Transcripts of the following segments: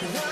What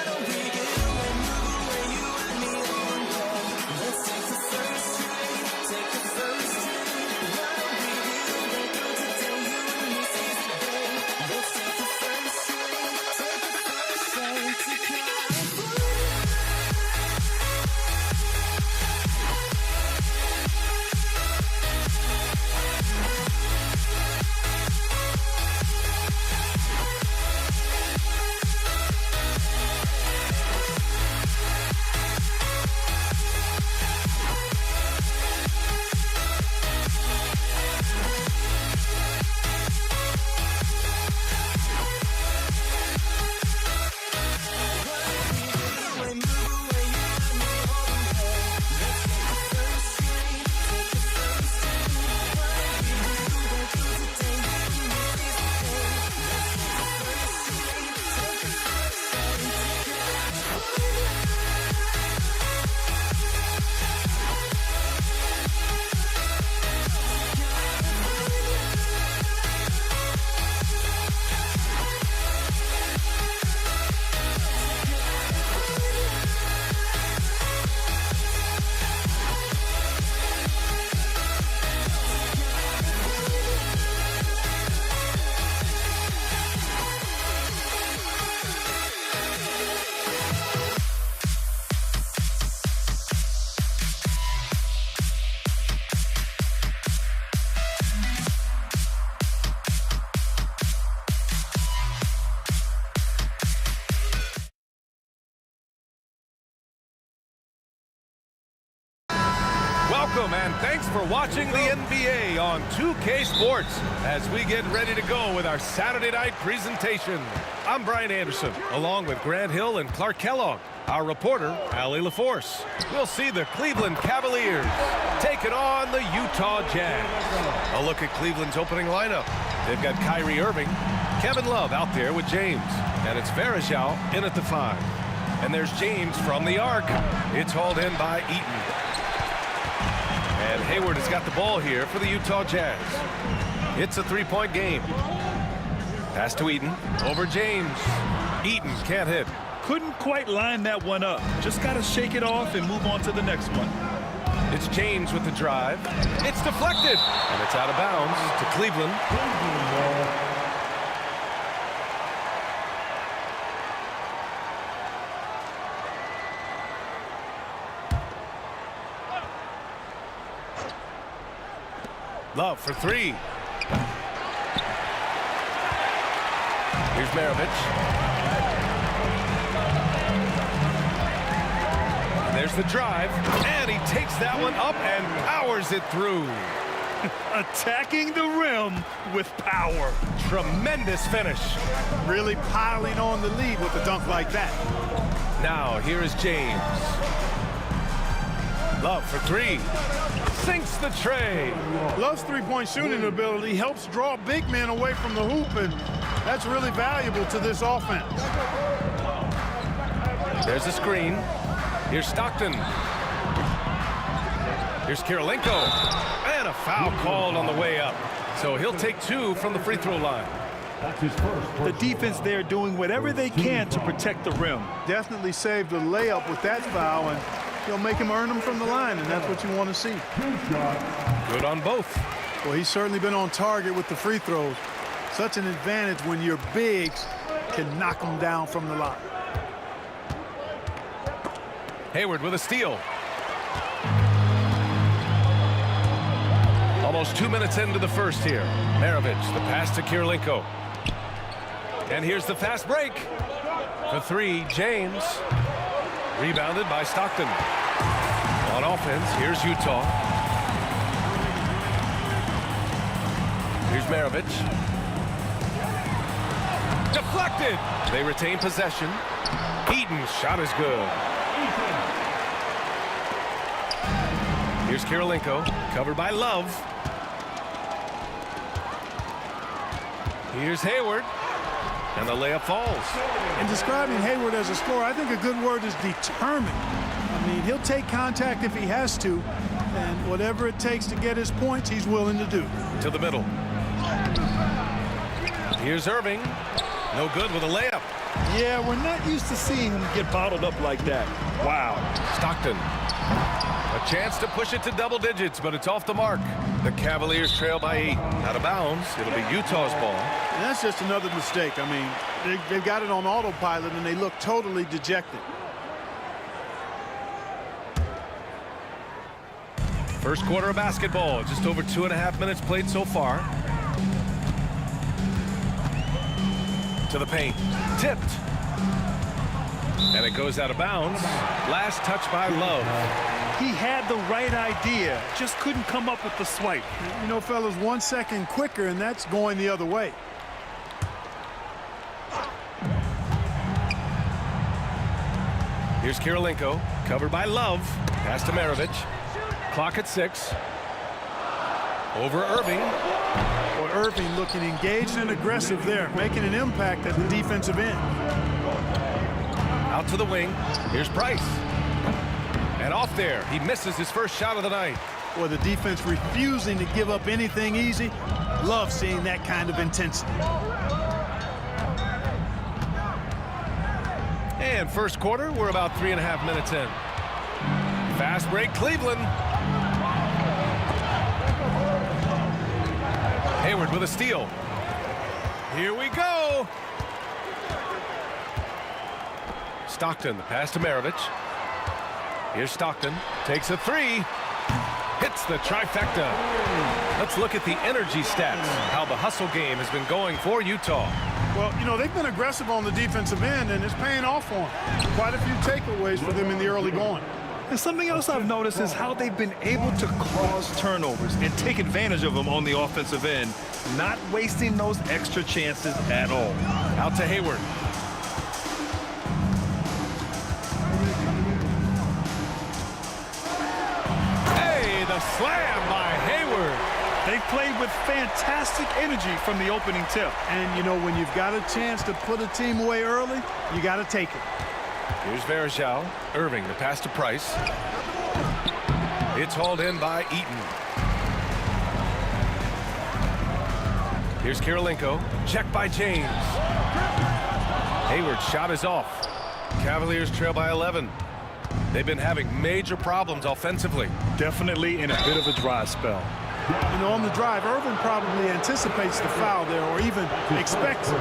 Welcome and thanks for watching the NBA on 2K Sports as we get ready to go with our Saturday night presentation. I'm Brian Anderson, along with Grant Hill and Clark Kellogg. Our reporter, Allie LaForce. We'll see the Cleveland Cavaliers taking on the Utah Jazz. A look at Cleveland's opening lineup. They've got Kyrie Irving, Kevin Love out there with James, and it's Varejao in at the 5. And there's James from the arc. It's hauled in by Eaton. And Hayward has got the ball here for the Utah Jazz. It's a three-point game. Pass to Eaton. Over James. Eaton can't hit. Couldn't quite line that one up. Just got to shake it off and move on to the next one. It's James with the drive. It's deflected. And it's out of bounds to Cleveland. Love for 3. Here's Maravich. And there's the drive. And he takes that one up and powers it through. Attacking the rim with power. Tremendous finish. Really piling on the lead with a dunk like that. Now here is James. Love for 3. Sinks the tray. Love's three-point shooting ability helps draw big men away from the hoop, and that's really valuable to this offense. There's a screen. Here's Stockton. Here's Kirilenko. And a foul called on the way up. So he'll take 2 from the free throw line. The defense there doing whatever they can to protect the rim. Definitely saved a layup with that foul, and he'll make him earn them from the line, and that's what you want to see. Good on both. Well, he's certainly been on target with the free throws. Such an advantage when your bigs can knock them down from the line. Hayward with a steal. Almost 2 minutes into the first here. Maravich, the pass to Kirilenko. And here's the fast break. For 3, James. Rebounded by Stockton. On offense, here's Utah. Here's Maravich. Deflected. They retain possession. Eaton's shot is good. Here's Kirilenko, covered by Love. Here's Hayward. And the layup falls. In describing Hayward as a scorer, I think a good word is determined. I mean, he'll take contact if he has to, and whatever it takes to get his points, he's willing to do. To the middle. Here's Irving. No good with a layup. Yeah, we're not used to seeing him get bottled up like that. Wow. Stockton. A chance to push it to double digits, but it's off the mark. The Cavaliers trail by 8. Out of bounds. It'll be Utah's ball. And that's just another mistake. I mean, they've got it on autopilot, and they look totally dejected. First quarter of basketball. Just over 2.5 minutes played so far. To the paint. Tipped. And it goes out of bounds. Last touch by Love. He had the right idea, just couldn't come up with the swipe. You know, fellas, 1 second quicker, and that's going the other way. Here's Kirilenko, covered by Love. Pass to Maravich. Clock at 6. Over Irving. Well, Irving looking engaged and aggressive there, making an impact at the defensive end. Out to the wing. Here's Price. And off there, he misses his first shot of the night. Well, the defense refusing to give up anything easy. Love seeing that kind of intensity. And first quarter, we're about 3.5 minutes in. Fast break, Cleveland. Hayward with a steal. Here we go. Stockton, the pass to Maravich. Here's Stockton, takes a 3. Hits the trifecta. Let's look at the energy stats, how the hustle game has been going for Utah. Well, you know, they've been aggressive on the defensive end, and it's paying off for them. Quite a few takeaways for them in the early going. And something else I've noticed is how they've been able to cause turnovers and take advantage of them on the offensive end, not wasting those extra chances at all. Out to Hayward. Hey, the slam by Hayward. They played with fantastic energy from the opening tip. And, you know, when you've got a chance to put a team away early, you got to take it. Here's Varejao. Irving, the pass to Price. It's hauled in by Eaton. Here's Kirilenko. Check by James. Hayward's shot is off. Cavaliers trail by 11. They've been having major problems offensively. Definitely in a bit of a dry spell. You know, on the drive, Irvin probably anticipates the foul there or even expects it.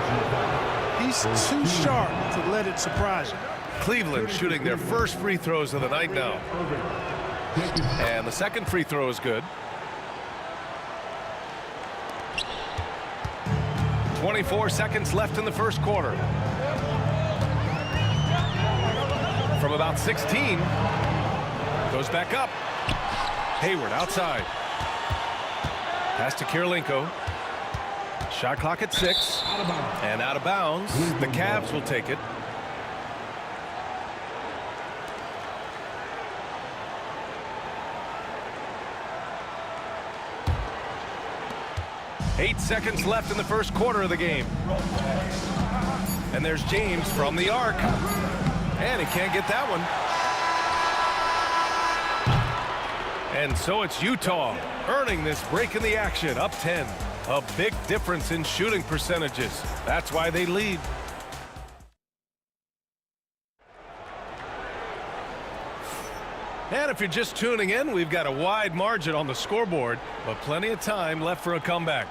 He's too sharp to let it surprise him. Cleveland shooting their first free throws of the night now. And the second free throw is good. 24 seconds left in the first quarter. From about 16, goes back up. Hayward outside. Pass to Kirilenko. Shot clock at 6. And out of bounds. The Cavs will take it. Eight seconds left in the first quarter of the game. And there's James from the arc. And he can't get that one. And so it's Utah earning this break in the action, up 10. A big difference in shooting percentages. That's why they lead. And if you're just tuning in, we've got a wide margin on the scoreboard, but plenty of time left for a comeback.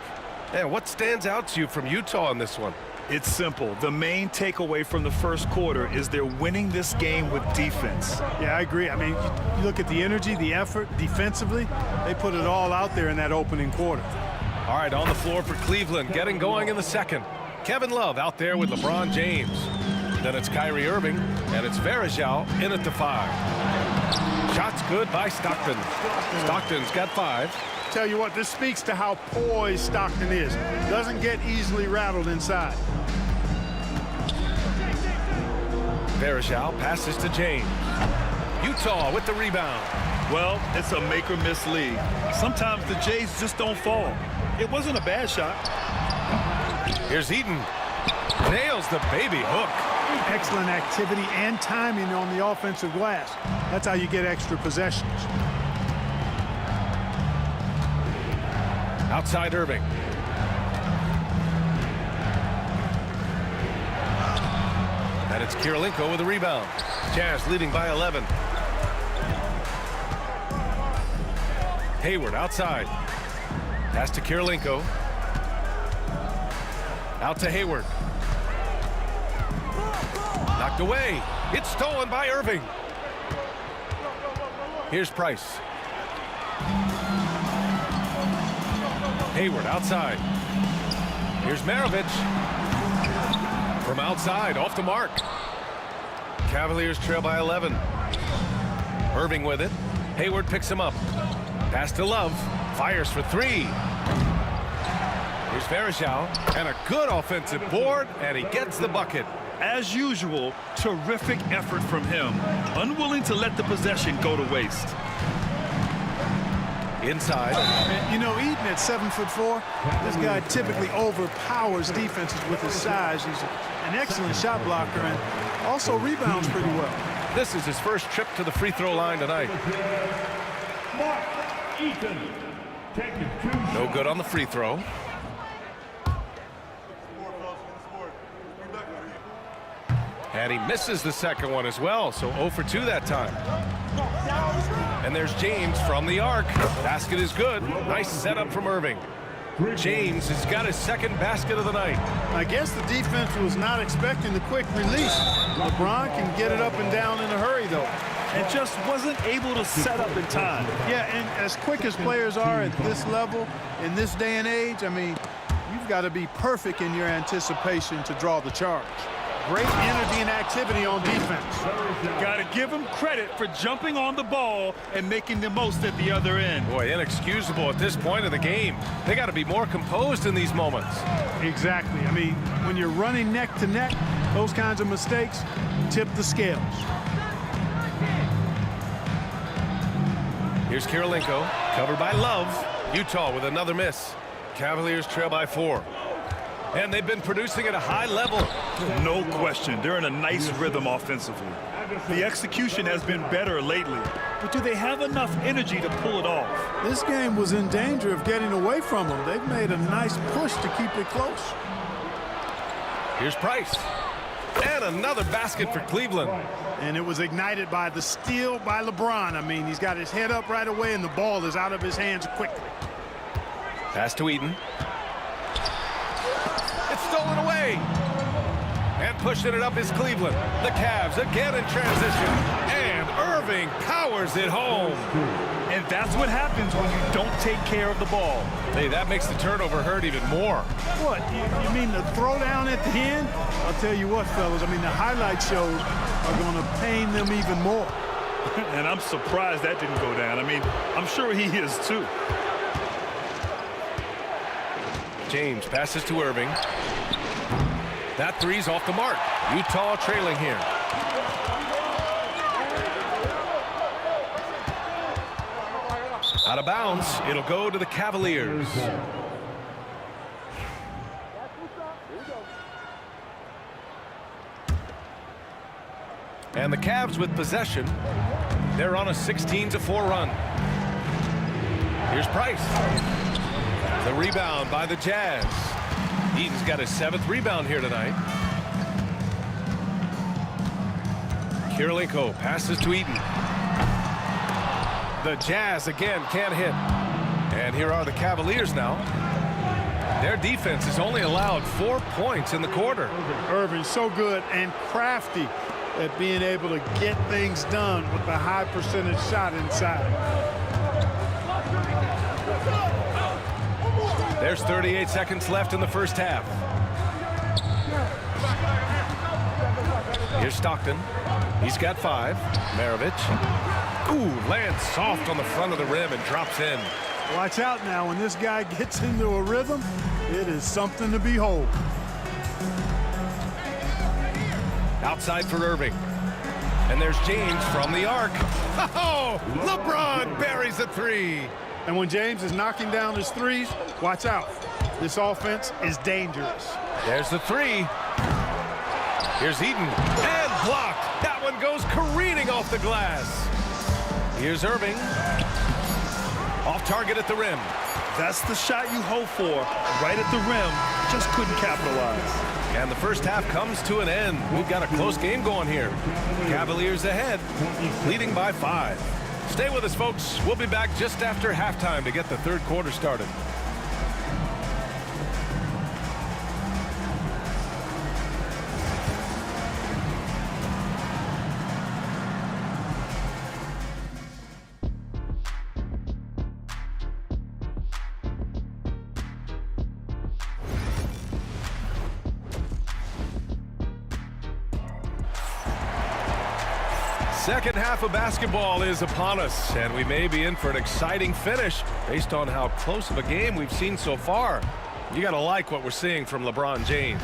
And what stands out to you from Utah in this one? It's simple. The main takeaway from the first quarter is they're winning this game with defense. Yeah, I agree. I mean, you look at the energy, the effort defensively, they put it all out there in that opening quarter. All right, on the floor for Cleveland, getting going in the second. Kevin Love out there with LeBron James. Then it's Kyrie Irving, and it's Varejao in at the 5. Shots good by Stockton. Stockton's got 5. Tell you what, this speaks to how poised Stockton is. Doesn't get easily rattled inside. Varejao passes to James. Utah with the rebound. Well, it's a make-or-miss league. Sometimes the Jays just don't fall. It wasn't a bad shot. Here's Eaton. Nails the baby hook. Excellent activity and timing on the offensive glass. That's how you get extra possessions. Outside Irving. And it's Kirilenko with a rebound. Jazz leading by 11. Hayward outside. Pass to Kirilenko. Out to Hayward. Knocked away. It's stolen by Irving. Here's Price. Hayward outside. Here's Maravich. From outside, off the mark. Cavaliers trail by 11. Irving with it. Hayward picks him up. Pass to Love. Fires for 3. Here's Varejao. And a good offensive board, and he gets the bucket. As usual, terrific effort from him. Unwilling to let the possession go to waste. Inside. You know, Eaton at 7'4", this guy typically overpowers defenses with his size. He's an excellent shot blocker and also rebounds pretty well. This is his first trip to the free throw line tonight. No good on the free throw. And he misses the second one as well, so 0 for 2 that time. And there's James from the arc. Basket is good. Nice setup from Irving. James has got his second basket of the night. I guess the defense was not expecting the quick release. LeBron can get it up and down in a hurry, though. And just wasn't able to set up in time. Yeah, and as quick as players are at this level, in this day and age, I mean, you've got to be perfect in your anticipation to draw the charge. Great energy and activity on defense. Got to give him credit for jumping on the ball and making the most at the other end. Boy, inexcusable at this point of the game. They got to be more composed in these moments. Exactly. I mean, when you're running neck to neck, those kinds of mistakes tip the scales. Here's Kirilenko, covered by Love. Utah with another miss. Cavaliers trail by 4. And they've been producing at a high level. No question. They're in a nice rhythm offensively. The execution has been better lately. But do they have enough energy to pull it off? This game was in danger of getting away from them. They've made a nice push to keep it close. Here's Price. And another basket for Cleveland. And it was ignited by the steal by LeBron. I mean, he's got his head up right away, and the ball is out of his hands quickly. Pass to Eaton. It's stolen away. And pushing it up is Cleveland. The Cavs again in transition. And Irving powers it home. And that's what happens when you don't take care of the ball. Hey, that makes the turnover hurt even more. What, you mean the throwdown at the end? I'll tell you what, fellas, I mean, the highlight shows are going to pain them even more. And I'm surprised that didn't go down. I mean, I'm sure he is too. James passes to Irving. That three's off the mark. Utah trailing here. Out of bounds. It'll go to the Cavaliers. And the Cavs with possession. They're on a 16-4 run. Here's Price. The rebound by the Jazz. Eaton's got his 7th rebound here tonight. Kirilenko passes to Eaton. The Jazz again can't hit. And here are the Cavaliers now. Their defense has only allowed 4 points in the quarter. Irving's so good and crafty at being able to get things done with a high percentage shot inside. There's 38 seconds left in the first half. Here's Stockton. He's got 5. Maravich. Ooh, lands soft on the front of the rim and drops in. Watch out now. When this guy gets into a rhythm, it is something to behold. Outside for Irving. And there's James from the arc. Oh, LeBron buries a 3. And when James is knocking down his threes, watch out. This offense is dangerous. There's the 3. Here's Eaton. And blocked. That one goes careening off the glass. Here's Irving. Off target at the rim. That's the shot you hope for. Right at the rim. Just couldn't capitalize. And the first half comes to an end. We've got a close game going here. Cavaliers ahead, leading by 5. Stay with us, folks. We'll be back just after halftime to get the third quarter started. Second half of basketball is upon us, and we may be in for an exciting finish based on how close of a game we've seen so far. You got to like what we're seeing from LeBron James.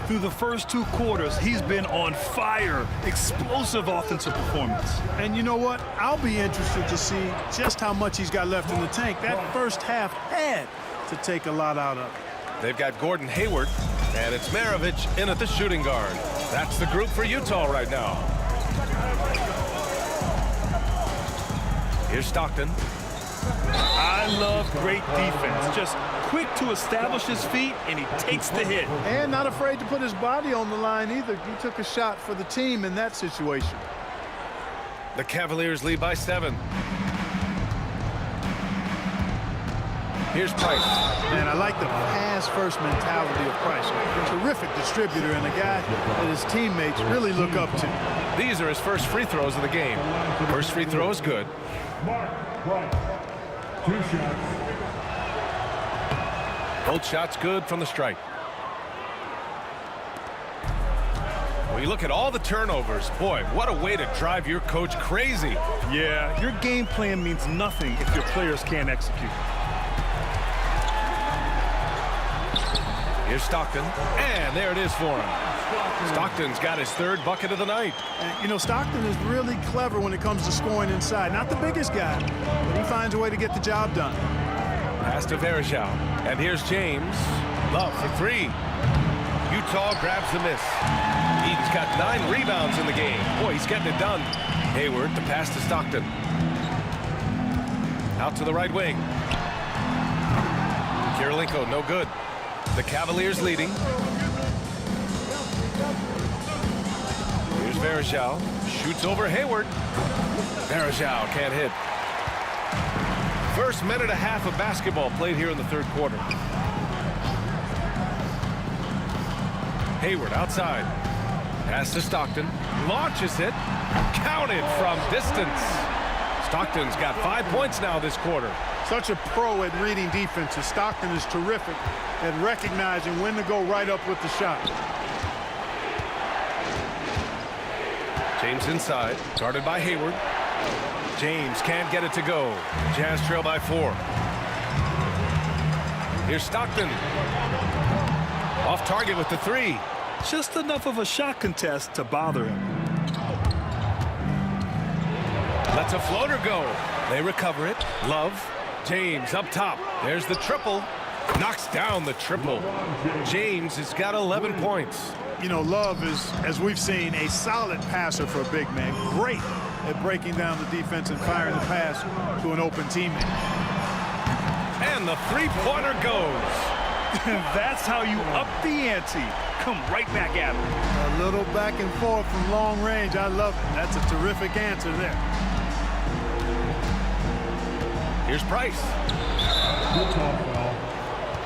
Through the first 2 quarters, he's been on fire. Explosive offensive performance. And you know what? I'll be interested to see just how much he's got left in the tank. That first half had to take a lot out of it. They've got Gordon Hayward, and it's Maravich in at the shooting guard. That's the group for Utah right now. Here's Stockton. I love great defense. Just quick to establish his feet, and he takes the hit. And not afraid to put his body on the line either. He took a shot for the team in that situation. The Cavaliers lead by 7. Here's Price. And I like the pass-first mentality of Price. Terrific distributor and a guy that his teammates really look up to. These are his first free throws of the game. First free throw is good. Both shots good from the stripe. Well, you look at all the turnovers. Boy, what a way to drive your coach crazy. Yeah, your game plan means nothing if your players can't execute. Here's Stockton, and there it is for him. Stockton's got his third bucket of the night. And, you know, Stockton is really clever when it comes to scoring inside. Not the biggest guy, but he finds a way to get the job done. Pass to Varejao, and here's James. Love for three. Utah grabs the miss. He's got 9 rebounds in the game. Boy, he's getting it done. Hayward, the pass to Stockton. Out to the right wing. Kirilenko, no good. The Cavaliers leading. Here's Varejao. Shoots over Hayward. Varejao can't hit. First minute and a half of basketball played here in the third quarter. Hayward outside. Pass to Stockton. Launches it. Counted from distance. Stockton's got 5 points now this quarter. Such a pro at reading defenses. Stockton is terrific at recognizing when to go right up with the shot. James inside. Guarded by Hayward. James can't get it to go. Jazz trail by 4. Here's Stockton. Off target with the 3. Just enough of a shot contest to bother him. Lets a floater go. They recover it. Love. James up top. There's the triple. Knocks down the triple. James has got 11 points. You know, Love is, as we've seen, a solid passer for a big man. Great at breaking down the defense and firing the pass to an open teammate. And the three-pointer goes. That's how you up the ante. Come right back at him. A little back and forth from long range. I love it. That's a terrific answer there. Here's Price. Utah foul.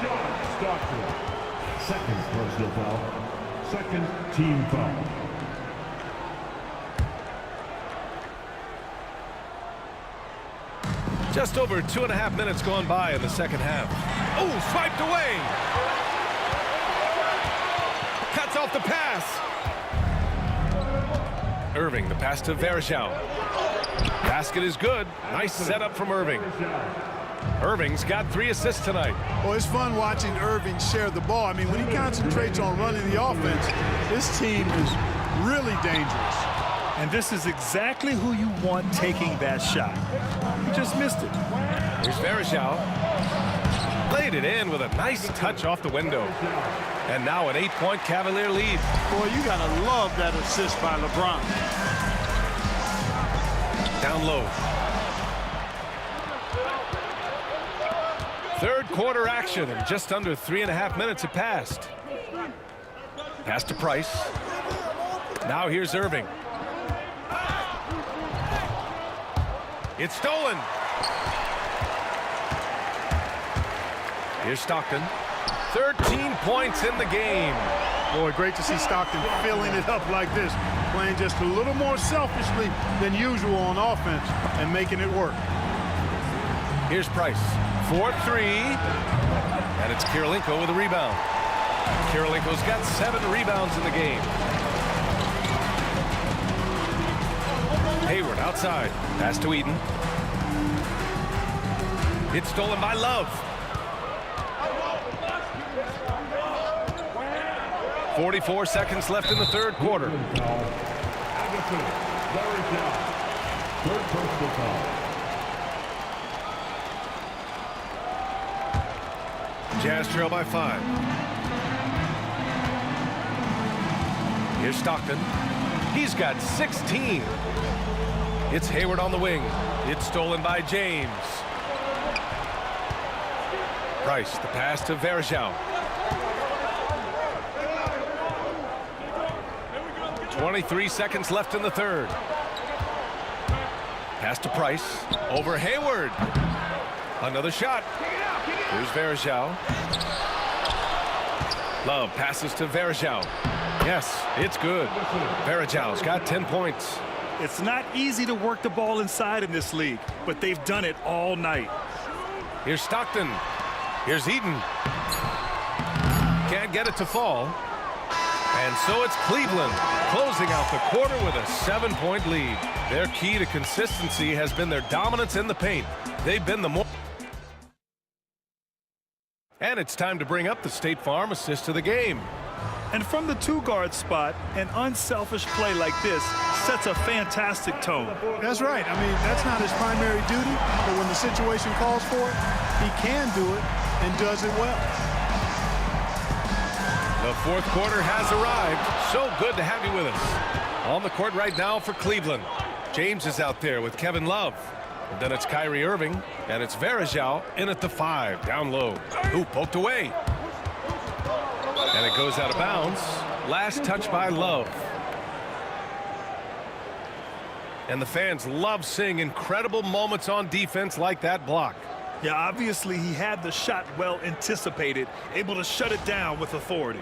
John Stockton. Second personal foul. Second team foul. Just over 2.5 minutes gone by in the second half. Oh, swiped away. Cuts off the pass. Irving, the pass to Varejao. Basket is good. Nice setup from Irving. Irving's got 3 assists tonight. Well, it's fun watching Irving share the ball. I mean, when he concentrates on running the offense, this team is really dangerous. And this is exactly who you want taking that shot. He just missed it. Here's Varejao. Laid it in with a nice touch off the window. And now an 8-point Cavalier lead. Boy, you got to love that assist by LeBron. Down low. Third quarter action, and just under 3.5 minutes have passed. Pass to Price. Now here's Irving. It's stolen. Here's Stockton. 13 points in the game. Boy, great to see Stockton filling it up like this, playing just a little more selfishly than usual on offense and making it work. Here's Price. 4-3. And it's Kirilenko with a rebound. Kirilenko's got 7 rebounds in the game. Hayward outside. Pass to Eden. It's stolen by Love. 44 seconds left in the third quarter. Jazz trail by 5. Here's Stockton. He's got 16. It's Hayward on the wing. It's stolen by James. Price, the pass to Varejao. 23 seconds left in the third. Pass to Price. Over Hayward. Another shot. Here's Varejao. Love passes to Varejao. Yes, it's good. Varejao's got 10 points. It's not easy to work the ball inside in this league, but they've done it all night. Here's Stockton. Here's Eden. Can't get it to fall. And so it's Cleveland closing out the quarter with a 7-point lead. Their key to consistency has been their dominance in the paint. They've been the more... And it's time to bring up the State Farm assist of the game. And from the two-guard spot, an unselfish play like this sets a fantastic tone. That's right. I mean, that's not his primary duty, but when the situation calls for it, he can do it and does it well. The fourth quarter has arrived. So good to have you with us. On the court right now for Cleveland. James is out there with Kevin Love. And then it's Kyrie Irving, and it's Varejao in at the 5, down low. Who poked away. And it goes out of bounds. Last touch by Love. And the fans love seeing incredible moments on defense like that block. Yeah, obviously he had the shot well anticipated, able to shut it down with authority.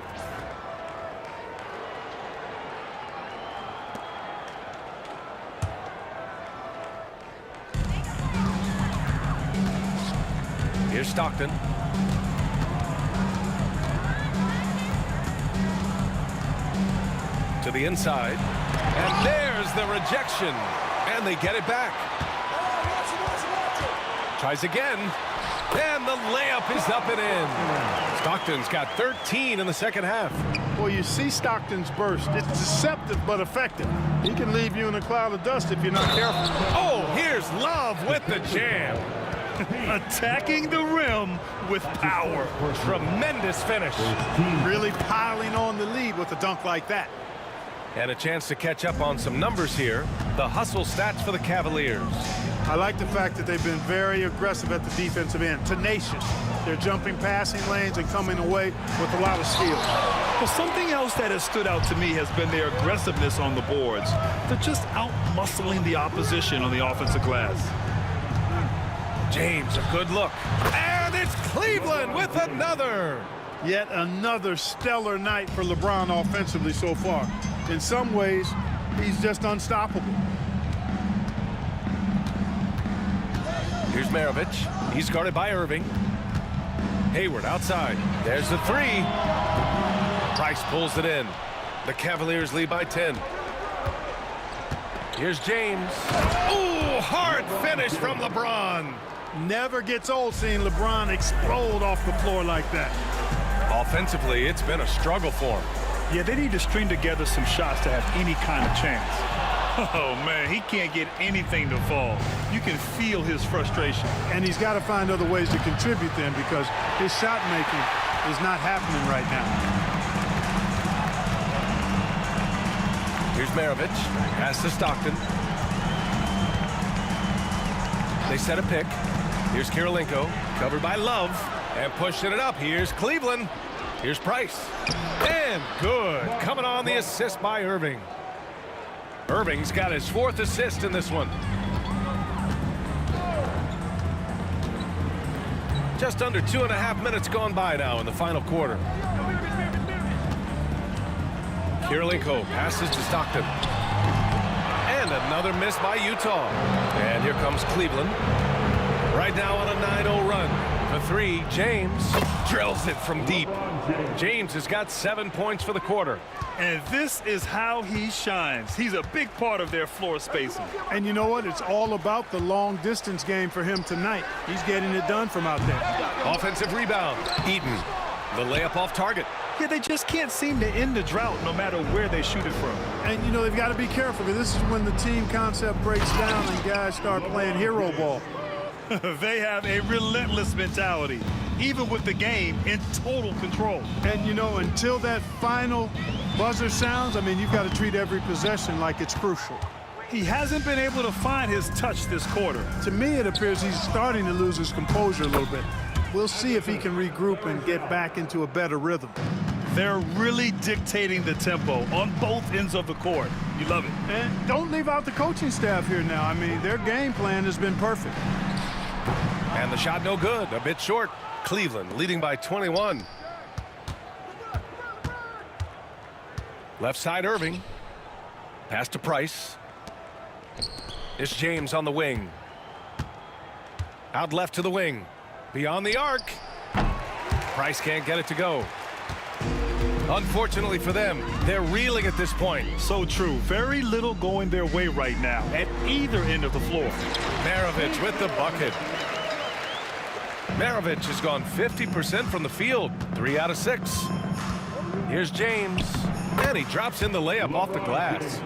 Here's Stockton. To the inside. And there's the rejection. And they get it back. Tries again. And the layup is up and in. Stockton's got 13 in the second half. Well, you see Stockton's burst. It's deceptive but effective. He can leave you in a cloud of dust if you're not careful. Oh, here's Love with the jam. Attacking the rim with power. Tremendous finish. Really piling on the lead with a dunk like that. And a chance to catch up on some numbers here. The hustle stats for the Cavaliers. I like the fact that they've been very aggressive at the defensive end. Tenacious. They're jumping passing lanes and coming away with a lot of skill. Well, something else that has stood out to me has been their aggressiveness on the boards. They're just out-muscling the opposition on the offensive glass. James, a good look. And it's Cleveland with another. Yet another stellar night for LeBron offensively so far. In some ways, he's just unstoppable. Here's Maravich. He's guarded by Irving. Hayward outside. There's the 3. Price pulls it in. The Cavaliers lead by 10. Here's James. Ooh, hard finish from LeBron. Never gets old seeing LeBron explode off the floor like that. Offensively, it's been a struggle for him. Yeah, they need to string together some shots to have any kind of chance. Oh, man, he can't get anything to fall. You can feel his frustration. And he's got to find other ways to contribute then because his shot making is not happening right now. Here's Maravich. Pass to Stockton. They set a pick. Here's Kirilenko. Covered by Love. And pushing it up. Here's Cleveland. Here's Price. And good. Coming on the assist by Irving. Irving's got his 4th assist in this one. Just under 2.5 minutes gone by now in the final quarter. Kirilenko passes to Stockton. And another miss by Utah. And here comes Cleveland. Right now on a 9-0 run. The 3, James drills it from deep. James has got 7 points for the quarter. And this is how he shines. He's a big part of their floor spacing. And you know what? It's all about the long distance game for him tonight. He's getting it done from out there. Offensive rebound. Eaton. The layup off target. Yeah, they just can't seem to end the drought no matter where they shoot it from. And, you know, they've got to be careful because this is when the team concept breaks down and guys start playing hero ball. They have a relentless mentality, even with the game in total control. And, you know, until that final buzzer sounds, I mean, you've got to treat every possession like it's crucial. He hasn't been able to find his touch this quarter. To me, it appears he's starting to lose his composure a little bit. We'll see if he can regroup and get back into a better rhythm. They're really dictating the tempo on both ends of the court. You love it. And don't leave out the coaching staff here now. I mean, their game plan has been perfect. And the shot no good. A bit short. Cleveland leading by 21. Left side Irving. Pass to Price. It's James on the wing. Out left to the wing. Beyond the arc. Price can't get it to go. Unfortunately for them, they're reeling at this point. So true. Very little going their way right now at either end of the floor. Maravich with the bucket. Maravich has gone 50% from the field, 3 out of 6. Here's James, and he drops in the layup off the glass.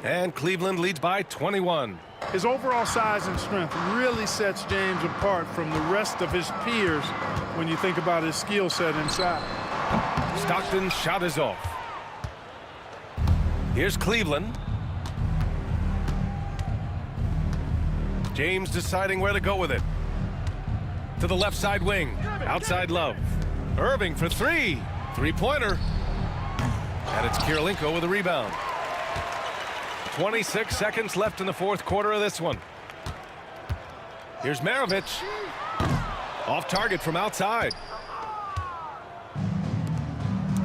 And Cleveland leads by 21. His overall size and strength really sets James apart from the rest of his peers when you think about his skill set inside. Stockton's shot is off. Here's Cleveland. James deciding where to go with it. To the left side wing. Outside Love. Irving for 3. Three-pointer. And it's Kirilenko with a rebound. 26 seconds left in the fourth quarter of this one. Here's Maravich. Off target from outside.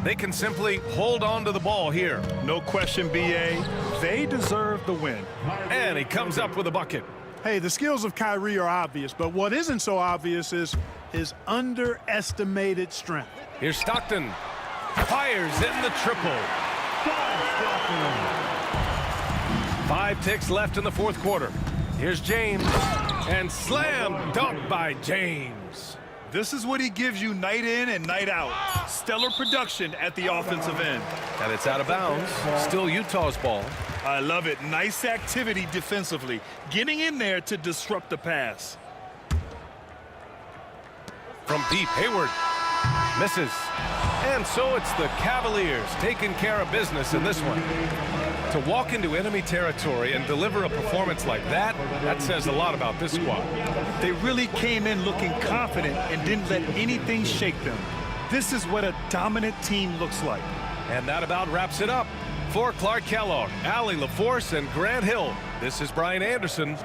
They can simply hold on to the ball here. No question, B.A. They deserve the win. And he comes up with a bucket. Hey, the skills of Kyrie are obvious, but what isn't so obvious is his underestimated strength. Here's Stockton. Fires in the triple. 5 ticks left in the fourth quarter. Here's James. And slam dunk by James. This is what he gives you night in and night out. Stellar production at the offensive end. And it's out of bounds. Still Utah's ball. I love it. Nice activity defensively. Getting in there to disrupt the pass. From deep, Hayward. Misses. And so it's the Cavaliers taking care of business in this one. To walk into enemy territory and deliver a performance like that, that says a lot about this squad. They really came in looking confident and didn't let anything shake them. This is what a dominant team looks like. And that about wraps it up. For Clark Kellogg, Allie LaForce, and Grant Hill, this is Brian Anderson.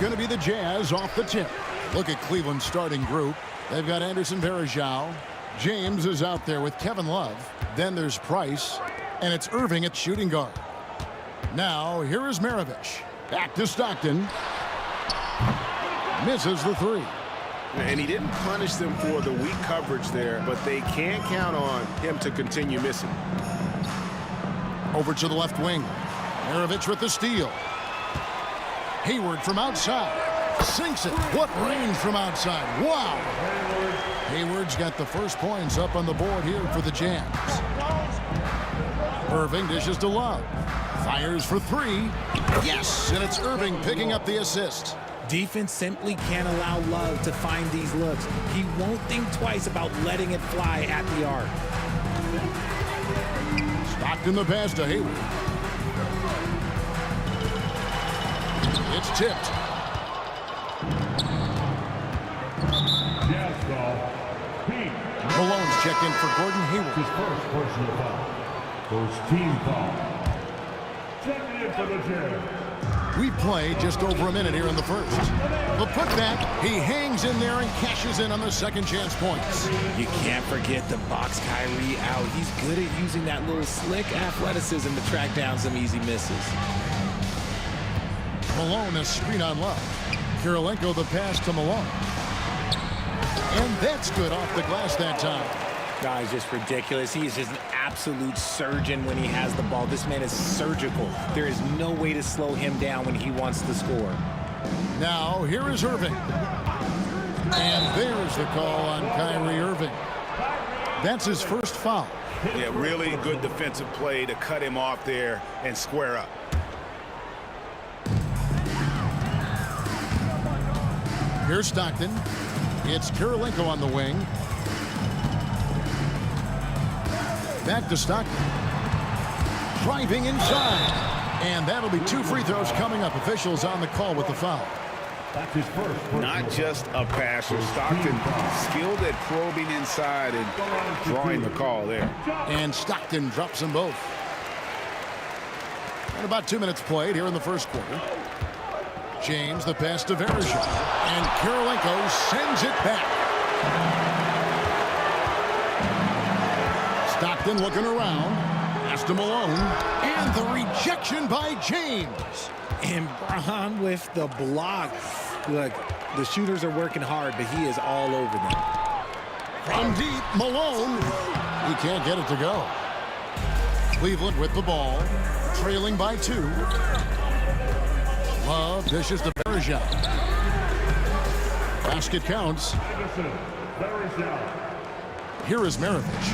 going to be the Jazz off the tip. Look at Cleveland's starting group. They've got Anderson Varejao. James is out there with Kevin Love. Then there's Price. And it's Irving at shooting guard. Now, here is Maravich. Back to Stockton. Misses the three. And he didn't punish them for the weak coverage there, but they can't count on him to continue missing. Over to the left wing. Maravich with the steal. Hayward from outside. Sinks it. What range from outside. Wow. Hayward's got the first points up on the board here for the Jazz. Irving dishes to Love. Fires for three. Yes, and it's Irving picking up the assist. Defense simply can't allow Love to find these looks. He won't think twice about letting it fly at the arc. Stockton the pass to Hayward. It's tipped. Jazz foul. Pete. Malone's checked in for Gordon Hayward. His first personal foul. First team foul. Checking in for the Jazz. We play just over a minute here in the first. The putback, he hangs in there and cashes in on the second chance points. You can't forget the box Kyrie out. He's good at using that little slick athleticism to track down some easy misses. Malone a screen on Love. Kirilenko the pass to Malone. And that's good off the glass that time. Guy's just ridiculous. He is just an absolute surgeon when he has the ball. This man is surgical. There is no way to slow him down when he wants to score. Now, here is Irving. And there's the call on Kyrie Irving. That's his first foul. Yeah, really good defensive play to cut him off there and square up. Here's Stockton. It's Kirilenko on the wing. Back to Stockton. Driving inside. And that'll be 2 free throws coming up. Officials on the call with the foul. That's his first. Not just a passer. Stockton skilled at probing inside and drawing the call there. And Stockton drops them both. And about 2 minutes played here in the first quarter. James the pass to Varejao. And Kirilenko sends it back. Stockton looking around. Pass to Malone. And the rejection by James. And Braun with the block. Look, the shooters are working hard, but he is all over them. From deep, Malone. He can't get it to go. Cleveland with the ball. Trailing by 2. Love dishes to Varejao. Basket counts. Here is Maravich.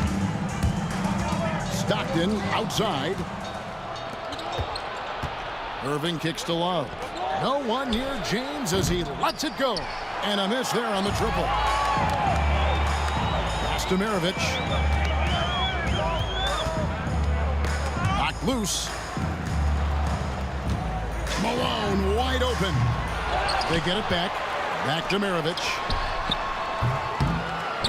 Stockton outside. Irving kicks to Love. No one near James as he lets it go. And a miss there on the triple. Pass to Maravich. Knocked loose. Malone wide open. They get it back. Back to Maravich.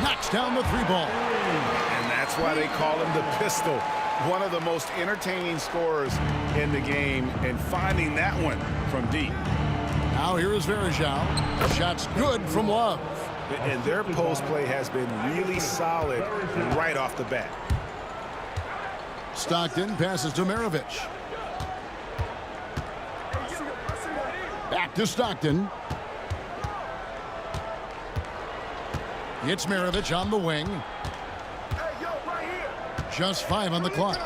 Knocks down the 3-ball. And that's why they call him the pistol. One of the most entertaining scorers in the game, and finding that one from deep. Now here is Varejao. The shot's good from Love. And their post play has been really solid right off the bat. Stockton passes to Maravich. Back to Stockton. It's Maravich on the wing. Just 5 on the clock.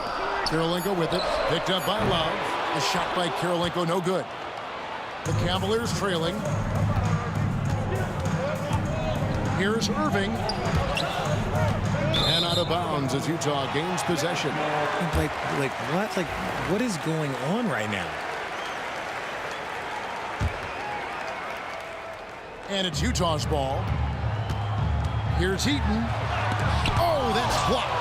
Kirilenko with it. Picked up by Love. The shot by Kirilenko, no good. The Cavaliers trailing. Here's Irving. And out of bounds as Utah gains possession. What is going on right now? And it's Utah's ball. Here's Heaton. Oh, that's blocked.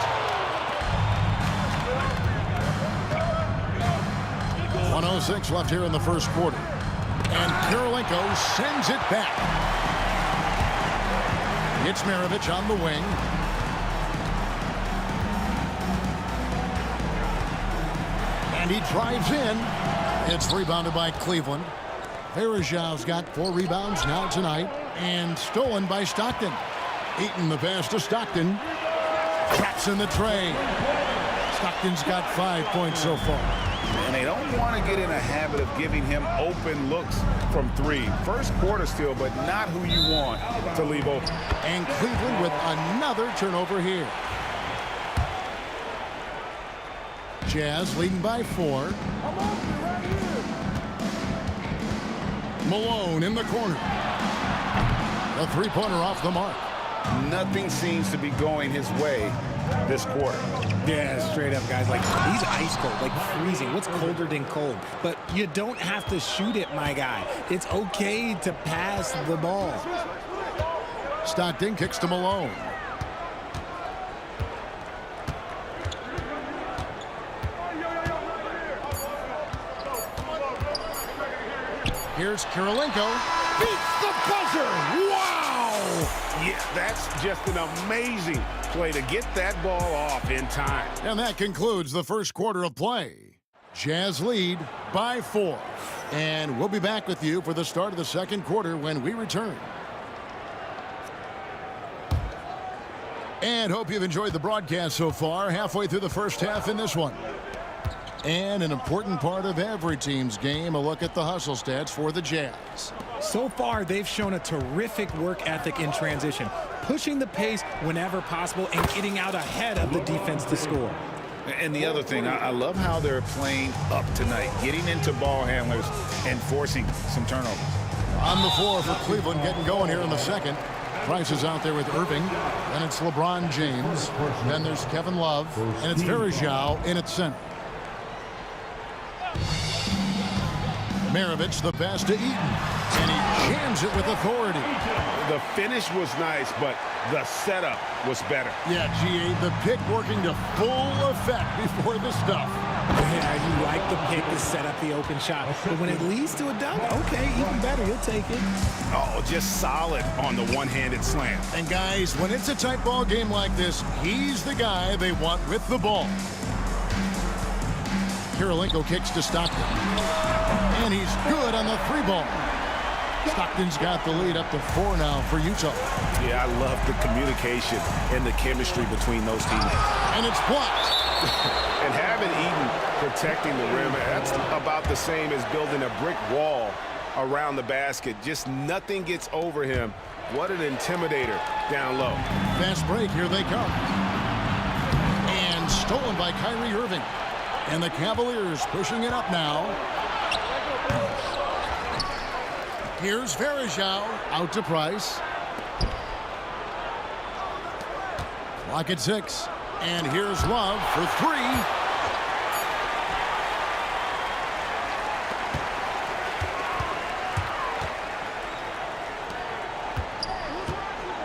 1:06 left here in the first quarter. And Kirilenko sends it back. It's Maravich on the wing. And he drives in. It's rebounded by Cleveland. Verajau's got 4 rebounds now tonight, and stolen by Stockton. Eaton the pass to Stockton. Traps in the tray. Stockton's got 5 points so far. And they don't want to get in a habit of giving him open looks from 3. First quarter still, but not who you want to leave open. And Cleveland with another turnover here. Jazz leading by 4. Malone in the corner. A 3-pointer off the mark. Nothing seems to be going his way this quarter. Yeah, straight up, guys. Like, he's ice cold, like freezing. What's colder than cold? But you don't have to shoot it, my guy. It's okay to pass the ball. Stockton kicks to Malone. Here's Kirilenko. Beats the buzzer. Wow! Yeah, that's just an amazing play to get that ball off in time. And that concludes the first quarter of play. Jazz lead by 4. And we'll be back with you for the start of the second quarter when we return. And hope you've enjoyed the broadcast so far. Halfway through the first half in this one. And an important part of every team's game, a look at the hustle stats for the Jazz. So far, they've shown a terrific work ethic in transition, pushing the pace whenever possible and getting out ahead of the defense to score. And the other thing, I love how they're playing up tonight, getting into ball handlers and forcing some turnovers. On the floor for Cleveland, getting going here in the second. Price is out there with Irving. Then it's LeBron James. Then there's Kevin Love. And it's Verajau in at center. Maravich the pass to Eaton. And he jams it with authority. The finish was nice, but the setup was better. Yeah, GA, the pick working to full effect before the stuff. Yeah, you like the pick to set up the open shot. But when it leads to a dunk, okay, even better, you'll take it. Oh, just solid on the one-handed slam. And guys, when it's a tight ball game like this, he's the guy they want with the ball. Kirilenko kicks to Stockton. And he's good on the 3-ball. Stockton's got the lead up to 4 now for Utah. Yeah, I love the communication and the chemistry between those teammates. And it's blocked. And having Eaton protecting the rim, that's about the same as building a brick wall around the basket. Just nothing gets over him. What an intimidator down low. Fast break, here they come. And stolen by Kyrie Irving. And the Cavaliers pushing it up now. Here's Verajau out to Price. Clock at 6. And here's Love for 3.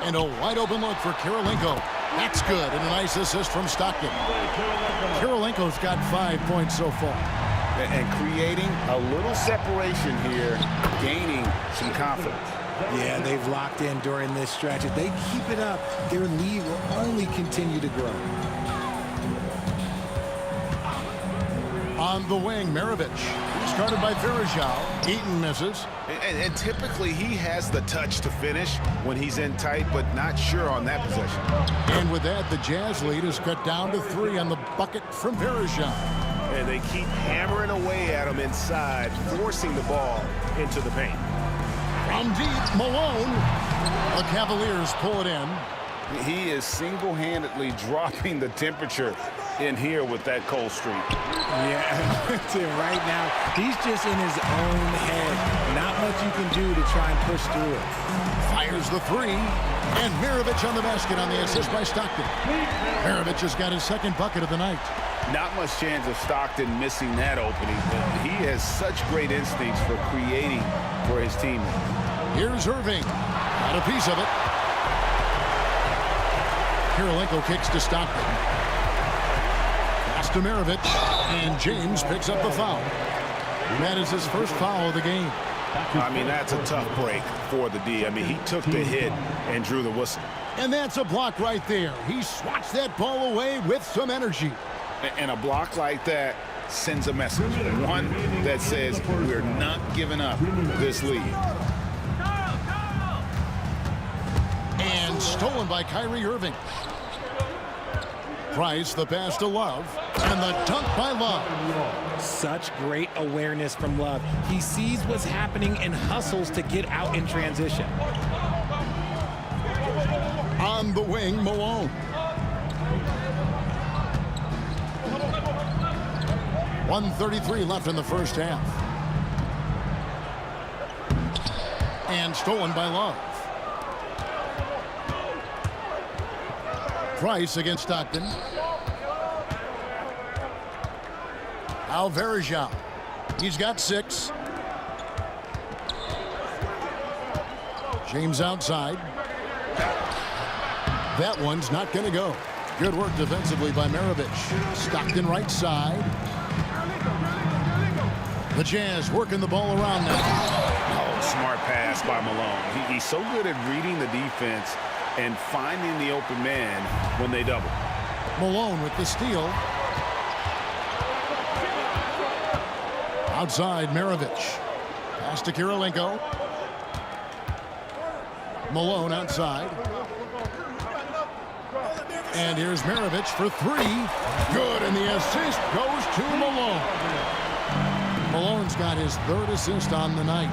And a wide open look for Kirilenko. That's good, and a nice assist from Stockton. Kirilenko's got 5 points so far. And creating a little separation here, gaining some confidence. Yeah, they've locked in during this stretch. If they keep it up, their lead will only continue to grow. On the wing, Maravich. Started by Verajau. Eaton misses. And typically he has the touch to finish when he's in tight, but not sure on that possession. And with that, the Jazz lead is cut down to 3 on the bucket from Verajau. And they keep hammering away at him inside, forcing the ball into the paint. From deep, Malone. The Cavaliers pull it in. He is single-handedly dropping the temperature in here with that cold streak. Yeah, right now, he's just in his own head. Not much you can do to try and push through it. Fires the 3. And Maravich on the basket on the assist by Stockton. Maravich has got his second bucket of the night. Not much chance of Stockton missing that opening. He has such great instincts for creating for his teammates. Here's Irving. Got a piece of it. Kirilenko kicks to Stockton. Pass to Maravich. And James picks up the foul. That is his first foul of the game. I mean, that's a tough break for the D. I mean, he took the hit and drew the whistle. And that's a block right there. He swats that ball away with some energy. And a block like that sends a message, one that says we're not giving up this lead. And stolen by Kyrie Irving. Price, the pass to Love, and the dunk by Love. Such great awareness from Love. He sees what's happening and hustles to get out in transition. On the wing, Malone. .133 left in the first half. And stolen by Love. Price against Stockton. Alvarejao. He's got 6. James outside. That one's not going to go. Good work defensively by Maravich. Stockton right side. The Jazz working the ball around now. Oh, smart pass by Malone. He's so good at reading the defense and finding the open man when they double. Malone with the steal. Outside, Maravich. Pass to Kirilenko. Malone outside. And here's Maravich for 3. Good, and the assist goes to Malone. Malone's got his 3rd assist on the night.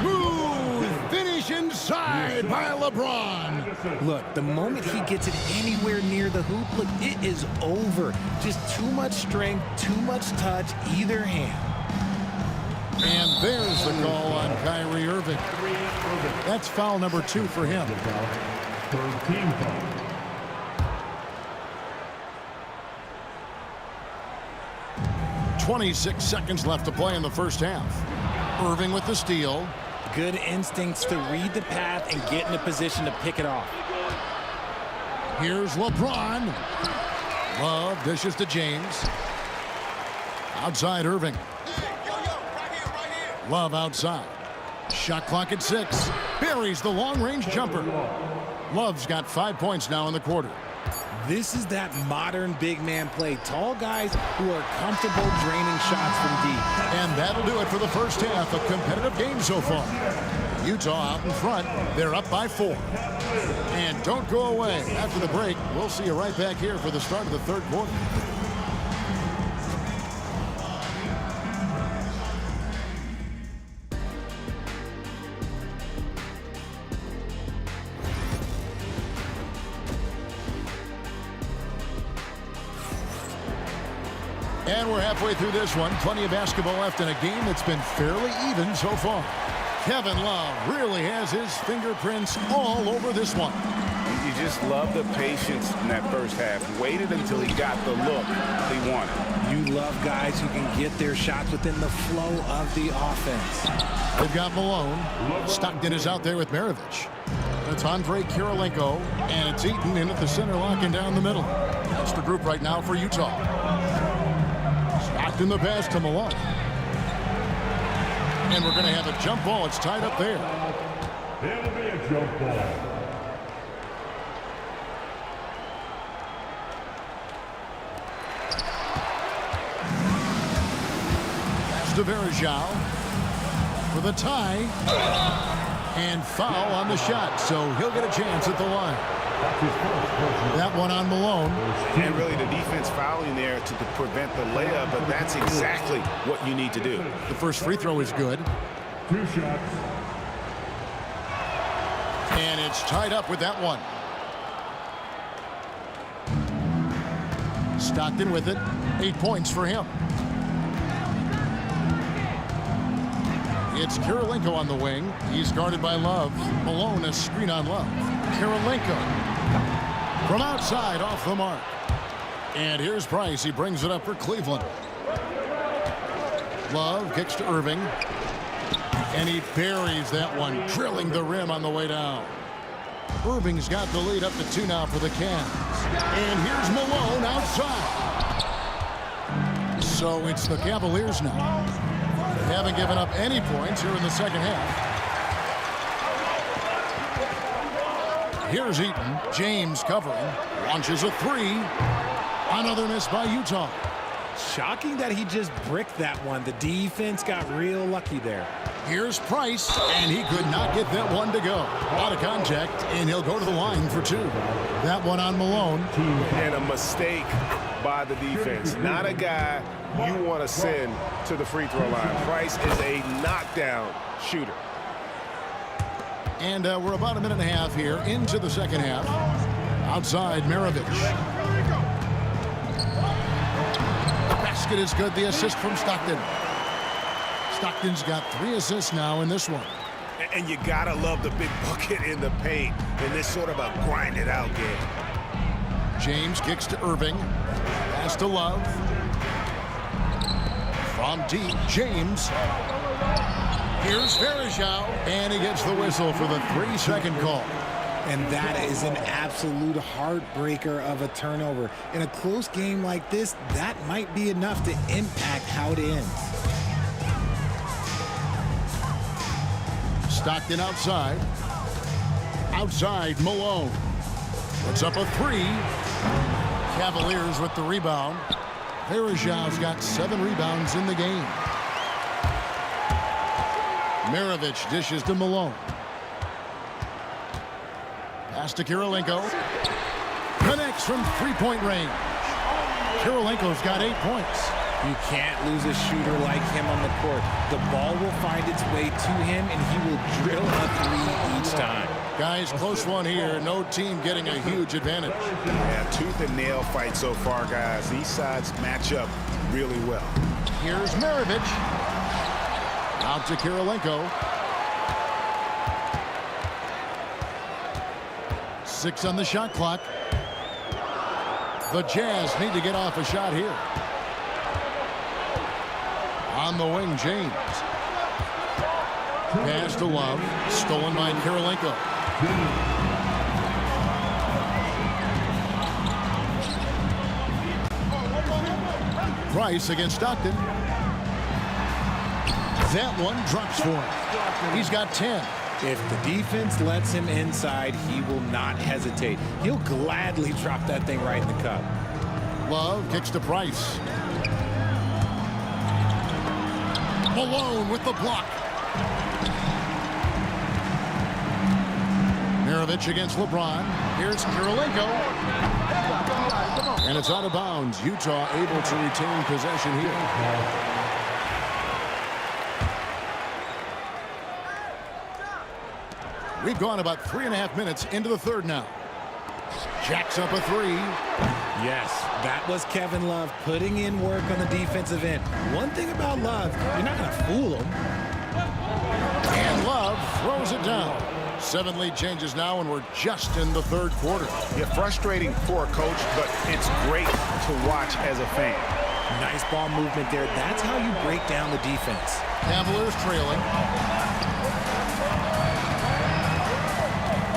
Smooth finish inside by LeBron. Look, the moment he gets it anywhere near the hoop, look, it is over. Just too much strength, too much touch, either hand. And there's the call on Kyrie Irving. That's foul number 2 for him. 13 foul. 26 seconds left to play in the first half. Irving with the steal. Good instincts to read the path and get in a position to pick it off. Here's LeBron. Love dishes to James. Outside Irving. Love outside. Shot clock at 6. Buries the long-range jumper. Love's got 5 points now in the quarter. This is that modern big man play. Tall guys who are comfortable draining shots from deep. And that'll do it for the first half. A competitive game so far. Utah out in front. They're up by 4. And don't go away. After the break, we'll see you right back here for the start of the 3rd quarter. And we're halfway through this one. Plenty of basketball left in a game that's been fairly even so far. Kevin Love really has his fingerprints all over this one. You just love the patience in that first half. Waited until he got the look he wanted. You love guys who can get their shots within the flow of the offense. They've got Malone. Stockton is out there with Maravich. It's Andre Kirilenko, and it's Eaton in at the center, locking down the middle. That's the group right now for Utah. In the pass to Malone. And we're going to have a jump ball. It's tied up there. It'll be a jump ball. Pass to Varejao for the tie. And foul on the shot, so he'll get a chance at the line. That one on Malone. And really the defense fouling there to prevent the layup, but that's exactly what you need to do. The first free throw is good. 2 shots. And it's tied up with that one. Stockton with it. 8 points for him. It's Kirilenko on the wing. He's guarded by Love. Malone, a screen on Love. Kirilenko from outside, off the mark. And here's Price. He brings it up for Cleveland. Love kicks to Irving. And he buries that one, drilling the rim on the way down. Irving's got the lead up to 2 now for the Cavs. And here's Malone outside. So it's the Cavaliers now. They haven't given up any points here in the second half. Here's Eaton. James covering. Launches a 3. Another miss by Utah. Shocking that he just bricked that one. The defense got real lucky there. Here's Price, and he could not get that one to go. Out of contact, and he'll go to the line for 2. That one on Malone. And a mistake by the defense. Not a guy you want to send to the free throw line. Price is a knockdown shooter. And we're about a minute and a half here into the second half. Outside, Maravich. Basket is good. The assist from Stockton. Stockton's got 3 assists now in this one. And you gotta love the big bucket in the paint in this sort of a grinded out game. James kicks to Irving. Pass to Love. From deep, James. Here's Varejao, and he gets the whistle for the 3-second call. And that is an absolute heartbreaker of a turnover. In a close game like this, that might be enough to impact how it ends. Stockton outside. Outside, Malone. Puts up a 3. Cavaliers with the rebound. Varejao's got 7 rebounds in the game. Maravich dishes to Malone. Pass to Kirilenko. Connects from 3-point range. Kirilenko's got 8 points. You can't lose a shooter like him on the court. The ball will find its way to him, and he will drill a 3 each time. Guys, close one here. No team getting a huge advantage. Yeah, tooth and nail fight so far, guys. These sides match up really well. Here's Maravich. Out to Kirilenko. 6 on the shot clock. The Jazz need to get off a shot here. On the wing, James. Pass to Love. Stolen by Kirilenko. Price against Stockton. That one drops for him. He's got 10. If the defense lets him inside, he will not hesitate. He'll gladly drop that thing right in the cup. Love kicks to Price. Malone with the block. Maravich against LeBron. Here's Kirilenko. And it's out of bounds. Utah able to retain possession here. We've gone about 3.5 minutes into the third now. Jacks up a 3. Yes, that was Kevin Love putting in work on the defensive end. One thing about Love, you're not going to fool him. And Love throws it down. 7 lead changes now, and we're just in the third quarter. Yeah, frustrating for a coach, but it's great to watch as a fan. Nice ball movement there. That's how you break down the defense. Cavaliers trailing.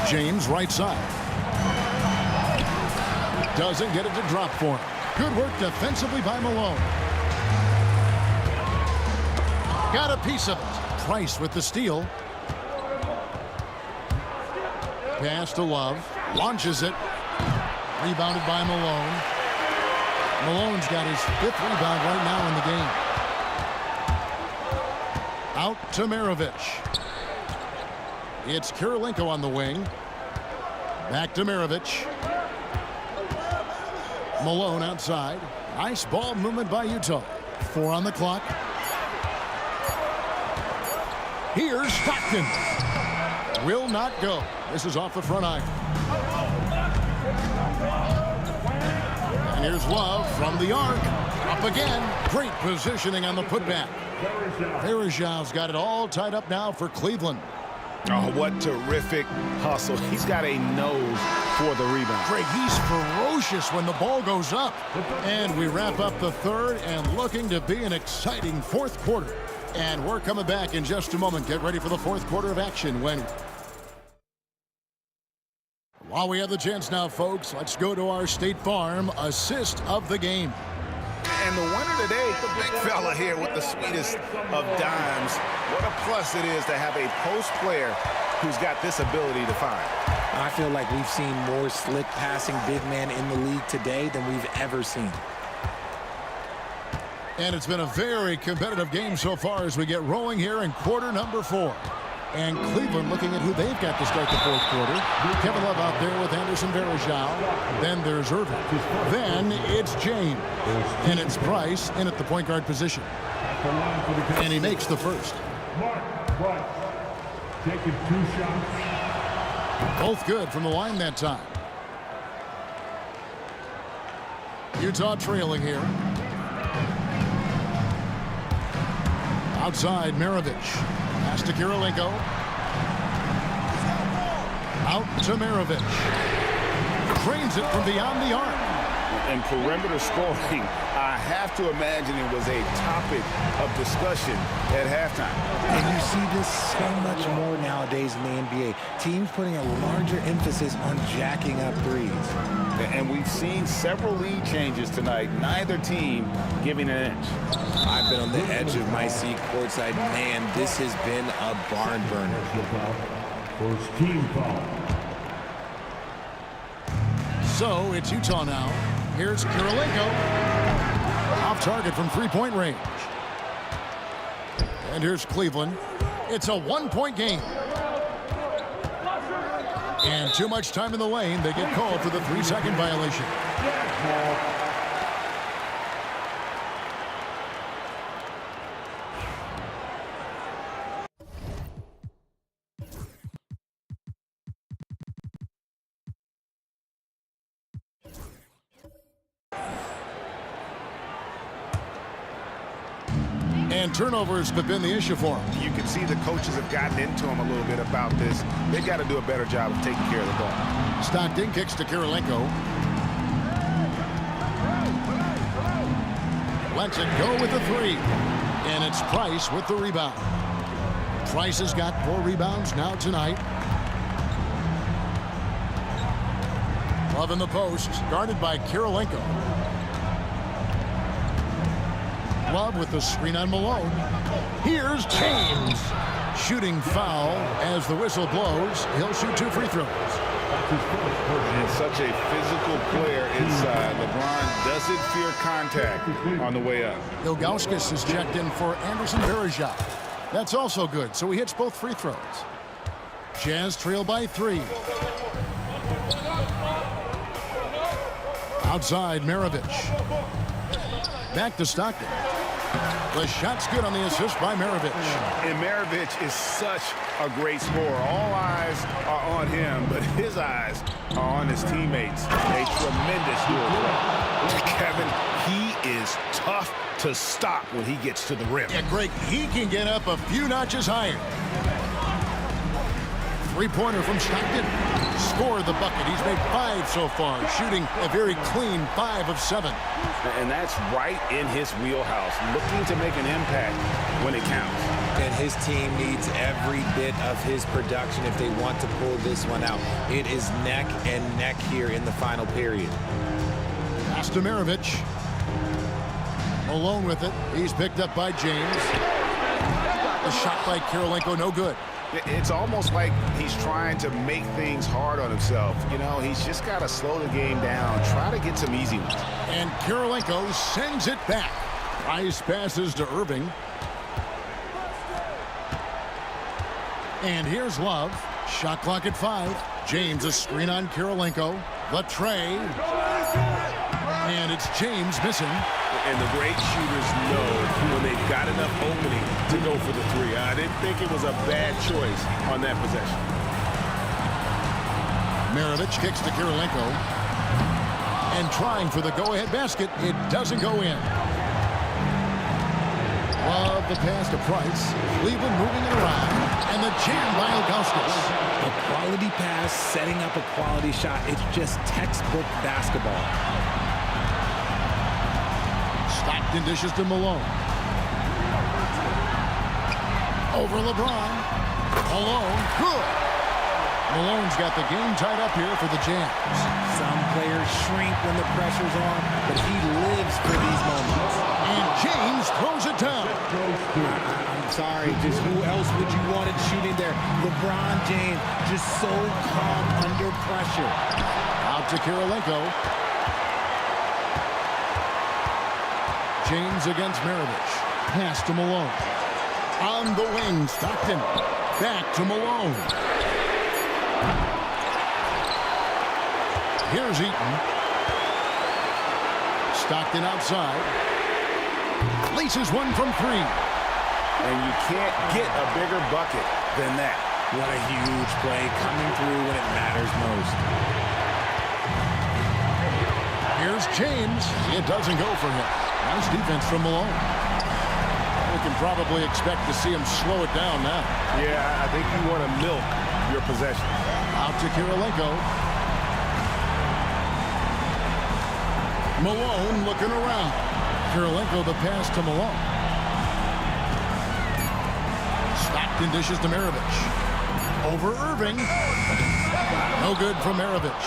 James right side. Doesn't get it to drop for him. Good work defensively by Malone. Got a piece of it. Price with the steal. Pass to Love. Launches it. Rebounded by Malone. Malone's got his 5th rebound right now in the game. Out to Maravich. It's Kirilenko on the wing. Back to Maravich. Malone outside. Nice ball movement by Utah. 4 on the clock. Here's Stockton. Will not go. This is off the front iron. And here's Love from the arc. Up again. Great positioning on the putback. Varejao's got it all tied up now for Cleveland. Oh, what terrific hustle. He's got a nose for the rebound. Greg, he's ferocious when the ball goes up. And we wrap up the third and looking to be an exciting fourth quarter. And we're coming back in just a moment. Get ready for the fourth quarter of action when... While we have the chance now, folks, let's go to our State Farm assist of the game. And the winner today, the big fella here with the sweetest of dimes. What a plus it is to have a post player who's got this ability to find. I feel like we've seen more slick passing big man in the league today than we've ever seen. And it's been a very competitive game so far as we get rolling here in quarter number 4. And Cleveland looking at who they've got to start the fourth quarter. Kevin Love out there with Anderson Varejao. Then there's Irving. Then it's James. And it's Price in at the point guard position. And he makes the first. Mark Price taking 2 shots. Both good from the line that time. Utah trailing here. Outside, Maravich. Pass to Kirilenko. Out to Maravich. Drains it from beyond the arc. And perimeter scoring, I have to imagine it was a topic of discussion at halftime. And you see this so much more nowadays in the NBA. Teams putting a larger emphasis on jacking up threes. And we've seen several lead changes tonight, neither team giving an inch. I've been on the edge of my seat courtside. Man, this has been a barn burner. First team foul. So it's Utah now. Here's Kirilenko. Off target from three-point range. And here's Cleveland. It's a one-point game. And too much time in the lane. They get called for the 3-second violation. And turnovers have been the issue for him. You can see the coaches have gotten into him a little bit about this. They've got to do a better job of taking care of the ball. Stockton kicks to Kirilenko. Lets it go with the 3. And it's Price with the rebound. Price has got 4 rebounds now tonight. Love in the post, guarded by Kirilenko. Love with the screen on Malone. Here's James. Shooting foul as the whistle blows. He'll shoot 2 free throws. And such a physical player inside. LeBron doesn't fear contact on the way up. Ilgauskas is checked in for Anderson Varejao. That's also good, so he hits both free throws. Jazz trail by 3. Outside, Maravich. Back to Stockton. The shot's good on the assist by Maravich. And Maravich is such a great scorer. All eyes are on him, but his eyes are on his teammates. A tremendous duel. Kevin, he is tough to stop when he gets to the rim. Yeah, Greg, he can get up a few notches higher. Three-pointer from Stockton. Scored the bucket. He's made 5 so far, shooting a very clean 5 of 7. And that's right in his wheelhouse, looking to make an impact when it counts. And his team needs every bit of his production if they want to pull this one out. It is neck and neck here in the final period. Pass to Maravich. Alone with it. He's picked up by James. The shot by Kirilenko, no good. It's almost like he's trying to make things hard on himself. You know, he's just got to slow the game down, try to get some easy ones. And Kirilenko sends it back. Price passes to Irving. And here's Love. Shot clock at 5. James, a screen on Kirilenko. The tray. And it's James missing. And the great shooters know when they've got enough opening to go for the 3. I didn't think it was a bad choice on that possession. Maravich kicks to Kirilenko. And trying for the go-ahead basket. It doesn't go in. Love the pass to Price. Cleveland moving it around. And the jam by Ilgauskas. A quality pass, setting up a quality shot. It's just textbook basketball. Stockton dishes to Malone. Over LeBron. Malone, good. Malone's got the game tied up here for the Jams. Some players shrink when the pressure's on, but he lives for these moments. And James throws it down. I'm sorry, just who else would you want it shooting there? LeBron James, just so calm under pressure. Out to Kirilenko. James against Maravich. Pass to Malone. On the wing, Stockton. Back to Malone. Here's Eaton. Stockton outside. Laces one from three. And you can't get a bigger bucket than that. What a huge play coming through when it matters most. Here's James. It doesn't go for him. Nice defense from Malone. We can probably expect to see him slow it down now. Yeah, I think you want to milk your possession. Out to Kirilenko. Malone looking around. Kirilenko the pass to Malone. Stockton dishes to Maravich. Over Irving. No good from Maravich.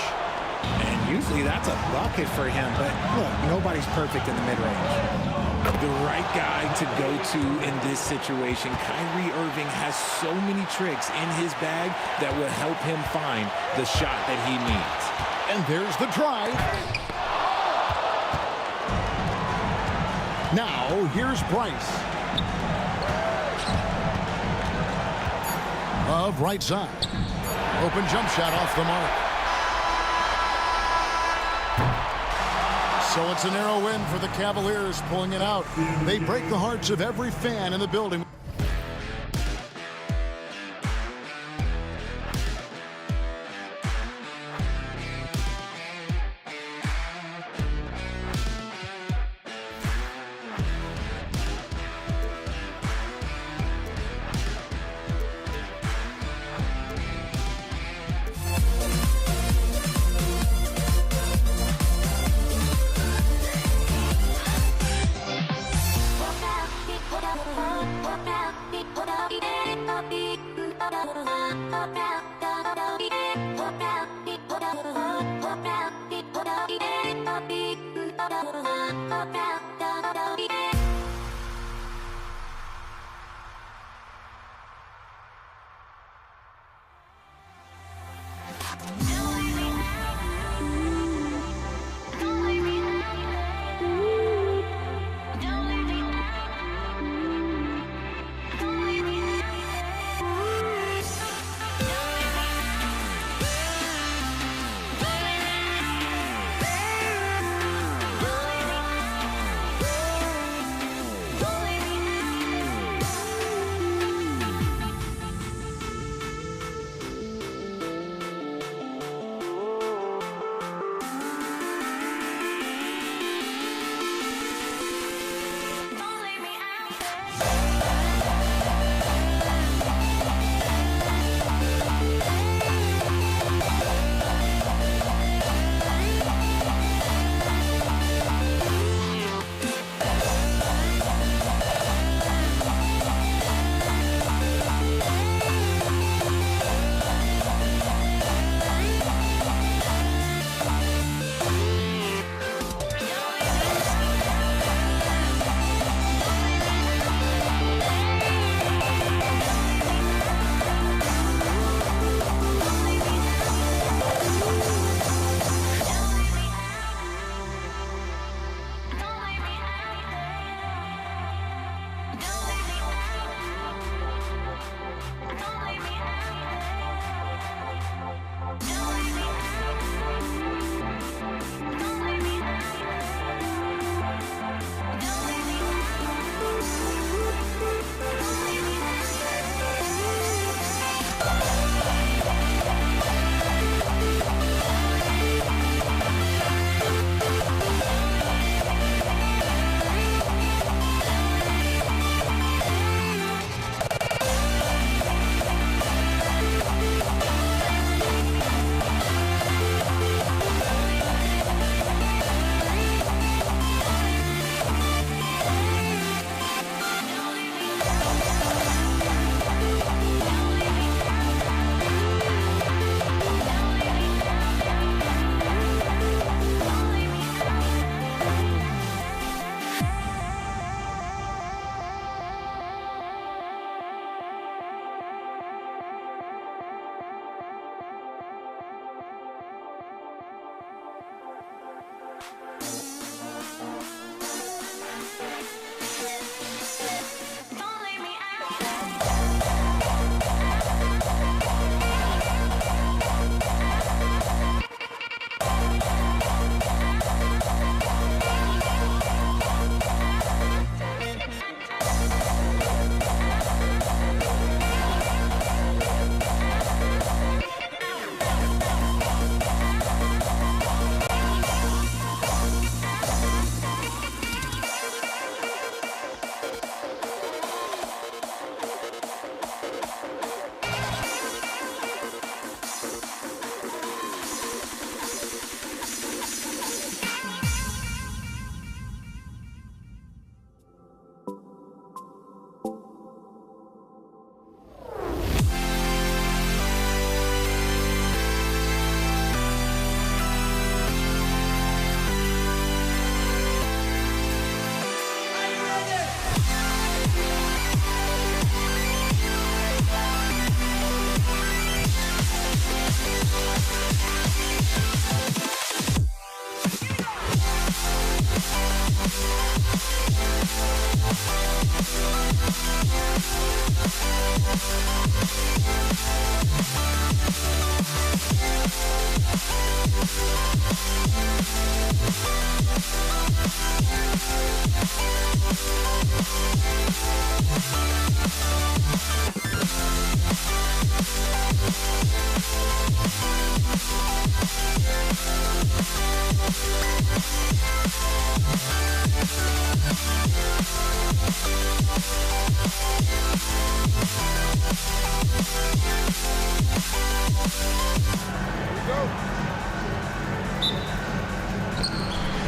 And usually that's a bucket for him, but look, nobody's perfect in the mid-range. The right guy to go to in this situation. Kyrie Irving has so many tricks in his bag that will help him find the shot that he needs. And there's the drive. Now, here's Bryce. Of right side. Open jump shot off the mark. So it's a narrow win for the Cavaliers, pulling it out. They break the hearts of every fan in the building.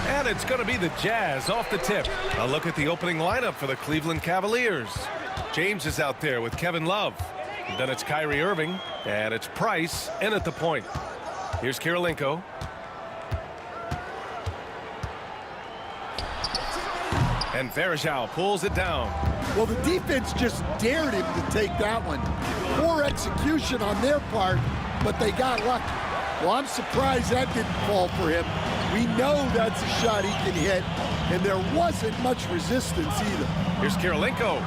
And it's going to be the Jazz off the tip. A look at the opening lineup for the Cleveland Cavaliers. James is out there with Kevin Love. Then it's Kyrie Irving, and it's Price in at the point. Here's Kirilenko. And Varejao pulls it down. Well, the defense just dared him to take that one. Poor execution on their part, but they got lucky. Well, I'm surprised that didn't fall for him. We know that's a shot he can hit, and there wasn't much resistance either. Here's Kirilenko.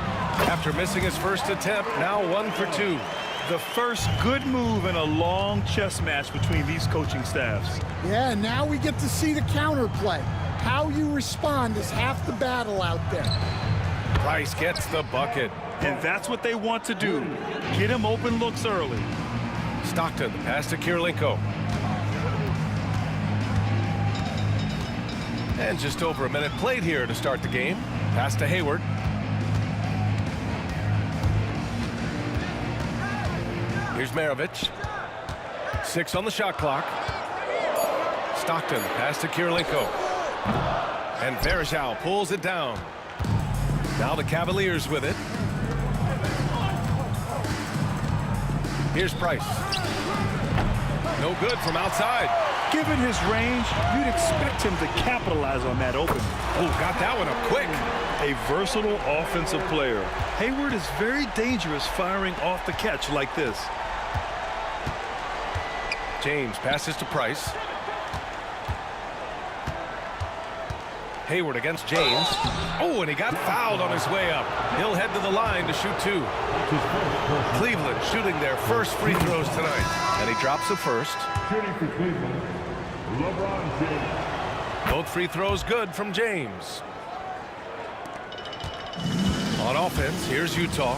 After missing his first attempt, now 1 for 2. The first good move in a long chess match between these coaching staffs. Yeah, now we get to see the counterplay. How you respond is half the battle out there. Price gets the bucket. And that's what they want to do. Get him open looks early. Stockton, pass to Kirilenko. And just over a minute played here to start the game. Pass to Hayward. Here's Maravich. 6 on the shot clock. Stockton, pass to Kirilenko. And Varejao pulls it down. Now the Cavaliers with it. Here's Price. No good from outside. Given his range, you'd expect him to capitalize on that opening. Oh, got that one up quick. A versatile offensive player. Hayward is very dangerous firing off the catch like this. James passes to Price. Hayward against James. Oh, and he got fouled on his way up. He'll head to the line to shoot 2. Cleveland shooting their first free throws tonight. And he drops the first. Shooting for Cleveland, LeBron James. Both free throws good from James. On offense, here's Utah.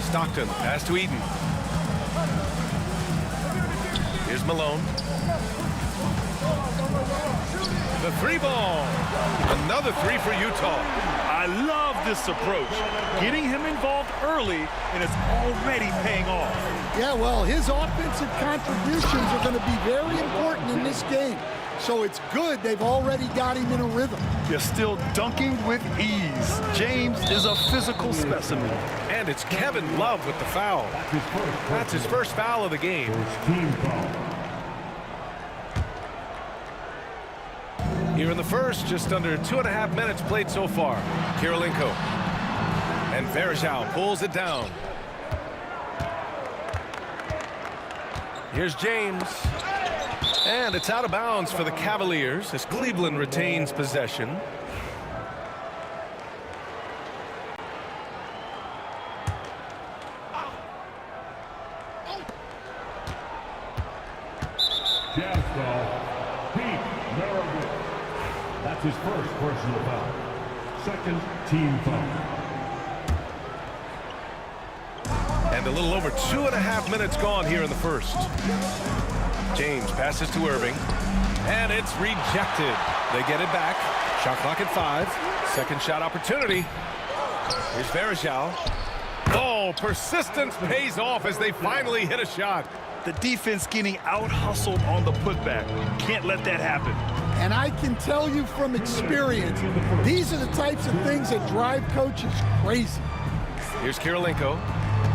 Stockton, pass to Eden. Here's Malone. The 3 ball. Another 3 for Utah. I love this approach. Getting him involved early, and it's already paying off. Yeah, well, his offensive contributions are going to be very important in this game. So it's good they've already got him in a rhythm. They're still dunking with ease. James is a physical specimen. And it's Kevin Love with the foul. That's his first foul of the game. First team foul. Here in the first, just under 2.5 minutes played so far. Kirilenko. And Varejao pulls it down. Here's James. And it's out of bounds for the Cavaliers as Cleveland retains possession. Jazz foul. Pete Maravich. That's his first personal foul. Second team foul. And a little over 2.5 minutes gone here in the first. James passes to Irving. And it's rejected. They get it back. Shot clock at 5. Second shot opportunity. Here's Varejao. Oh, persistence pays off as they finally hit a shot. The defense getting out-hustled on the putback. Can't let that happen. And I can tell you from experience, these are the types of things that drive coaches crazy. Here's Kirilenko.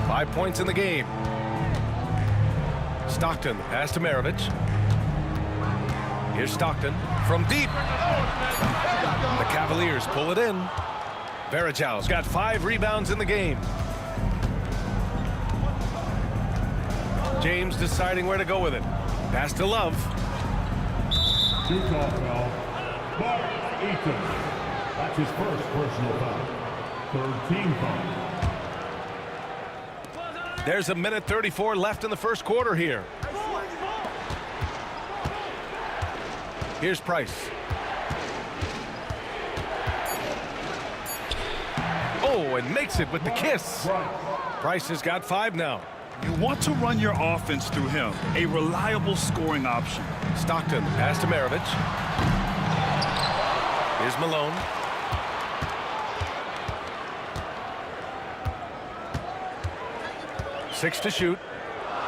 5 points in the game. Stockton, pass to Maravich. Here's Stockton from deep. The Cavaliers pull it in. Varejao's got 5 rebounds in the game. James deciding where to go with it. Pass to Love. Utah foul. Mark Eaton. That's his first personal foul. Third team foul. There's a minute 34 left in the first quarter here. Here's Price. Oh, and makes it with the kiss. Price has got 5 now. You want to run your offense through him, a reliable scoring option. Stockton, pass to Maravich. Here's Malone. Six to shoot.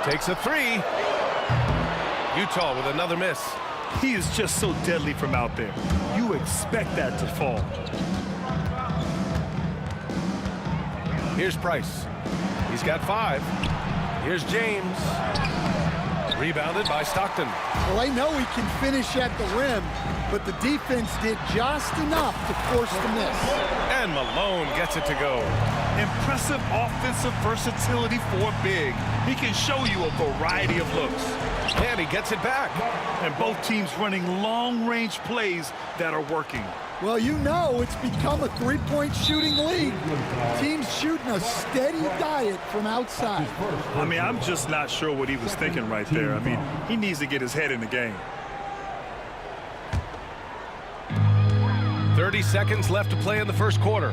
Takes a 3. Utah with another miss. He is just so deadly from out there. You expect that to fall. Here's Price. He's got 5. Here's James. Rebounded by Stockton. Well, I know he can finish at the rim, but the defense did just enough to force the miss. And Malone gets it to go. Impressive offensive versatility for a big. He can show you a variety of looks. And he gets it back. And both teams running long-range plays that are working. Well, you know it's become a three-point shooting league. Teams shooting a steady diet from outside. I mean, I'm just not sure what he was thinking right there. I mean, he needs to get his head in the game. 30 seconds left to play in the first quarter.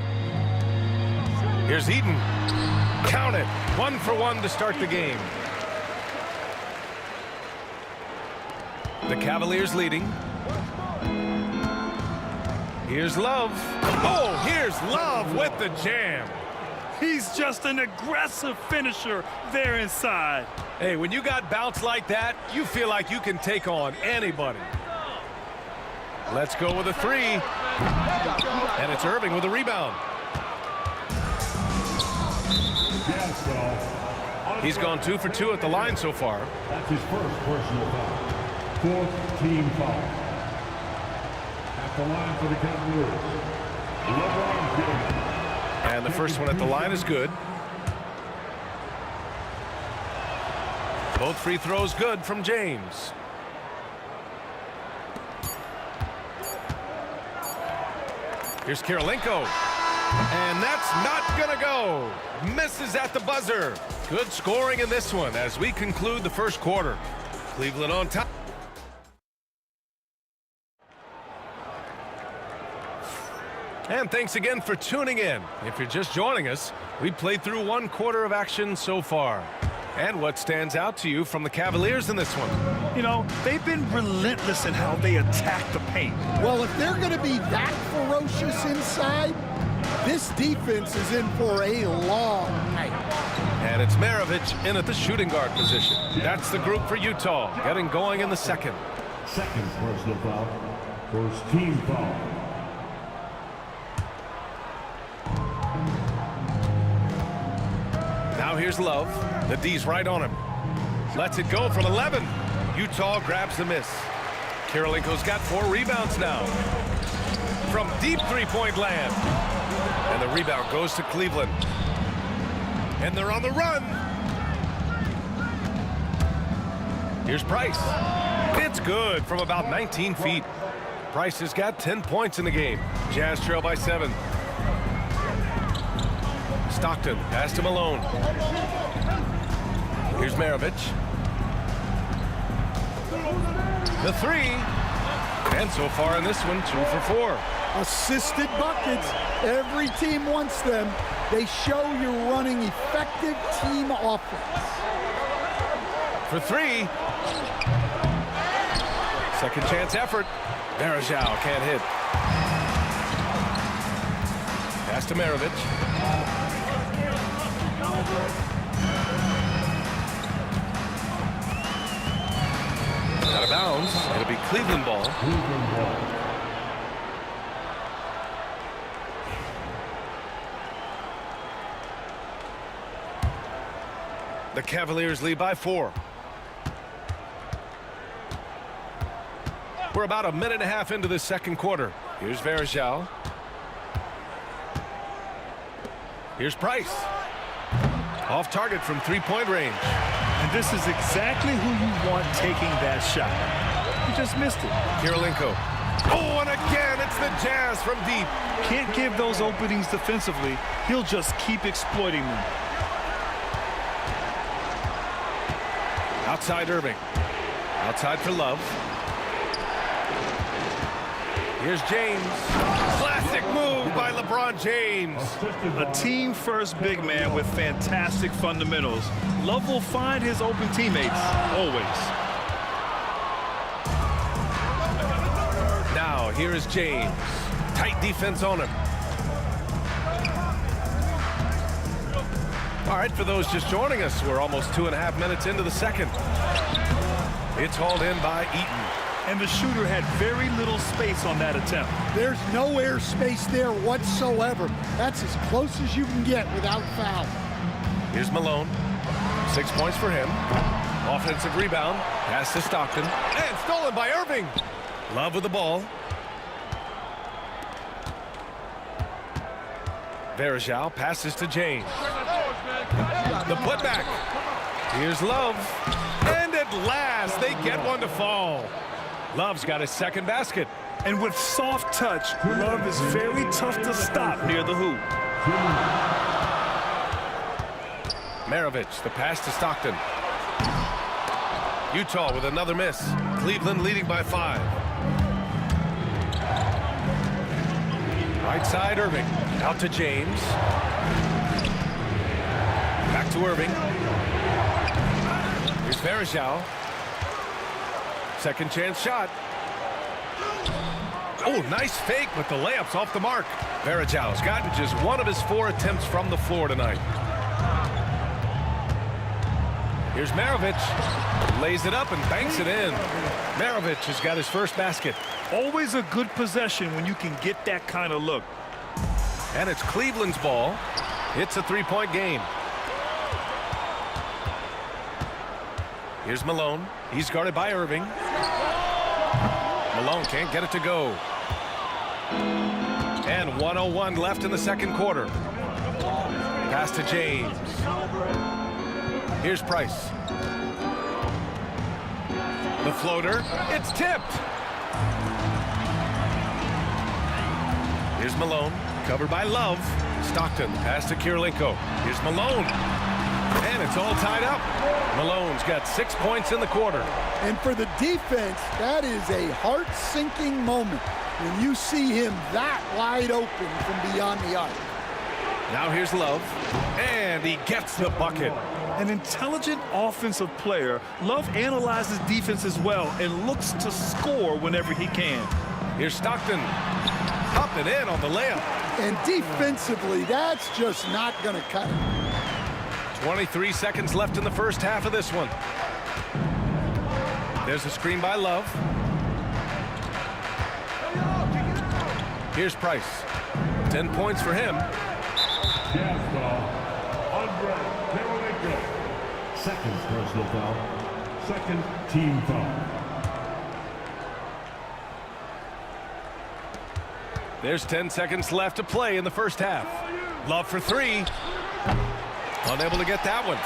Here's Eden. Count it. 1 for 1 to start the game. The Cavaliers leading. Here's Love. Oh, here's Love with the jam. He's just an aggressive finisher there inside. Hey, when you got bounce like that, you feel like you can take on anybody. Let's go with a 3. And it's Irving with a rebound. He's gone 2 for 2 at the line so far. That's his first personal foul. 4th team foul. At the line for the Cavaliers, LeBron James. And the first one at the line is good. Both free throws good from James. Here's Kirilenko. And that's not gonna go. Misses at the buzzer. Good scoring in this one as we conclude the first quarter. Cleveland on top. And thanks again for tuning in. If you're just joining us, we played through 1 quarter of action so far. And what stands out to you from the Cavaliers in this one? You know, they've been relentless in how they attack the paint. Well, if they're going to be that ferocious inside, this defense is in for a long night. And it's Maravich in at the shooting guard position. That's the group for Utah, getting going in the second. Second personal foul. First team foul. Now here's Love. The D's right on him. Lets it go from 11. Utah grabs the miss. Kirilenko's got 4 rebounds now. From deep three-point land. And the rebound goes to Cleveland. And they're on the run. Here's Price. It's good from about 19 feet. Price has got 10 points in the game. Jazz trail by 7. Stockton, pass to Malone. Here's Maravich. The 3. And so far in this one, 2 for 4. Assisted buckets. Every team wants them. They show you're running effective team offense. For 3. Second chance effort. Varejao can't hit. Pass to Maravich. Out of bounds. It'll be Cleveland ball. The Cavaliers lead by 4. We're about a minute and a half into the second quarter. Here's Varejao. Here's Price. Off target from three-point range. And this is exactly who you want taking that shot. He just missed it. Kirilenko. Oh, and again, it's the Jazz from deep. Can't give those openings defensively. He'll just keep exploiting them. Outside Irving. Outside for Love. Here's James. Classic move by LeBron James. A team-first big man with fantastic fundamentals. Love will find his open teammates, always. Now, here is James. Tight defense on him. All right, for those just joining us, we're almost 2.5 minutes into the second. It's hauled in by Eaton. And the shooter had very little space on that attempt. There's no air space there whatsoever. That's as close as you can get without foul. Here's Malone. 6 points for him. Offensive rebound. Pass to Stockton. And stolen by Irving. Love with the ball. Varejao passes to James. The putback. Here's Love. And at last, they get one to fall. Love's got his second basket. And with soft touch, Love is very tough to stop near the hoop. Maravich, the pass to Stockton. Utah with another miss. Cleveland leading by 5. Right side, Irving. Out to James. Back to Irving. Here's Varejao. Second chance shot. Oh, nice fake, but the layup's off the mark. Varejao's gotten just one of his 4 attempts from the floor tonight. Here's Maravich. Lays it up and banks it in. Maravich has got his first basket. Always a good possession when you can get that kind of look. And it's Cleveland's ball. It's a 3-point game. Here's Malone. He's guarded by Irving. Malone can't get it to go. And 1:01 left in the second quarter. Pass to James. Here's Price. The floater. It's tipped. Here's Malone. Covered by Love. Stockton. Pass to Kirilenko. Here's Malone. And it's all tied up. Malone's got 6 points in the quarter. And for the defense, that is a heart-sinking moment when you see him that wide open from beyond the arc. Now here's Love. And he gets the bucket. An intelligent offensive player, Love analyzes defense as well and looks to score whenever he can. Here's Stockton. Up and in on the layup. And defensively, that's just not going to cut it. 23 seconds left in the first half of this one. There's a screen by Love. Here's Price. 10 points for him. Second personal foul. Second team foul. There's 10 seconds left to play in the first half. Love for 3. Unable to get that one.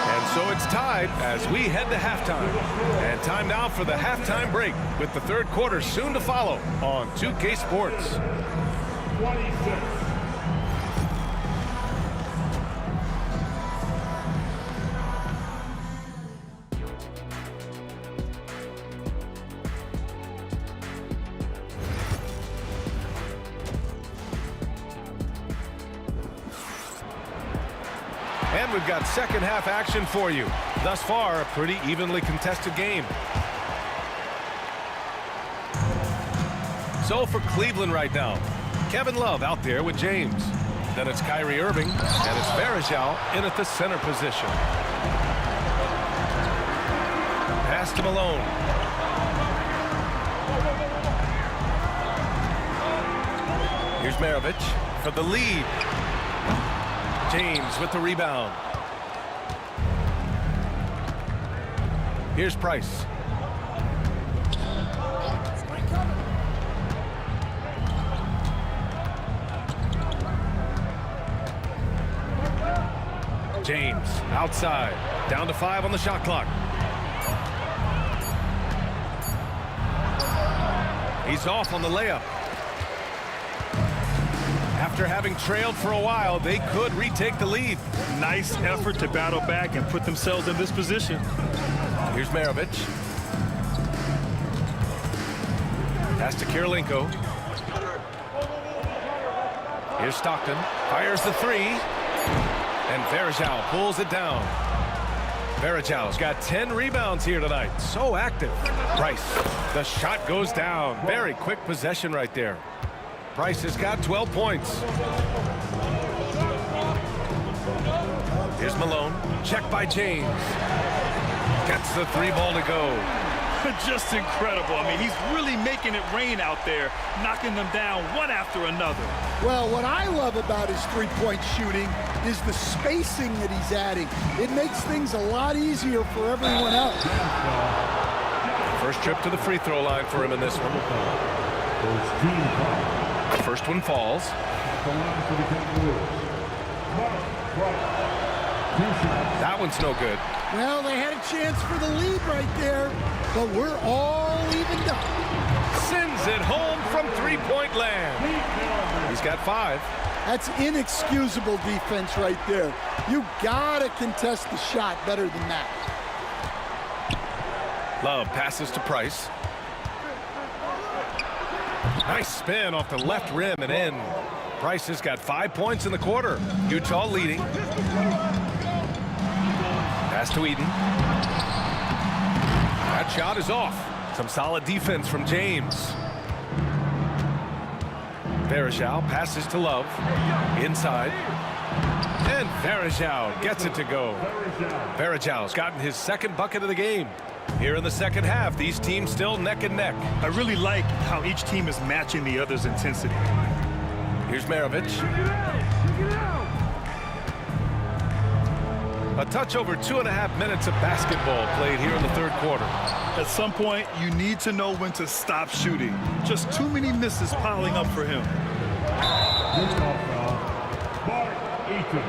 And so it's tied as we head to halftime. And time now for the halftime break with the third quarter soon to follow on 2K Sports. 26. And we've got second half action for you. Thus far, a pretty evenly contested game. So for Cleveland right now, Kevin Love out there with James. Then it's Kyrie Irving, and it's Varejao in at the center position. Pass to Malone. Here's Maravich for the lead. James with the rebound. Here's Price. James outside. Down to 5 on the shot clock. He's off on the layup. After having trailed for a while, they could retake the lead. Nice effort to battle back and put themselves in this position. Here's Maravich. Pass to Kirilenko. Here's Stockton. Fires the three. And Varejao pulls it down. Verajao's got 10 rebounds here tonight. So active. Price. The shot goes down. Very quick possession right there. Price has got 12 points. Here's Malone. Check by James. Gets the three ball to go. Just incredible. I mean, he's really making it rain out there, knocking them down one after another. Well, what I love about his three-point shooting is the spacing that he's adding. It makes things a lot easier for everyone else. First trip to the free throw line for him in this one. First one falls. That one's no good. Well, they had a chance for the lead right there, but we're all evened up. Sends it home from three-point land. He's got 5. That's inexcusable defense right there. You gotta contest the shot better than that. Love passes to Price. Nice spin off the left rim and in. Price has got 5 points in the quarter. Utah leading. Pass to Eden. That shot is off. Some solid defense from James. Varejao passes to Love. Inside. And Varejao gets it to go. Verajao's gotten his second bucket of the game. Here in the second half, these teams still neck and neck. I really like how each team is matching the other's intensity. Here's Maravich. A touch over 2.5 minutes of basketball played here in the third quarter. At some point, you need to know when to stop shooting. Just too many misses piling up for him. Mark Eaton.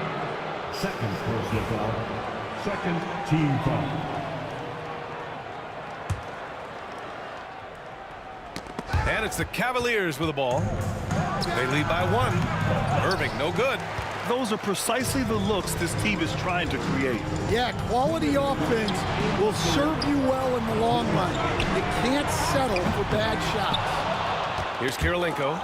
Second personal foul. Second team foul. And it's the Cavaliers with the ball. They lead by 1. Irving, no good. Those are precisely the looks this team is trying to create. Yeah, quality offense will serve you well in the long run. You can't settle for bad shots. Here's Kirilenko.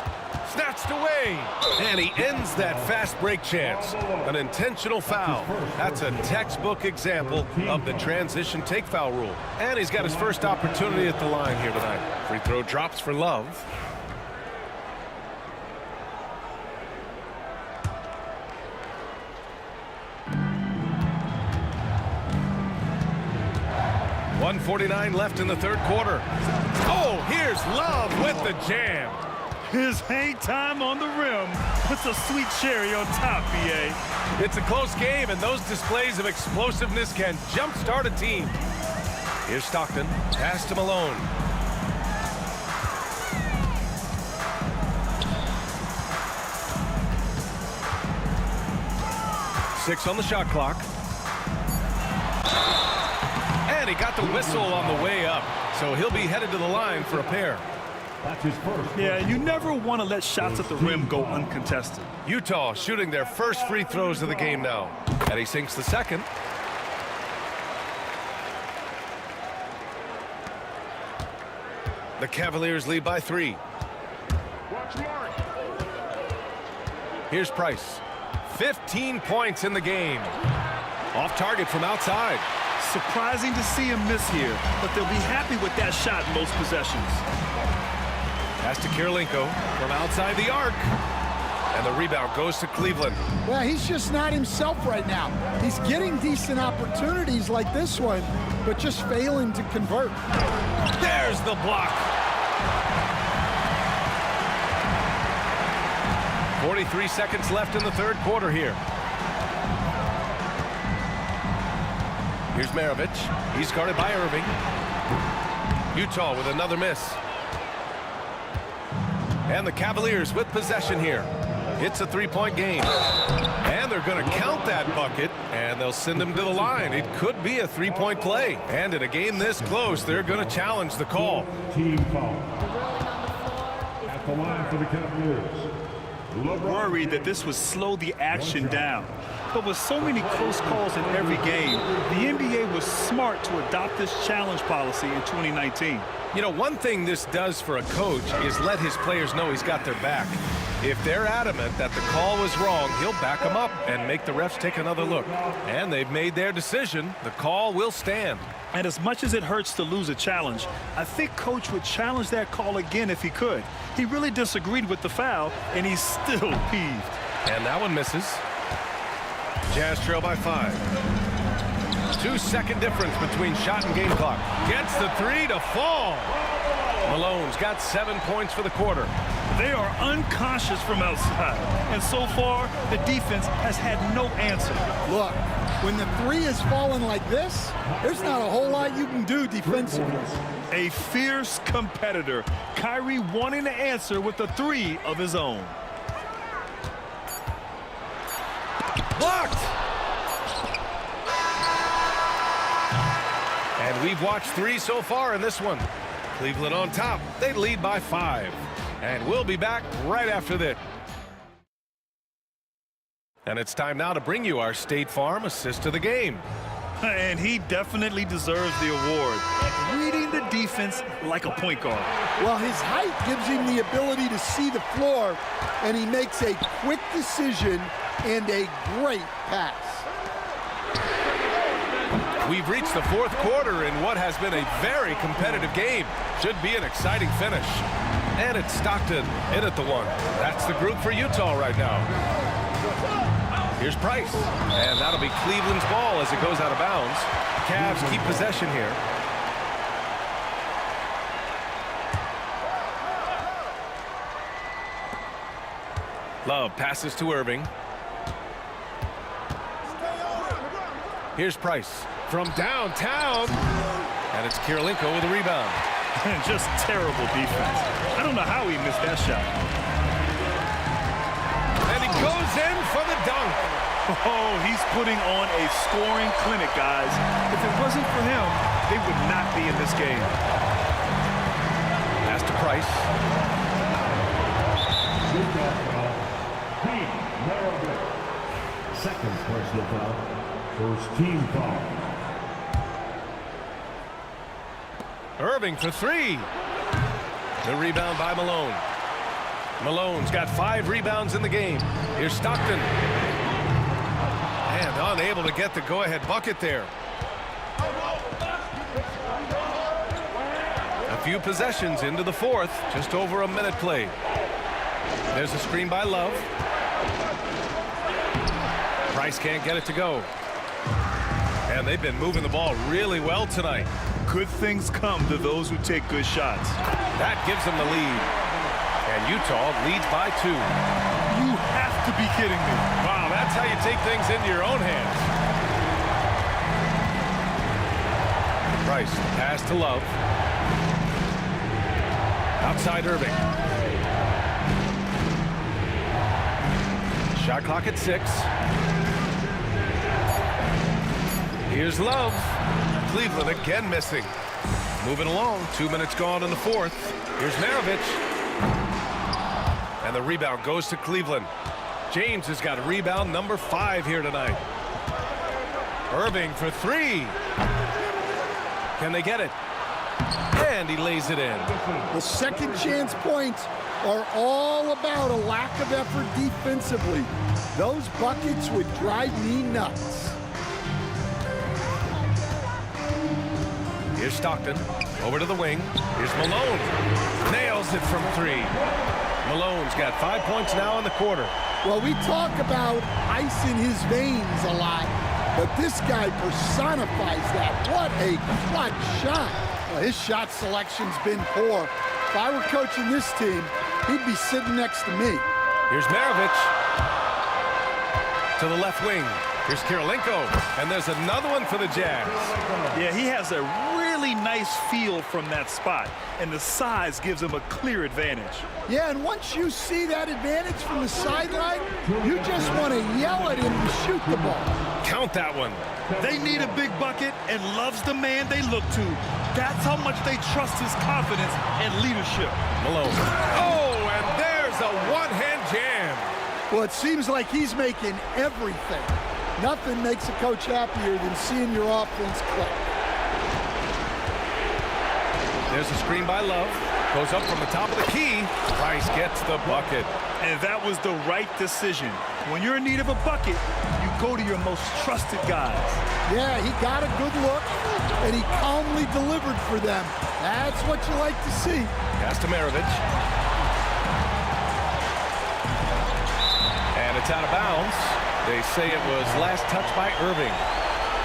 Snatched away. And he ends that fast break chance. An intentional foul. That's a textbook example of the transition take foul rule. And he's got his first opportunity at the line here tonight. Free throw drops for Love. .149 left in the third quarter. Oh, here's Love with the jam. His hang time on the rim puts a sweet cherry on top, BA. It's a close game, and those displays of explosiveness can jumpstart a team. Here's Stockton. Pass to Malone. Six on the shot clock. And he got the whistle on the way up, so he'll be headed to the line for a pair. That's his first. Yeah, you never want to let shots at the rim go uncontested. Utah shooting their first free throws of the game now. And he sinks the second. The Cavaliers lead by 3. Here's Price. 15 points in the game. Off target from outside. Surprising to see him miss here, but they'll be happy with that shot in most possessions. Pass to Kirilenko from outside the arc. And the rebound goes to Cleveland. Well, he's just not himself right now. He's getting decent opportunities like this one, but just failing to convert. There's the block. 43 seconds left in the third quarter here. Here's Maravich. He's guarded by Irving. Utah with another miss. And the Cavaliers with possession here. It's a three-point game. And they're going to count that bucket, and they'll send him to the line. It could be a three-point play. And in a game this close, they're going to challenge the call. Team foul. At the line for the Cavaliers. worried that this would slow the action down. But with so many close calls in every game, the NBA was smart to adopt this challenge policy in 2019. You know, one thing this does for a coach is let his players know he's got their back. If they're adamant that the call was wrong, he'll back them up and make the refs take another look. And they've made their decision. The call will stand. And as much as it hurts to lose a challenge, I think Coach would challenge that call again if he could. He really disagreed with the foul, and he's still peeved. And that one misses. Jazz trail by 5. 2-second difference between shot and game clock. Gets the 3 to fall. Malone's got 7 points for the quarter. They are unconscious from outside, and so far, the defense has had no answer. Look, when the 3 is falling like this, there's not a whole lot you can do defensively. A fierce competitor, Kyrie wanting to answer with a 3 of his own. Blocked! And we've watched 3 so far in this one. Cleveland on top. They lead by 5. And we'll be back right after this. And it's time now to bring you our State Farm assist of the game. And he definitely deserves the award. Reading the defense like a point guard. Well, his height gives him the ability to see the floor, and he makes a quick decision and a great pass. We've reached the 4th quarter in what has been a very competitive game. Should be an exciting finish. And it's Stockton in at the 1. That's the group for Utah right now. Here's Price. And that'll be Cleveland's ball as it goes out of bounds. Cavs keep possession here. Love passes to Irving. Here's Price from downtown. And it's Kirilenko with a rebound. Just terrible defense. I don't know how he missed that shot. And he goes in for the dunk. Oh, he's putting on a scoring clinic, guys. If it wasn't for him, they would not be in this game. Pass to Price. Second personal foul. First team foul. Irving for 3. The rebound by Malone. Malone's got 5 rebounds in the game. Here's Stockton. And unable to get the go-ahead bucket there. A few possessions into the 4th. Just over a minute played. There's a screen by Love. Price can't get it to go. And they've been moving the ball really well tonight. Good things come to those who take good shots. That gives them the lead. And Utah leads by 2. You have to be kidding me. Wow, that's how you take things into your own hands. Price, pass to Love. Outside Irving. Shot clock at 6. Here's Love. Cleveland again missing. Moving along, 2 minutes gone in the 4th. Here's Maravich. And the rebound goes to Cleveland. James has got rebound number 5 here tonight. Irving for 3. Can they get it? And he lays it in. The second chance points are all about a lack of effort defensively. Those buckets would drive me nuts. Here's Stockton. Over to the wing. Here's Malone. Nails it from 3. Malone's got 5 points now in the quarter. Well, we talk about ice in his veins a lot, but this guy personifies that. What a clutch shot. Well, his shot selection's been poor. If I were coaching this team, he'd be sitting next to me. Here's Maravich. To the left wing. Here's Kirilenko. And there's another one for the Jazz. Yeah, he has a really nice feel from that spot, and the size gives him a clear advantage. Yeah, and once you see that advantage from the sideline, you just want to yell at him to shoot the ball. Count that one. They need a big bucket, and Love's the man they look to. That's how much they trust his confidence and leadership. Malone. Oh, and there's a one-hand jam. Well, it seems like he's making everything. Nothing makes a coach happier than seeing your offense click. There's a screen by Love. Goes up from the top of the key. Price gets the bucket. And that was the right decision. When you're in need of a bucket, you go to your most trusted guys. Yeah, he got a good look, and he calmly delivered for them. That's what you like to see. Pass to Maravich. And it's out of bounds. They say it was last touched by Irving.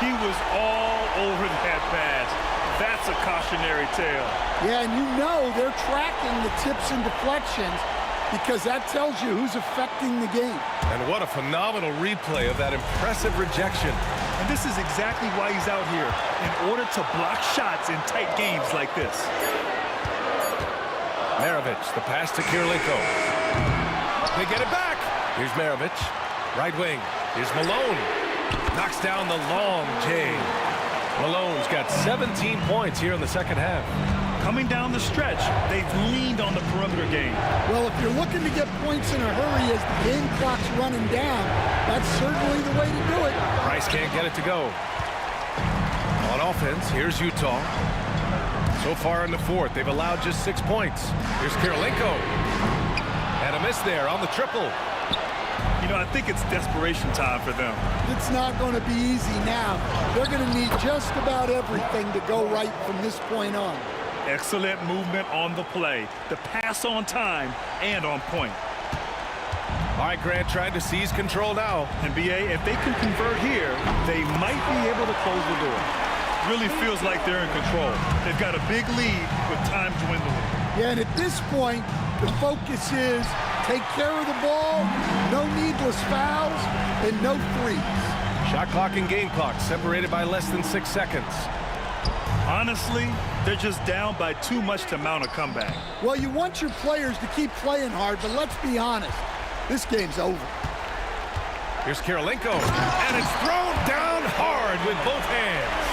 He was all over that pass. That's a cautionary tale. Yeah, and you know they're tracking the tips and deflections because that tells you who's affecting the game. And what a phenomenal replay of that impressive rejection. And this is exactly why he's out here, in order to block shots in tight games like this. Maravich, the pass to Kirilenko. They get it back. Here's Maravich. Right wing. Here's Malone. Knocks down the long J. Malone's got 17 points here in the second half. Coming down the stretch, they've leaned on the perimeter game. Well, if you're looking to get points in a hurry as the game clock's running down, that's certainly the way to do it. Price can't get it to go. On offense, here's Utah. So far in the fourth, they've allowed just 6 points. Here's Kirilenko. And a miss there on the triple. You know, I think it's desperation time for them. It's not going to be easy now. They're going to need just about everything to go right from this point on. Excellent movement on the play. The pass on time and on point. All right, Grant trying to seize control now. NBA, if they can convert here, they might be able to close the door. Really feels like they're in control. They've got a big lead with time dwindling. Yeah, and at this point, the focus is take care of the ball, no needless fouls, and no threes. Shot clock and game clock separated by less than 6 seconds. Honestly, they're just down by too much to mount a comeback. Well, you want your players to keep playing hard, but let's be honest, this game's over. Here's Kirilenko, and it's thrown down hard with both hands.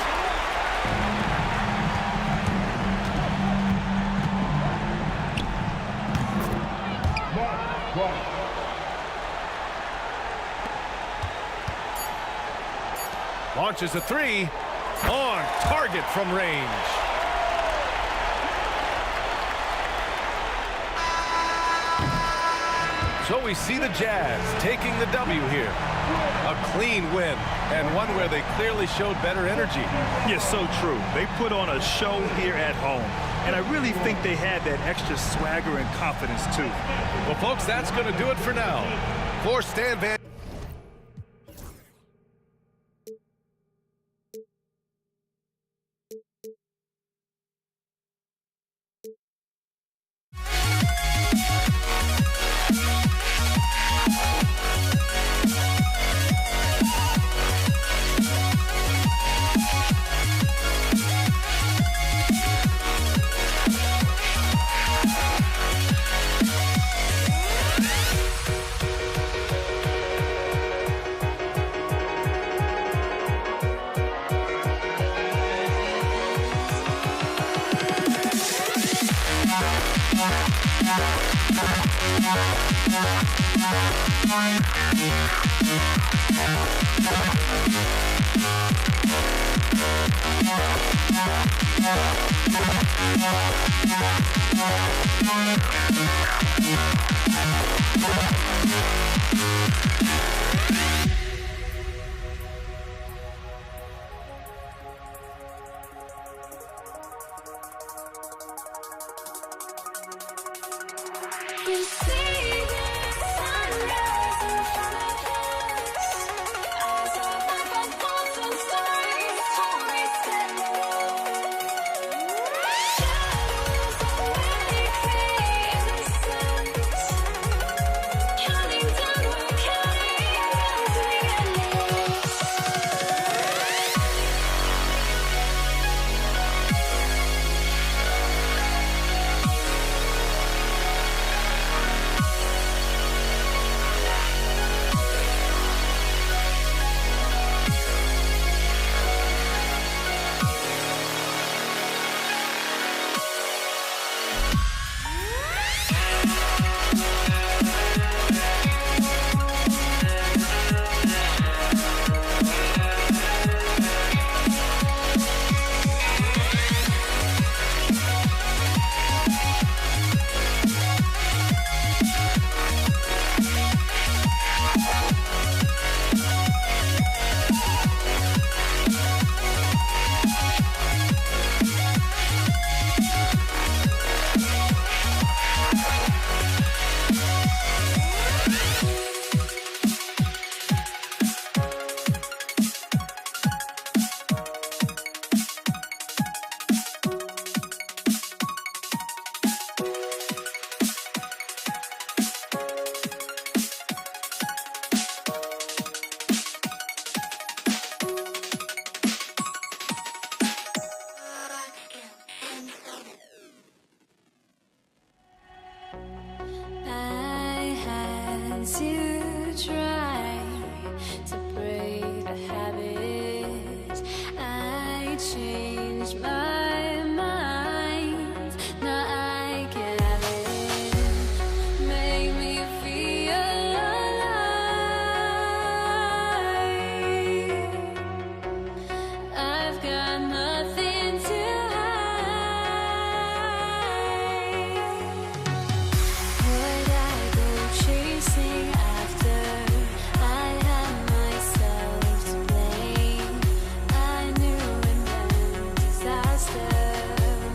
Launches a three, on target from range. So we see the Jazz taking the W here. A clean win, and one where they clearly showed better energy. Yes, so true. They put on a show here at home, and I really think they had that extra swagger and confidence too. Well, folks, that's going to do it for now. For Stan Van... I changed my mind. Now I can have it. Make me feel alive. I've got nothing to hide. Would I go chasing after? I had myself to blame. I knew it meant disaster.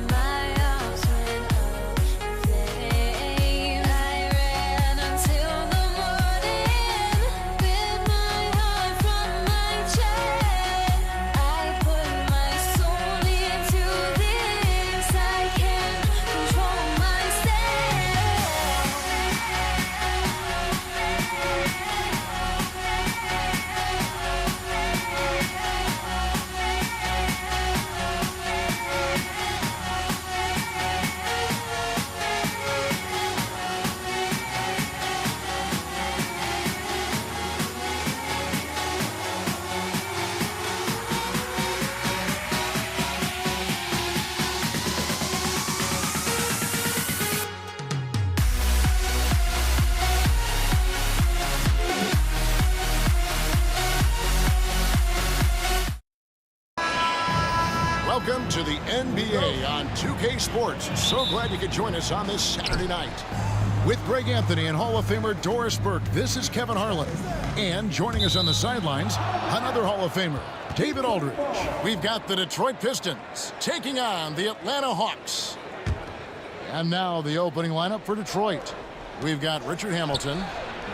My arms went up in flames. I ran until the morning, bit my heart from my chest. I put my soul into this. I can't control Welcome to the NBA on 2K Sports. So glad you could join us on this Saturday night. With Greg Anthony and Hall of Famer Doris Burke, this is Kevin Harlan. And joining us on the sidelines, another Hall of Famer, David Aldridge. We've got the Detroit Pistons taking on the Atlanta Hawks. And now the opening lineup for Detroit. We've got Richard Hamilton.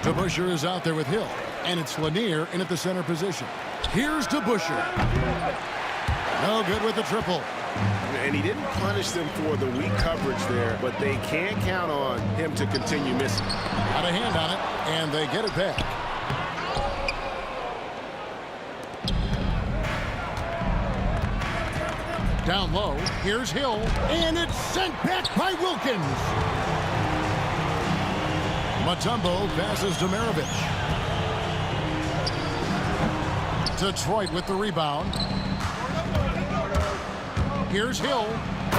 DeBusschere is out there with Hill. And it's Lanier in at the center position. Here's DeBusschere. No good with the triple. And he didn't punish them for the weak coverage there, but they can't count on him to continue missing. Got a hand on it, and they get it back. Down low, here's Hill, and it's sent back by Wilkins. Mutombo passes to Maravich. Detroit with the rebound. Here's Hill.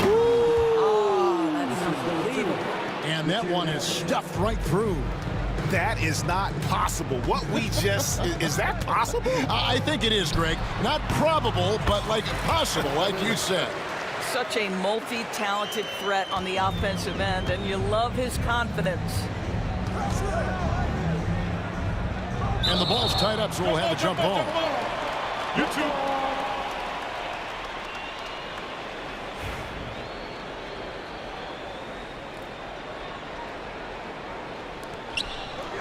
Oh, that's unbelievable. And that one is stuffed right through. That is not possible. What we just... is that possible? I think it is, Greg. Not probable, but like possible, like you said. Such a multi-talented threat on the offensive end, and you love his confidence. And the ball's tied up, so we'll have a jump ball.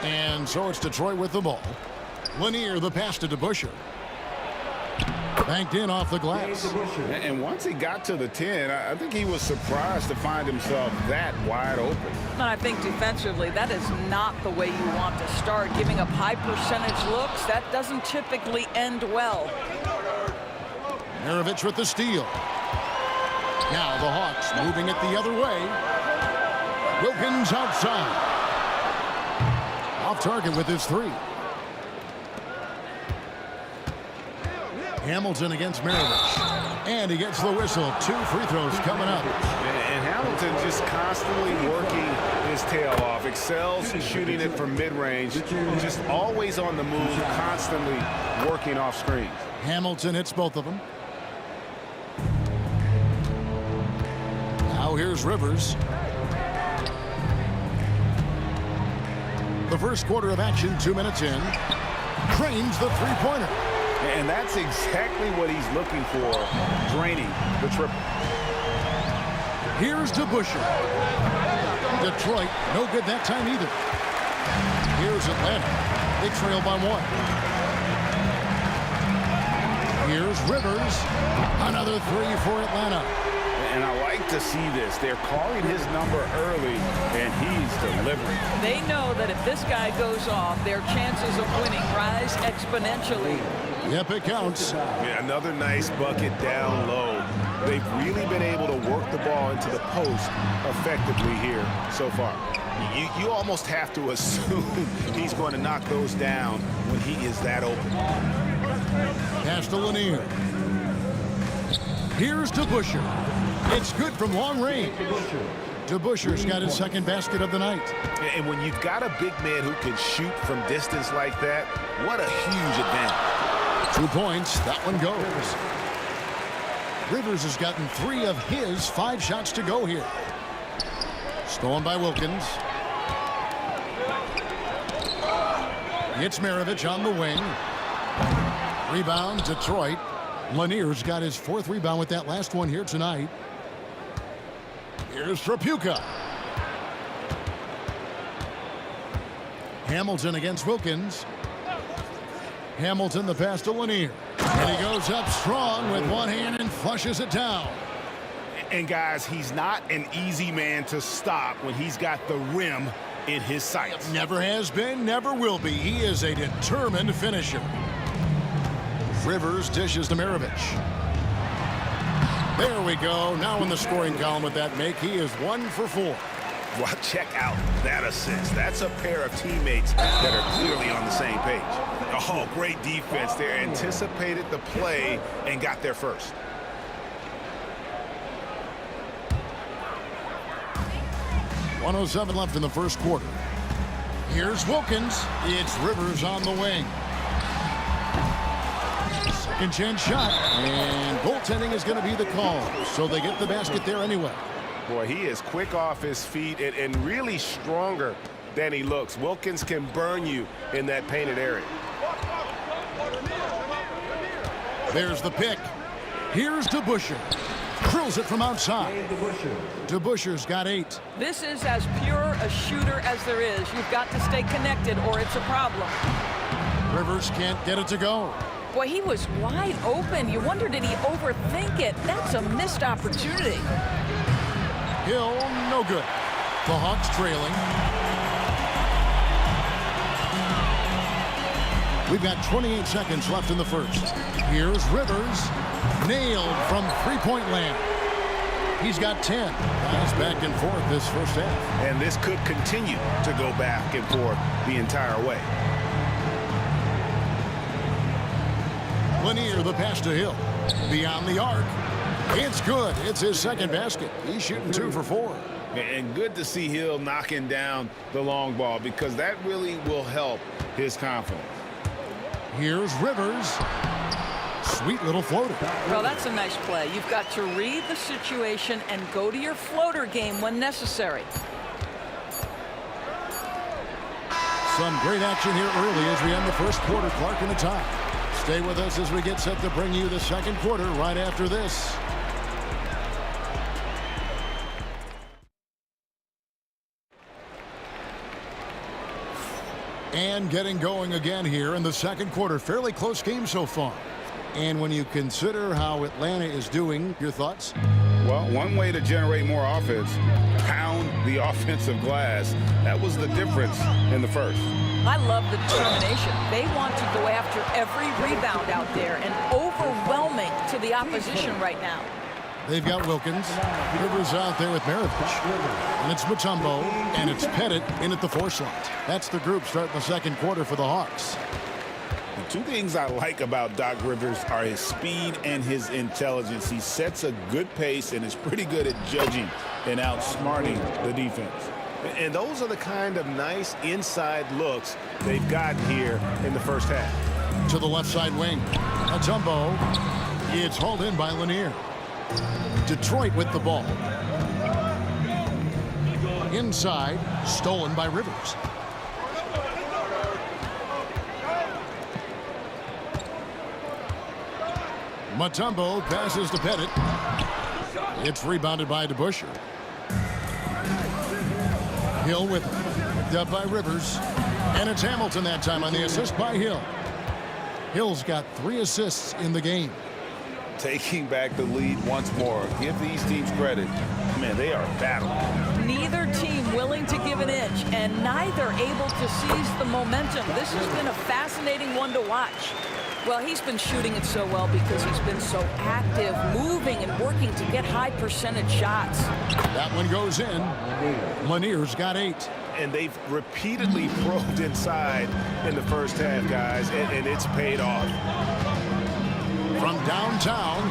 And so it's Detroit with the ball. Lanier, the pass to DeBusschere. Banked in off the glass. And once he got to the 10, I think he was surprised to find himself that wide open. And I think defensively, that is not the way you want to start. Giving up high percentage looks, that doesn't typically end well. Maravich with the steal. Now the Hawks moving it the other way. Wilkins outside. Off target with his three. Hamilton against Maravich. And he gets the whistle. 2 free throws coming up. And Hamilton just constantly working his tail off. Excels shooting it from mid-range. Just always on the move, constantly working off screens. Hamilton hits both of them. Now here's Rivers. The first quarter of action, 2 minutes in. Cranes the three-pointer. And that's exactly what he's looking for, draining the triple. Here's DeBusschere. Detroit, no good that time either. Here's Atlanta. They trail by 1. Here's Rivers. Another 3 for Atlanta. And I like to see this. They're calling his number early, and he's delivering. They know that if this guy goes off, their chances of winning rise exponentially. Yep, it counts. Yeah, another nice bucket down low. They've really been able to work the ball into the post effectively here so far. You almost have to assume he's going to knock those down when he is that open. Pass to Lanier. Here's DeBuscher. It's good from long range. DeBuscher's got his second basket of the night. And when you've got a big man who can shoot from distance like that, what a huge advantage. 2 points. That one goes. Rivers has gotten 3 of his 5 shots to go here. Stolen by Wilkins. It's Maravich on the wing. Rebound, Detroit. Lanier's got his 4th rebound with that last one here tonight. Here's Trapuka. Hamilton against Wilkins. Hamilton the pass to Lanier. And he goes up strong with one hand and flushes it down. And guys, he's not an easy man to stop when he's got the rim in his sights. Never has been, never will be. He is a determined finisher. Rivers dishes to Maravich. There we go. Now in the scoring column with that make, he is 1 for 4. Well, check out that assist. That's a pair of teammates that are clearly on the same page. Oh, great defense there. Anticipated the play and got there first. .107 left in the first quarter. Here's Wilkins. It's Rivers on the wing. Second chance shot. And goaltending is going to be the call. So they get the basket there anyway. Boy, he is quick off his feet and really stronger than he looks. Wilkins can burn you in that painted area. There's the pick. Here's DeBuscher. Drills it from outside. DeBuscher's got 8. This is as pure a shooter as there is. You've got to stay connected or it's a problem. Rivers can't get it to go. Boy, he was wide open. You wonder, did he overthink it? That's a missed opportunity. Hill, no good. The Hawks trailing. We've got 28 seconds left in the first. Here's Rivers. Nailed from three-point land. He's got 10. Guys back and forth this first half. And this could continue to go back and forth the entire way. Lanier, the pass to Hill. Beyond the arc. It's good. It's his second basket. He's shooting 2 for 4. And good to see Hill knocking down the long ball because that really will help his confidence. Here's Rivers. Sweet little floater. Well, that's a nice play. You've got to read the situation and go to your floater game when necessary. Some great action here early as we end the first quarter. Clark in the tie. Stay with us as we get set to bring you the second quarter right after this. And getting going again here in the second quarter. Fairly close game so far. And when you consider how Atlanta is doing, your thoughts? Well, one way to generate more offense, pound the offensive glass. That was the difference in the first. I love the determination. They want to go after every rebound out there and overwhelming to the opposition right now. They've got Wilkins. Rivers out there with Maravich. And it's Mutombo. And it's Pettit in at the 4 slot. That's the group starting the second quarter for the Hawks. The 2 things I like about Doc Rivers are his speed and his intelligence. He sets a good pace and is pretty good at judging and outsmarting the defense. And those are the kind of nice inside looks they've gotten here in the first half. To the left side wing. Mutombo. It's hauled in by Lanier. Detroit with the ball. Inside, stolen by Rivers. Mutombo passes to Pettit. It's rebounded by DeBuscher. Hill with it. Picked up by Rivers. And it's Hamilton that time on the assist by Hill. Hill's got 3 assists in the game. Taking back the lead once more. Give these teams credit. Man, they are battling. Neither team willing to give an inch and neither able to seize the momentum. This has been a fascinating one to watch. Well, he's been shooting it so well because he's been so active, moving and working to get high percentage shots. That one goes in. Lanier's got 8. And they've repeatedly probed inside in the first half, guys, and it's paid off. From downtown,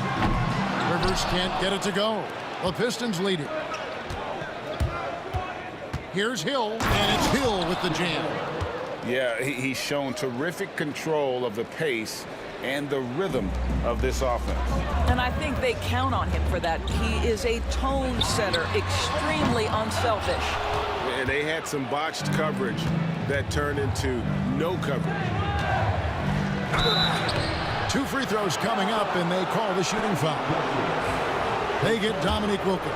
Rivers can't get it to go. The Pistons lead it. Here's Hill, and it's Hill with the jam. Yeah, he's shown terrific control of the pace and the rhythm of this offense. And I think they count on him for that. He is a tone setter, extremely unselfish. And they had some botched coverage that turned into no coverage. 2 free throws coming up, and they call the shooting foul. They get Dominique Wilkins.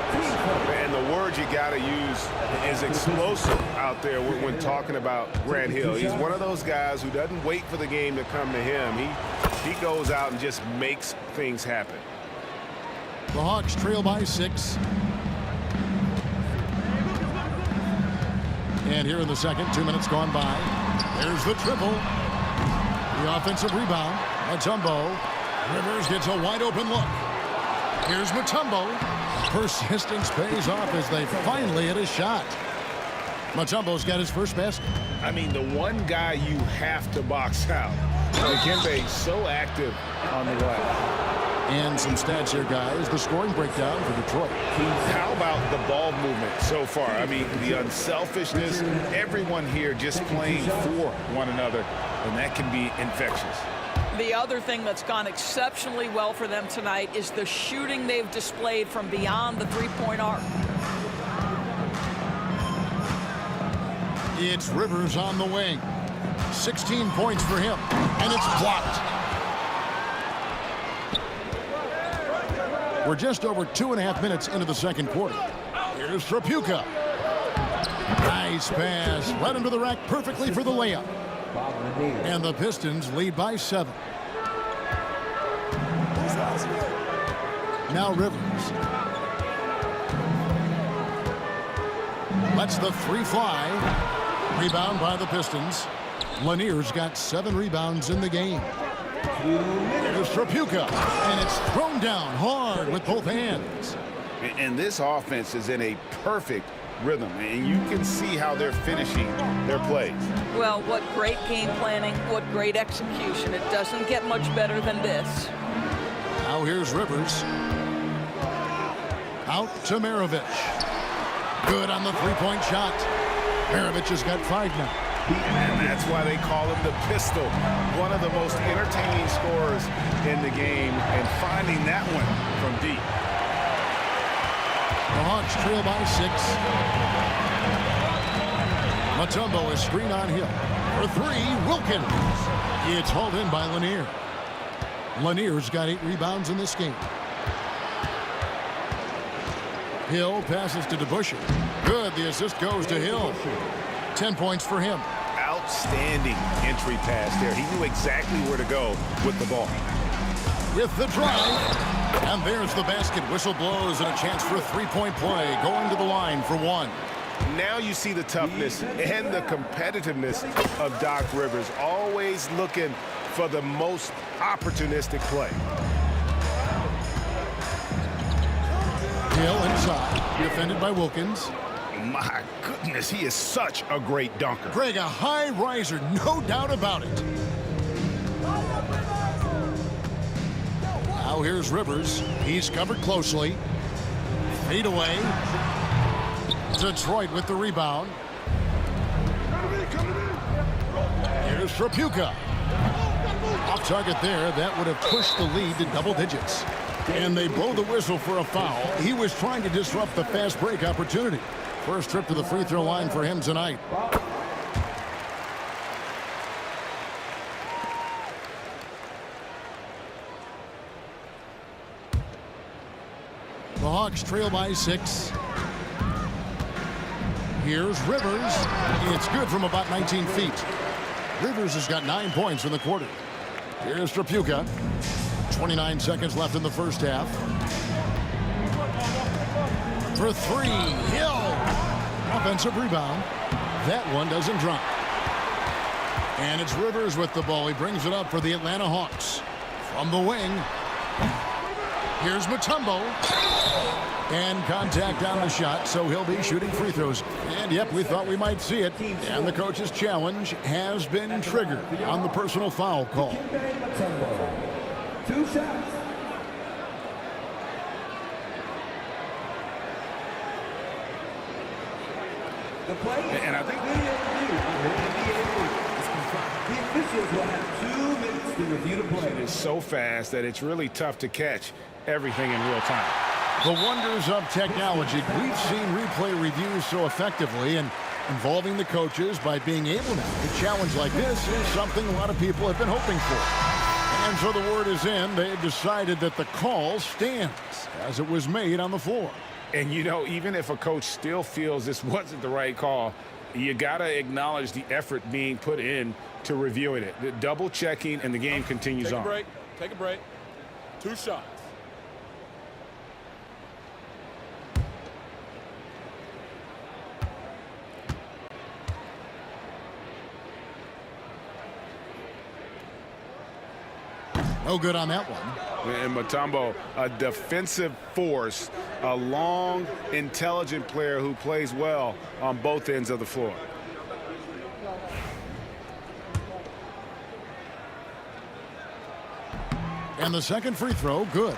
And the word you got to use is explosive out there when talking about Grant Hill. He's one of those guys who doesn't wait for the game to come to him. He goes out and just makes things happen. The Hawks trail by 6. And here in the second, 2 minutes gone by. There's the triple. The offensive rebound. Mutombo. Rivers gets a wide open look. Here's Mutombo. Persistence pays off as they finally hit a shot. Mutombo's got his first basket. I mean, the one guy you have to box out. Dikembe so active on the glass. And some stats here, guys. The scoring breakdown for Detroit. How about the ball movement so far? I mean, the unselfishness, everyone here just playing for one another, and that can be infectious. The other thing that's gone exceptionally well for them tonight is the shooting they've displayed from beyond the three-point arc. It's Rivers on the wing. 16 points for him, and it's blocked. We're just over 2.5 minutes into the second quarter. Here's Trapuka. Nice pass. Right under the rack perfectly for the layup. And the Pistons lead by 7. Now Rivers. Lets the 3 fly. Rebound by the Pistons. Lanier's got 7 rebounds in the game. Here's Trapuka, and it's thrown down hard with both hands. And this offense is in a perfect rhythm, and you can see how they're finishing their plays. Well, what great game planning, what great execution. It doesn't get much better than this. Now here's Rivers. Out to Maravich. Good on the 3-point shot. Maravich has got 5 now. And that's why they call him the pistol. One of the most entertaining scorers in the game, and finding that one from deep. The Hawks trail by 6. Mutombo is screen on Hill. For 3, Wilkins. It's hauled in by Lanier. Lanier's got 8 rebounds in this game. Hill passes to DeBusschere. Good, the assist goes to Hill. 10 points for him. Outstanding entry pass there. He knew exactly where to go with the ball. With the drive. And there's the basket. Whistle blows and a chance for a 3-point play. Going to the line for 1. Now you see the toughness and the competitiveness of Doc Rivers. Always looking for the most opportunistic play. Hill inside. Defended by Wilkins. My goodness, he is such a great dunker. Greg, a high riser, no doubt about it. Now here's Rivers. He's covered closely. Fade away. Detroit with the rebound. Here's Trapuka. Off target there. That would have pushed the lead to double digits. And they blow the whistle for a foul. He was trying to disrupt the fast break opportunity. First trip to the free throw line for him tonight. The Hawks trail by 6. Here's Rivers. It's good from about 19 feet. Rivers has got 9 points in the quarter. Here's Trapuka. 29 seconds left in the first half. For 3, Hill. Offensive rebound. That one doesn't drop. And it's Rivers with the ball. He brings it up for the Atlanta Hawks. From the wing. Here's Mutombo. And contact on the shot, so he'll be shooting free throws. And yep, we thought we might see it. And the coach's challenge has been triggered on the personal foul call. 2 shots. And I think the officials will have 2 minutes to review the play. it is so fast that it's really tough to catch everything in real time. The wonders of technology. We've seen replay reviews so effectively, and involving the coaches by being able now to challenge like this is something a lot of people have been hoping for. And so the word is in. They've decided that the call stands as it was made on the floor. And, you know, even if a coach still feels this wasn't the right call, you got to acknowledge the effort being put in to reviewing it. The double checking, and the game continues on. Take a break. 2 shots. No good on that one. And Mutombo, a defensive force, a long, intelligent player who plays well on both ends of the floor. And the second free throw, good.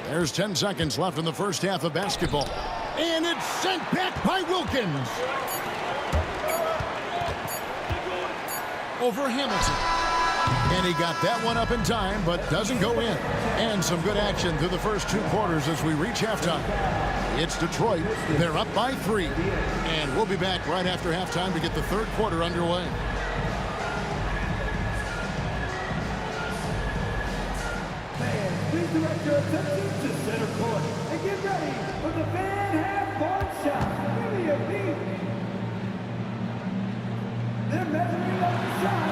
There's 10 seconds left in the first half of basketball. And it's sent back by Wilkins. Over Hamilton. And he got that one up in time, but doesn't go in. And some good action through the first 2 quarters as we reach halftime. It's Detroit. They're up by 3. And we'll be back right after halftime to get the third quarter underway. Please direct your attention to center court and get ready for the fan half-court shot. Give me a beat. They're measuring up the shot.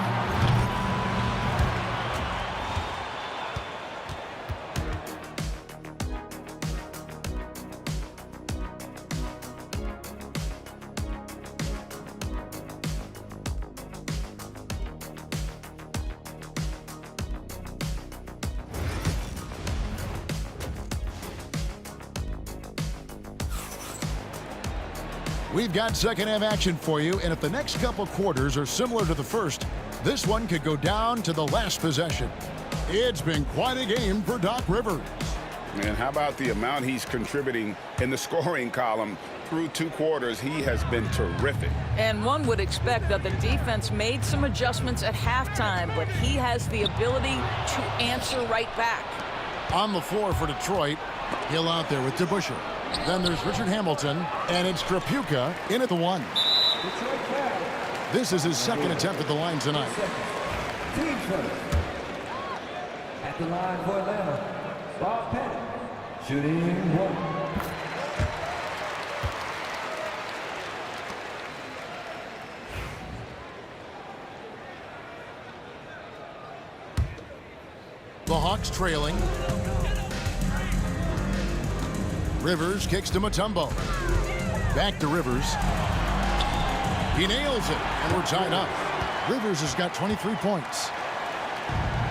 We've got second half action for you, and if the next couple quarters are similar to the first, this one could go down to the last possession. It's been quite a game for Doc Rivers. Man, how about the amount he's contributing in the scoring column? Through 2 quarters, he has been terrific. And one would expect that the defense made some adjustments at halftime, but he has the ability to answer right back. On the floor for Detroit, Hill out there with DeBusschere. Then there's Richard Hamilton, and it's Trapuka in at the 1. This is his second attempt at the line tonight. Team first. At the line for Atlanta, Bob Pettit, shooting 1. The Hawks trailing. Rivers kicks to Mutombo. Back to Rivers. He nails it, and we're tied up. Rivers has got 23 points.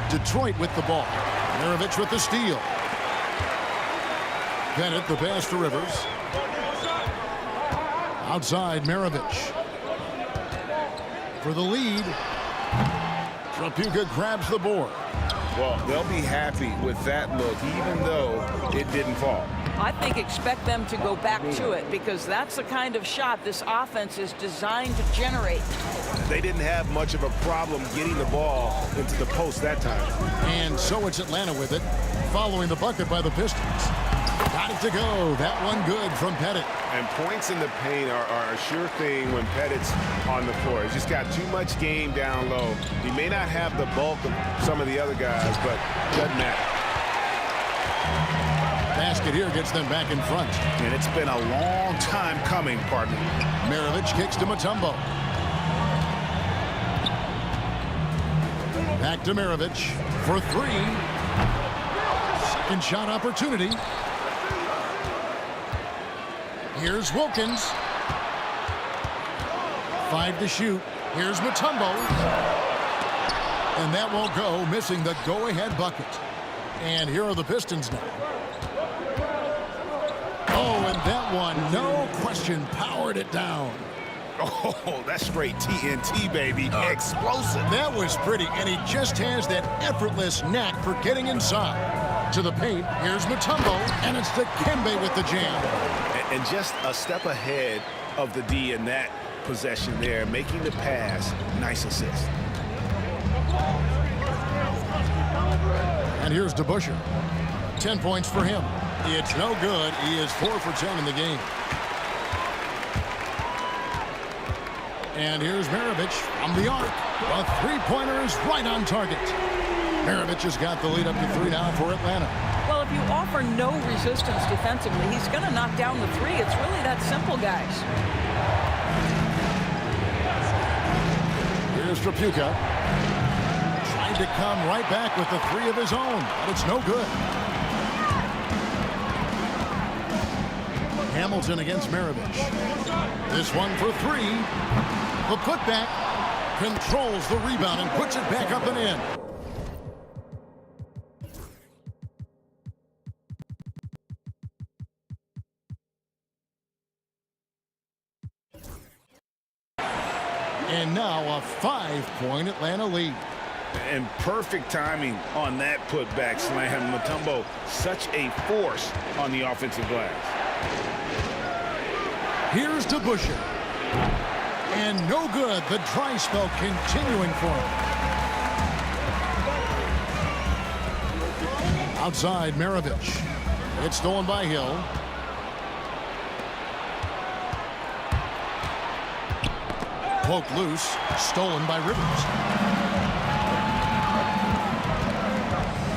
Detroit with the ball. Maravich with the steal. Bennett, the pass to Rivers. Outside, Maravich. For the lead. Trapuka grabs the board. Well, they'll be happy with that look, even though it didn't fall. I think expect them to go back to it because that's the kind of shot this offense is designed to generate. They didn't have much of a problem getting the ball into the post that time. And so it's Atlanta with it, following the bucket by the Pistons. Got it to go. That one good from Pettit. And points in the paint are a sure thing when Pettit's on the floor. He's just got too much game down low. He may not have the bulk of some of the other guys, but doesn't matter. Basket here gets them back in front. And it's been a long time coming, pardon me. Maravich kicks to Mutombo. Back to Maravich for 3. Second shot opportunity. Here's Wilkins. 5 to shoot. Here's Mutombo. And that won't go, missing the go-ahead bucket. And here are the Pistons now. Oh, and that one, no question, powered it down. Oh, that's straight TNT, baby. Explosive. That was pretty, and he just has that effortless knack for getting inside. To the paint, here's Mutombo, and it's Dikembe with the jam. And just a step ahead of the D in that possession there, making the pass. Nice assist. And here's DeBusschere. 10 points for him. It's no good. He is 4 for 10 in the game. And here's Maravich from the arc. A three-pointer is right on target. Maravich has got the lead up to 3 now for Atlanta. Well, if you offer no resistance defensively, he's going to knock down the three. It's really that simple, guys. Here's Trapuka. Trying to come right back with the three of his own, but it's no good. Hamilton against Maravich. This one for 3. The putback controls the rebound and puts it back up and in. And now a 5-point Atlanta lead. And perfect timing on that putback slam. Mutombo, such a force on the offensive glass. Here's DeBusschere. And no good. The dry spell continuing for him. Outside, Maravich. It's stolen by Hill. Poked loose. Stolen by Rivers.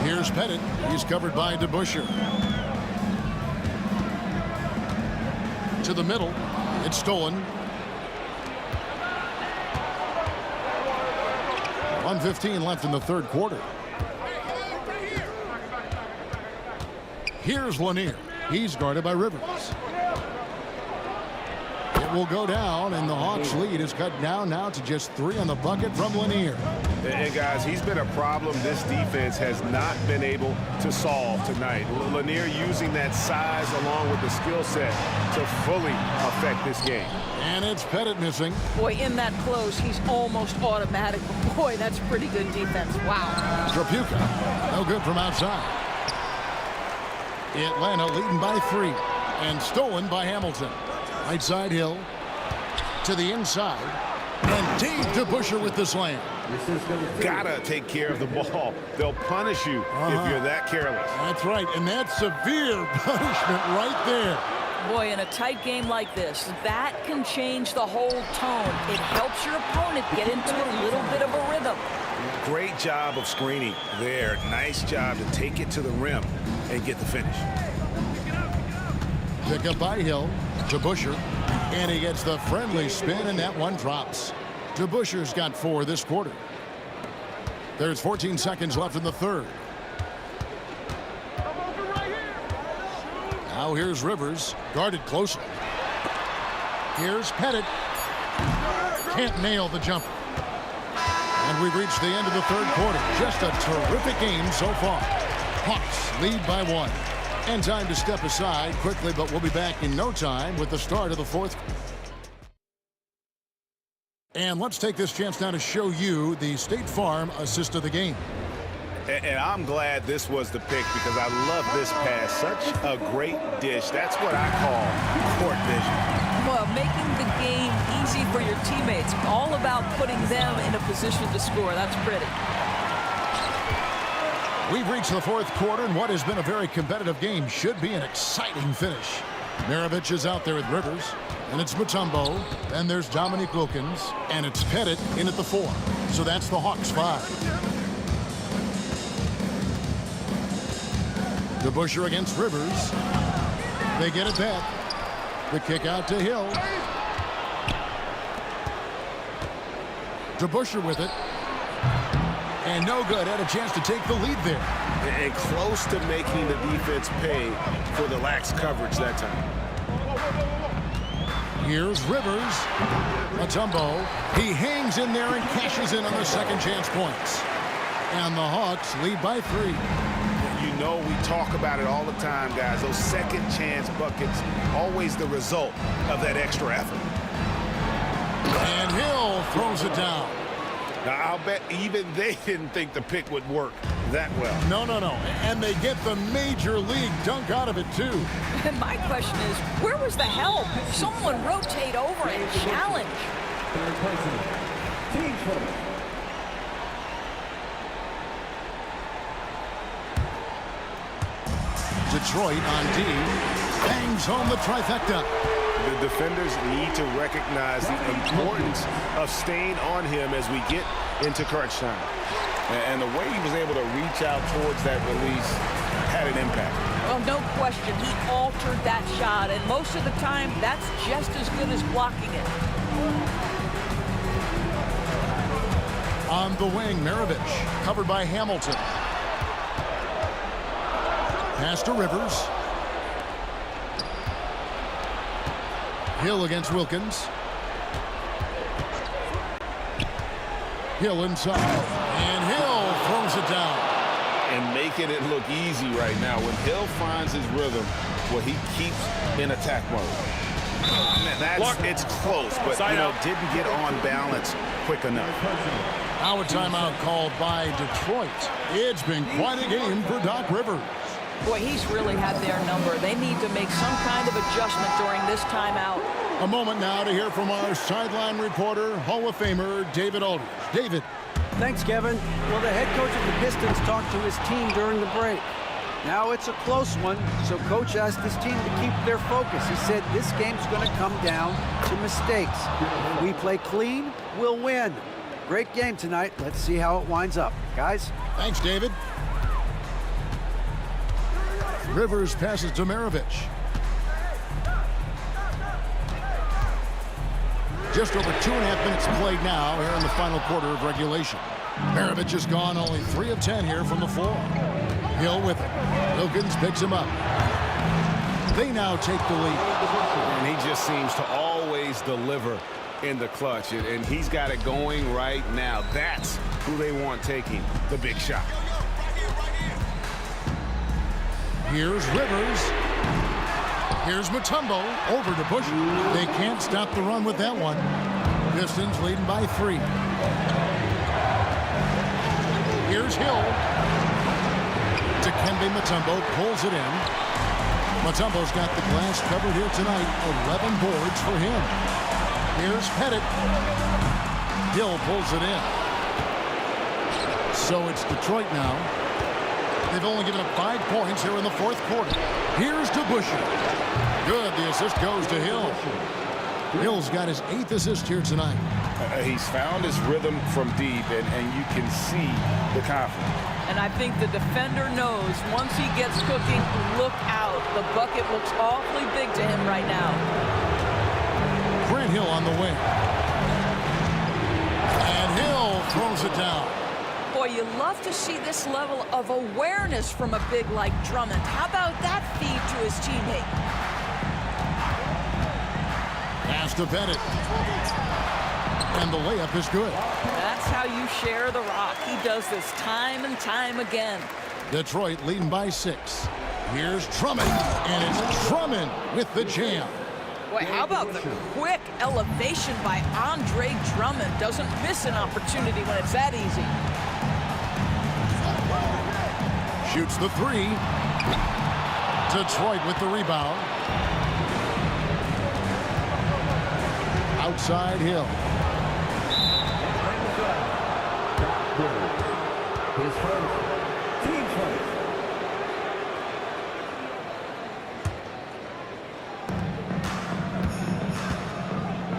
Here's Pettit. He's covered by DeBusschere. To the middle. It's stolen. 1:15 left in the third quarter. Here's Lanier. He's guarded by Rivers. It will go down, and the Hawks' lead is cut down now to just 3 on the bucket from Lanier. And guys, he's been a problem this defense has not been able to solve tonight. Lanier using that size along with the skill set to fully affect this game. And it's Pettit missing. Boy, in that close, he's almost automatic. Boy, that's pretty good defense. Wow. Trapuka, no good from outside. Atlanta leading by 3 and stolen by Hamilton. Right side Hill to the inside. And Dave DeBusschere with the slam. Gotta take care of the ball. They'll punish you if you're that careless. That's right, and that's severe punishment right there. Boy, in a tight game like this, that can change the whole tone. It helps your opponent get into a little bit of a rhythm. Great job of screening there. Nice job to take it to the rim and get the finish. Pick up by Hill. DeBusschere. And he gets the friendly spin, and that one drops. DeBusschere's got 4 this quarter. There's 14 seconds left in the third. Now here's Rivers, guarded closely. Here's Pettit. Can't nail the jumper. And we've reached the end of the third quarter. Just a terrific game so far. Hawks lead by 1. And time to step aside quickly, but we'll be back in no time with the start of the fourth. And let's take this chance now to show you the State Farm assist of the game. And I'm glad this was the pick because I love this pass. Such a great dish. That's what I call court vision. Well, making the game easy for your teammates. All about putting them in a position to score. That's pretty. We've reached the fourth quarter, and what has been a very competitive game should be an exciting finish. Maravich is out there with Rivers, and it's Mutombo, and there's Dominique Wilkins, and it's Pettit in at the 4. So that's the Hawks 5. DeBusschere against Rivers. They get it back. The kick out to Hill. DeBusschere with it. And no good. Had a chance to take the lead there. And close to making the defense pay for the lax coverage that time. Here's Rivers. Mutombo. He hangs in there and cashes in on the second chance points. And the Hawks lead by 3. You know we talk about it all the time, guys. Those second chance buckets, always the result of that extra effort. And Hill throws it down. Now, I'll bet even they didn't think the pick would work that well. No. And they get the major league dunk out of it, too. And my question is, where was the help? Someone rotate over and challenge. Team first. Detroit on D. Bangs home the trifecta. The defenders need to recognize the importance of staying on him as we get into crunch time. And the way he was able to reach out towards that release had an impact. Well, no question, he altered that shot, and most of the time, that's just as good as blocking it. On the wing, Maravich, covered by Hamilton. Pass to Rivers. Hill against Wilkins. Hill inside. And Hill throws it down. And making it look easy right now. When Hill finds his rhythm, well, he keeps in attack mode. It's close, but, didn't get on balance quick enough. Now a timeout called by Detroit. It's been quite a game for Doc Rivers. Boy, he's really had their number. They need to make some kind of adjustment during this timeout. A moment now to hear from our sideline reporter, Hall of Famer David Aldridge. David. Thanks, Kevin. Well, the head coach of the Pistons talked to his team during the break. Now it's a close one, so coach asked his team to keep their focus. He said this game's going to come down to mistakes. If we play clean, we'll win. Great game tonight. Let's see how it winds up. Guys? Thanks, David. Rivers passes to Maravich. Just over 2.5 minutes played now here in the final quarter of regulation. Maravich has gone only 3 of 10 here from the floor. Hill with it. Wilkins picks him up. They now take the lead. And he just seems to always deliver in the clutch, and he's got it going right now. That's who they want taking the big shot. Here's Rivers. Here's Mutombo over to Bush. They can't stop the run with that one. Pistons leading by 3. Here's Hill. Dikembe Mutombo pulls it in. Mutombo's got the glass covered here tonight. 11 boards for him. Here's Pettit. Hill pulls it in. So it's Detroit now. They've only given up 5 points here in the 4th quarter. Here's to Busher. Good. The assist goes to Hill. Hill's got his 8th assist here tonight. He's found his rhythm from deep, and you can see the confidence. And I think the defender knows once he gets cooking, look out. The bucket looks awfully big to him right now. Grant Hill on the wing. And Hill throws it down. Boy, you love to see this level of awareness from a big like Drummond. How about that feed to his teammate? Pass to Pettit. And the layup is good. That's how you share the rock. He does this time and time again. Detroit leading by 6. Here's Drummond. And it's Drummond with the jam. Boy, how about the quick elevation by Andre Drummond? Doesn't miss an opportunity when it's that easy. Shoots the 3. Detroit with the rebound. Outside Hill. His first. Team first.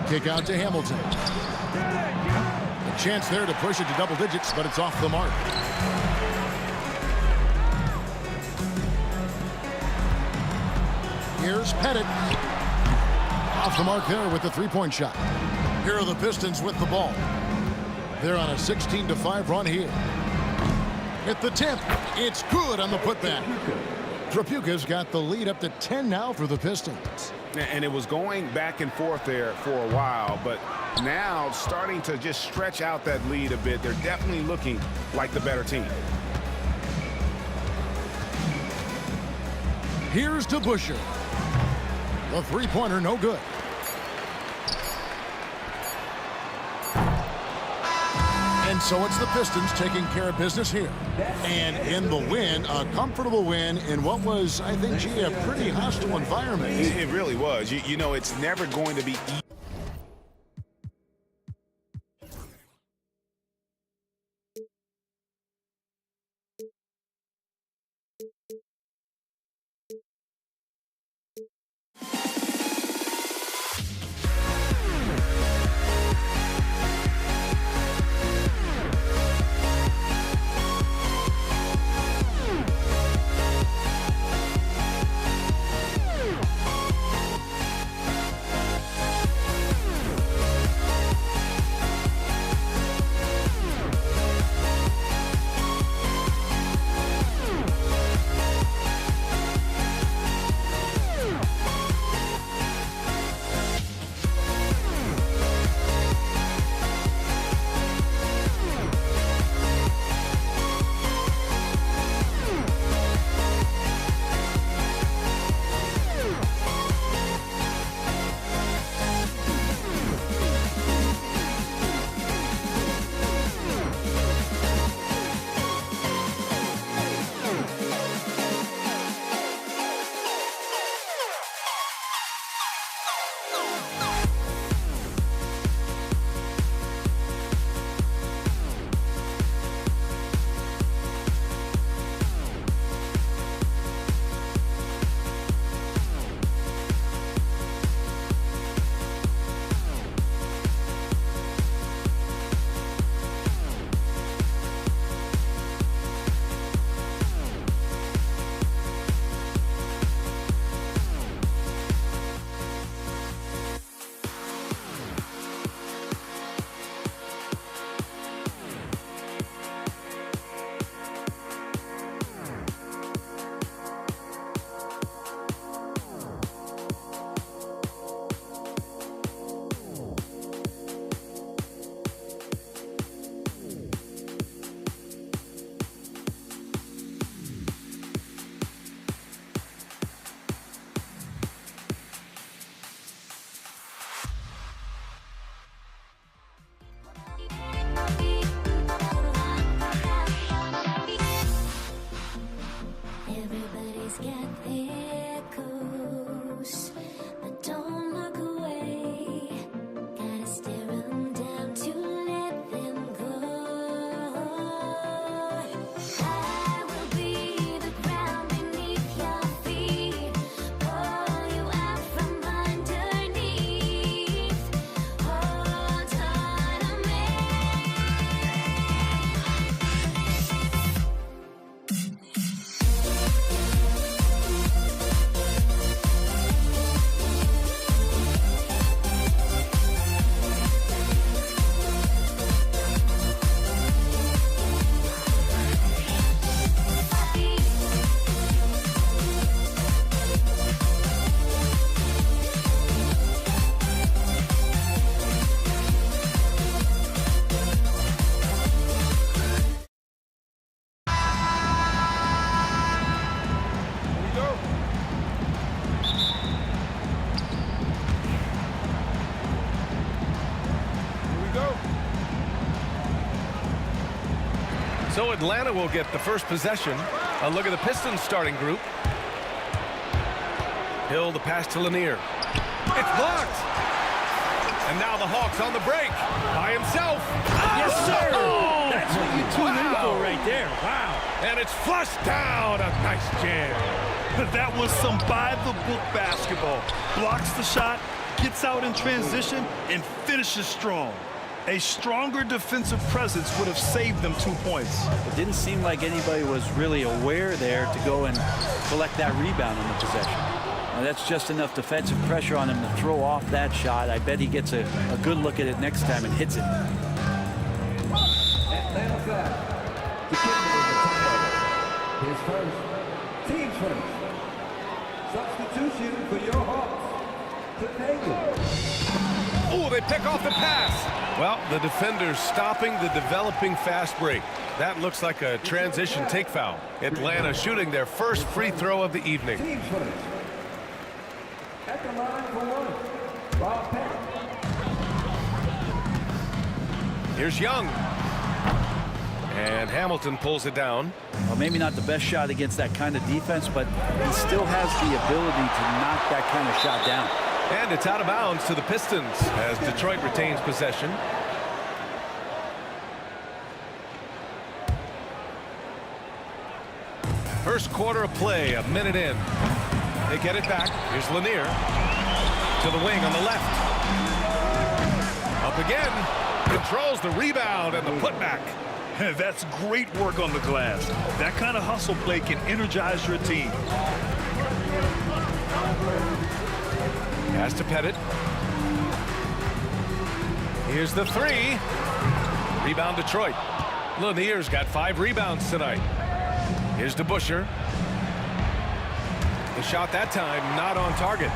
Kick out to Hamilton. A chance there to push it to double digits, but it's off the mark. Here's Pettit. Off the mark there with the 3-point shot. Here are the Pistons with the ball. They're on a 16-5 run here. At the tip, it's good on the putback. Trapuka's got the lead up to 10 now for the Pistons. And it was going back and forth there for a while, but now starting to just stretch out that lead a bit. They're definitely looking like the better team. Here's to Busher. The 3-pointer no good. And And so it's the Pistons taking care of business here. And in the win, a comfortable win in what was, I think, gee, a pretty hostile environment. It really was. You know, it's never going to be easy. Everybody's got their coast, but don't look away. Gotta stare 'em down to let them go. I will be the ground beneath your feet, pull you out from underneath. Hold on to me. So Atlanta will get the first possession. A look at the Pistons starting group. Hill, the pass to Lanier. It's blocked. And now the Hawks on the break by himself. Yes, sir. Oh! That's what you tune in for right there. Wow. And it's flushed down. A nice jam. That was some by-the-book basketball. Blocks the shot, gets out in transition, and finishes strong. A stronger defensive presence would have saved them 2 points. It didn't seem like anybody was really aware there to go and collect that rebound on the possession. Now, that's just enough defensive pressure on him to throw off that shot. I bet he gets a good look at it next time and hits it. Atlanta foul. The his first, team's first. Substitution for your Hawks. Oh, they pick off the pass. Well, the defender's stopping the developing fast break. That looks like a transition take foul. Atlanta shooting their first free throw of the evening. Team's first. At the line for one, Rob Penn. Here's Young. And Hamilton pulls it down. Well, maybe not the best shot against that kind of defense, but he still has the ability to knock that kind of shot down. And it's out of bounds to the Pistons as Detroit retains possession. First quarter of play, a minute in. They get it back. Here's Lanier to the wing on the left. Up again. Controls the rebound and the putback. That's great work on the glass. That kind of hustle play can energize your team. Pass to Pettit. Here's the three. Rebound Detroit. Lanier's got 5 rebounds tonight. Here's DeBusschere. The shot that time not on target.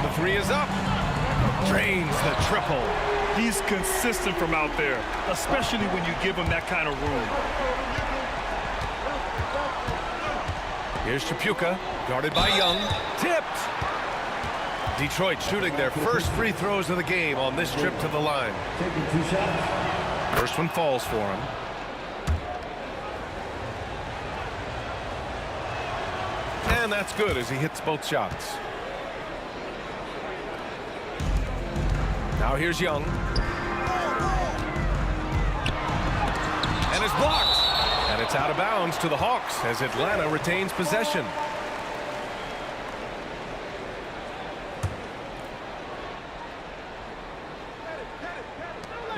The three is up. Drains the triple. He's consistent from out there, especially when you give him that kind of room. Here's Chapuka, guarded by Young. Tipped. Detroit shooting their first free throws of the game on this trip to the line. Taking 2 shots. First one falls for him. And that's good as he hits both shots. Now here's Young. And it's blocked. And it's out of bounds to the Hawks as Atlanta retains possession.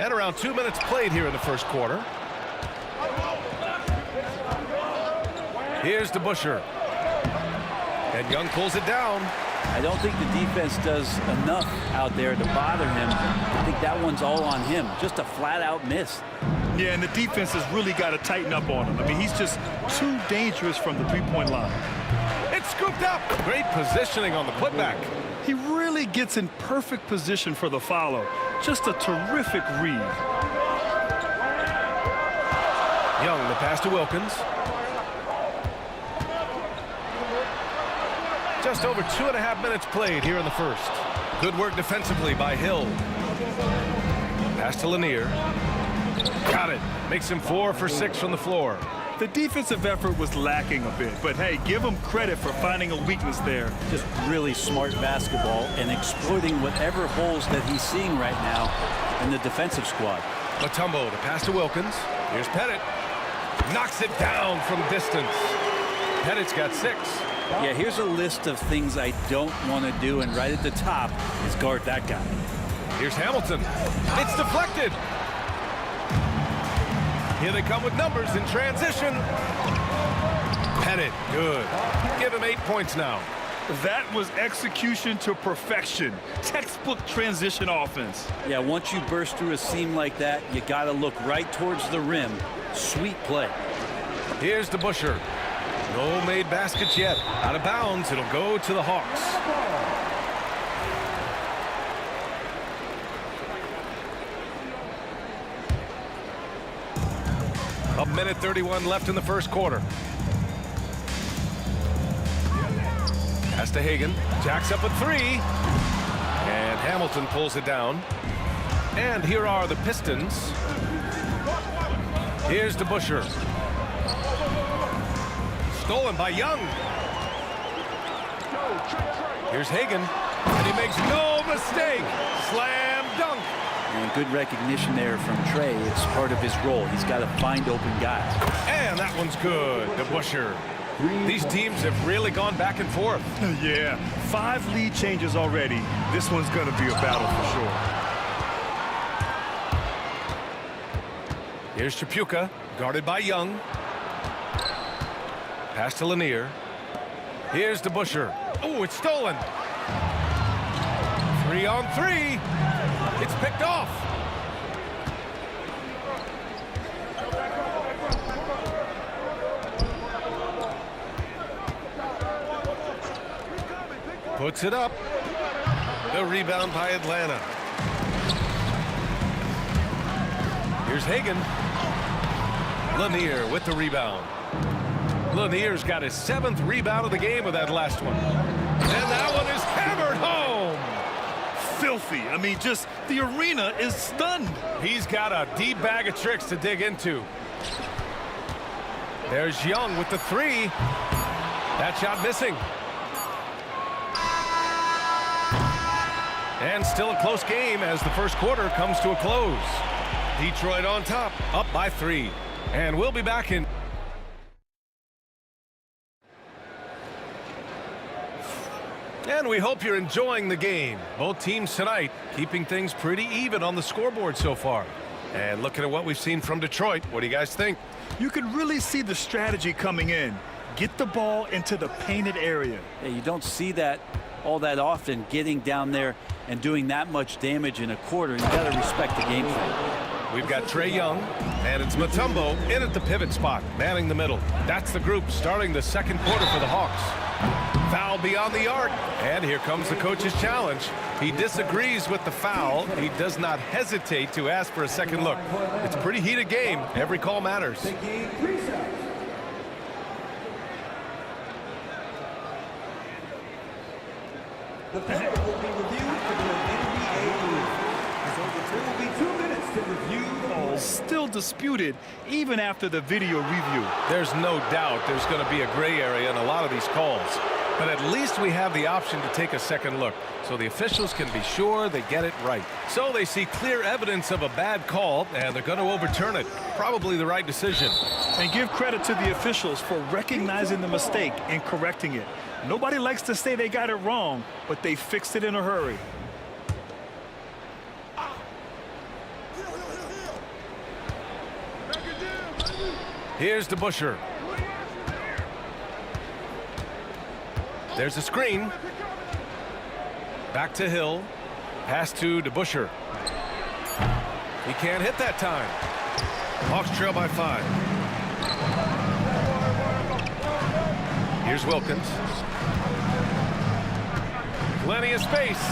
And around 2 minutes played here in the first quarter. Here's DeBusschere. And Young pulls it down. I don't think the defense does enough out there to bother him. I think that one's all on him. Just a flat-out miss. Yeah, and the defense has really got to tighten up on him. I mean, he's just too dangerous from the three-point line. It's scooped up. Great positioning on the putback. He really gets in perfect position for the follow. Just a terrific read. Young, the pass to Wilkins. Just over 2.5 minutes played here in the first. Good work defensively by Hill. Pass to Lanier. Got it. Makes him 4 for 6 from the floor. The defensive effort was lacking a bit, but hey, give him credit for finding a weakness there. Just really smart basketball and exploiting whatever holes that he's seeing right now in the defensive squad. Mutombo, the pass to Wilkins. Here's Pettit. Knocks it down from distance. Pettit's got 6. Yeah, here's a list of things I don't want to do, and right at the top is guard that guy. Here's Hamilton. It's deflected. Here they come with numbers in transition. Pettit, good. Give him 8 points now. That was execution to perfection. Textbook transition offense. Yeah, once you burst through a seam like that, you got to look right towards the rim. Sweet play. Here's DeBusschere. No made baskets yet. Out of bounds. It'll go to the Hawks. A minute 31 left in the first quarter. Pass to Hagan. Jacks up a 3. And Hamilton pulls it down. And here are the Pistons. Here's DeBusschere. Stolen by Young. Here's Hagan. And he makes no mistake. Slam dunk. And good recognition there from Trey. It's part of his role. He's got to find open guys. And that one's good. DeBusschere. These teams have really gone back and forth. Yeah, 5 lead changes already. This one's going to be a battle for sure. Here's Chapuka, guarded by Young. Pass to Lanier. Here's DeBusschere. Oh, it's stolen. 3 on 3. It's picked off. Puts it up. The rebound by Atlanta. Here's Hagan. Lanier with the rebound. Lanier's got his 7th rebound of the game with that last one. And that one is hammered home. filthy. I mean, just the arena is stunned. He's got a deep bag of tricks to dig into. There's Young with the three. That shot missing. And still a close game as the first quarter comes to a close. Detroit on top, up by 3. And we'll be back in. And we hope you're enjoying the game. Both teams tonight keeping things pretty even on the scoreboard so far. And looking at what we've seen from Detroit, what do you guys think? You can really see the strategy coming in. Get the ball into the painted area. Yeah, you don't see that all that often, getting down there and doing that much damage in a quarter. You got to respect the game plan. We've got Trae Young, and it's Mutombo in at the pivot spot, manning the middle. That's the group starting the second quarter for the Hawks. Foul beyond the arc, and here comes the coach's challenge. He disagrees with the foul. He does not hesitate to ask for a second look. It's a pretty heated game. Every call matters. The play will be reviewed for the NBA rule. There will be 2 minutes to review the ball. Still disputed even after the video review. There's no doubt there's going to be a gray area in a lot of these calls. But at least we have the option to take a second look, so the officials can be sure they get it right. So they see clear evidence of a bad call, and they're going to overturn it. Probably the right decision. And give credit to the officials for recognizing the mistake and correcting it. Nobody likes to say they got it wrong, but they fixed it in a hurry. Here's DeBusschere. There's a screen. Back to Hill. Pass to DeBusschere. He can't hit that time. Hawks trail by 5. Here's Wilkins. Plenty of space.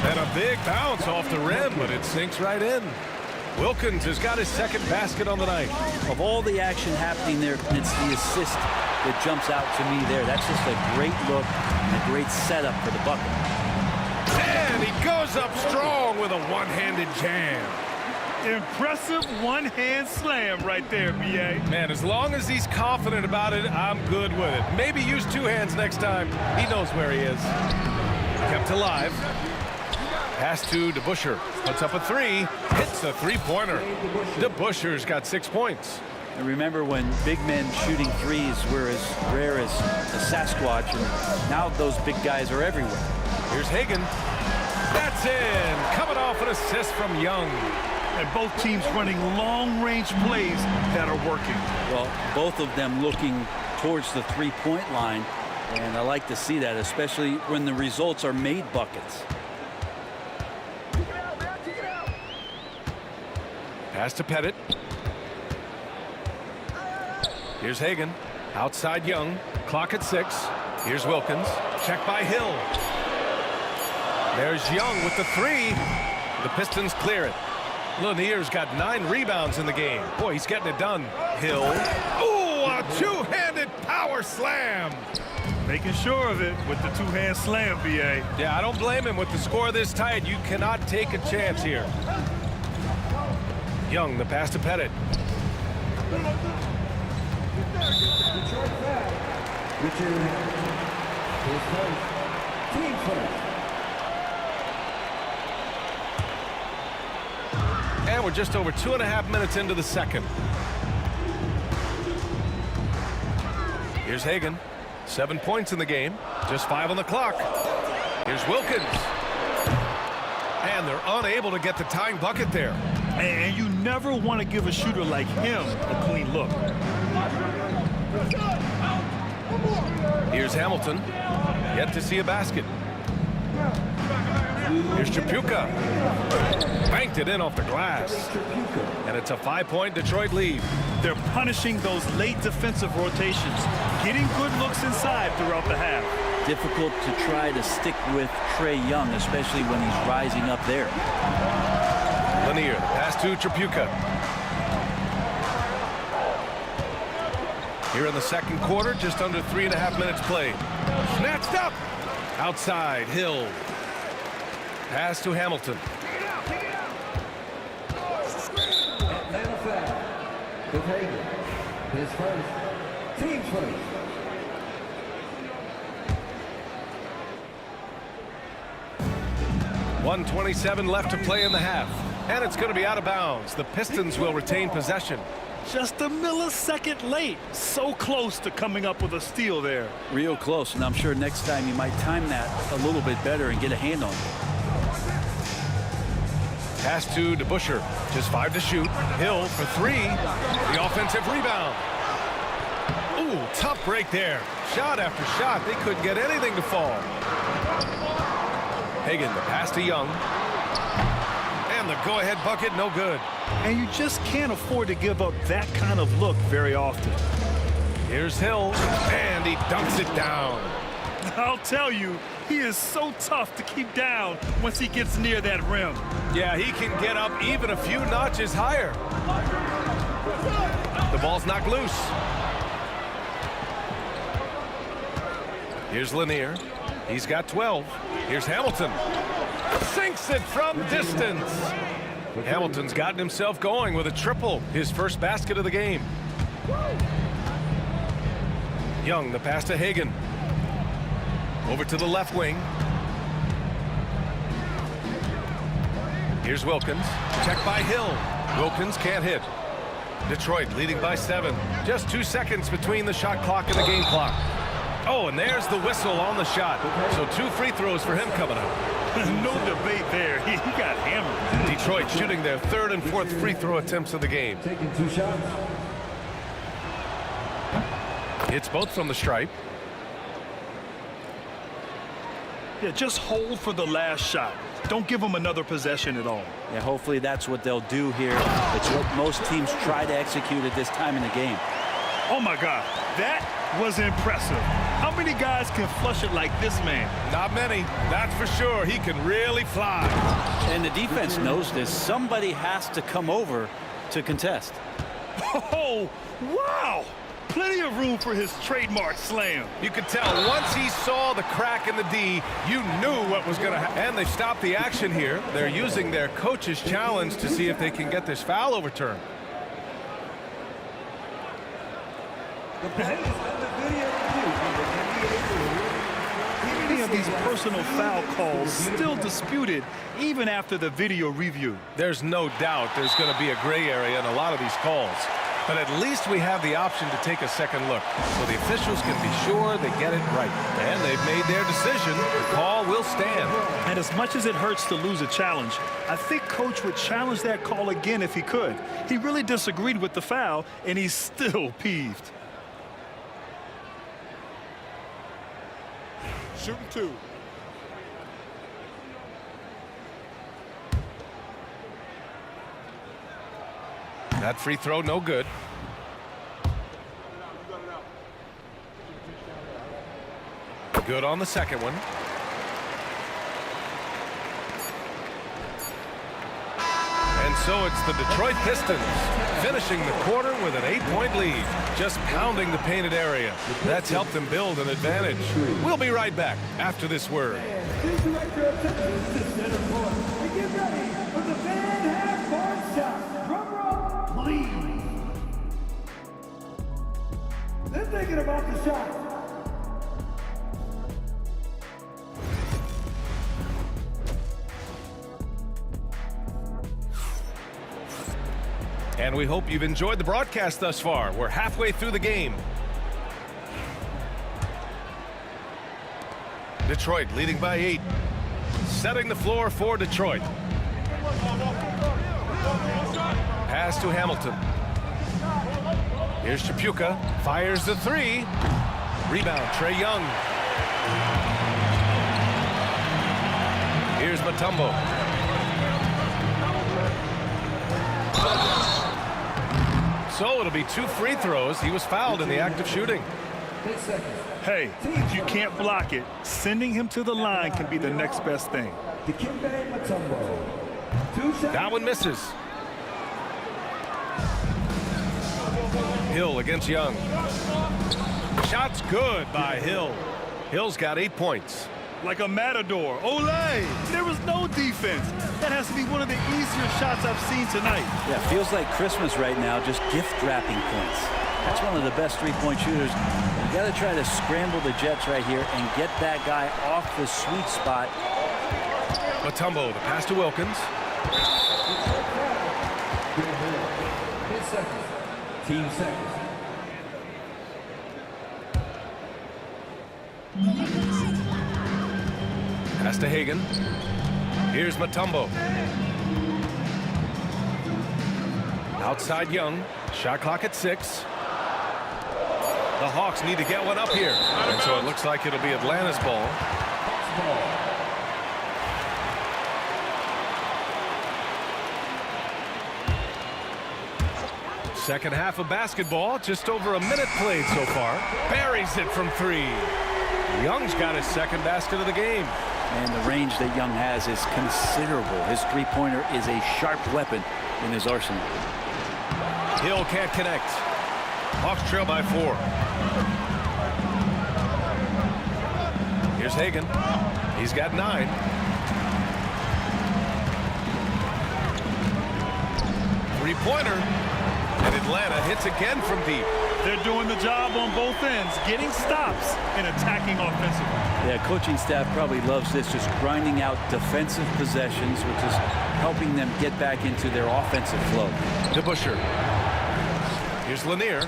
And a big bounce off the rim, but it sinks right in. Wilkins has got his second basket on the night. Of all the action happening there, it's the assist that jumps out to me there. That's just a great look and a great setup for the bucket. And he goes up strong with a one-handed jam. Impressive one-hand slam right there, B.A. Man, as long as he's confident about it, I'm good with it. Maybe use 2 hands next time. He knows where he is. Kept alive. Pass to DeBusschere. Puts up a 3. Hits a 3-pointer. DeBusschere's got 6 points. And remember when big men shooting threes were as rare as a Sasquatch, and now those big guys are everywhere. Here's Hagan. That's in. Coming off an assist from Young. And both teams running long-range plays that are working. Well, both of them looking towards the three-point line, and I like to see that, especially when the results are made buckets. Pass to Pettit. Here's Hagan. Outside Young. Clock at 6. Here's Wilkins. Check by Hill. There's Young with the 3. The Pistons clear it. Lanier's got 9 rebounds in the game. Boy, he's getting it done. Hill. Ooh, a two-handed power slam. Making sure of it with the two-hand slam, B.A. Yeah, I don't blame him with the score this tight. You cannot take a chance here. Young, the pass to Pettit. And we're just over 2.5 minutes into the second. Here's Hagan. 7 points in the game. Just 5 on the clock. Here's Wilkins. And they're unable to get the tying bucket there. And you never want to give a shooter like him a clean look. Here's Hamilton. Yet to see a basket. Here's Tripucka. Banked it in off the glass. And it's a 5-point Detroit lead. They're punishing those late defensive rotations, getting good looks inside throughout the half. Difficult to try to stick with Trae Young, especially when he's rising up there. Lanier, pass to Tripucka. Here in the second quarter, just under 3.5 minutes played. Snatched up. Outside, Hill. Pass to Hamilton. Atlanta foul. With Hagan. His first. Team first. .127 left to play in the half. And it's going to be out of bounds. The Pistons will retain possession. Just a millisecond late. So close to coming up with a steal there. Real close, and I'm sure next time you might time that a little bit better and get a hand on it. Pass to DeBusschere. Just 5 to shoot. Hill for 3. The offensive rebound. Ooh, tough break there. Shot after shot. They couldn't get anything to fall. Hagan, the pass to Young. And the go-ahead bucket, no good. And you just can't afford to give up that kind of look very often. Here's Hill, and he dunks it down. I'll tell you, he is so tough to keep down once he gets near that rim. Yeah, he can get up even a few notches higher. The ball's knocked loose. Here's Lanier. He's got 12. Here's Hamilton. Sinks it from distance. Hamilton's gotten himself going with a triple. His first basket of the game. Young, the pass to Hagan. Over to the left wing. Here's Wilkins. Checked by Hill. Wilkins can't hit. Detroit leading by 7. Just 2 seconds between the shot clock and the game clock. Oh, and there's the whistle on the shot. So 2 free throws for him coming up. No debate there. He got hammered. Detroit shooting their 3rd and 4th free throw attempts of the game. Taking 2 shots. Hits both from the stripe. Yeah, just hold for the last shot. Don't give them another possession at all. Yeah, hopefully that's what they'll do here. It's what most teams try to execute at this time in the game. Oh, my God. That was impressive. How many guys can flush it like this man? Not many, that's for sure. He can really fly. And the defense knows this. Somebody has to come over to contest. Oh, wow. Plenty of room for his trademark slam. You could tell once he saw the crack in the D, you knew what was going to happen. And they stopped the action here. They're using their coach's challenge to see if they can get this foul overturned. The play is under video review from the NBA rule. Many of these personal foul calls still disputed even after the video review. There's no doubt there's going to be a gray area in a lot of these calls. But at least we have the option to take a second look, so the officials can be sure they get it right. And they've made their decision. The call will stand. And as much as it hurts to lose a challenge, I think Coach would challenge that call again if he could. He really disagreed with the foul, and he's still peeved. Shooting 2. That free throw, no good. Good on the second one. And so it's the Detroit Pistons finishing the quarter with an 8-point lead, just pounding the painted area. That's helped them build an advantage. We'll be right back after this word. Please direct your attention to center court and get ready for the fan half-court shot. Drum roll, please. They're thinking about the shot. And we hope you've enjoyed the broadcast thus far. We're halfway through the game. Detroit leading by 8. Setting the floor for Detroit. Pass to Hamilton. Here's Chapuka. Fires the 3. Rebound, Trae Young. Here's Mutombo. So it'll be 2 free throws. He was fouled in the act of shooting. Hey, if you can't block it, sending him to the line can be the next best thing. That one misses. Hill against Young. Shot's good by Hill. Hill's got 8 points. like a matador. Olay! There was no defense. That has to be one of the easier shots I've seen tonight. Yeah, feels like Christmas right now, just gift wrapping points. That's one of the best three-point shooters. You got to try to scramble the Jets right here and get that guy off the sweet spot. Mutombo, the pass to Wilkins. Team seconds. Pass to Hagan. Here's Mutombo. Outside Young. Shot clock at 6. The Hawks need to get one up here. And so it looks like it'll be Atlanta's ball. Second half of basketball, just over a minute played so far. Buries it from 3. Young's got his second basket of the game. And the range that Young has is considerable. His three-pointer is a sharp weapon in his arsenal. Hill can't connect. Hawks trail by 4. Here's Hagan. He's got 9. Three-pointer. And Atlanta hits again from deep. They're doing the job on both ends, getting stops and attacking offensively. Yeah, coaching staff probably loves this, just grinding out defensive possessions, which is helping them get back into their offensive flow. DeBusschere. Here's Lanier.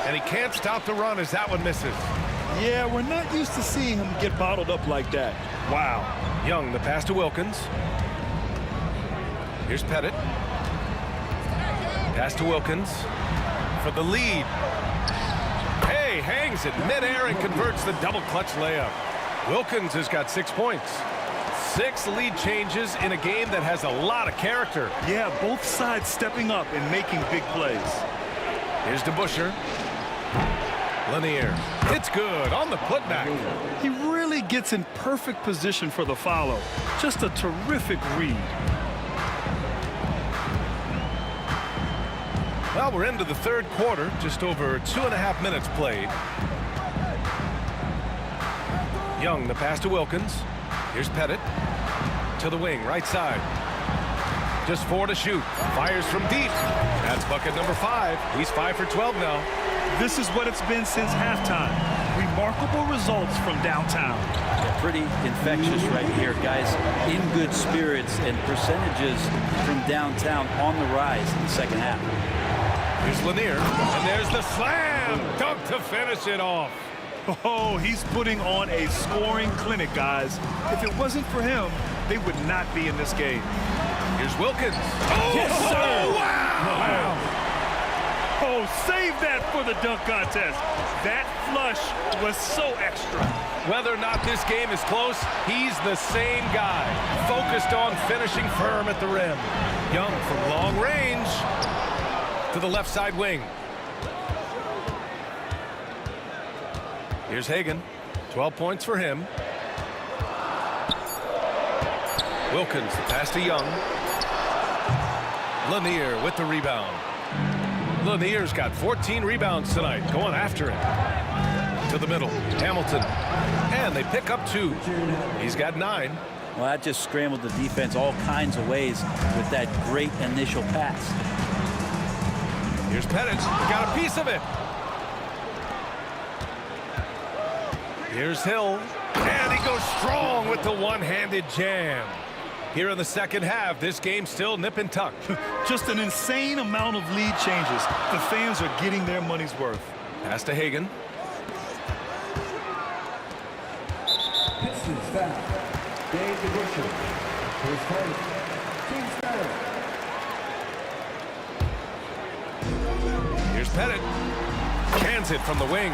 And he can't stop the run as that one misses. Yeah, we're not used to seeing him get bottled up like that. Wow. Young, the pass to Wilkins. Here's Pettit. Pass to Wilkins for the lead. Hey, hangs it midair and converts the double clutch layup. Wilkins has got 6 points. 6 lead changes in a game that has a lot of character. Yeah, both sides stepping up and making big plays. Here's DeBusschere. Lanier. It's good on the putback. He really gets in perfect position for the follow. Just a terrific read. Well, we're into the third quarter, just over 2.5 minutes played. Young, the pass to Wilkins. Here's Pettit to the wing, right side. Just 4 to shoot. Fires from deep. That's bucket number 5. He's 5 for 12 now. This is what it's been since halftime. Remarkable results from downtown. Pretty infectious right here, guys. In good spirits and percentages from downtown on the rise in the second half. Here's Lanier, and there's the slam dunk to finish it off. Oh, he's putting on a scoring clinic, guys. If it wasn't for him, they would not be in this game. Here's Wilkins. Oh, yes, sir. Wow. Oh, save that for the dunk contest. That flush was so extra. Whether or not this game is close, he's the same guy, focused on finishing firm at the rim. Young from long range to the left side wing. Here's Hagan. 12 points for him. Wilkins, the pass to Young. Lanier with the rebound. Lanier's got 14 rebounds tonight, going after it. To the middle, Hamilton. And they pick up 2. He's got 9. Well, that just scrambled the defense all kinds of ways with that great initial pass. Here's Pettit. Got a piece of it. Here's Hill. And he goes strong with the one-handed jam. Here in the second half, this game's still nip and tuck. Just an insane amount of lead changes. The fans are getting their money's worth. Pass to Hagan. Pistons foul. Dave DeBusschere. His first. Team foul. Here's Pettit. Cans it from the wing.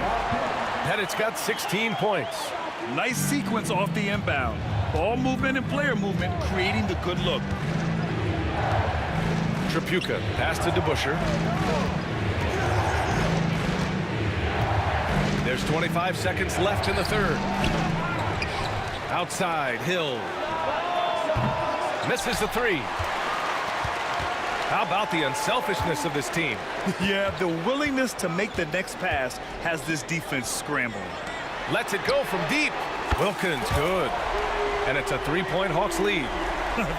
Pettit's got 16 points. Nice sequence off the inbound. Ball movement and player movement creating the good look. Tripucka, pass to DeBusschere. There's 25 seconds left in the third. Outside, Hill. Misses the 3. How about the unselfishness of this team? Yeah, the willingness to make the next pass has this defense scrambling. Lets it go from deep. Wilkins, good. And it's a 3-point Hawks lead.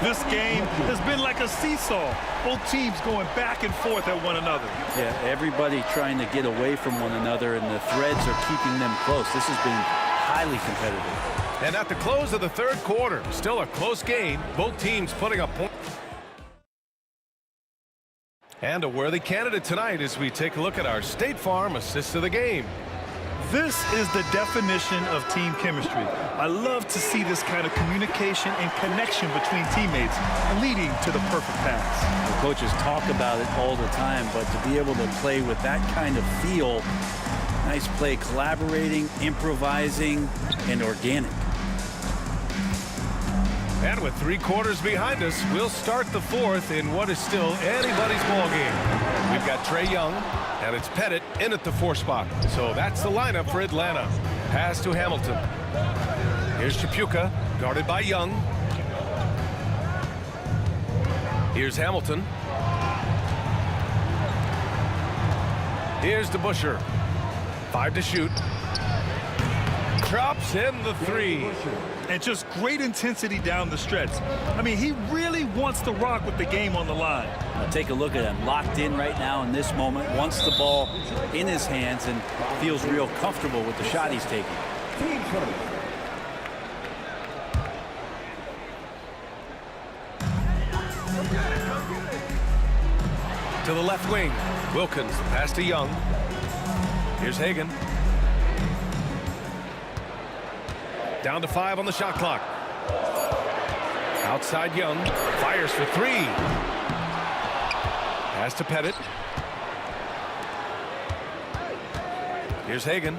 This game has been like a seesaw. Both teams going back and forth at one another. Yeah, everybody trying to get away from one another, and the threads are keeping them close. This has been highly competitive. And at the close of the third quarter, still a close game. Both teams putting up points. And a worthy candidate tonight as we take a look at our State Farm assist of the game. This is the definition of team chemistry. I love to see this kind of communication and connection between teammates leading to the perfect pass. The coaches talk about it all the time, but to be able to play with that kind of feel, nice play, collaborating, improvising, and organic. And with 3 quarters behind us, we'll start the fourth in what is still anybody's ball game. We've got Trae Young, and it's Pettit in at the 4 spot. So that's the lineup for Atlanta. Pass to Hamilton. Here's Tripucka, guarded by Young. Here's Hamilton. Here's DeBusschere. 5 to shoot. Drops in the 3. And just great intensity down the stretch. I mean, he really wants to rock with the game on the line. Now take a look at him, locked in right now in this moment, wants the ball in his hands and feels real comfortable with the shot he's taking. To the left wing, Wilkins, pass to Young. Here's Hagan. Down to 5 on the shot clock. Outside Young, fires for 3. Pass to Pettit. Here's Hagan.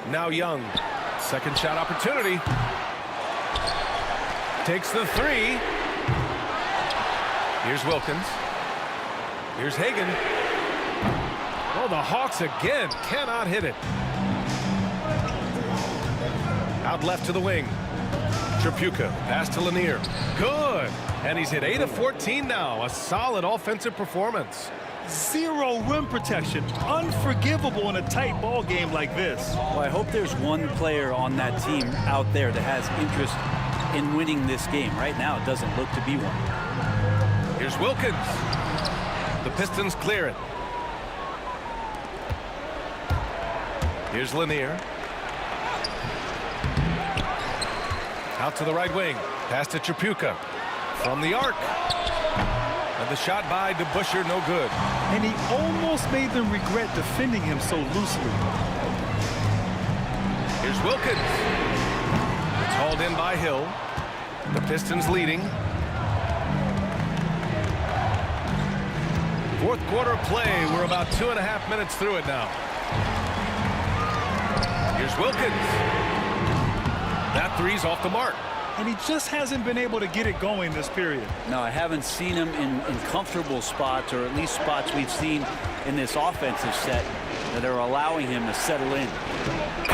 Now Young, second shot opportunity. Takes the 3. Here's Wilkins. Here's Hagan. Oh, the Hawks again cannot hit it. Out left to the wing. Tripucka, pass to Lanier. Good. And he's hit 8 of 14 now. A solid offensive performance. 0 rim protection. Unforgivable in a tight ball game like this. Well, I hope there's one player on that team out there that has interest in winning this game. Right now, it doesn't look to be one. Here's Wilkins. The Pistons clear it. Here's Lanier. Out to the right wing. Pass to Tripucka. From the arc. And the shot by DeBusschere, no good. And he almost made them regret defending him so loosely. Here's Wilkins. It's hauled in by Hill. The Pistons leading. Fourth quarter of play. We're about 2.5 minutes through it now. Here's Wilkins. That 3's off the mark. And he just hasn't been able to get it going this period. No, I haven't seen him in comfortable spots, or at least spots we've seen in this offensive set that are allowing him to settle in.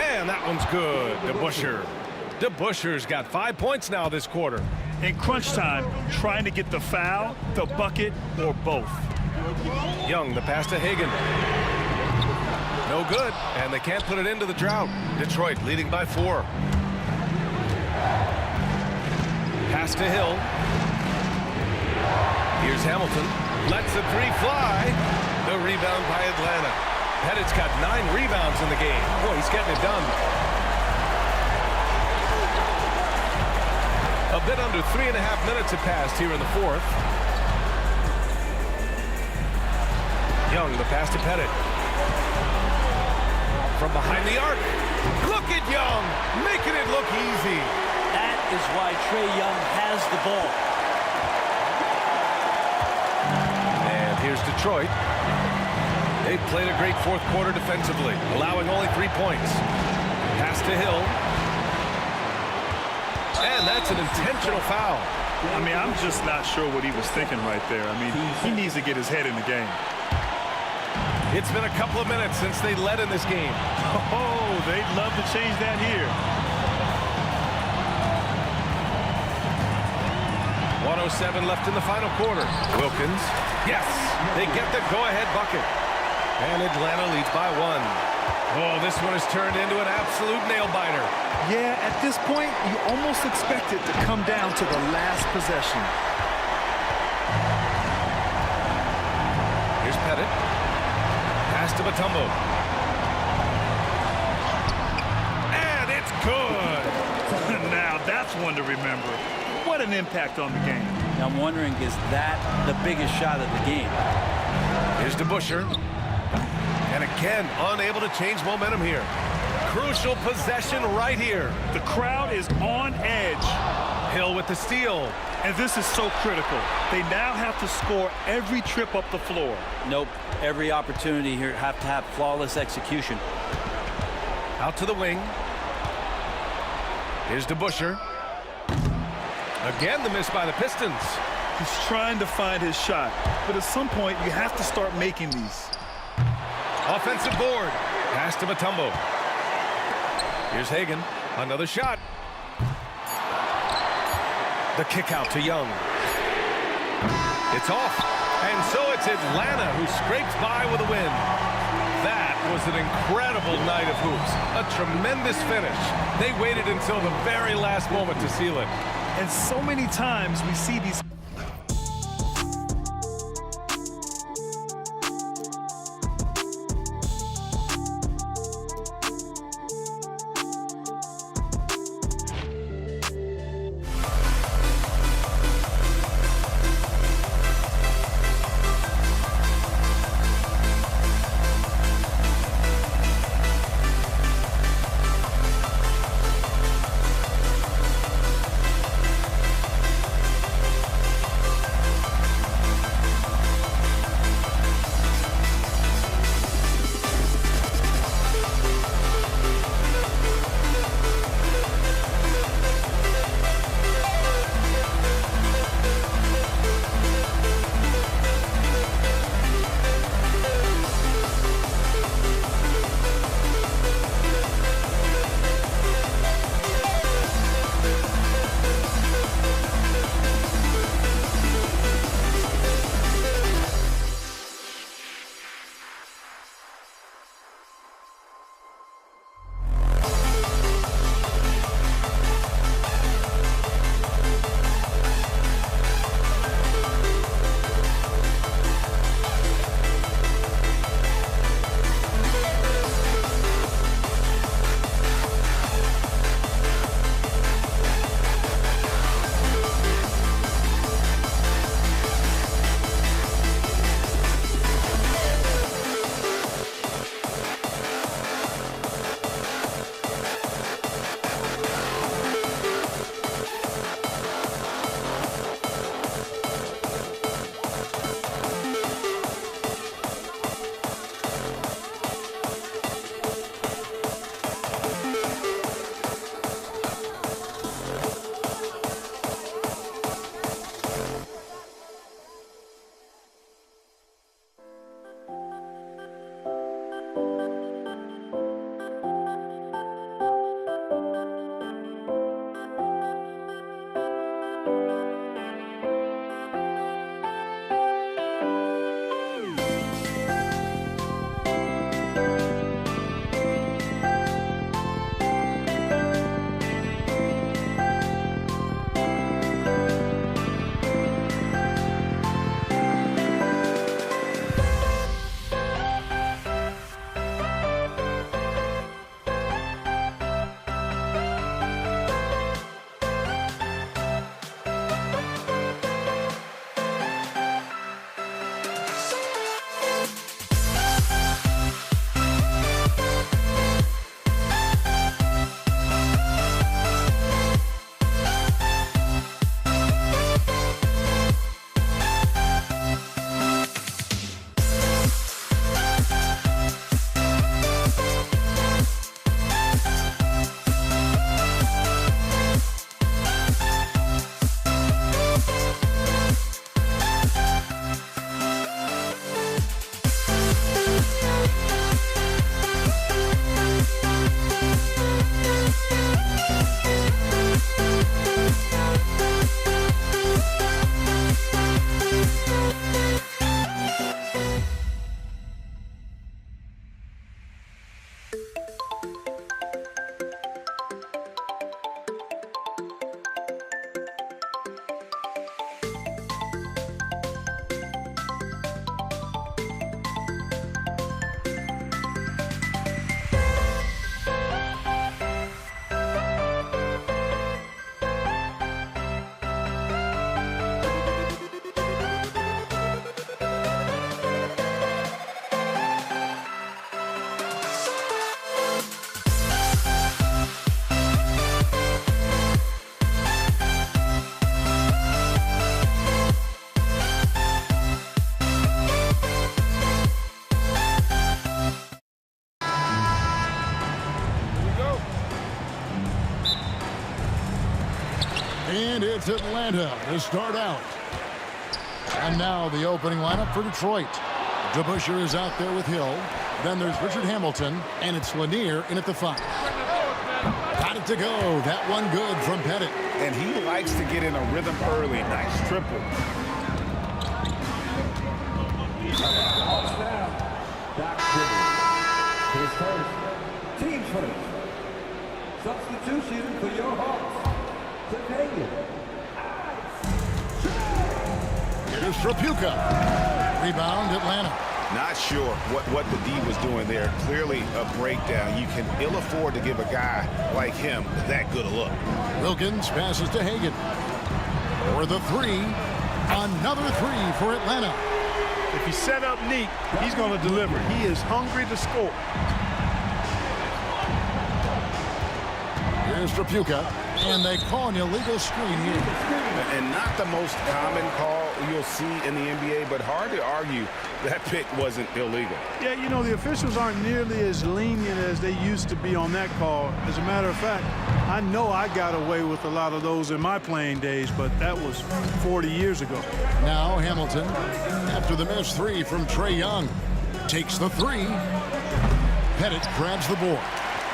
And that one's good. DeBusschere. DeBusschere's got 5 points now this quarter. In crunch time, trying to get the foul, the bucket, or both. Young, the pass to Hagan. No good, and they can't put it into the drought. Detroit leading by 4. Pass to Hill. Here's Hamilton. Lets the 3 fly. The rebound by Atlanta. Pettit's got 9 rebounds in the game. Boy, he's getting it done. A bit under 3.5 minutes have passed here in the fourth. Young, the pass to Pettit. From behind the arc. Look at Young, making it look easy. That is why Trae Young has the ball. And here's Detroit. They played a great fourth quarter defensively, allowing only 3 points. Pass to Hill. And that's an intentional foul. I mean, I'm just not sure what he was thinking right there. I mean, he needs to get his head in the game. It's been a couple of minutes since they led in this game. Oh, they'd love to change that here. 1:07 left in the final quarter. Wilkins. Yes, they get the go-ahead bucket. And Atlanta leads by 1. Oh, this one has turned into an absolute nail-biter. Yeah, at this point, you almost expect it to come down to the last possession. Here's Pettit. Pass to Mutombo. And it's good. Now, that's one to remember. What an impact on the game. I'm wondering, is that the biggest shot of the game? Here's to Busher. And again, unable to change momentum here. Crucial possession right here. The crowd is on edge. Hill with the steal. And this is so critical. They now have to score every trip up the floor. Nope. Every opportunity here have to have flawless execution. Out to the wing. Here's to Busher. Again, the miss by the Pistons. He's trying to find his shot. But at some point, you have to start making these. Offensive board. Pass to Mutombo. Here's Hagan. Another shot. The kick out to Young. It's off. And so it's Atlanta who scrapes by with a win. That was an incredible night of hoops. A tremendous finish. They waited until the very last moment to seal it. And so many times we see these It's Atlanta to start out. And now the opening lineup for Detroit. DeBusschere is out there with Hill. Then there's Richard Hamilton, and it's Lanier in at the 5. Got it to go. That one good from Pettit. And he likes to get in a rhythm early. Nice triple. His first, team first. Substitution for your Hawks. Hagen. Here's Trapuka. Rebound, Atlanta. Not sure what the D was doing there. Clearly a breakdown. You can ill afford to give a guy like him that good a look. Wilkins passes to Hagen. For the 3. Another 3 for Atlanta. If he's set up neat, he's going to deliver. He is hungry to score. Here's Trapuka, and they call an illegal screen here. And not the most common call you'll see in the NBA, but hard to argue that pick wasn't illegal. Yeah, you know, the officials aren't nearly as lenient as they used to be on that call. As a matter of fact, I know I got away with a lot of those in my playing days, but that was 40 years ago. Now Hamilton, after the missed 3 from Trae Young, takes the 3. Pettit grabs the board.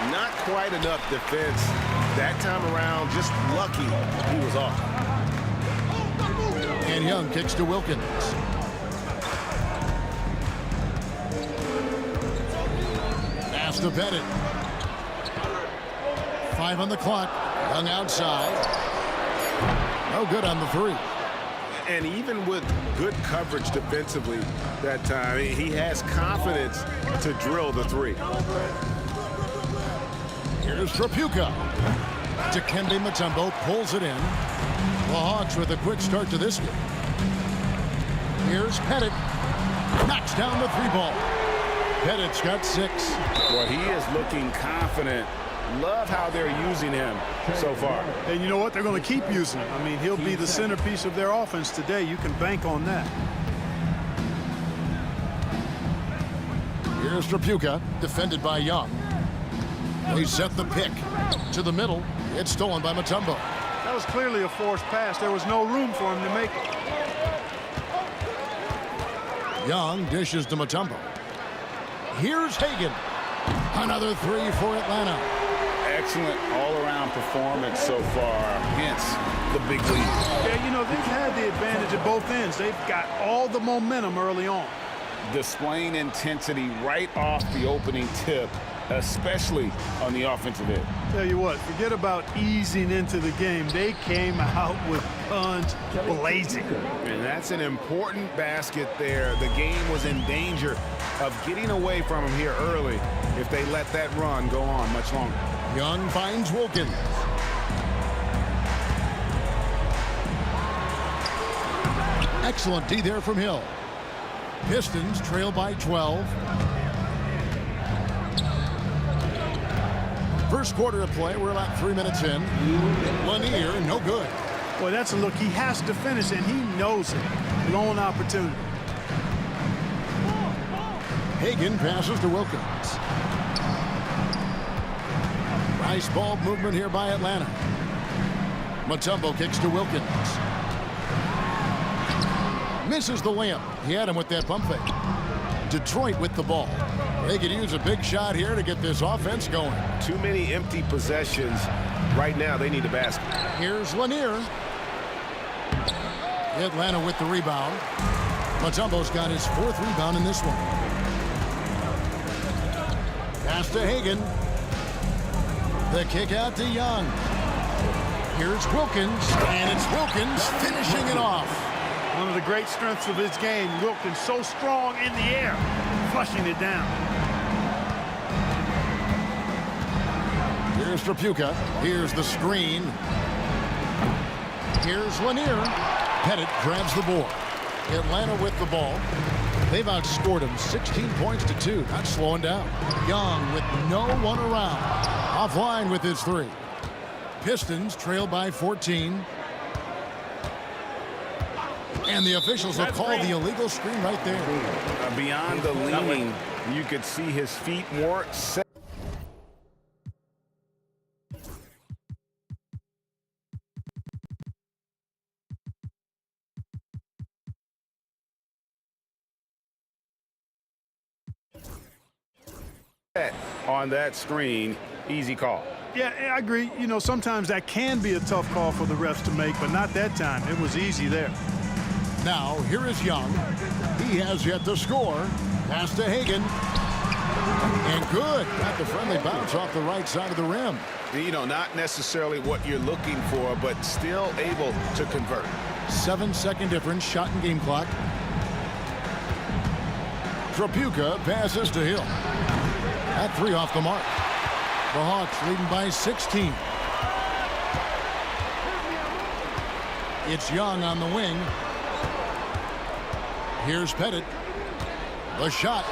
Not quite enough defense that time around. Just lucky he was off. And Young kicks to Wilkins. Pass to Pettit. 5 on the clock. Young outside. No good on the 3. And even with good coverage defensively that time, he has confidence to drill the 3. Here's Trapuka. Dikembe Mutombo pulls it in. The Hawks with a quick start to this game. Here's Pettit. Knocks down the 3-ball. Pettit's got 6. Well, he is looking confident. Love how they're using him so far. And you know what? They're going to keep using him. I mean, he'll be the centerpiece of their offense today. You can bank on that. Here's Trapuka, defended by Young. They set the pick to the middle. It's stolen by Mutombo. That was clearly a forced pass. There was no room for him to make it. Young dishes to Mutombo. Here's Hagen. Another 3 for Atlanta. Excellent all-around performance so far, hence the big lead. Yeah, you know, they've had the advantage at both ends. They've got all the momentum early on. Displaying intensity right off the opening tip, especially on the offensive end. Tell you what, forget about easing into the game. They came out with guns blazing. And that's an important basket there. The game was in danger of getting away from him here early if they let that run go on much longer. Young finds Wilkins. Excellent D there from Hill. Pistons trail by 12. First quarter of play, we're about 3 minutes in. Lanier, no good. Boy, that's a look he has to finish, and he knows it. Blown opportunity. Hagen passes to Wilkins. Nice ball movement here by Atlanta. Mutombo kicks to Wilkins. Misses the layup. He had him with that pump fake. Detroit with the ball. They could use a big shot here to get this offense going. Too many empty possessions. Right now, they need a basket. Here's Lanier. Atlanta with the rebound. Mutombo's got his 4th rebound in this one. Pass to Hagen. The kick out to Young. Here's Wilkins, and it's Wilkins finishing it off. One of the great strengths of his game, Wilkins so strong in the air, flushing it down. Here's Trapuka. Here's the screen. Here's Lanier. Pettit grabs the board. Atlanta with the ball. They've outscored him 16 points to 2. Not slowing down. Young with no one around. Offline with his 3. Pistons trail by 14. And the officials will call the illegal screen right there. Beyond the leaning, you could see his feet more set. On that screen, easy call. Yeah, I agree. You know, sometimes that can be a tough call for the refs to make, but not that time. It was easy there. Now, here is Young. He has yet to score. Pass to Hagan. And good. Got the friendly bounce off the right side of the rim. You know, not necessarily what you're looking for, but still able to convert. 7-second difference, shot and game clock. Trapuka passes to Hill. That 3 off the mark. The Hawks leading by 16. It's Young on the wing. Here's Pettit. The shot.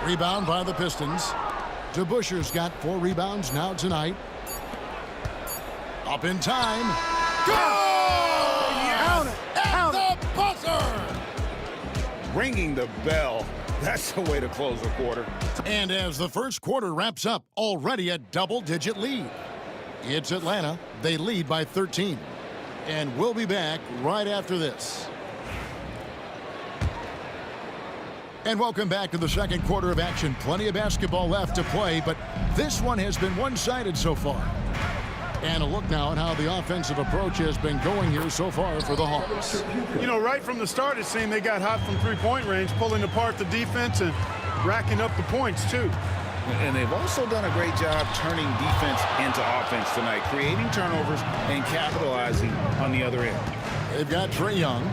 Rebound by the Pistons. DeBuscher's got 4 rebounds now tonight. Up in time. Go! Count it! Count At the buzzer! Ringing the bell. That's the way to close a quarter. And as the first quarter wraps up, already a double-digit lead. It's Atlanta. They lead by 13. And we'll be back right after this. And welcome back to the second quarter of action. Plenty of basketball left to play, but this one has been one-sided so far. And a look now at how the offensive approach has been going here so far for the Hawks. You know, right from the start, it seemed they got hot from three-point range, pulling apart the defense and racking up the points, too. And they've also done a great job turning defense into offense tonight, creating turnovers and capitalizing on the other end. They've got Trae Young.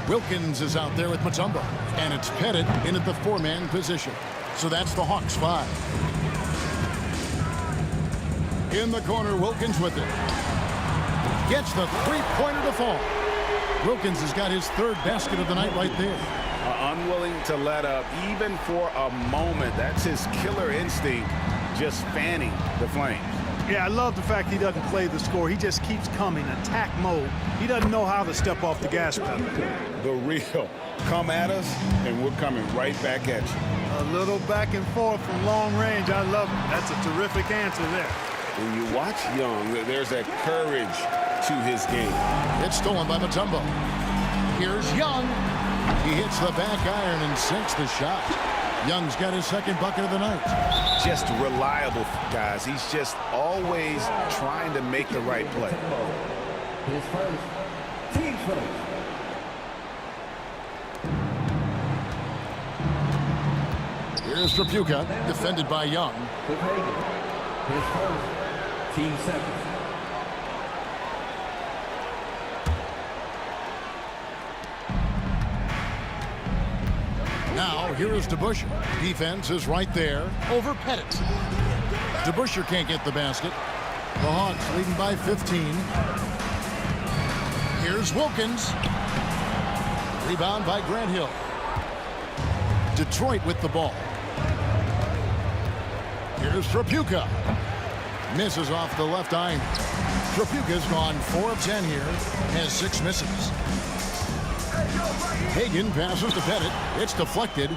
Wilkins is out there with Mutombo. And it's Pettit in at the 4-man position. So that's the Hawks 5. In the corner, Wilkins with it. Gets the three-pointer to fall. Wilkins has got his 3rd basket of the night right there. Unwilling to let up even for a moment. That's his killer instinct, just fanning the flames. Yeah, I love the fact he doesn't play the score. He just keeps coming, attack mode. He doesn't know how to step off the gas pedal. The real. Come at us, and we're coming right back at you. A little back and forth from long range. I love it. That's a terrific answer there. When you watch Young, there's a courage to his game. It's stolen by Mutombo. Here's Young. He hits the back iron and sinks the shot. Young's got his 2nd bucket of the night. Just reliable, guys. He's just always trying to make the right play. His first, team first. Here's Trapuka, defended by Young. His first, team second. Now, here is DeBuscher. Defense is right there over Pettit. DeBuscher can't get the basket. The Hawks leading by 15. Here's Wilkins. Rebound by Grant Hill. Detroit with the ball. Here's Trapuka. Misses off the left iron. Trapuka's gone 4 of 10 here. Has 6 misses. Hagan passes to Pettit. It's deflected.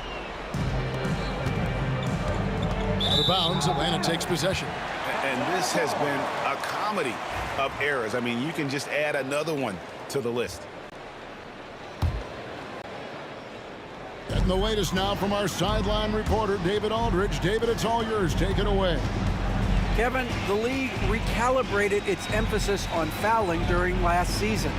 Out of bounds, Atlanta takes possession. And this has been a comedy of errors. I mean, you can just add another one to the list. Getting the latest now from our sideline reporter, David Aldridge. David, it's all yours. Take it away. Kevin, the league recalibrated its emphasis on fouling during last season.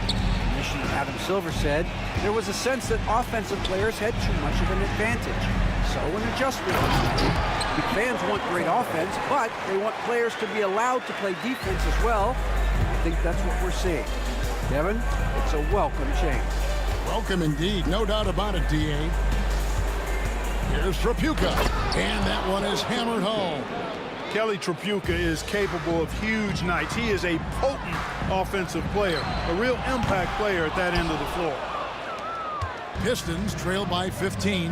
Commissioner Adam Silver said there was a sense that offensive players had too much of an advantage. So an adjustment was made. The fans want great offense, but they want players to be allowed to play defense as well. I think that's what we're seeing. Kevin, it's a welcome change. Welcome indeed. No doubt about it, D.A. Here's Trapuka. And that one is hammered home. Kelly Trapuka is capable of huge nights. He is a potent offensive player, a real impact player at that end of the floor. Pistons trail by 15.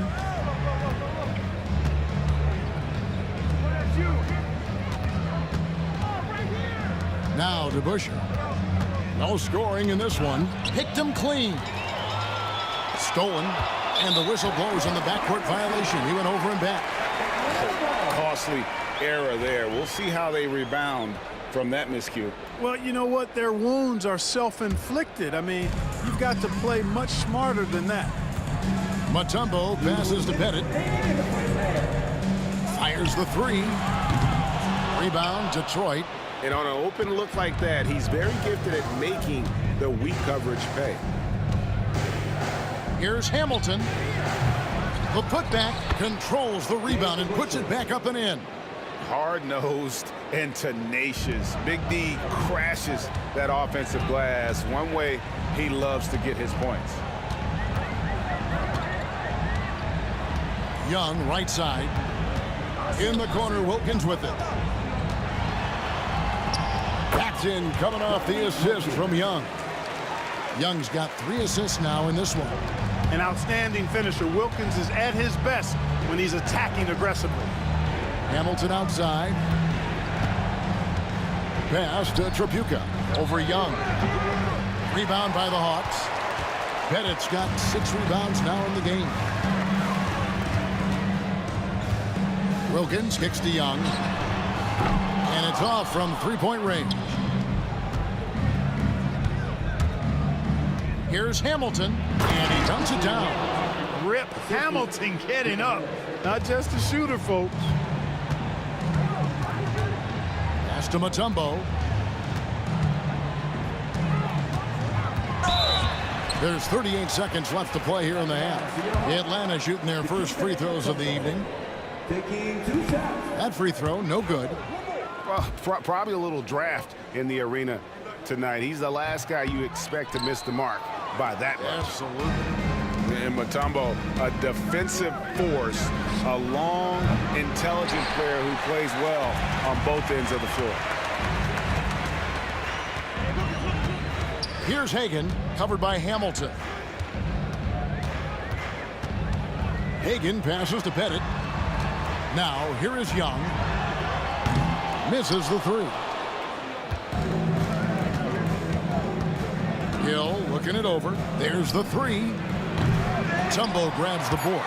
Now DeBuscher. No scoring in this one. Picked him clean. Stolen. And the whistle blows on the backcourt violation. He went over and back. Costly error there. We'll see how they rebound from that miscue. Well, you know what? Their wounds are self-inflicted. I mean, you've got to play much smarter than that. Mutombo passes to Pettit. Fires the three. Rebound, Detroit. And on an open look like that, he's very gifted at making the weak coverage pay. Here's Hamilton. The putback controls the rebound and puts it back up and in. Hard-nosed and tenacious. Big D crashes that offensive glass. One way he loves to get his points. Young, right side. In the corner, Wilkins with it. Backed in, coming off the assist from Young. Young's got 3 assists now in this one. An outstanding finisher. Wilkins is at his best when he's attacking aggressively. Hamilton outside. Pass to Tripucka. Over Young. Rebound by the Hawks. Bennett's got 6 rebounds now in the game. Wilkins kicks to Young. And it's off from three-point range. Here's Hamilton, and he dunks it down. Rip Hamilton getting up. Not just a shooter, folks. Pass to Mutombo. There's 38 seconds left to play here in the half. Atlanta shooting their first free throws of the evening. Taking 2 shots. That free throw, no good. Well, probably a little draft in the arena tonight. He's the last guy you expect to miss the mark by that much. Absolutely. And Mutombo, a defensive force, a long, intelligent player who plays well on both ends of the floor. Here's Hagan, covered by Hamilton. Hagan passes to Pettit. Now, here is Young. Misses the three. Hill looking it over. There's the three. Tumbo grabs the board.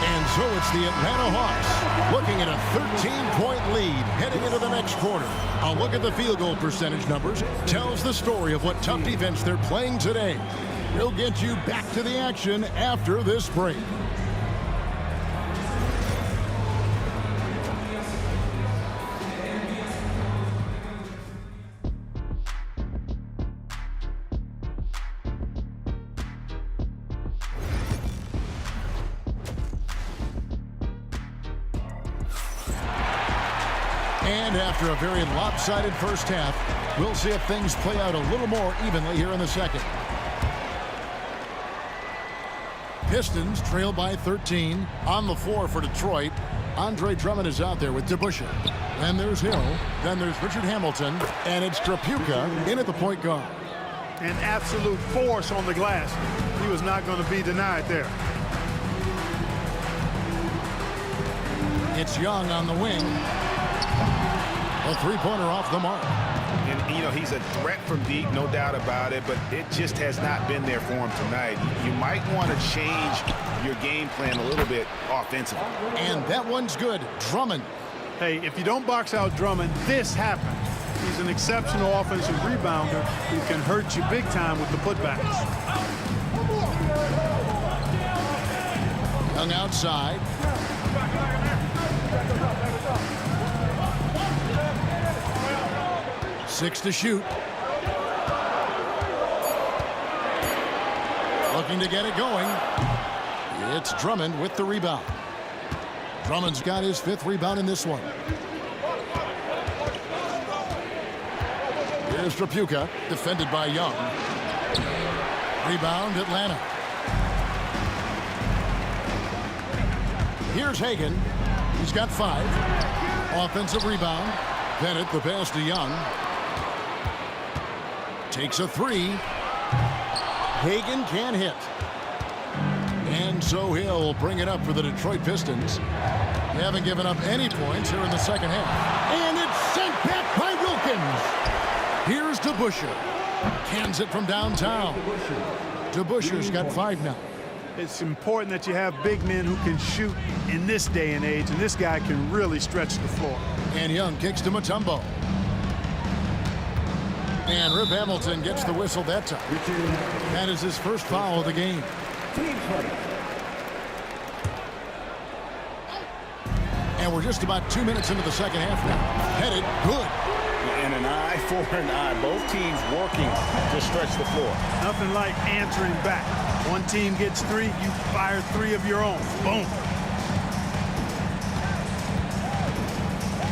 And so it's the Atlanta Hawks looking at a 13-point lead heading into the next quarter. A look at the field goal percentage numbers tells the story of what tough defense they're playing today. We'll get you back to the action after this break. And after a very lopsided first half, we'll see if things play out a little more evenly here in the second. Pistons trail by 13. On the floor for Detroit, Andre Drummond is out there with DeBusschere. Then there's Hill. Then there's Richard Hamilton. And it's Tripucka in at the point guard. An absolute force on the glass. He was not going to be denied there. It's Young on the wing. A three-pointer off the mark. And, you know, he's a threat from deep, no doubt about it, but it just has not been there for him tonight. You might want to change your game plan a little bit offensively. And that one's good. Drummond. Hey, if you don't box out Drummond, this happens. He's an exceptional offensive rebounder who can hurt you big time with the putbacks. Young outside. Six to shoot. Looking to get it going. It's Drummond with the rebound. Drummond's got his 5th rebound in this one. Here's Tripucka, defended by Young. Rebound, Atlanta. Here's Hagan. He's got 5. Offensive rebound. Bennett, the pass to Young. Takes a 3. Hagan can't hit. And so he'll bring it up for the Detroit Pistons. They haven't given up any points here in the second half. And it's sent back by Wilkins. Here's DeBusschere. Cans it from downtown. DeBusschere's got 5 now. It's important that you have big men who can shoot in this day and age, and this guy can really stretch the floor. And Young kicks to Mutombo. And Rip Hamilton gets the whistle that time. That is his first foul of the game. And we're just about 2 minutes into the second half now. Headed, good. And an eye for an eye. Both teams working to stretch the floor. Nothing like answering back. One team gets 3, you fire 3 of your own. Boom.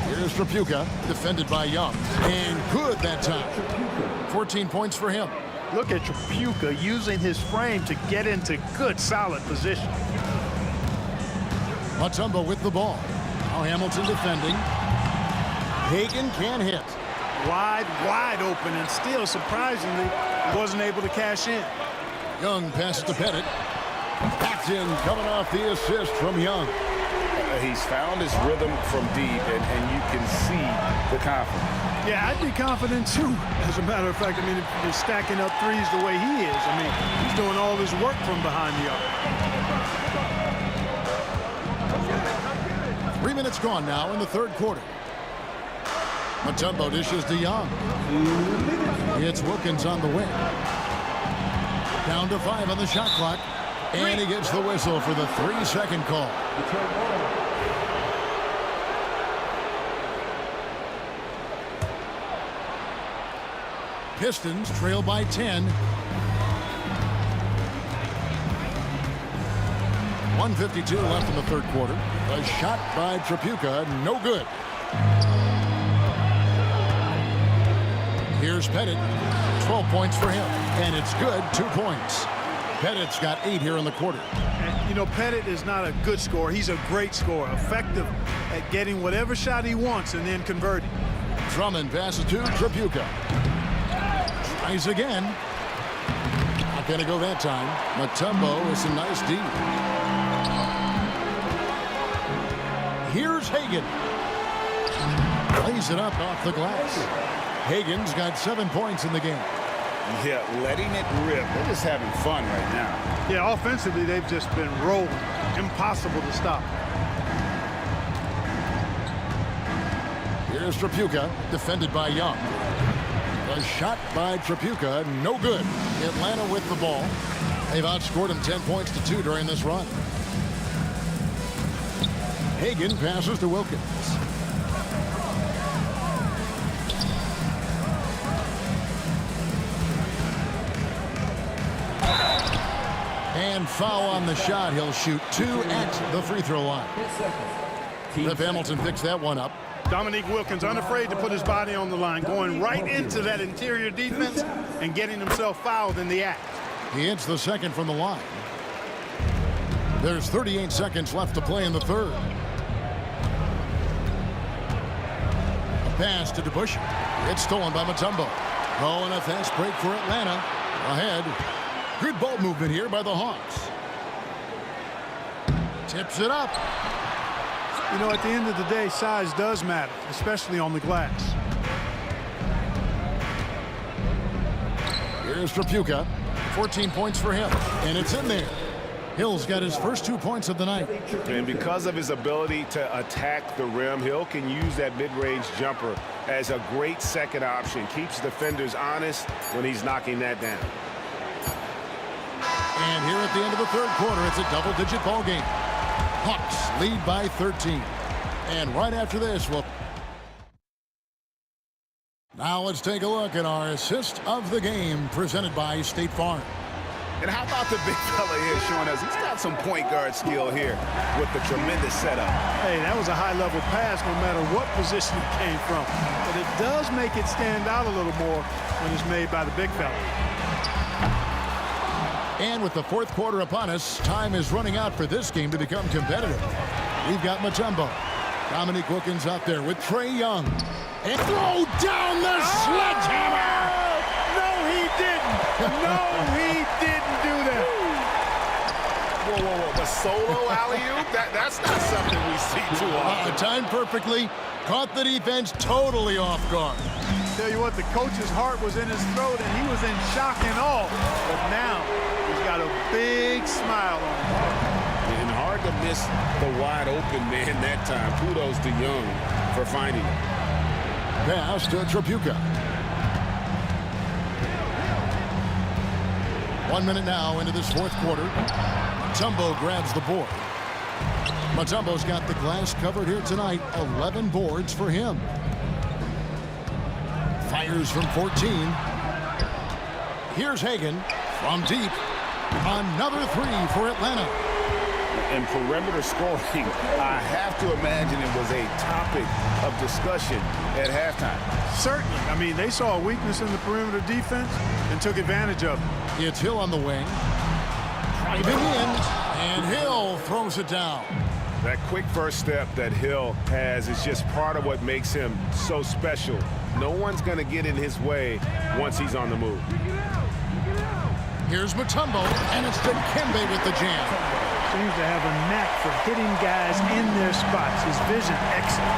Here's Trapuka, defended by Young. And good that time. 14 points for him. Look at Trapuka using his frame to get into good, solid position. Mutombo with the ball. Now Hamilton defending. Hagan can't hit. Wide open, and still, surprisingly, wasn't able to cash in. Young passes to Pettit. Backed in, coming off the assist from Young. He's found his rhythm from deep, and you can see the confidence. Yeah, I'd be confident, too. As a matter of fact, I mean, if you're stacking up threes the way he is, I mean, he's doing all his work from behind the arc. 3 minutes gone now in the third quarter. Mutombo dishes to Young. It's Wilkins on the wing. Down to 5 on the shot clock. And he gets the whistle for the 3-second call. Pistons trail by 10. 1:52 left in the third quarter. A shot by Trapuka, no good. Here's Pettit. 12 points for him. And it's good, 2 points. Pettit's got 8 here in the quarter. And, you know, Pettit is not a good scorer. He's a great scorer. Effective at getting whatever shot he wants and then converting. Drummond passes to Trapuka. Tries again. Not going to go that time. Mutombo is a nice D. Here's Hagan. Plays it up off the glass. Hagan's got 7 points in the game. Yeah, letting it rip. They're just having fun right now. Yeah, offensively, they've just been rolling. Impossible to stop. Here's Trapuka, defended by Young. A shot by Trapuka, no good. Atlanta with the ball. They've outscored him 10 points to 2 during this run. Hagan passes to Wilkins. And foul on the shot. He'll shoot 2 at the free throw line. Rip Hamilton picks that one up. Dominique Wilkins unafraid to put his body on the line, going right into that interior defense and getting himself fouled in the act. He hits the second from the line. There's 38 seconds left to play in the third. A pass to DeBush. It's stolen by Mutombo. Oh, and a fast break for Atlanta. Ahead. Good ball movement here by the Hawks. Tips it up. You know, at the end of the day, size does matter, especially on the glass. Here's Trapuka. 14 points for him. And it's in there. Hill's got his first 2 points of the night. And because of his ability to attack the rim, Hill can use that mid-range jumper as a great second option. Keeps defenders honest when he's knocking that down. And here at the end of the third quarter, it's a double-digit ball game. Hawks lead by 13. And right after this, now let's take a look at our assist of the game presented by State Farm. And how about the big fella here showing us he's got some point guard skill here with the tremendous setup. Hey, that was a high-level pass no matter what position it came from. But it does make it stand out a little more when it's made by the big fella. And with the fourth quarter upon us, time is running out for this game to become competitive. We've got Mutombo. Dominique Wilkins out there with Trae Young. And throw down the sledgehammer! No, he didn't. No, he didn't do that. Whoa. The solo alley-oop? That's not something we see too often. Timed perfectly. Caught the defense totally off guard. Tell you what, the coach's heart was in his throat, and he was in shock and awe. But now, he's got a big smile on his face. And hard to miss the wide open man that time. Kudos to Young for finding it. Pass to Trapuka. 1 minute now into this fourth quarter. Mutombo grabs the board. Mutombo's got the glass covered here tonight. 11 boards for him. Fires from 14. Here's Hagan from deep. Another three for Atlanta. And perimeter scoring, I have to imagine it was a topic of discussion at halftime. Certainly. I mean, they saw a weakness in the perimeter defense and took advantage of it. It's Hill on the wing. Driving in, and Hill throws it down. That quick first step that Hill has is just part of what makes him so special. No one's going to get in his way once he's on the move. Here's Mutombo, and it's Dikembe with the jam. Seems to have a knack for hitting guys in their spots. His vision, excellent.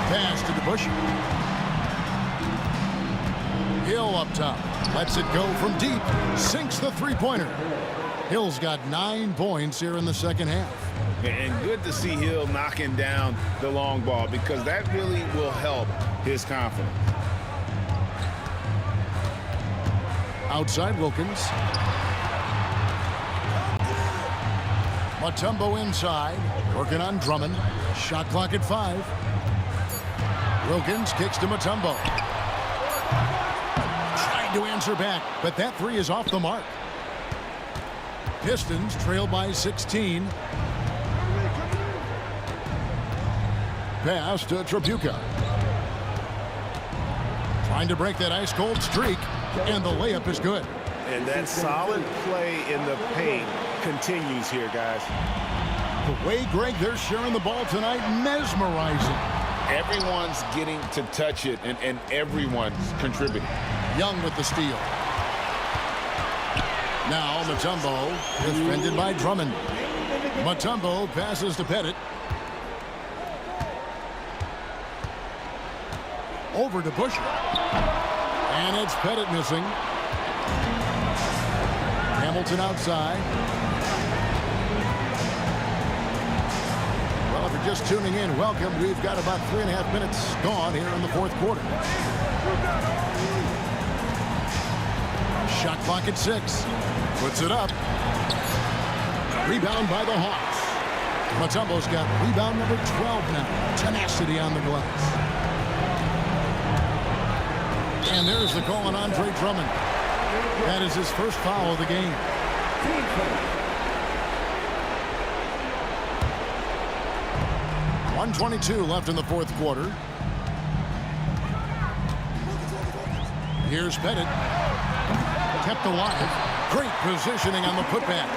Pass to DeBusschere. Hill up top. Lets it go from deep. Sinks the three-pointer. Hill's got 9 points here in the second half. And good to see Hill knocking down the long ball because that really will help his confidence. Outside Wilkins. Mutombo inside. Working on Drummond. Shot clock at 5. Wilkins kicks to Mutombo. Trying to answer back, but that three is off the mark. Pistons trail by 16. Pass to Tripucka. Trying to break that ice-cold streak, and the layup is good. And that solid play in the paint continues here, guys. The way, Greg, they're sharing the ball tonight, mesmerizing. Everyone's getting to touch it, and everyone's contributing. Young with the steal. Now Mutombo, defended by Drummond. Mutombo passes to Pettit. Over to Busher. And it's Pettit missing. Hamilton outside. Well, if you're just tuning in, welcome. We've got about 3.5 minutes gone here in the fourth quarter. Shot clock at 6. Puts it up. Rebound by the Hawks. Mutombo's got rebound number 12 now. Tenacity on the glass. And there's the call on Andre Drummond. That is his first foul of the game. 1:22 left in the fourth quarter. Here's Pettit. Kept alive. Great positioning on the putback.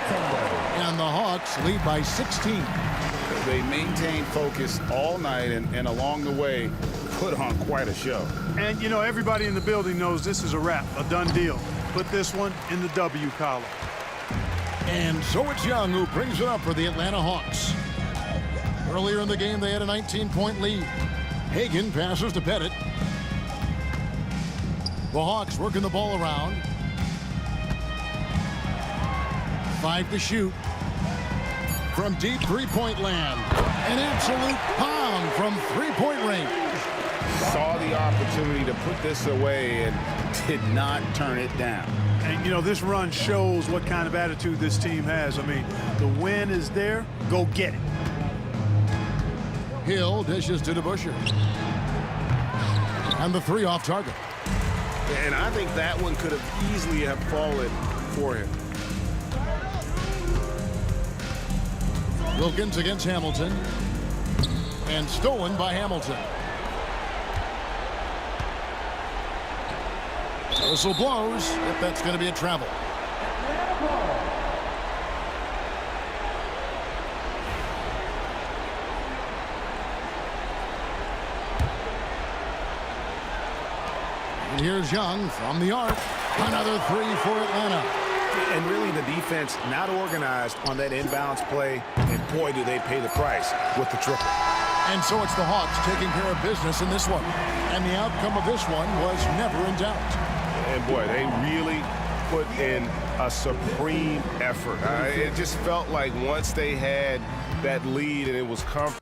And the Hawks lead by 16. They maintained focus all night and along the way put on quite a show. And, you know, everybody in the building knows this is a wrap, a done deal. Put this one in the W column. And so it's Young who brings it up for the Atlanta Hawks. Earlier in the game, they had a 19-point lead. Hagan passes to Pettit. The Hawks working the ball around. 5 to shoot. From deep three-point land. An absolute pound from three-point range. Saw the opportunity to put this away and did not turn it down. And, you know, this run shows what kind of attitude this team has. I mean, the win is there. Go get it. Hill dishes to DeBusschere. And the three off target. And I think that one could have easily have fallen for him. Wilkins against Hamilton. And stolen by Hamilton. Whistle blows, if that's going to be a travel. And here's Young from the arc. Another three for Atlanta. And really the defense not organized on that inbounds play, and boy, do they pay the price with the triple. And so it's the Hawks taking care of business in this one. And the outcome of this one was never in doubt. And boy, they really put in a supreme effort. It just felt like once they had that lead and it was comfortable.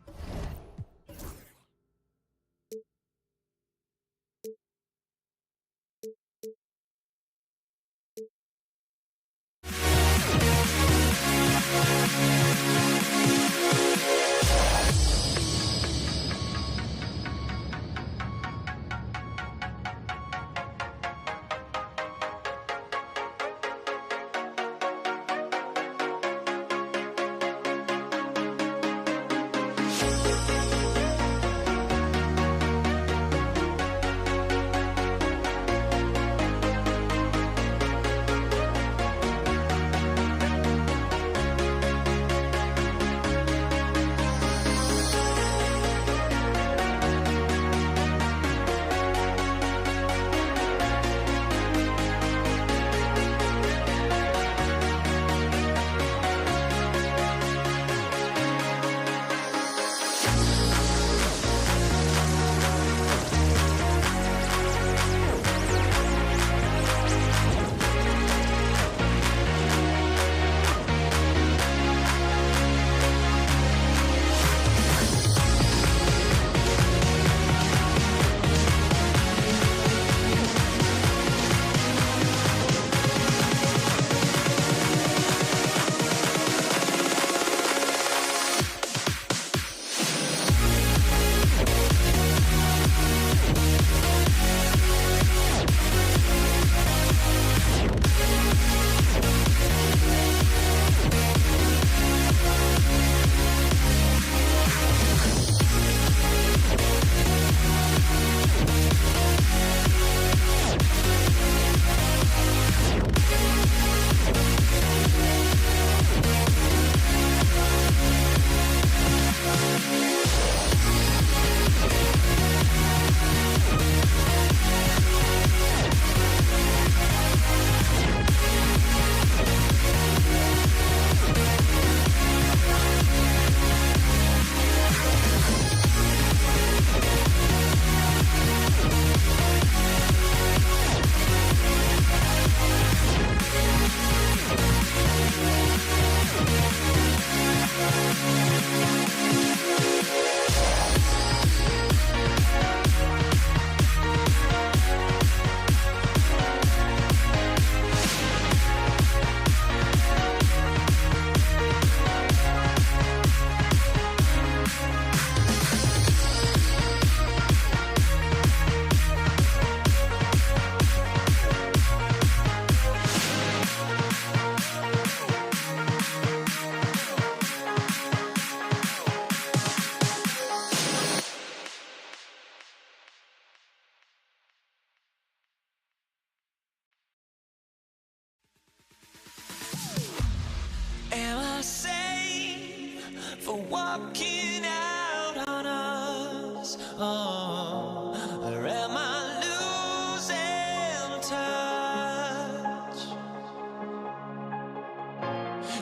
walking out on us? Oh, or am I losing touch?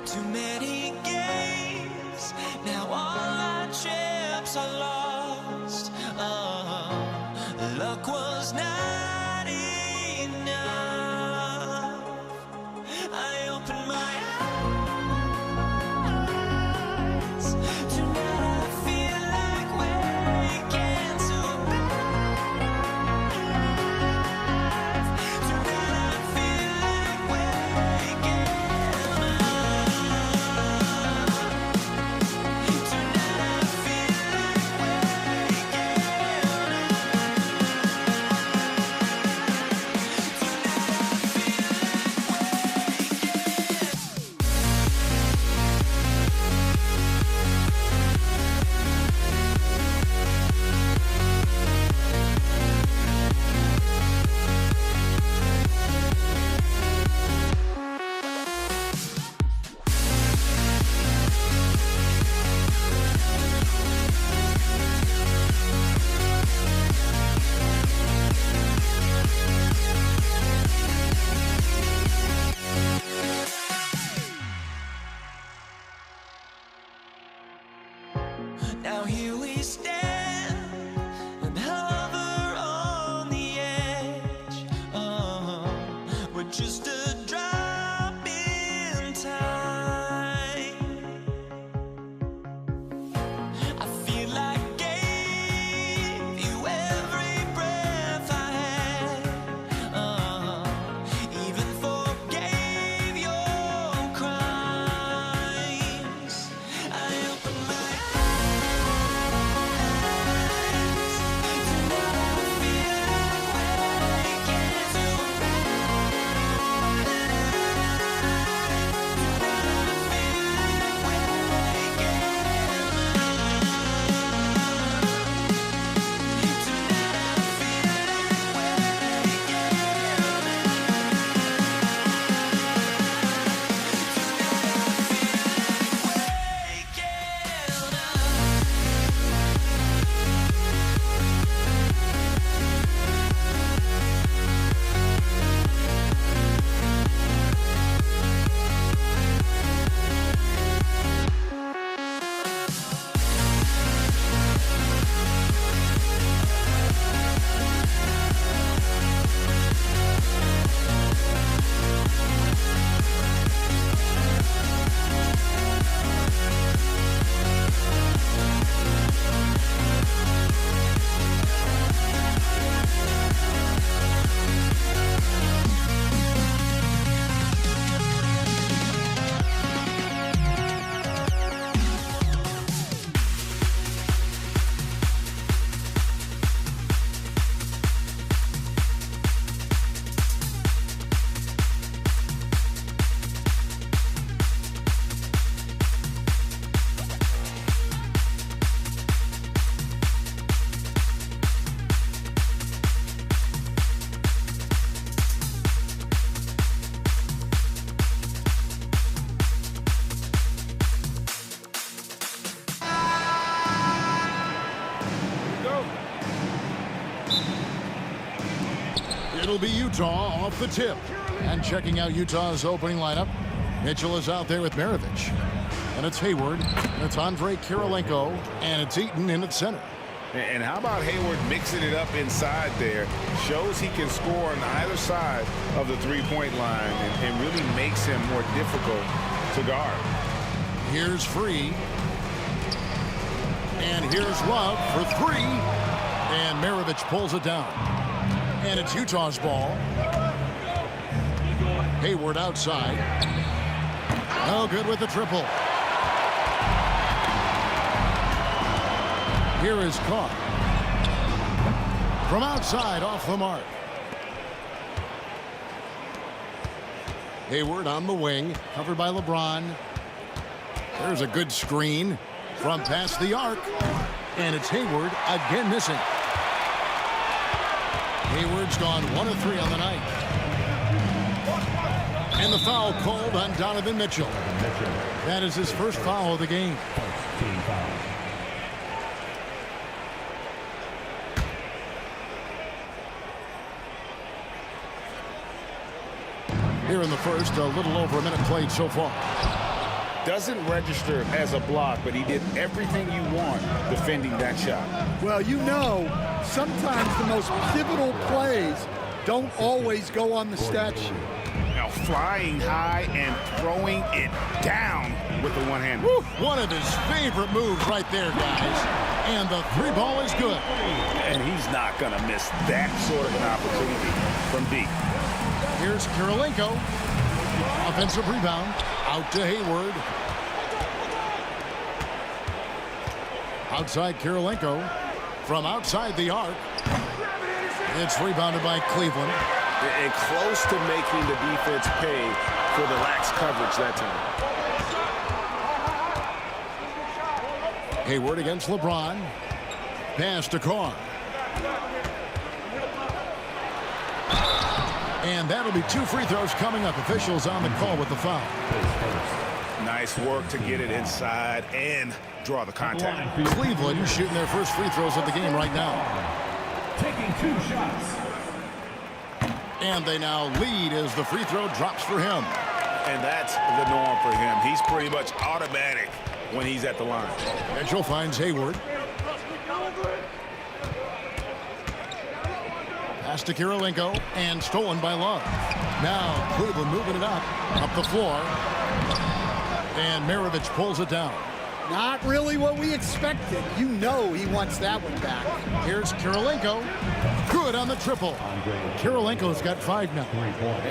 Too many games, now all our chips are lost. Oh, luck was not enough. I opened my eyes. Tonight I feel like waking to a better life. Tonight I feel like waking up. Tonight I feel like waking Now here we stand and hover on the edge. We're just a drop in time. I feel like I gave you every breath I had. Even forgave your crimes. I opened my It'll be Utah off the tip. And checking out Utah's opening lineup, Mitchell is out there with Maravich. And it's Hayward, and it's Andre Kirilenko, and it's Eaton in at center. And how about Hayward mixing it up inside there? Shows he can score on either side of the three-point line and really makes him more difficult to guard. Here's Free. And here's Love for three. And Maravich pulls it down. And it's Utah's ball. Hayward outside. No good with the triple. Here is Carr. From outside, off the mark. Hayward on the wing, covered by LeBron. There's a good screen from past the arc. And it's Hayward again missing. Hayward's gone 1 of 3 on the night. And the foul called on Donovan Mitchell. That is his first foul of the game. Team foul. Here in the first, a little over a minute played so far. Doesn't register as a block, but he did everything you want defending that shot. Well, you know, sometimes the most pivotal plays don't always go on the stat sheet. Now flying high and throwing it down with the one hand. Woo, one of his favorite moves right there, guys. And the three ball is good. And he's not going to miss that sort of an opportunity from deep. Here's Kirilenko. Offensive rebound. Out to Hayward. Outside Kirilenko. From outside the arc. It's rebounded by Cleveland. And close to making the defense pay for the lax coverage that time. Hayward against LeBron. Pass to Carr. And that'll be 2 free throws coming up. Officials on the call with the foul. Nice work to get it inside and draw the contact. Cleveland shooting their first free throws of the game right now. Taking 2 shots. And they now lead as the free throw drops for him. And that's the norm for him. He's pretty much automatic when he's at the line. Mitchell finds Hayward. Pass to Kirilenko and stolen by Love. Now Cleveland moving it up the floor. And Maravich pulls it down. Not really what we expected. You know he wants that one back. Here's Kirilenko. Good on the triple. Kirilenko's got 5 now.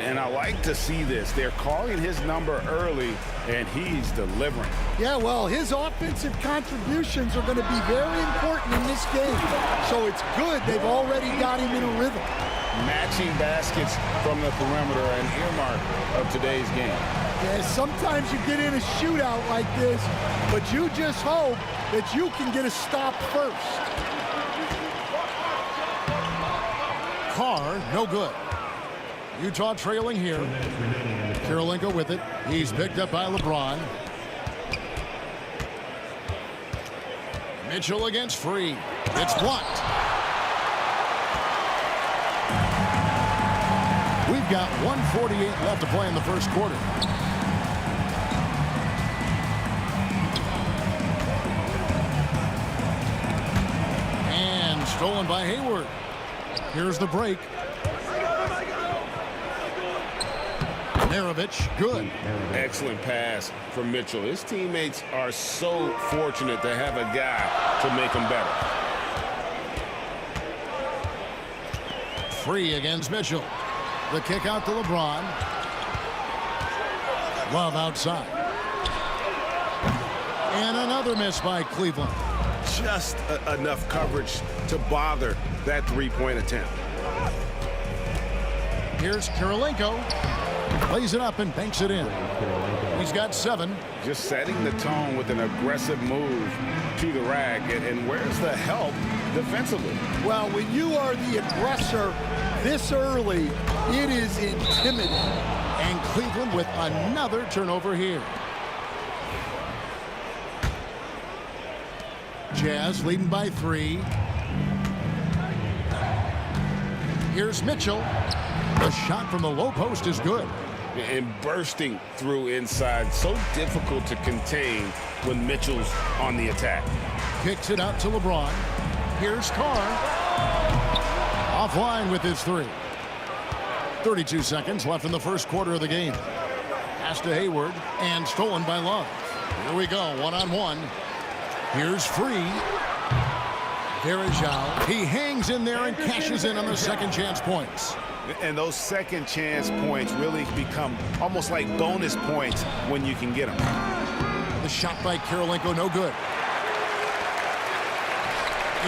And I like to see this. They're calling his number early, and he's delivering. Yeah, well, his offensive contributions are going to be very important in this game. So it's good they've already got him in a rhythm. Matching baskets from the perimeter, an earmark of today's game. Yeah, sometimes you get in a shootout like this, but you just hope that you can get a stop first. Carr, no good. Utah trailing here. Kirilenko with it. He's picked up by LeBron. Mitchell against Free. It's blocked. We've got 1:48 left to play in the first quarter. And stolen by Hayward. Here's the break. Maravich, good. Excellent pass from Mitchell. His teammates are so fortunate to have a guy to make them better. Free against Mitchell. The kick out to LeBron. Love outside. And another miss by Cleveland. Just enough coverage to bother that three-point attempt. Here's Kirilenko. Plays it up and banks it in. He's got 7. Just setting the tone with an aggressive move to the rack. And where's the help defensively? Well, when you are the aggressor this early, it is intimidating. And Cleveland with another turnover here. Jazz leading by 3. Here's Mitchell. The shot from the low post is good. And bursting through inside. So difficult to contain when Mitchell's on the attack. Kicks it out to LeBron. Here's Carr. Offline with his 3. 32 seconds left in the first quarter of the game. Pass to Hayward and stolen by Love. Here we go, one-on-one. Here's Free. Verajao. He hangs in there and cashes in on the second chance points. And those second chance points really become almost like bonus points when you can get them. The shot by Kirilenko, no good.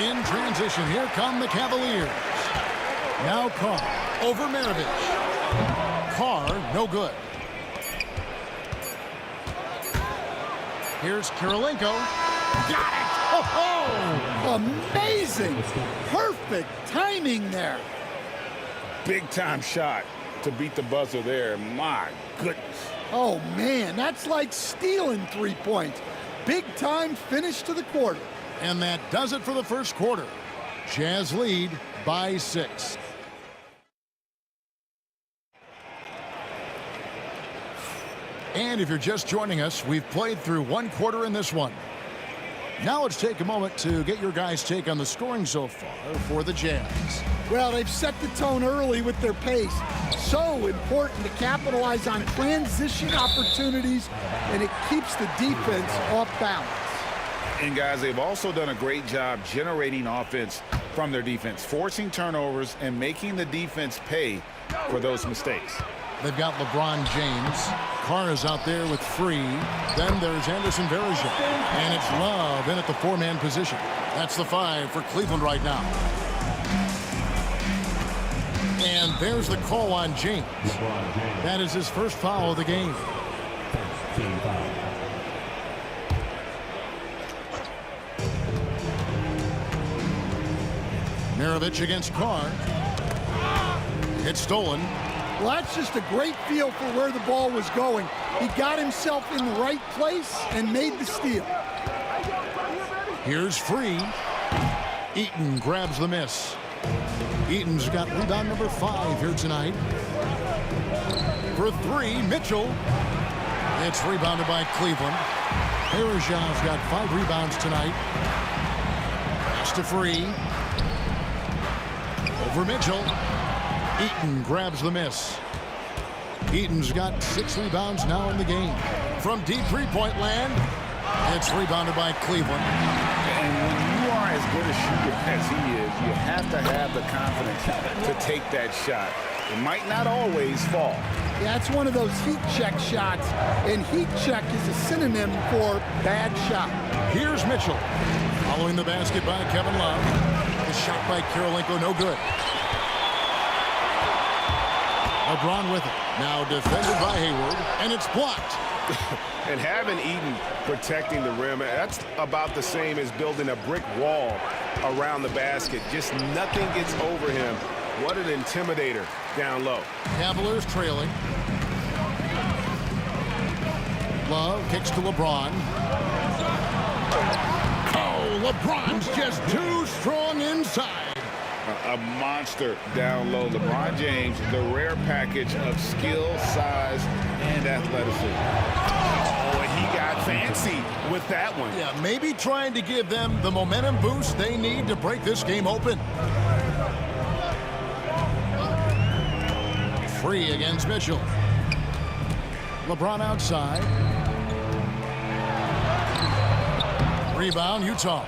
In transition, here come the Cavaliers. Now Carr over Maravich. Carr, no good. Here's Kirilenko. Got it! Oh, amazing! Perfect timing there. Big time shot. to beat the buzzer there. My goodness. Oh, man, that's like stealing 3 points. Big-time finish to the quarter. And that does it for the first quarter. Jazz lead by 6. And if you're just joining us, we've played through 1 quarter in this one. Now let's take a moment to get your guys' take on the scoring so far for the Jazz. Well, they've set the tone early with their pace. So important to capitalize on transition opportunities, and it keeps the defense off balance. And guys, they've also done a great job generating offense from their defense, forcing turnovers and making the defense pay for those mistakes. They've got LeBron James. Carr is out there with Free. Then there's Anderson Varejao. And it's Love in at the 4-man position. That's the 5 for Cleveland right now. And there's the call on James. That is his first foul of the game. Maravich against Carr. It's stolen. Well, that's just a great feel for where the ball was going. He got himself in the right place and made the steal. Here's Free. Eaton grabs the miss. Eaton's got rebound number 5 here tonight. For 3, Mitchell. It's rebounded by Cleveland. Varejau's got 5 rebounds tonight. Pass to Free. Over Mitchell. Eaton grabs the miss. Eaton's got 6 rebounds now in the game. From deep 3-point land, it's rebounded by Cleveland. And when you are as good a shooter as he is, you have to have the confidence to take that shot. It might not always fall. Yeah, it's one of those heat check shots, and heat check is a synonym for bad shot. Here's Mitchell. Following the basket by Kevin Love. The shot by Karolinko, no good. LeBron with it. Now defended by Hayward, and it's blocked. And having Eaton protecting the rim, that's about the same as building a brick wall around the basket. Just nothing gets over him. What an intimidator down low. Cavaliers trailing. Love kicks to LeBron. Oh, LeBron's just too strong inside. A monster down low. LeBron James, the rare package of skill, size, and athleticism. Oh, and he got fancy with that one. Yeah, maybe trying to give them the momentum boost they need to break this game open. Free against Mitchell. LeBron outside. Rebound, Utah.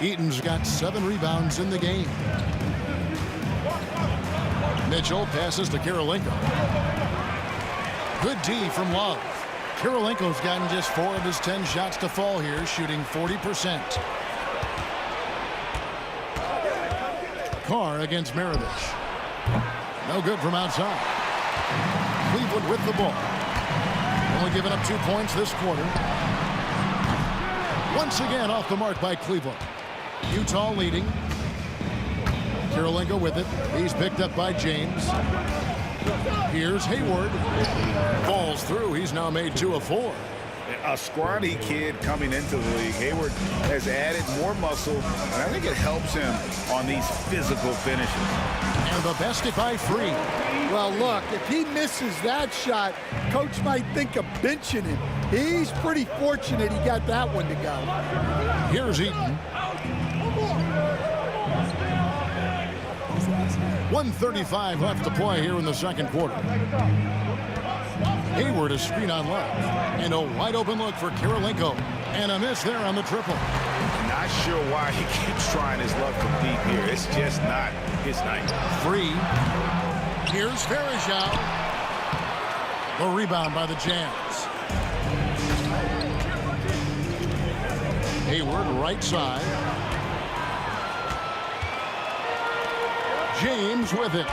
Eaton's got 7 rebounds in the game. Mitchell passes to Karolinko. Good D from Love. Karolinko's gotten just 4 of his 10 shots to fall here, shooting 40%. Carr against Maravich. No good from outside. Cleveland with the ball. Only giving up 2 points this quarter. Once again off the mark by Cleveland. Utah leading. Karolinko with it. He's picked up by James. Here's Hayward. Falls through. He's now made 2 of 4. A scrawny kid coming into the league. Hayward has added more muscle, and I think it helps him on these physical finishes. And the basket by Free. Well, look, if he misses that shot, coach might think of benching him. He's pretty fortunate he got that one to go. Here's Eaton. 1:35 left to play here in the second quarter. Hayward, a screen on Love. And a wide open look for Karolinko. And a miss there on the triple. Not sure why he keeps trying his luck from deep here. It's just not his night. Free. Here's Varejao. The rebound by the Jazz. Hayward, right side. James with it.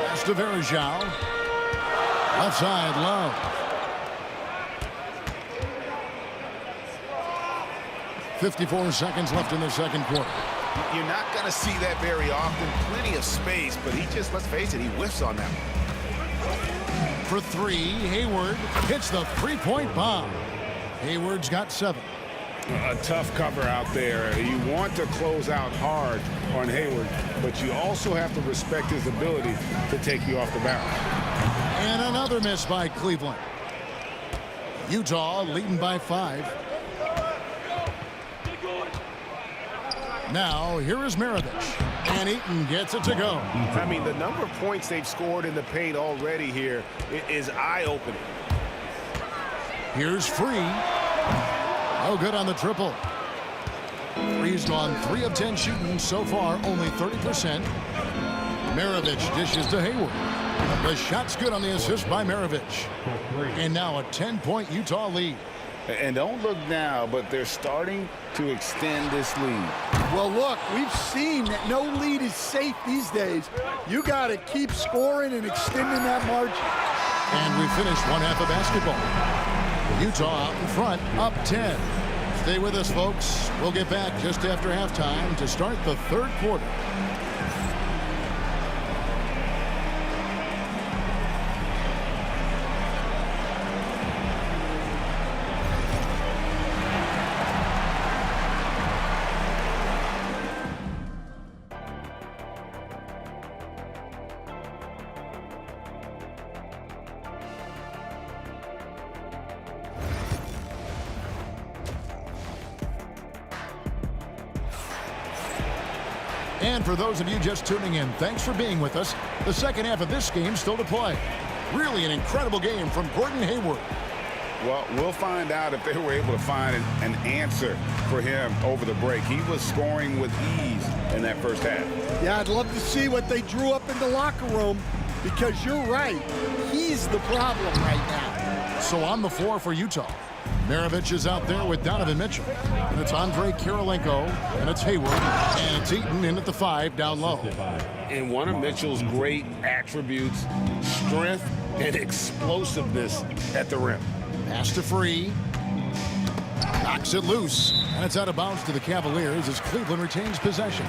That's to Varejao. Left side, Love. .54 seconds left in the second quarter. You're not going to see that very often. Plenty of space, but he just, let's face it, he whiffs on that one. For three, Hayward hits the three-point bomb. Hayward's got 7. A tough cover out there. You want to close out hard on Hayward, but you also have to respect his ability to take you off the bounce. And another miss by Cleveland. Utah leading by 5. Now, here is Maravich. And Eaton gets it to go. I mean, the number of points they've scored in the paint already here is eye-opening. Here's Free. No good on the triple. Free's gone 3 of 10 shooting so far, only 30%. Maravich dishes to Hayward. The shot's good on the assist by Maravich. And now a 10-point Utah lead. And don't look now, but they're starting to extend this lead. Well, look, we've seen that no lead is safe these days. You got to keep scoring and extending that margin. And we finish one half of basketball. Utah out in front, up 10. Stay with us, folks. We'll get back just after halftime to start the third quarter. And for those of you just tuning in, thanks for being with us. The second half of this game still to play. Really an incredible game from Gordon Hayward. Well, we'll find out if they were able to find an answer for him over the break. He was scoring with ease in that first half. Yeah, I'd love to see what they drew up in the locker room, because you're right. He's the problem right now. So on the floor for Utah, Maravich is out there with Donovan Mitchell. And it's Andre Kirilenko, and it's Hayward, and it's Eaton in at the 5 down low. And one of Mitchell's great attributes, strength and explosiveness at the rim. Pass to Free. Knocks it loose, and it's out of bounds to the Cavaliers as Cleveland retains possession.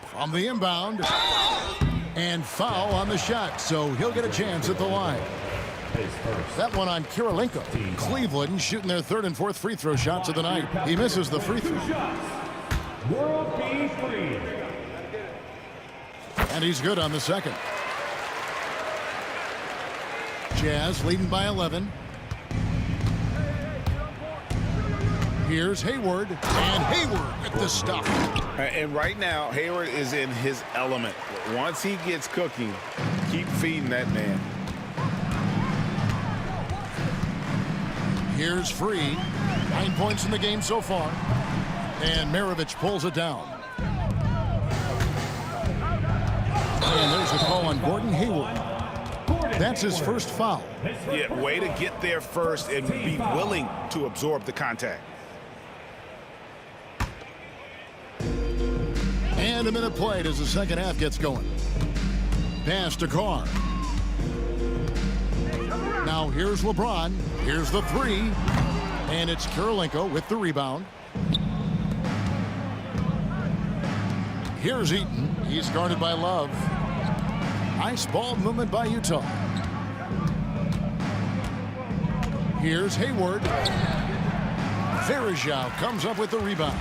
From the inbound. And foul on the shot, so he'll get a chance at the line. That one on Kirilenko. Cleveland shooting their 3rd and 4th free throw shots of the night. He misses the free throw. And he's good on the second. Jazz leading by 11. Here's Hayward, and Hayward with the stop. And right now, Hayward is in his element. Once he gets cooking, keep feeding that man. Here's Free. 9 points in the game so far. And Maravich pulls it down. And there's a call on Gordon Hayward. That's his first foul. Yeah, way to get there first and be willing to absorb the contact. And a minute played as the second half gets going. Pass to Carr. Now here's LeBron. Here's the 3. And it's Kirilenko with the rebound. Here's Eaton. He's guarded by Love. Nice ball movement by Utah. Here's Hayward. Varejao comes up with the rebound.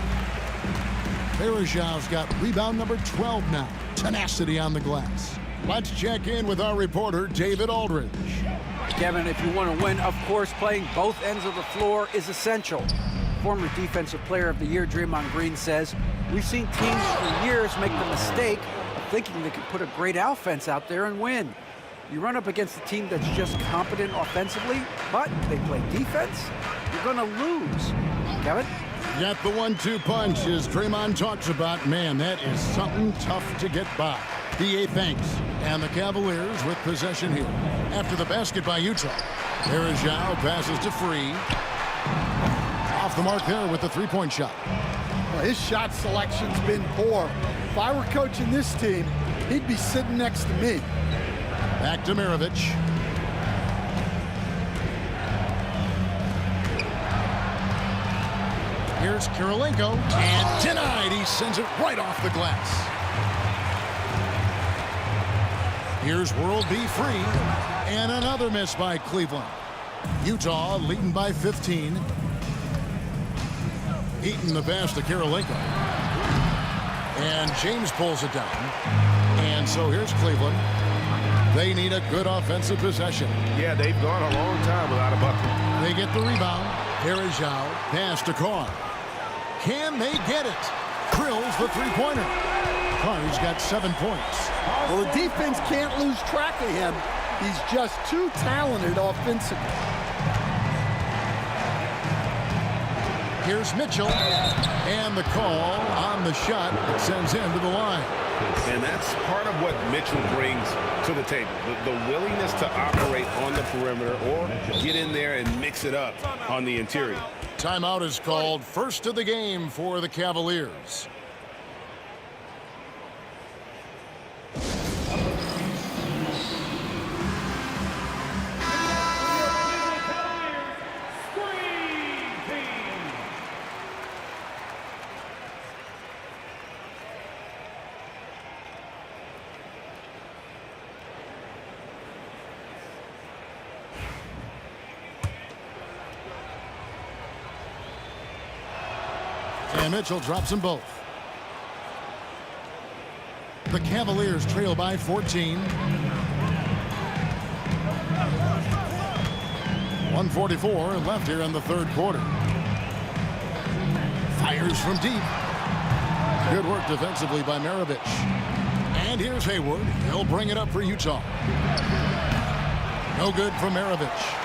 Varejau's got rebound number 12 now. Tenacity on the glass. Let's check in with our reporter, David Aldridge. Kevin, if you want to win, of course, playing both ends of the floor is essential. Former Defensive Player of the Year Draymond Green says, we've seen teams for years make the mistake of thinking they could put a great offense out there and win. You run up against a team that's just competent offensively, but they play defense, you're going to lose. Kevin? Got the 1-2 punch as Draymond talks about. Man, that is something tough to get by. DA thanks. And the Cavaliers with possession here. After the basket by Utah. Varejao passes to Free. Off the mark there with the 3-point shot. Well, his shot selection's been poor. If I were coaching this team, he'd be sitting next to me. Back to Maravich. Here's Kirilenko, and denied. He sends it right off the glass. Here's World B free, and another miss by Cleveland. Utah leading by 15. Eaton the pass to Kirilenko. And James pulls it down. And so here's Cleveland. They need a good offensive possession. Yeah, they've gone a long time without a bucket. They get the rebound. Verejao pass to Carr. Can they get it? Drills the three-pointer. Carr's got 7 points. Well, the defense can't lose track of him. He's just too talented offensively. Here's Mitchell. And the call on the shot that sends him to the line. And that's part of what Mitchell brings to the table. The willingness to operate on the perimeter or get in there and mix it up on the interior. Timeout is called. First of the game for the Cavaliers. And Mitchell drops them both. The Cavaliers trail by 14. 1:44 left here in the third quarter. Fires from deep. Good work defensively by Maravich. And here's Hayward. He'll bring it up for Utah. No good from Maravich.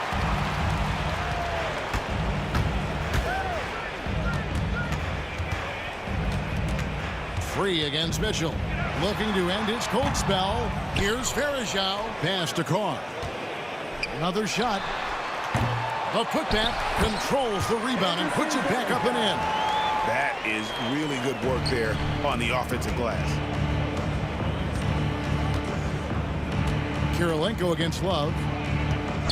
Free against Mitchell. Looking to end his cold spell. Here's Verejao. Pass to Carr. Another shot. The putback controls the rebound and puts it back up and in. That is really good work there on the offensive glass. Kirilenko against Love.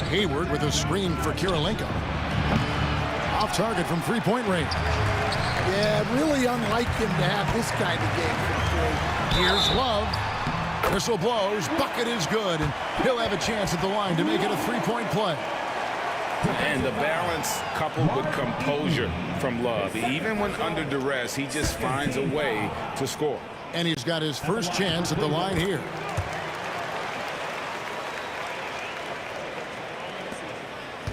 Hayward with a screen for Kirilenko. Off target from three-point range. Yeah, really unlike him to have this kind of game from three. Here's Love. Whistle blows. Bucket is good. And he'll have a chance at the line to make it a three-point play. And the balance coupled with composure from Love. Even when under duress, he just finds a way to score. And he's got his first chance at the line here.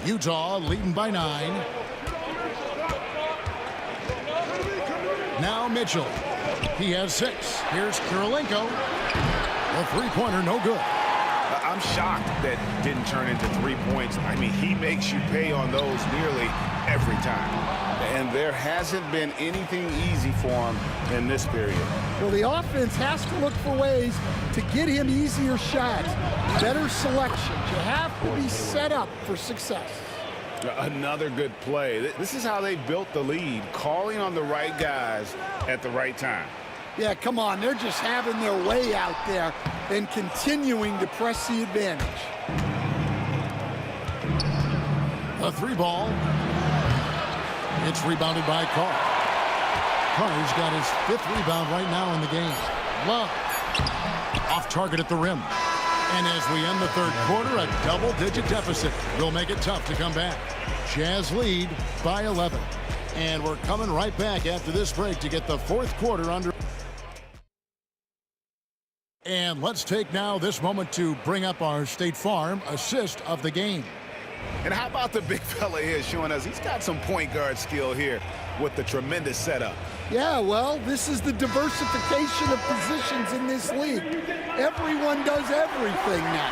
Utah leading by 9. Now Mitchell. He has 6. Here's Kirilenko. The three-pointer no good. I'm shocked that didn't turn into 3 points. I mean, he makes you pay on those nearly every time. And there hasn't been anything easy for him in this period. Well, the offense has to look for ways to get him easier shots, better selections. You have to be set up for success. Another good play. This is how they built the lead, calling on the right guys at the right time. Yeah, come on. They're just having their way out there and continuing to press the advantage. A 3-ball. It's rebounded by Carr. Carr's got his 5th rebound right now in the game. Love. Off target at the rim. And as we end the third quarter, a double-digit deficit will make it tough to come back. Jazz lead by 11. And we're coming right back after this break to get the fourth quarter under. And let's take now this moment to bring up our State Farm assist of the game. And how about the big fella here showing us he's got some point guard skill here with the tremendous setup. Yeah, well, this is the diversification of positions in this league. Everyone does everything now.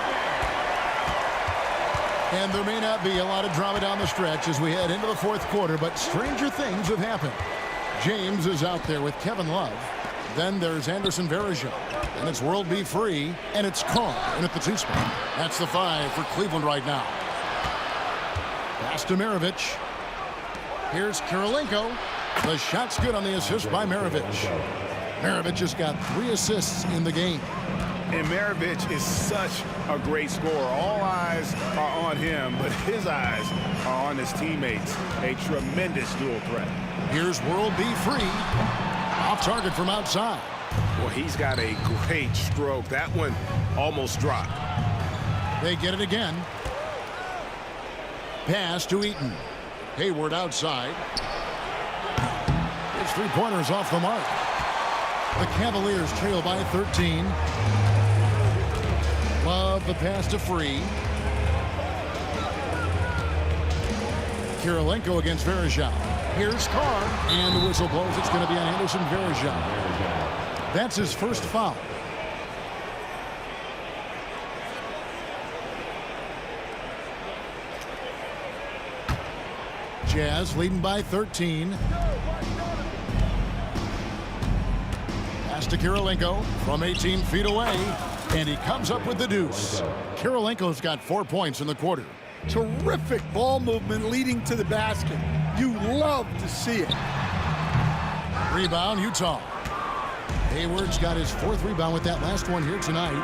And there may not be a lot of drama down the stretch as we head into the fourth quarter, but stranger things have happened. James is out there with Kevin Love. Then there's Anderson Varejao. And it's World B free, and it's Carr in at the 2 spot. That's the 5 for Cleveland right now. Pass to Maravich. Here's Kirilenko. The shot's good on the assist by Maravich. Maravich has got 3 assists in the game. And Maravich is such a great scorer. All eyes are on him, but his eyes are on his teammates. A tremendous dual threat. Here's World B free. Off target from outside. Well, he's got a great stroke. That one almost dropped. They get it again. Pass to Eaton. Hayward outside. His three-pointers off the mark. The Cavaliers trail by 13. Love the pass to Free. Kirilenko against Verejao. Here's Carr. And the whistle blows. It's going to be on Anderson Verejao. That's his first foul. Jazz leading by 13. Pass to Kirilenko from 18 feet away. And he comes up with the deuce. Kirilenko's got 4 points in the quarter. Terrific ball movement leading to the basket. You love to see it. Rebound, Utah. Hayward's got his 4th rebound with that last one here tonight.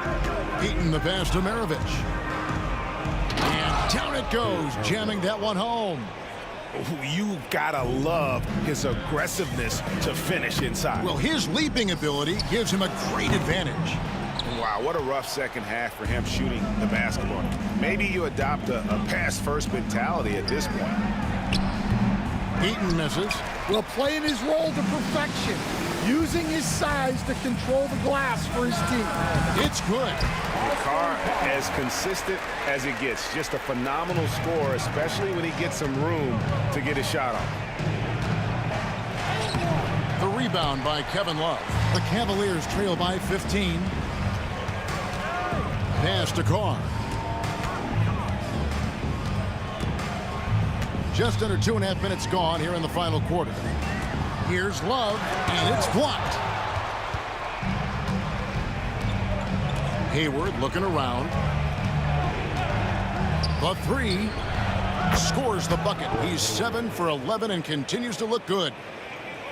Eaton the pass to Maravich. And down it goes, jamming that one home. You gotta love his aggressiveness to finish inside. Well, his leaping ability gives him a great advantage. Wow, what a rough second half for him shooting the basketball. Maybe you adopt a pass-first mentality at this point. Eaton misses. Well, playing his role to perfection. Using his size to control the glass for his team. It's good. Carr, as consistent as it gets. Just a phenomenal scorer, especially when he gets some room to get his shot off. The rebound by Kevin Love. The Cavaliers trail by 15. Pass to Carr. Just under 2.5 minutes gone here in the final quarter. Here's Love, and it's blocked. Hayward looking around. The three scores the bucket. He's 7 for 11 and continues to look good.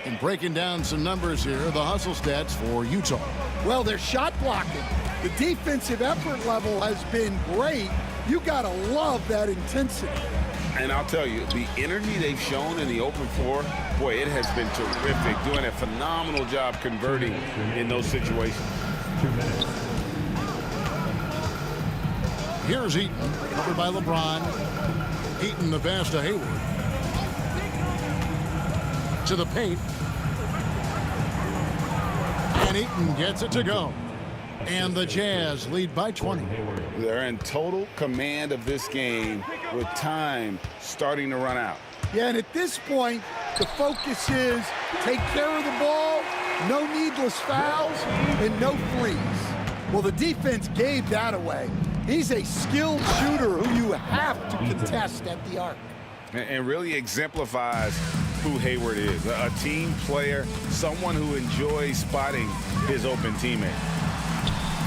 And breaking down some numbers here, the hustle stats for Utah. Well, they're shot blocking. The defensive effort level has been great. You gotta love that intensity. And I'll tell you, the energy they've shown in the open floor, boy, it has been terrific. Doing a phenomenal job converting in those situations. 2 minutes. Here's Eaton, covered by LeBron. Eaton the pass to Hayward. To the paint. And Eaton gets it to go. And the Jazz lead by 20. They're in total command of this game with time starting to run out. Yeah, and at this point, the focus is take care of the ball, no needless fouls, and no threes. Well, the defense gave that away. He's a skilled shooter who you have to contest at the arc. And really exemplifies who Hayward is. A team player, someone who enjoys spotting his open teammate.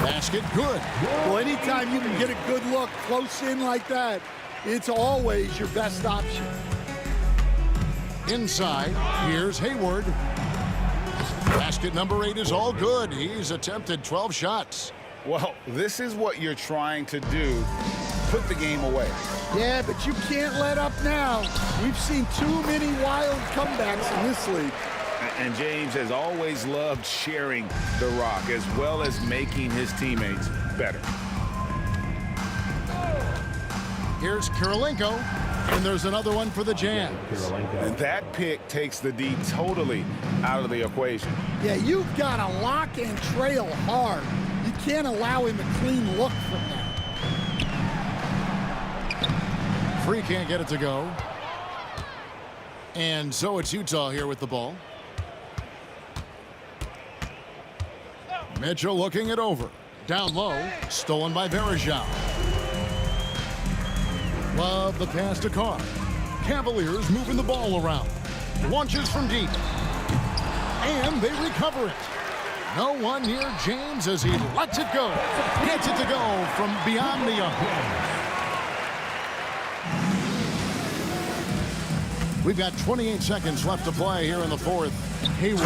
Basket good. Well, anytime you can get a good look close in like that, it's always your best option. Inside, here's Hayward. Basket number 8 is all good. He's attempted 12 shots. Well, this is what you're trying to do. Put the game away. Yeah, but you can't let up now. We've seen too many wild comebacks in this league. And James has always loved sharing the rock as well as making his teammates better. Here's Kirilenko, and there's another one for the Jazz. And that pick takes the D totally out of the equation. Yeah, you've got to lock and trail hard. You can't allow him a clean look from that. Free can't get it to go. And so it's Utah here with the ball. Mitchell looking it over. Down low, stolen by Verejao. Love the pass to Carr. Cavaliers moving the ball around. Launches from deep. And they recover it. No one near James as he lets it go. Gets it to go from beyond the arc. We've got 28 seconds left to play here in the fourth. Hayward,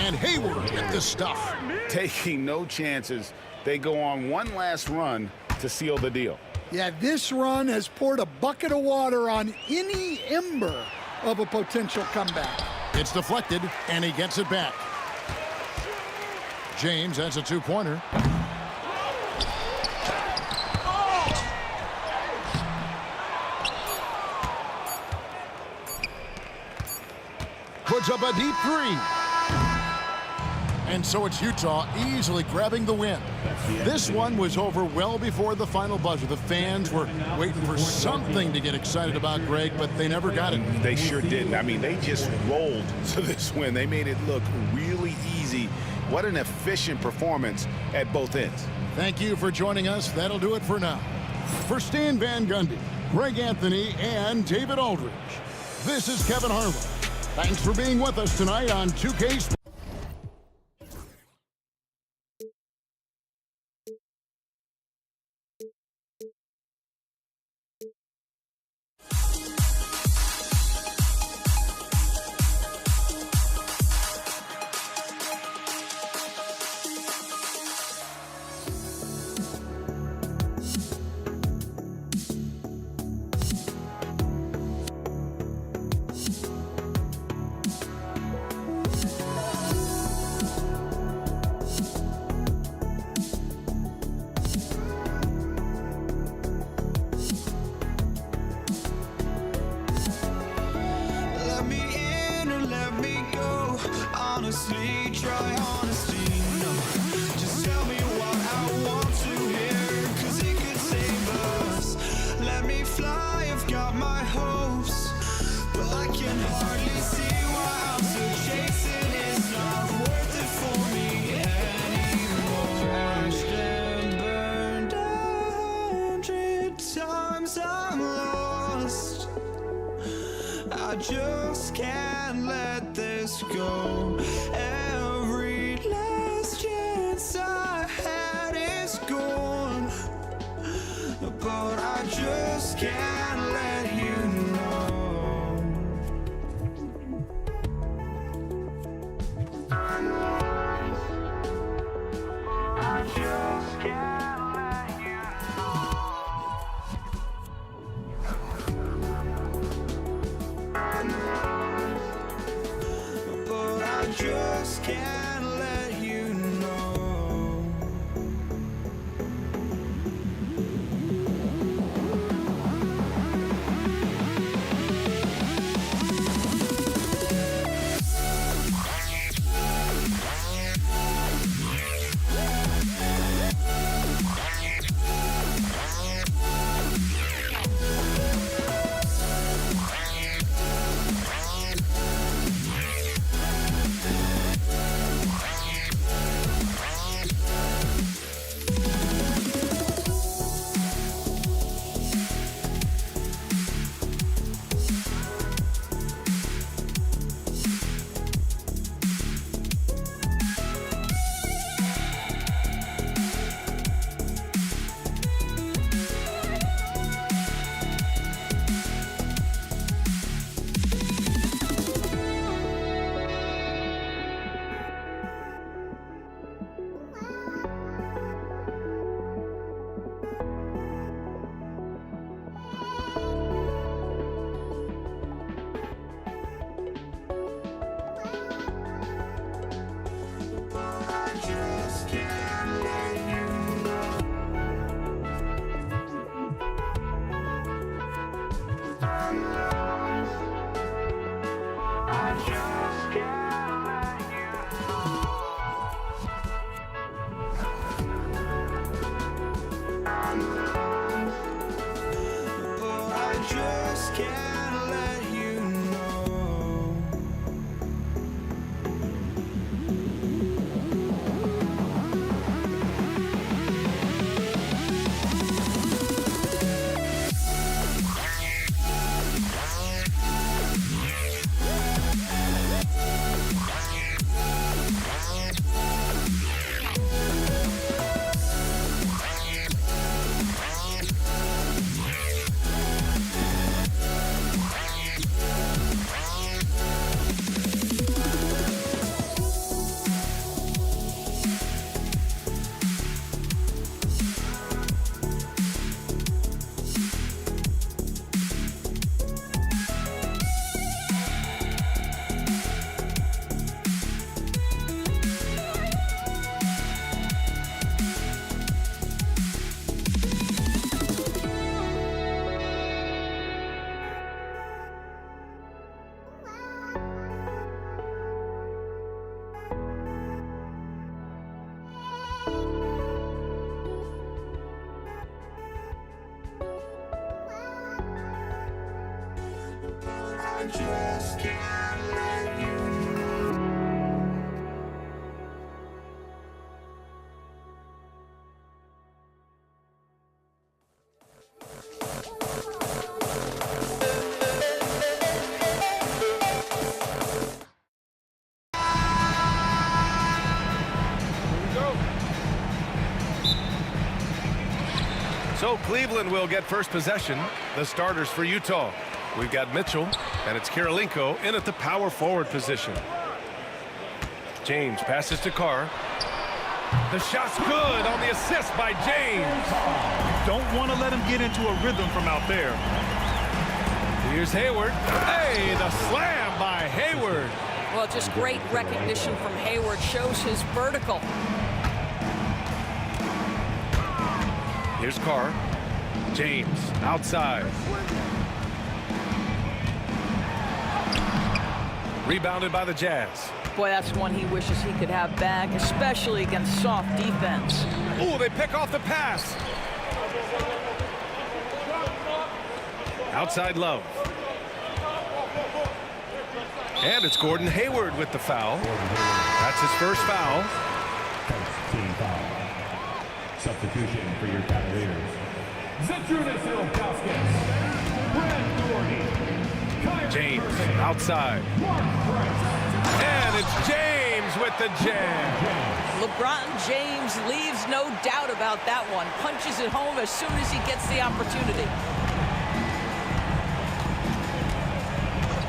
and Hayward with the stuff. Taking no chances they go on one last run to seal the deal. Yeah, this run has poured a bucket of water on any ember of a potential comeback. It's deflected, and he gets it back. James has a two-pointer. Puts up a deep three. And so it's Utah easily grabbing the win. This one was over well before the final buzzer. The fans were waiting for something to get excited about, Greg, but they never got it. They sure didn't. I mean, they just rolled to this win. They made it look really easy. What an efficient performance at both ends. Thank you for joining us. That'll do it for now. For Stan Van Gundy, Greg Anthony, and David Aldridge, this is Kevin Harlan. Thanks for being with us tonight on 2K Sports. Honestly, try honesty, no. Just tell me what I want to hear, 'cause it could save us. Let me fly, I've got my hopes, but I can hardly see why I'm still chasing. It's not worth it for me anymore. Crashed and burned 100 times, I'm lost. I just can't let this go. Every last chance I had is gone, but I just can't let you know. I just can't let you but I just can't let you know. just can't let you. So Cleveland will get first possession. The starters for Utah. We've got Mitchell, and it's Kirilenko in at the power forward position. James passes to Carr. The shot's good on the assist by James. Don't want to let him get into a rhythm from out there. Here's Hayward. Hey, the slam by Hayward. Well, just great recognition from Hayward. Shows his vertical. Here's Carr. James outside. Rebounded by the Jazz. Boy, that's one he wishes he could have back, especially against soft defense. Ooh, they pick off the pass. Outside Love. And it's Gordon Hayward with the foul. That's his first foul. Team foul. Substitution for your Cavaliers. Zydrunas Ilgauskas. Brad Doherty. James outside. And it's James with the jam. LeBron James leaves no doubt about that one. Punches it home as soon as he gets the opportunity.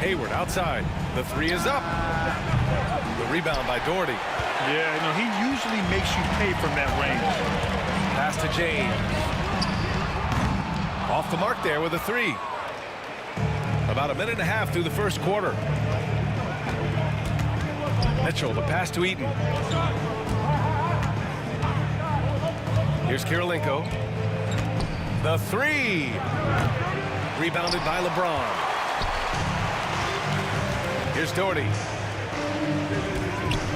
Hayward outside. The three is up. The rebound by Doherty. Yeah, you know, he usually makes you pay from that range. Pass to James. Off the mark there with a three. About a minute and a half through the first quarter. Mitchell, the pass to Eaton. Here's Kirilenko. The three. Rebounded by LeBron. Here's Doherty.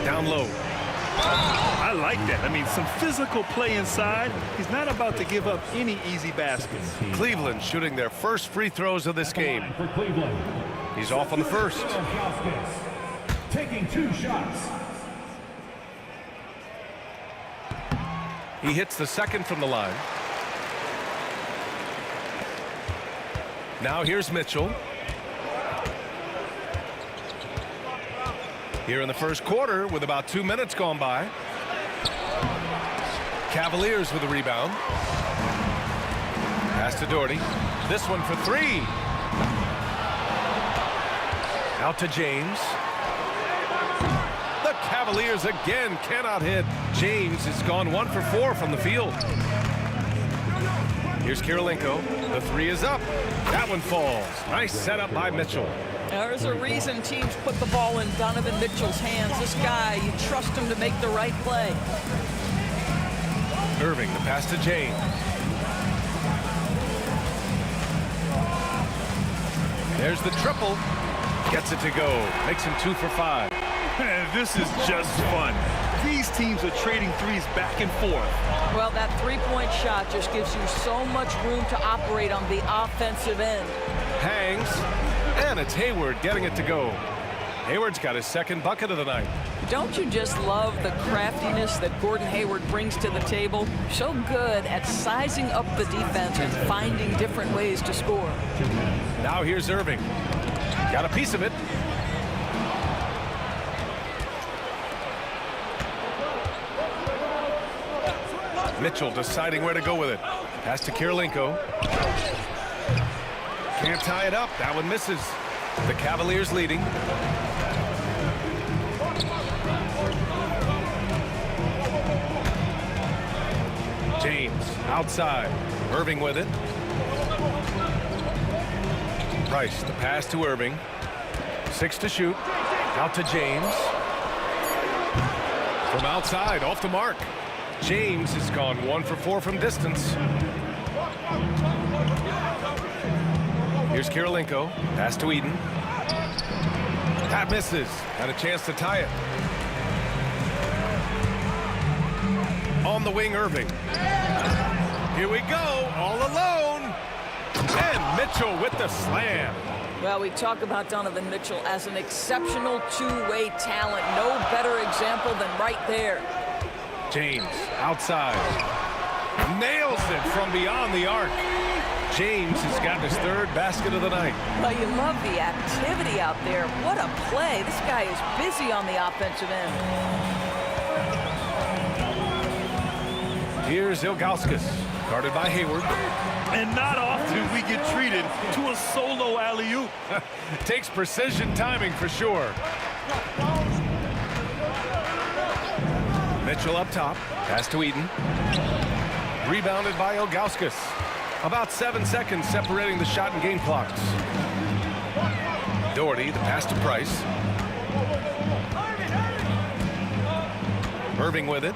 Down low. I like that. I mean, some physical play inside. He's not about to give up any easy baskets. Cleveland shooting their first free throws of this game. For Cleveland. He's off on the first. Ilgauskas. Taking 2 shots. He hits the second from the line. Now here's Mitchell. Here in the first quarter with about 2 minutes gone by. Cavaliers with a rebound. Pass to Doherty. This one for three. Out to James. The Cavaliers again cannot hit. James has gone 1 for 4 from the field. Here's Kirilenko. The three is up. That one falls. Nice setup by Mitchell. There's a reason teams put the ball in Donovan Mitchell's hands. This guy, you trust him to make the right play. Irving, the pass to James. There's the triple. Gets it to go. Makes him 2 for 5. Man, this is just fun. These teams are trading threes back and forth. Well, that three-point shot just gives you so much room to operate on the offensive end. Hangs. And it's Hayward getting it to go. Hayward's got his second bucket of the night. Don't you just love the craftiness that Gordon Hayward brings to the table? So good at sizing up the defense and finding different ways to score. Now here's Irving. Got a piece of it. Mitchell deciding where to go with it. Pass to Kirilenko. Can't tie it up. That one misses. The Cavaliers leading. James outside. Irving with it. Price, the pass to Irving. 6 to shoot. Out to James. From outside, off the mark. James has gone 1 for 4 from distance. Here's Kirilenko. Pass to Eden. That misses. Got a chance to tie it. On the wing, Irving. Here we go. All alone. And Mitchell with the slam. Well, we talk about Donovan Mitchell as an exceptional two-way talent. No better example than right there. James outside. Nails it from beyond the arc. James has gotten his third basket of the night. Well, you love the activity out there. What a play. This guy is busy on the offensive end. Here's Ilgauskas, guarded by Hayward. And not often we get treated to a solo alley-oop. Takes precision timing for sure. Mitchell up top. Pass to Eaton. Rebounded by Ilgauskas. About 7 seconds separating the shot and game clocks. Doherty, the pass to Price. Irving with it.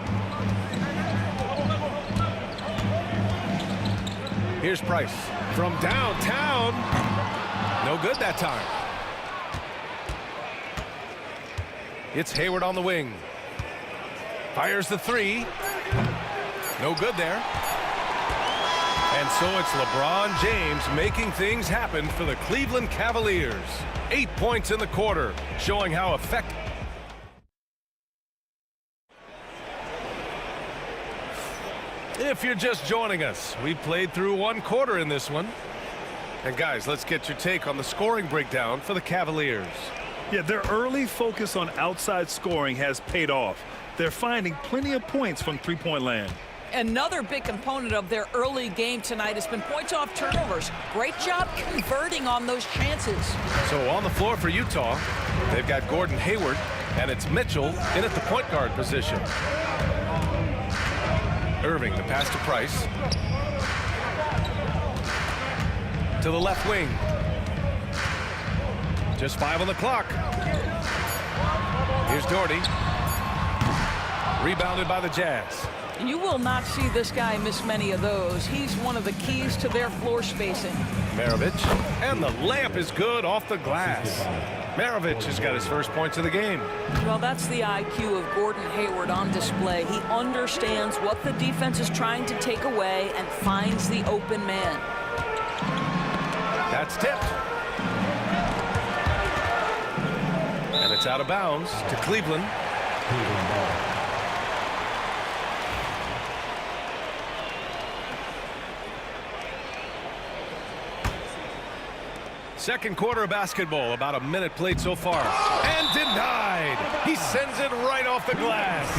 Here's Price from downtown. No good that time. It's Hayward on the wing. Fires the three. No good there. And so it's LeBron James making things happen for the Cleveland Cavaliers. 8 points in the quarter, showing how effective. If you're just joining us, we played through one quarter in this one. And guys, let's get your take on the scoring breakdown for the Cavaliers. Yeah, their early focus on outside scoring has paid off. They're finding plenty of points from three-point land. Another big component of their early game tonight has been points off turnovers. Great job converting on those chances. So on the floor for Utah, they've got Gordon Hayward, and it's Mitchell in at the point guard position. Irving, the pass to Price. To the left wing. Just 5 on the clock. Here's Doherty. Rebounded by the Jazz. You will not see this guy miss many of those. He's one of the keys to their floor spacing. Maravich, and the layup is good off the glass. Maravich has got his first points of the game. Well, that's the IQ of Gordon Hayward on display. He understands what the defense is trying to take away and finds the open man. That's tipped. And it's out of bounds to Cleveland. Second quarter of basketball, about a minute played so far. And denied. He sends it right off the glass.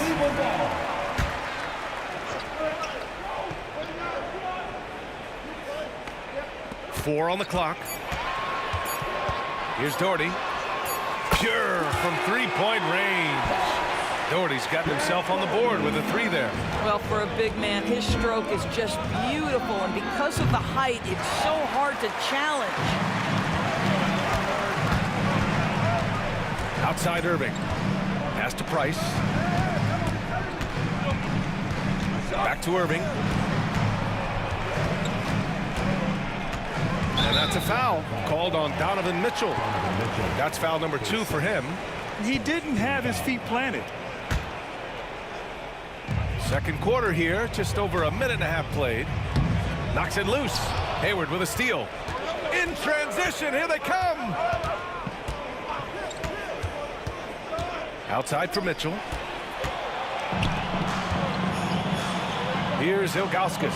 4 on the clock. Here's Doherty. Pure from three-point range. Doherty's gotten himself on the board with a 3 there. Well, for a big man, his stroke is just beautiful, and because of the height, it's so hard to challenge. Outside Irving. Pass to Price. Back to Irving. And that's a foul called on Donovan Mitchell. That's foul number 2 for him. He didn't have his feet planted. Second quarter here, just over a minute and a half played. Knocks it loose. Hayward with a steal. In transition, here they come. Outside for Mitchell. Here's Ilgauskas.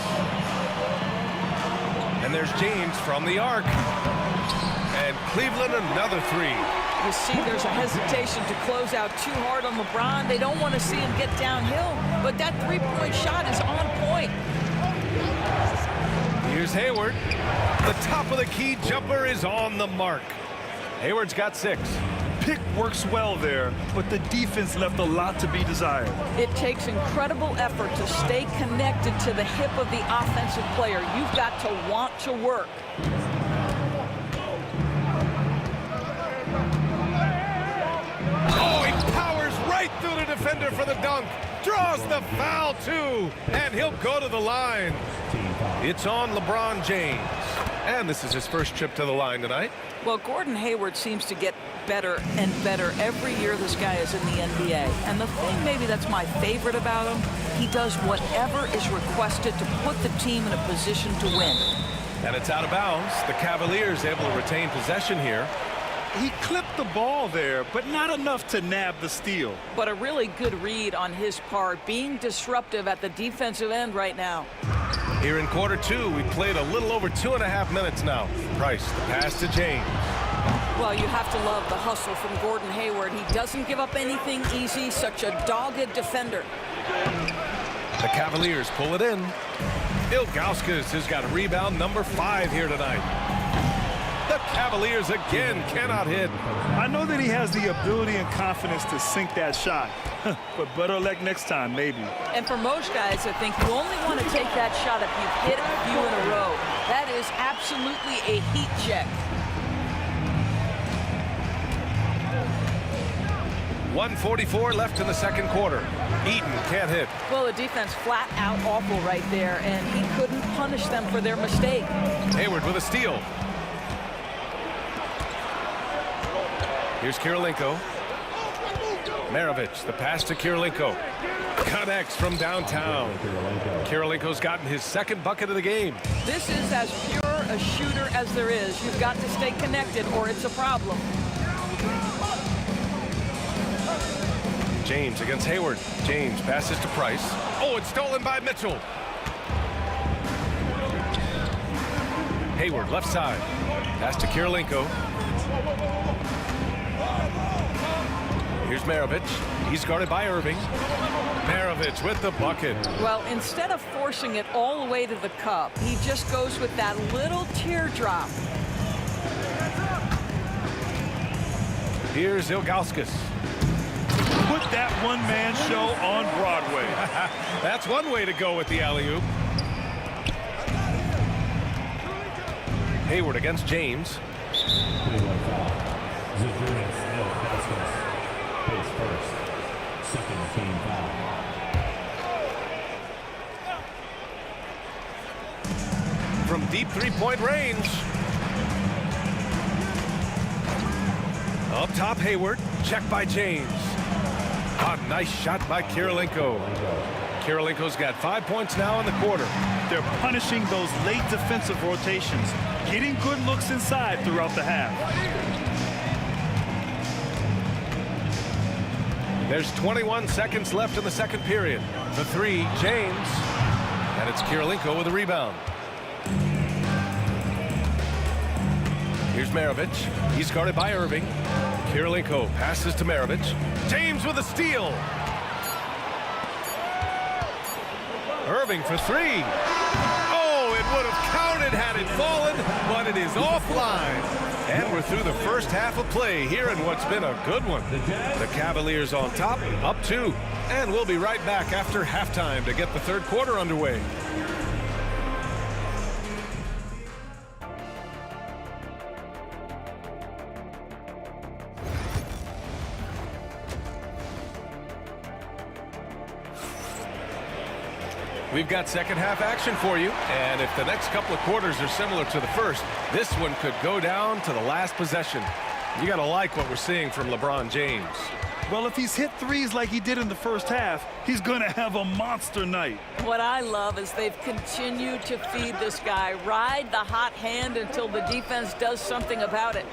And there's James from the arc. And Cleveland another 3. You see there's a hesitation to close out too hard on LeBron. They don't want to see him get downhill, but that three-point shot is on point. Here's Hayward. The top of the key jumper is on the mark. Hayward's got 6. Pick works well there, but the defense left a lot to be desired. It takes incredible effort to stay connected to the hip of the offensive player. You've got to want to work. Oh, he powers right through the defender for the dunk. Draws the foul, too. And he'll go to the line. It's on LeBron James. And this is his first trip to the line tonight. Well, Gordon Hayward seems to get better and better every year this guy is in the NBA. And the thing maybe that's my favorite about him, he does whatever is requested to put the team in a position to win. And it's out of bounds. The Cavaliers able to retain possession here. He clipped the ball there, but not enough to nab the steal. But a really good read on his part, being disruptive at the defensive end right now. Here in quarter two, we played a little over 2.5 minutes now. Price, the pass to James. Well, you have to love the hustle from Gordon Hayward. He doesn't give up anything easy, such a dogged defender. The Cavaliers pull it in. Ilgauskas has got rebound number 5 here tonight. The Cavaliers again cannot hit. I know that he has the ability and confidence to sink that shot, but better luck next time, maybe. And for most guys, I think you only want to take that shot if you've hit a few in a row. That is absolutely a heat check. 1:44 left in the second quarter. Eaton can't hit. Well, the defense flat out awful right there, and he couldn't punish them for their mistake. Hayward with a steal. Here's Kirilenko. Maravich, the pass to Kirilenko. Connects from downtown. Kirilenko's gotten his second bucket of the game. This is as pure a shooter as there is. You've got to stay connected or it's a problem. James against Hayward. James passes to Price. Oh, it's stolen by Mitchell. Hayward, left side. Pass to Kirilenko. Here's Maravich. He's guarded by Irving. Maravich with the bucket. Well, instead of forcing it all the way to the cup, he just goes with that little teardrop. Here's Ilgauskas. Put that one-man show on Broadway. That's one way to go with the alley-oop. Hayward against James. From deep three-point range. Up top, Hayward. Check by James. A nice shot by Kirilenko. Kirilenko's got 5 points now in the quarter. They're punishing those late defensive rotations, getting good looks inside throughout the half. There's 21 seconds left in the second period. The three, James. And it's Kirilenko with a rebound. Here's Maravich. He's guarded by Irving. Kirilenko passes to Maravich. James with a steal. Irving for 3. Oh, it would have counted had it fallen, but it is offline. And we're through the first half of play here in what's been a good one. The Cavaliers on top, up 2. And we'll be right back after halftime to get the third quarter underway. We've got second half action for you, and if the next couple of quarters are similar to the first, this one could go down to the last possession. You got to like what we're seeing from LeBron James. Well, if he's hit threes like he did in the first half, he's going to have a monster night. What I love is they've continued to feed this guy, ride the hot hand until the defense does something about it.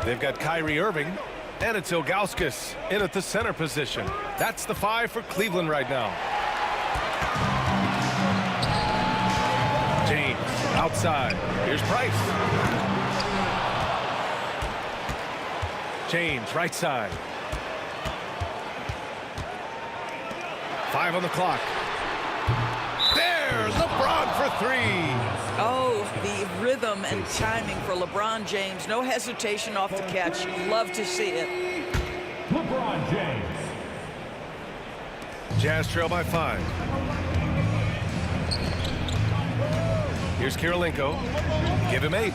They've got Kyrie Irving, and it's Ilgauskas in at the center position. That's the 5 for Cleveland right now. James outside. Here's Price. James right side. 5 on the clock. There's LeBron for 3. Oh, the rhythm and timing for LeBron James. No hesitation off the catch. Love to see it. LeBron James. Jazz trail by 5. Here's Kirilenko. Give him 8.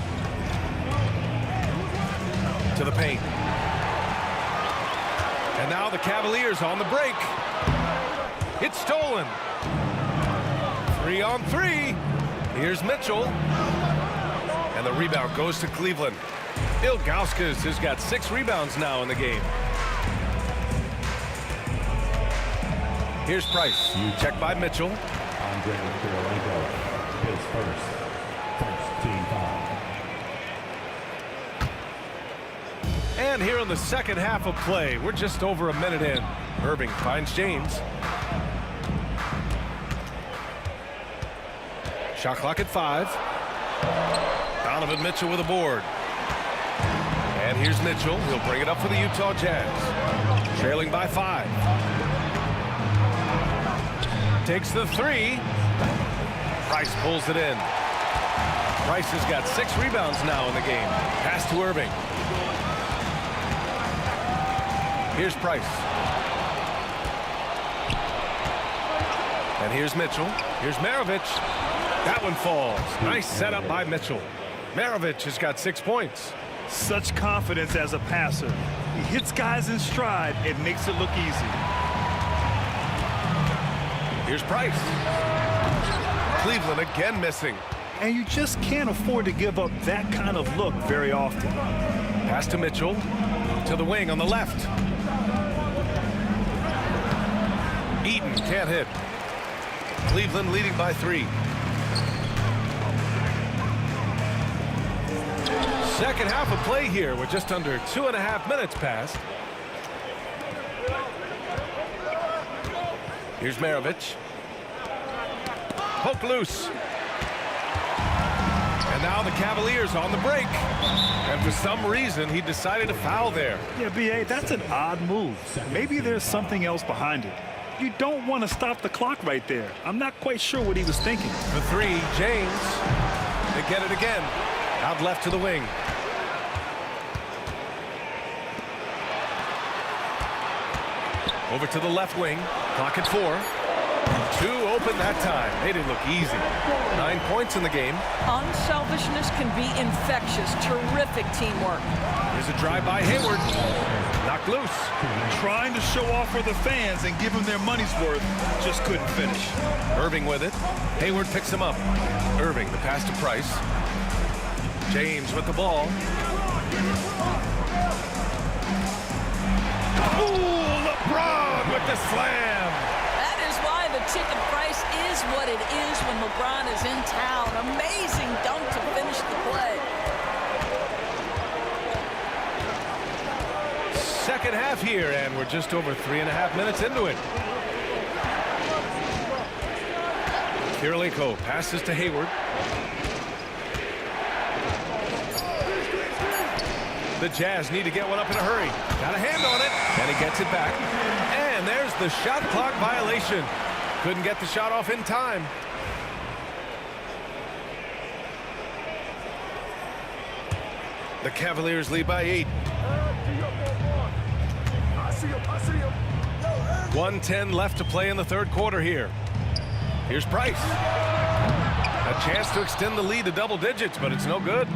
To the paint. And now the Cavaliers on the break. It's stolen. 3 on 3. Here's Mitchell. And the rebound goes to Cleveland. Ilgauskas has got 6 rebounds now in the game. Here's Price. Checked by Mitchell. Andre Kirilenko, his first. First team foul. And here in the second half of play, we're just over a minute in. Irving finds James. Shot clock at 5. Donovan Mitchell with a board. And here's Mitchell. He'll bring it up for the Utah Jazz. Trailing by 5. Takes the 3. Price pulls it in. Price has got 6 rebounds now in the game. Pass to Irving. Here's Price. And here's Mitchell. Here's Maravich. That one falls. Nice setup by Mitchell. Maravich has got 6 points. Such confidence as a passer. He hits guys in stride. It makes it look easy. Here's Price. Cleveland again missing. And you just can't afford to give up that kind of look very often. Pass to Mitchell. To the wing on the left. Eaton can't hit. Cleveland leading by 3. Second half of play here with just under 2.5 minutes passed. Here's Maravich. Poke loose. And now the Cavaliers on the break. And for some reason, he decided to foul there. Yeah, B.A., that's an odd move. Maybe there's something else behind it. You don't want to stop the clock right there. I'm not quite sure what he was thinking. The 3, James. They get it again. Out left to the wing. Over to the left wing. Clock at 4. 2 open that time. Made it look easy. 9 points in the game. Unselfishness can be infectious. Terrific teamwork. Here's a drive by Hayward. Knocked loose. Trying to show off for the fans and give them their money's worth. Just couldn't finish. Irving with it. Hayward picks him up. Irving, the pass to Price. James with the ball. Ooh, LeBron with the slam. That is why the ticket price is what it is when LeBron is in town. Amazing dunk to finish the play. Second half here, and we're just over 3.5 minutes into it. Kirilenko passes to Hayward. The Jazz need to get one up in a hurry. Got a hand on it, and he gets it back. And there's the shot clock violation. Couldn't get the shot off in time. The Cavaliers lead by 8. 1:10 left to play in the third quarter here. Here's Price. A chance to extend the lead to double digits, but it's no good.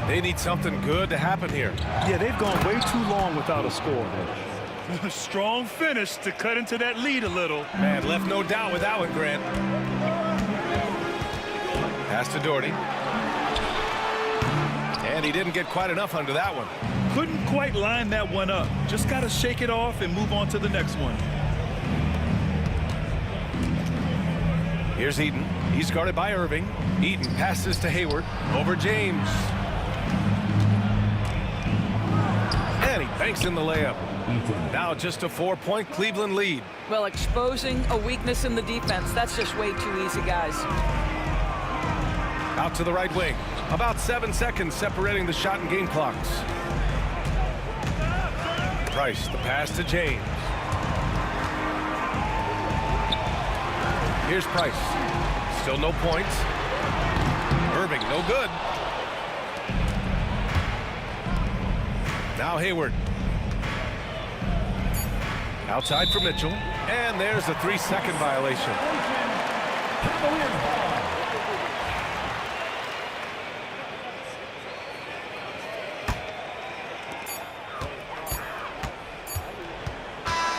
They need something good to happen here. Yeah, they've gone way too long without a score. Strong finish to cut into that lead a little. Man, left no doubt with that one, Grant. Pass to Doherty. And he didn't get quite enough under that one. Couldn't quite line that one up. Just got to shake it off and move on to the next one. Here's Eaton. He's guarded by Irving. Eaton passes to Hayward. Over James. And he banks in the layup. Now just a 4-point Cleveland lead. Well, exposing a weakness in the defense, that's just way too easy, guys. Out to the right wing. About 7 seconds separating the shot and game clocks. Price, the pass to James. Here's Price. Still no points. Irving, no good. Now Hayward. Outside for Mitchell. And there's a 3-second violation.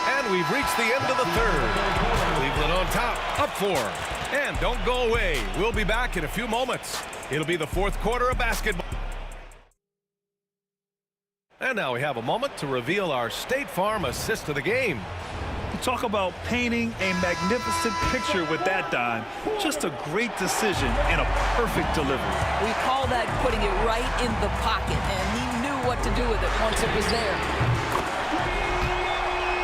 And we've reached the end of the third. Cleveland on top, up 4. And don't go away. We'll be back in a few moments. It'll be the fourth quarter of basketball. And now we have a moment to reveal our State Farm assist of the game. Talk about painting a magnificent picture with that dime. Just a great decision and a perfect delivery. We call that putting it right in the pocket, and he knew what to do with it once it was there.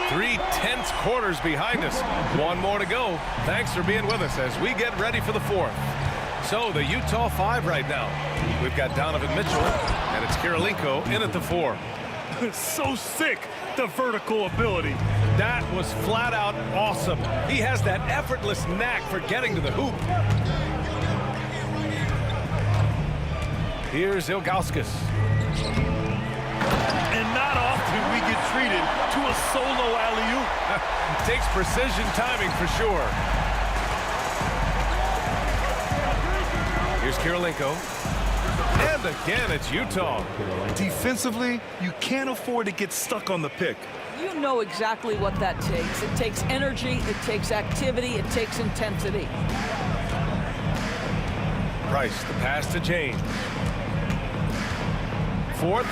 3 tense quarters behind us. One more to go. Thanks for being with us as we get ready for the 4th. So the Utah 5 right now. We've got Donovan Mitchell, and it's Kirilenko in at the 4. So sick, the vertical ability. That was flat out awesome. He has that effortless knack for getting to the hoop. Here's Ilgauskas. And not often we get treated to a solo alley-oop. Takes precision timing for sure. Here's Kirilenko. And again, it's Utah. Defensively, you can't afford to get stuck on the pick. You know exactly what that takes. It takes energy, it takes activity, it takes intensity. Price, the pass to James. 4-3.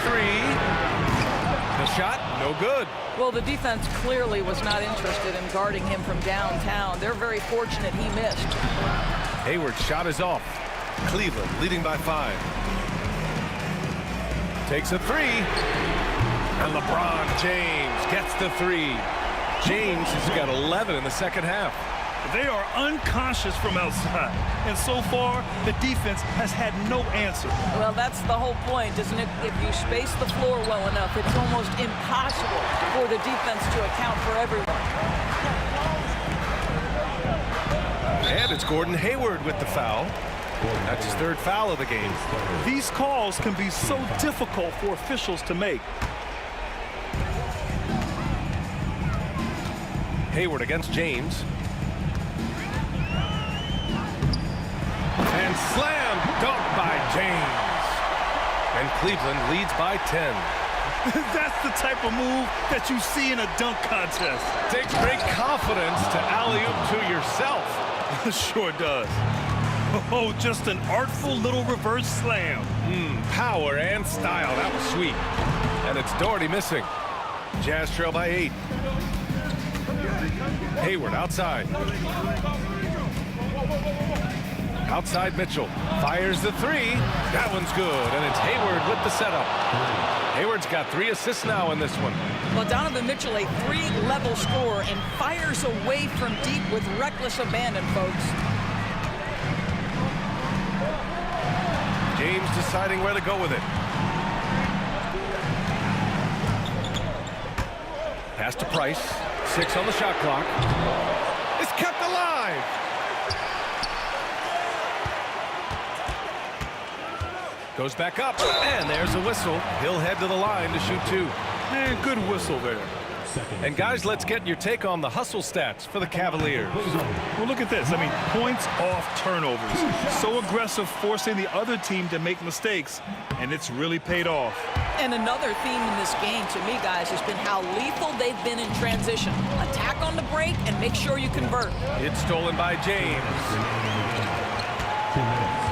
The shot, no good. Well, the defense clearly was not interested in guarding him from downtown. They're very fortunate he missed. Hayward's shot is off. Cleveland leading by 5. Takes a 3. And LeBron James gets the 3. James has got 11 in the second half. They are unconscious from outside. And so far, the defense has had no answer. Well, that's the whole point, isn't it? If you space the floor well enough, it's almost impossible for the defense to account for everyone. And it's Gordon Hayward with the foul. That's his 3rd foul of the game. These calls can be so difficult for officials to make. Hayward against James. And slam dunk by James. And Cleveland leads by 10. That's the type of move that you see in a dunk contest. Takes great confidence to alley-oop to yourself. Sure does. Oh, just an artful little reverse slam. Power and style. That was sweet. And it's Doherty missing. Jazz trail by 8. Hayward outside. Outside Mitchell. Fires the 3. That one's good. And it's Hayward with the setup. Hayward's got 3 assists now in this one. Well, Donovan Mitchell, a 3-level scorer, and fires away from deep with reckless abandon, folks. James deciding where to go with it. Pass to Price. 6 on the shot clock. It's kept alive. Goes back up, and there's a whistle. He'll head to the line to shoot 2. Man, good whistle there. And guys, let's get your take on the hustle stats for the Cavaliers. Well, look at this. I mean, points off turnovers. So aggressive, forcing the other team to make mistakes, and it's really paid off. And another theme in this game, to me, guys, has been how lethal they've been in transition. Attack on the break and make sure you convert. It's stolen by James. 2 minutes.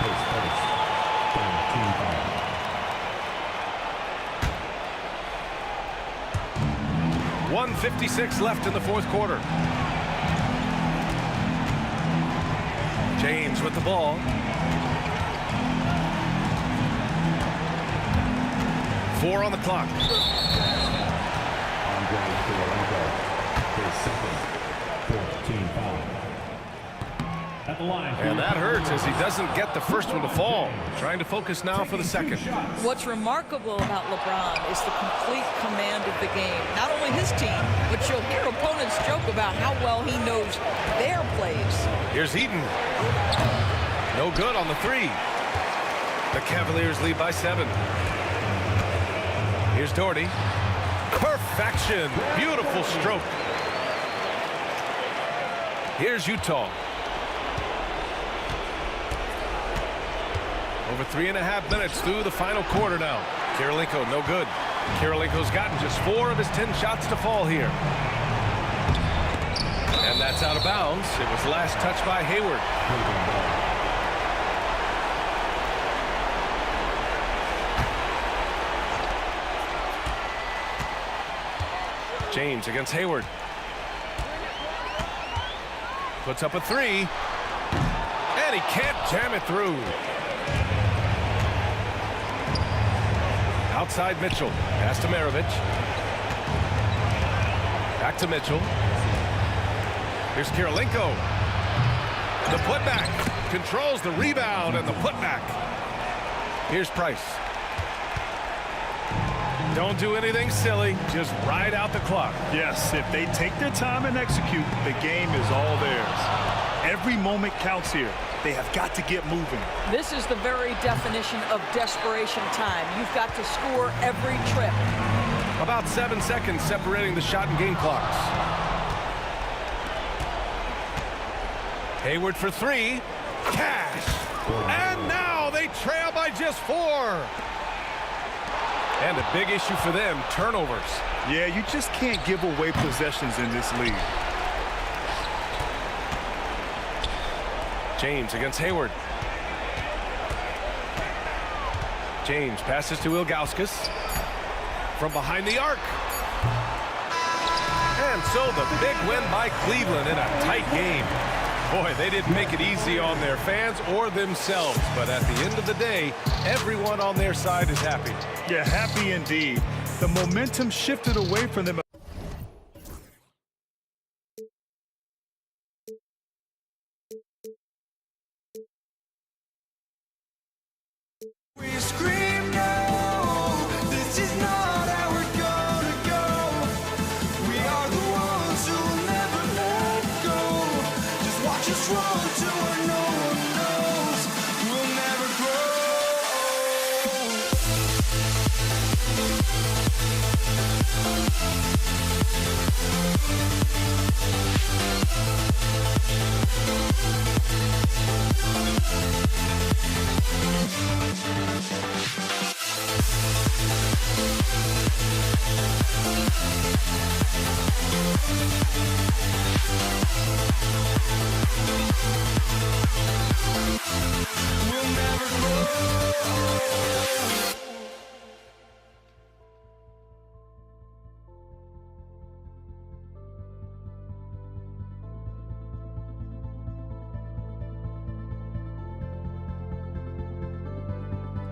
Pace first. Team foul. 1:56 left in the 4th quarter. James with the ball. Four on the clock. Andre Kirilenko, his second, 4th team foul. At the line. And that hurts as he doesn't get the first one to fall. Trying to focus now for the second. What's remarkable about LeBron is the complete command of the game. Not only his team, but you'll hear opponents joke about how well he knows their plays. Here's Eaton. No good on the 3. The Cavaliers lead by 7. Here's Doherty. Perfection. Beautiful stroke. Here's Utah. Over 3.5 minutes through the final quarter now. Kirilenko, no good. Kirilenko's gotten just 4 of his 10 shots to fall here. And that's out of bounds. It was last touched by Hayward. James against Hayward. Puts up a three. And he can't jam it through. Outside Mitchell. Pass to Maravich. Back to Mitchell. Here's Kirilenko. The putback. Controls the rebound and the putback. Here's Price. Don't do anything silly. Just ride out the clock. Yes, if they take their time and execute, the game is all theirs. Every moment counts here. They have got to get moving. This is the very definition of desperation time. You've got to score every trip. About 7 seconds separating the shot and game clocks. Hayward for three. Cash. And now they trail by just 4. And a big issue for them, turnovers. Yeah, you just can't give away possessions in this league. James against Hayward. James passes to Ilgauskas from behind the arc. And so the big win by Cleveland in a tight game. Boy, they didn't make it easy on their fans or themselves, but at the end of the day, everyone on their side is happy. Yeah, happy indeed. The momentum shifted away from them. We scream no, this is not how we're gonna go. We are the ones who will never let go. Just watch us run to where no one knows. We'll never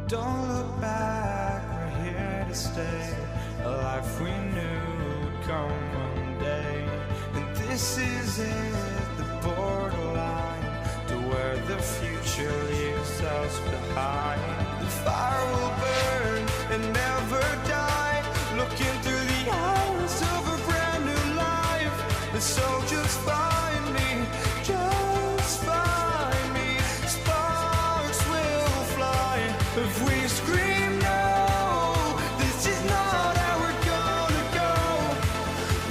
Don't look back, we're here to stay. A life we knew would come one day. And this is it, the borderline to where the future leaves us behind. The fire will burn and never die, looking through the eyes of a brand new life. And so just find me, just find me. Sparks will fly if we scream no. This is not how we're gonna go.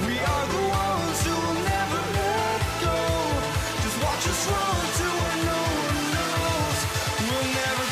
We are the ones who will never let go. Just watch us run to where no one knows. We'll never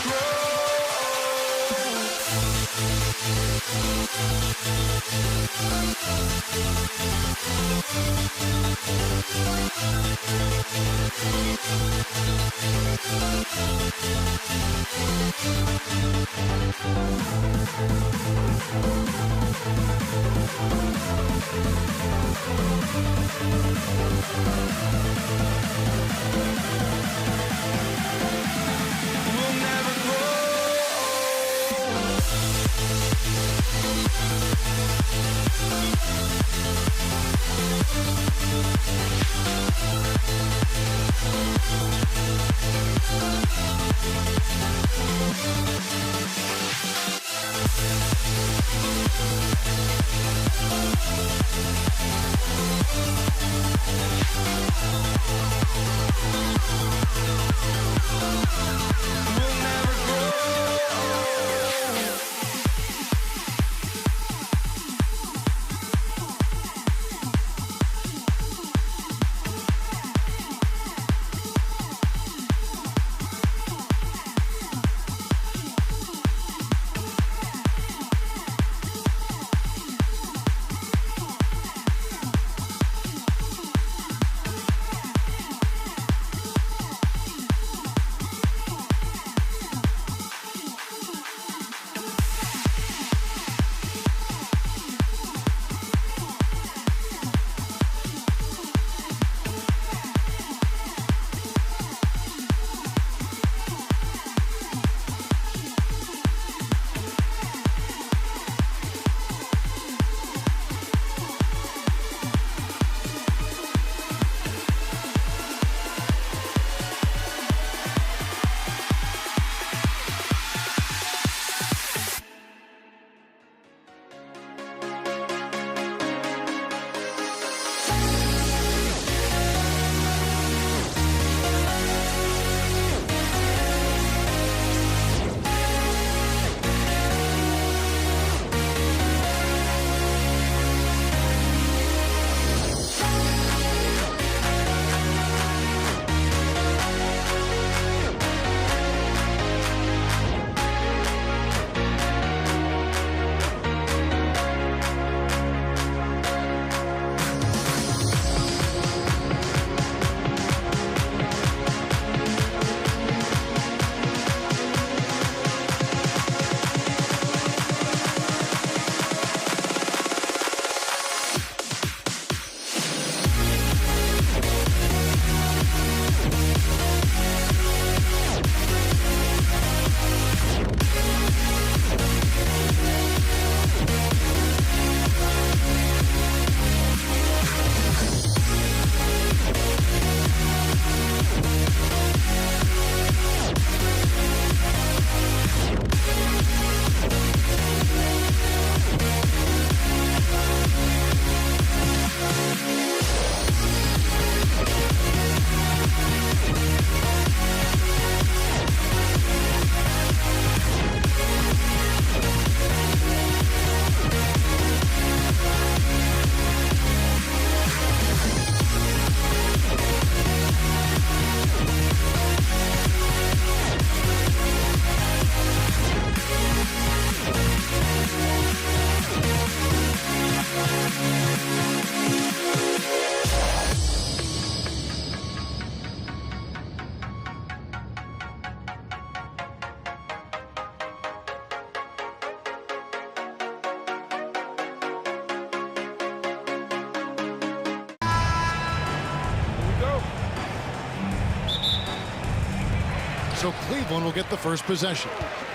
So Cleveland will get the first possession.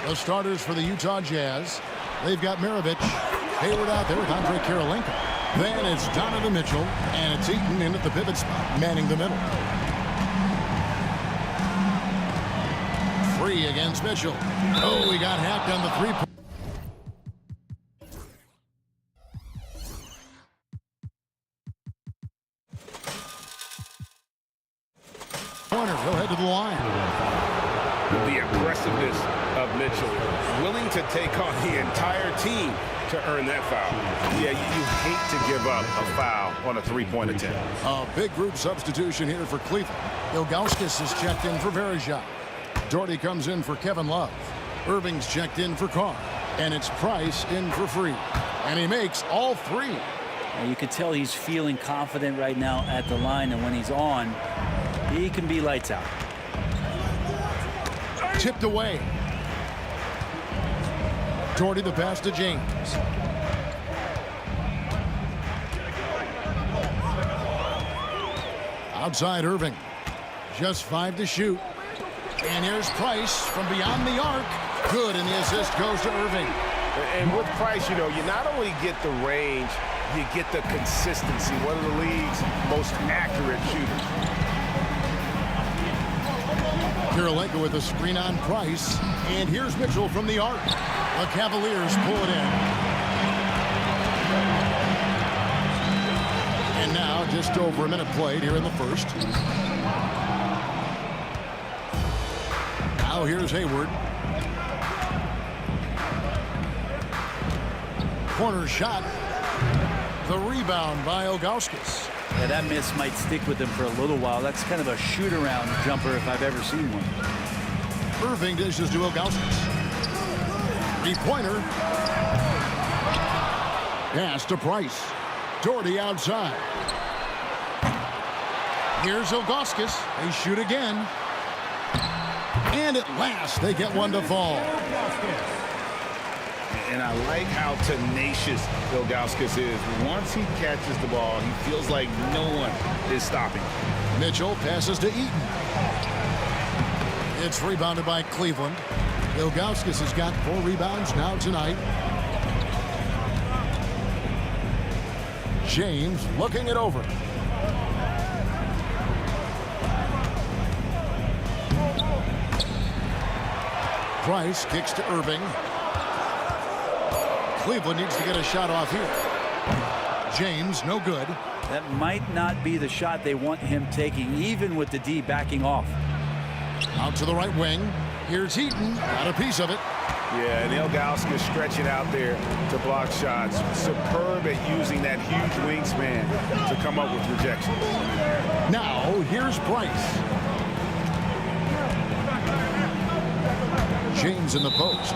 The starters for the Utah Jazz. They've got Maravich. Hayward out there with Andre Kirilenko. Then it's Donovan Mitchell, and it's Eaton in at the pivot spot, manning the middle. Free against Mitchell. Oh, he got hacked on the three-point. Corner, he'll head to the line. The aggressiveness of Mitchell, willing to take on the entire team to earn that foul. Yeah, you hate to give up a foul on a three-point attempt. A big group substitution here for Cleveland. Ilgauskas is checked in for Verejao. Doherty comes in for Kevin Love. Irving's checked in for Carr. And it's Price in for Free. And he makes all three. And you can tell he's feeling confident right now at the line, and when he's on, he can be lights out. Tipped away. Doherty the pass to James. Outside Irving. Just 5 to shoot. And here's Price from beyond the arc. Good, and the assist goes to Irving. And with Price, you know, you not only get the range, you get the consistency. One of the league's most accurate shooters. Kirilenko with a screen on Price. And here's Mitchell from the arc. The Cavaliers pull it in. And now just over a minute played here in the first. Now here's Hayward. Corner shot. The rebound by Ilgauskas. Yeah, that miss might stick with him for a little while. That's kind of a shoot-around jumper if I've ever seen one. Irving dishes to Ilgauskas. Three-pointer. Pass to Price. Doherty outside. Here's Ilgauskas. They shoot again. And at last, they get one to fall. And I like how tenacious Ilgauskas is. Once he catches the ball, he feels like no one is stopping. Mitchell passes to Eaton. It's rebounded by Cleveland. Ilgauskas has got 4 rebounds now tonight. James looking it over. Price kicks to Irving. Cleveland needs to get a shot off here. James, no good. That might not be the shot they want him taking, even with the D backing off. Out to the right wing. Here's Eaton. Got a piece of it. Yeah, and Ilgauskas stretching out there to block shots. Superb at using that huge wingspan to come up with rejections. Now, here's Price. James in the post.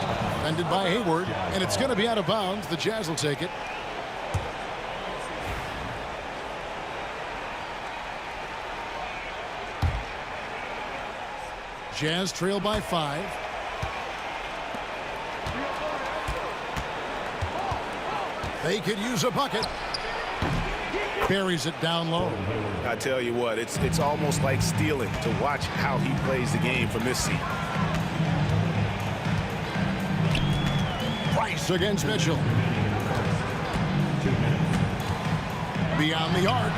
Defended by Hayward, and it's going to be out of bounds. The Jazz will take it. Jazz trail by 5. They could use a bucket. Buries it down low. I tell you what, it's almost like stealing to watch how he plays the game from this seat. Price against Mitchell. Beyond the arc.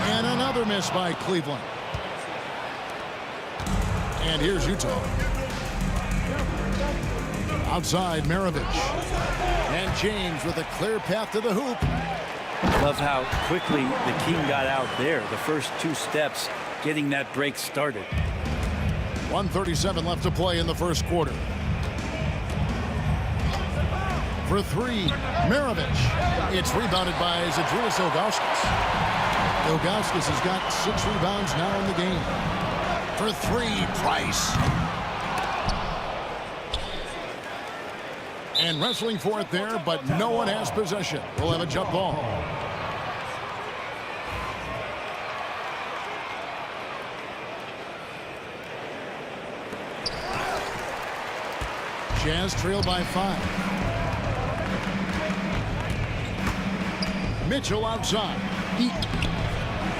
And another miss by Cleveland. And here's Utah. Outside Maravich. And James with a clear path to the hoop. Love how quickly the King got out there. The first 2 steps getting that break started. 1:37 left to play in the first quarter. For 3, Maravich. It's rebounded by Zydrunas Ilgauskas. Ilgauskas has got 6 rebounds now in the game. For 3, Price. And wrestling for it there, but no one has possession. We'll have a jump ball. Jazz trail by 5. Mitchell outside.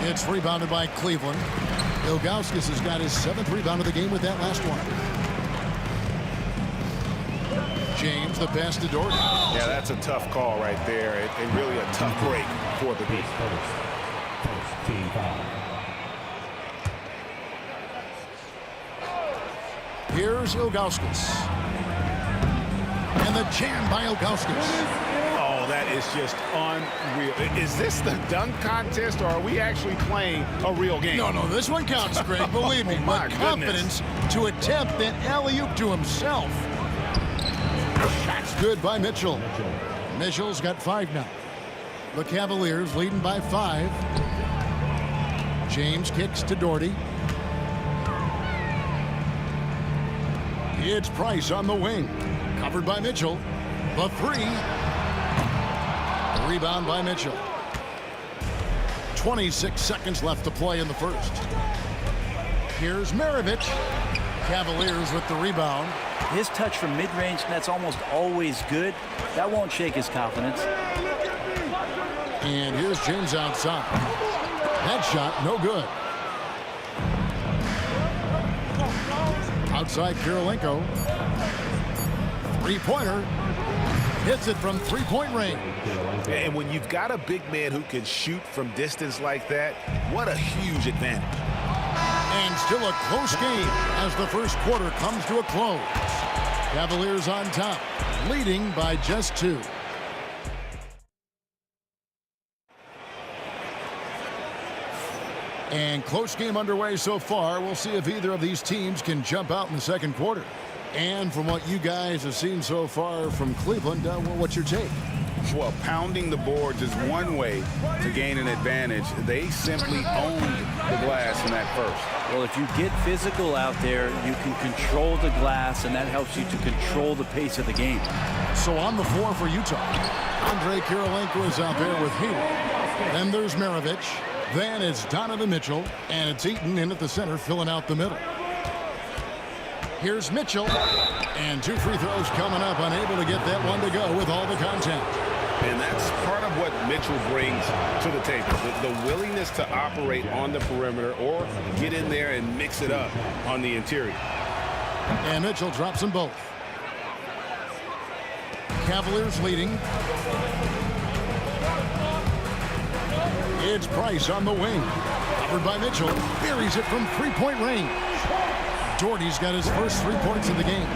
It's rebounded by Cleveland. Ilgauskas has got his 7th rebound of the game with that last one. James, the pass to Doherty. Yeah, that's a tough call right there, and really a tough break for the beat. Team foul. Here's Ilgauskas. And the jam by Ilgauskas. Oh, that is just unreal. Is this the dunk contest, or are we actually playing a real game? No, this one counts, Greg. Believe me. My With confidence to attempt that alley-oop to himself. Shot's good by Mitchell. Mitchell's got 5 now. The Cavaliers leading by 5. James kicks to Doherty. It's Price on the wing. Covered by Mitchell. The 3. The rebound by Mitchell. 26 seconds left to play in the first. Here's Maravich. Cavaliers with the rebound. His touch from mid-range, that's almost always good. That won't shake his confidence. And here's James outside. That shot, no good. Outside Kirilenko. Three-pointer. Hits it from three-point range. And when you've got a big man who can shoot from distance like that, what a huge advantage. And still a close game as the first quarter comes to a close. Cavaliers on top, leading by just 2. And close game underway so far. We'll see if either of these teams can jump out in the second quarter. And from what you guys have seen so far from Cleveland, well, what's your take? Well, pounding the boards is one way to gain an advantage. They simply owned the glass in that first. Well, if you get physical out there, you can control the glass, and that helps you to control the pace of the game. So on the floor for Utah, Andre Kirilenko is out there with Hayward. Then there's Maravich. Then it's Donovan Mitchell, and it's Eaton in at the center, filling out the middle. Here's Mitchell, and 2 free throws coming up, unable to get that one to go with all the contact. And that's part of what Mitchell brings to the table, the willingness to operate on the perimeter or get in there and mix it up on the interior. And Mitchell drops them both. Cavaliers leading. It's Price on the wing. Covered by Mitchell. Buries it from three-point range. Doherty's got his first 3 points of the game.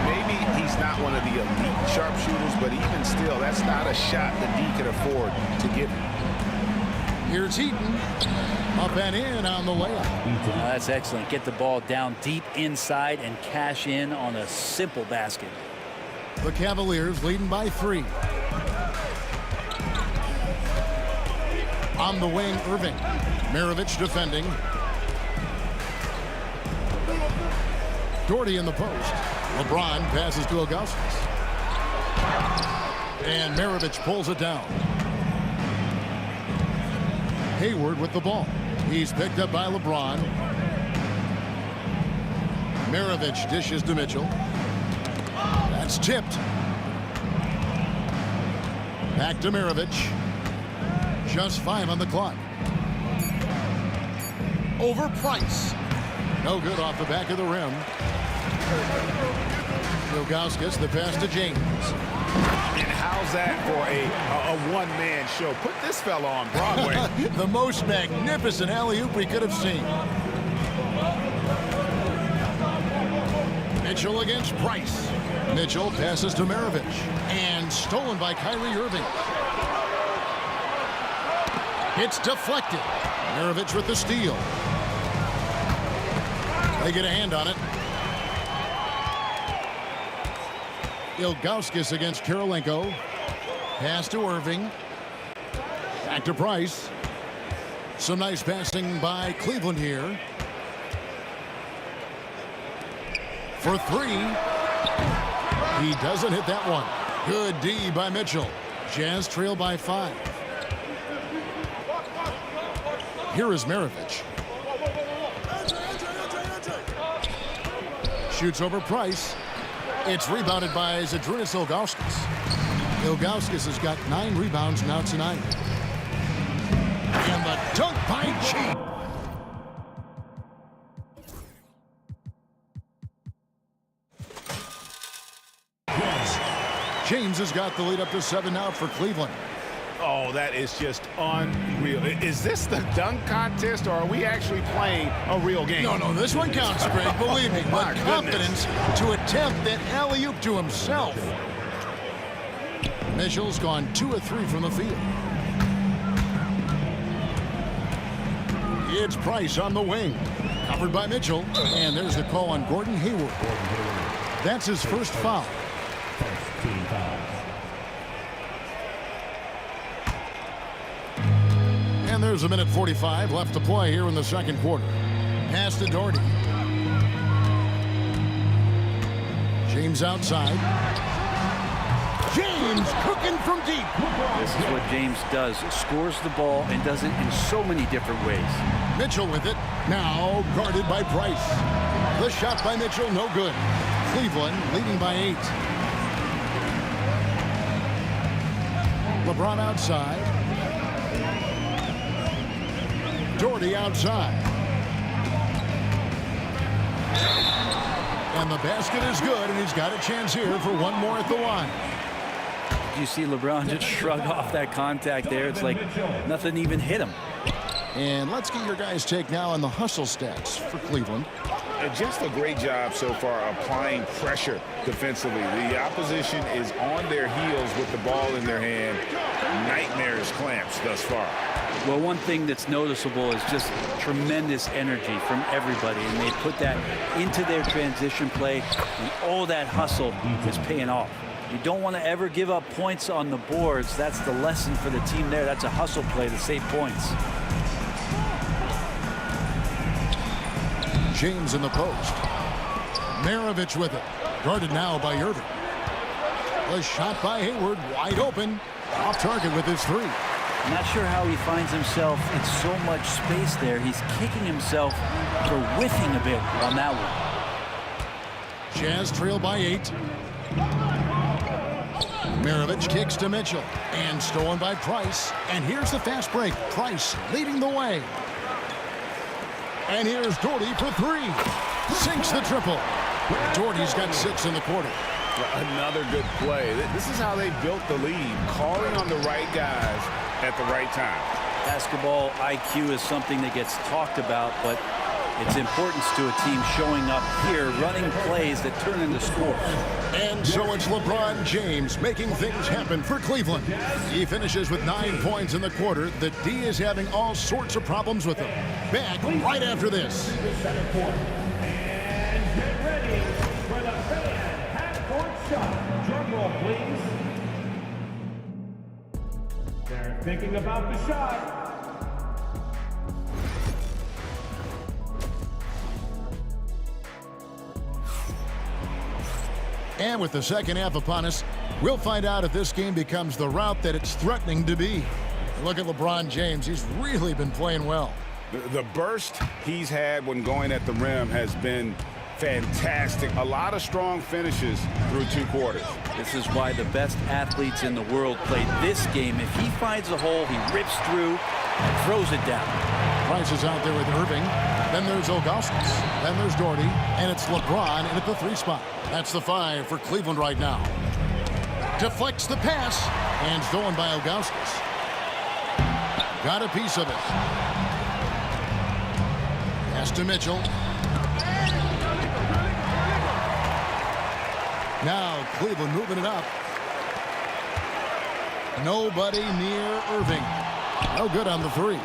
Maybe he's not one of the elite sharpshooters, but even still, that's not a shot that D can afford to give him. Here's Eaton. Up and in on the layup. That's excellent. Get the ball down deep inside and cash in on a simple basket. The Cavaliers leading by 3. On the wing, Irving. Maravich defending. Doherty in the post. LeBron passes to Ilgauskas. And Maravich pulls it down. Hayward with the ball. He's picked up by LeBron. Maravich dishes to Mitchell. That's tipped. Back to Maravich. Just 5 on the clock. Over Price. No good off the back of the rim. Ilgauskas, the pass to James. And how's that for a one-man show? Put this fella on Broadway. The most magnificent alley-oop we could have seen. Mitchell against Price. Mitchell passes to Maravich. And stolen by Kyrie Irving. It's deflected. Maravich with the steal. They get a hand on it. Ilgauskas against Kirilenko. Pass to Irving. Back to Price. Some nice passing by Cleveland here. For 3. He doesn't hit that one. Good D by Mitchell. Jazz trail by 5. Here is Maravich. Shoots over Price. It's rebounded by Zydrunas Ilgauskas. Ilgauskas has got 9 rebounds now tonight. And the dunk by G. James has got the lead up to 7 now for Cleveland. Oh, that is just unreal. Is this the dunk contest, or are we actually playing a real game? No, this one counts, Greg, believe me. My But confidence to attempt that alley-oop to himself. Mitchell's gone 2 of 3 from the field. It's Price on the wing. Covered by Mitchell. And there's the call on Gordon Hayward. That's his first foul. And there's 1:45 left to play here in the second quarter. Pass to Doherty. James outside. James cooking from deep. This is what James does. Scores the ball and does it in so many different ways. Mitchell with it. Now guarded by Price. The shot by Mitchell, no good. Cleveland leading by 8. LeBron outside. Doherty outside. And the basket is good, and he's got a chance here for one more at the line. You see LeBron just shrug off that contact there. It's like nothing even hit him. And let's get your guys' take now on the hustle stats for Cleveland. Just a great job so far applying pressure defensively. The opposition is on their heels with the ball in their hand. Nightmares clamps thus far. Well, one thing that's noticeable is just tremendous energy from everybody, and they put that into their transition play, and all that hustle is paying off. You don't want to ever give up points on the boards. That's the lesson for the team there. That's a hustle play to save points. James in the post. Maravich with it. Guarded now by Irving. A shot by Hayward, wide open. Off target with his 3. I'm not sure how he finds himself in so much space there. He's kicking himself for whiffing a bit on that one. Jazz trail by 8. Maravich kicks to Mitchell. And stolen by Price. And here's the fast break. Price leading the way. And here's Doherty for 3. Sinks the triple. Doherty's got 6 in the quarter. Another good play. This is how they built the lead, calling on the right guys at the right time. Basketball IQ is something that gets talked about, but its importance to a team showing up here, running plays that turn into scores. And so it's LeBron James making things happen for Cleveland. He finishes with 9 points in the quarter. The D is having all sorts of problems with him. Back right after this. And get ready for the fan half-court shot. Drum roll, please. They're thinking about the shot. And with the second half upon us, we'll find out if this game becomes the route that it's threatening to be. Look at LeBron James. He's really been playing well. The burst he's had when going at the rim has been fantastic. A lot of strong finishes through 2 quarters. This is why the best athletes in the world play this game. If he finds a hole, he rips through and throws it down. Price is out there with Irving. Then there's Ilgauskas. Then there's Doherty. And it's LeBron in at the 3 spot. That's the 5 for Cleveland right now. Deflects the pass. And stolen by Ilgauskas. Got a piece of it. Pass to Mitchell. Now Cleveland moving it up. Nobody near Irving. No good on the 3.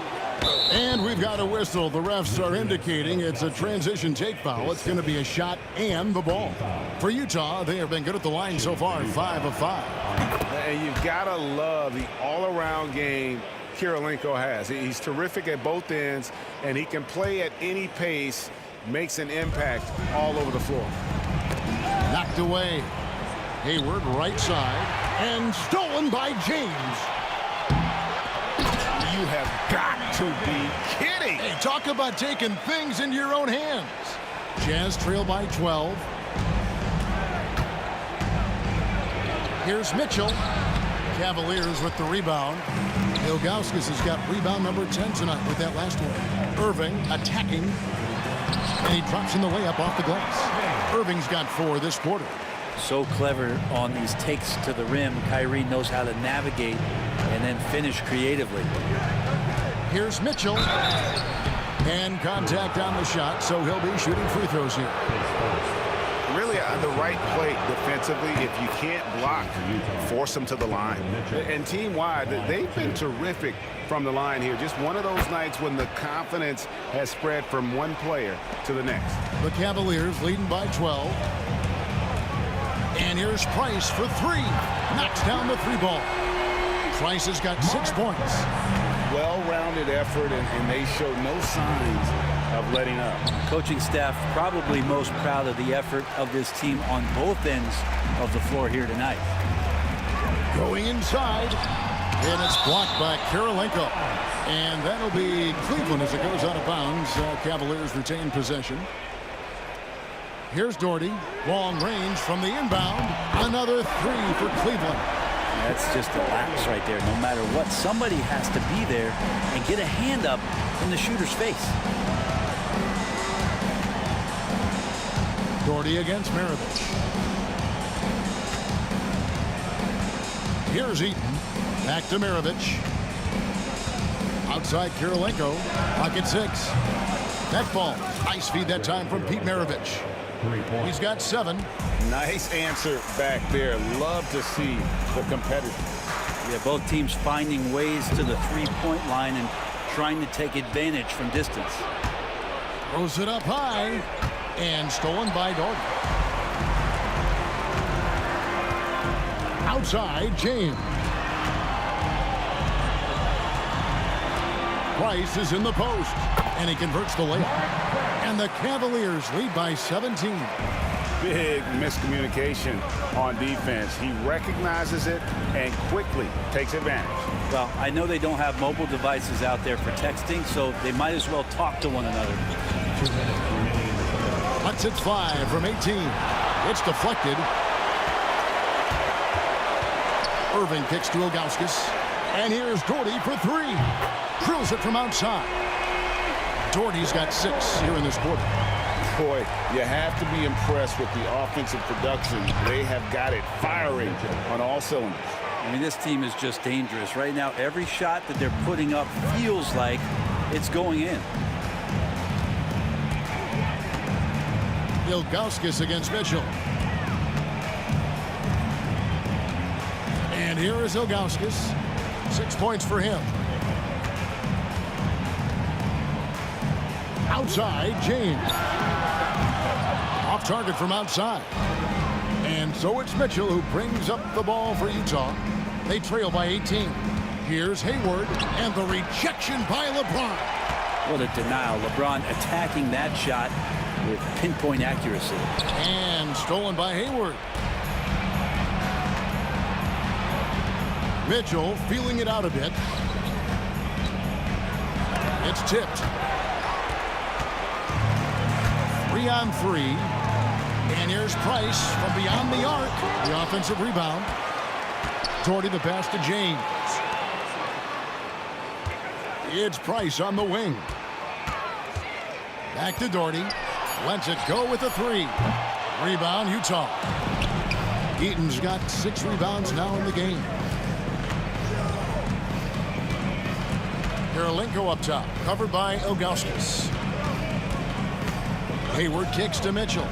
And we've got a whistle. The refs are indicating it's a transition take foul. It's going to be a shot and the ball. For Utah, they have been good at the line so far, 5 of 5. And you've got to love the all-around game Kirilenko has. He's terrific at both ends, and he can play at any pace, makes an impact all over the floor. Knocked away. Hayward right side, and stolen by James. You have got to be kidding. Hey, talk about taking things into your own hands. Jazz trail by 12. Here's Mitchell. Cavaliers with the rebound. Ilgauskas has got rebound number 10 tonight with that last one. Irving attacking. And he drops in the layup off the glass. Irving's got 4 this quarter. So clever on these takes to the rim. Kyrie knows how to navigate and then finish creatively. Here's Mitchell. And contact on the shot, so he'll be shooting free throws here. Really the right play defensively. If you can't block, force them to the line. And team-wide, they've been terrific from the line here. Just one of those nights when the confidence has spread from one player to the next. The Cavaliers leading by 12. And here's Price for three. Knocks down the three ball. Price has got 6 points. Well-rounded effort, and they show no signs of letting up. Coaching staff probably most proud of the effort of this team on both ends of the floor here tonight. Going inside, and it's blocked by Kirilenko. And that'll be Cleveland as it goes out of bounds. Cavaliers retain possession. Here's Doherty. Long range from the inbound. Another three for Cleveland. That's just a lapse right there. No matter what, somebody has to be there and get a hand up in the shooter's face. Doherty against Maravich. Here's Eaton. Back to Maravich. Outside Kirilenko. Pocket 6. That ball. Nice feed that time from Pete Maravich. He's got 7. Nice answer back there. Love to see the competitor. Yeah, both teams finding ways to the three-point line and trying to take advantage from distance. Throws it up high and stolen by Doherty. Outside, James. Price is in the post, and he converts the layup. And the Cavaliers lead by 17. Big miscommunication on defense. He recognizes it and quickly takes advantage. Well, I know they don't have mobile devices out there for texting, so they might as well talk to one another. Once it's 5 from 18. It's deflected. Irving kicks to Ilgauskas. And here's Doherty for 3. Drills it from outside. Doherty's got 6 here in this quarter. Boy, you have to be impressed with the offensive production. They have got it firing on all cylinders. I mean, this team is just dangerous. Right now, every shot that they're putting up feels like it's going in. Ilgauskas against Mitchell. And here is Ilgauskas. 6 points for him. Outside, James. Off target from outside. And so it's Mitchell who brings up the ball for Utah. They trail by 18. Here's Hayward, and the rejection by LeBron. What a denial. LeBron attacking that shot with pinpoint accuracy. And stolen by Hayward. Mitchell feeling it out a bit. It's tipped. 3 on 3. And here's Price from beyond the arc. The offensive rebound. Doherty the pass to James. It's Price on the wing. Back to Doherty. Lets it go with a 3. Rebound, Utah. Eaton's got 6 rebounds now in the game. Kirilenko up top, covered by Ilgauskas. Hayward kicks to Mitchell.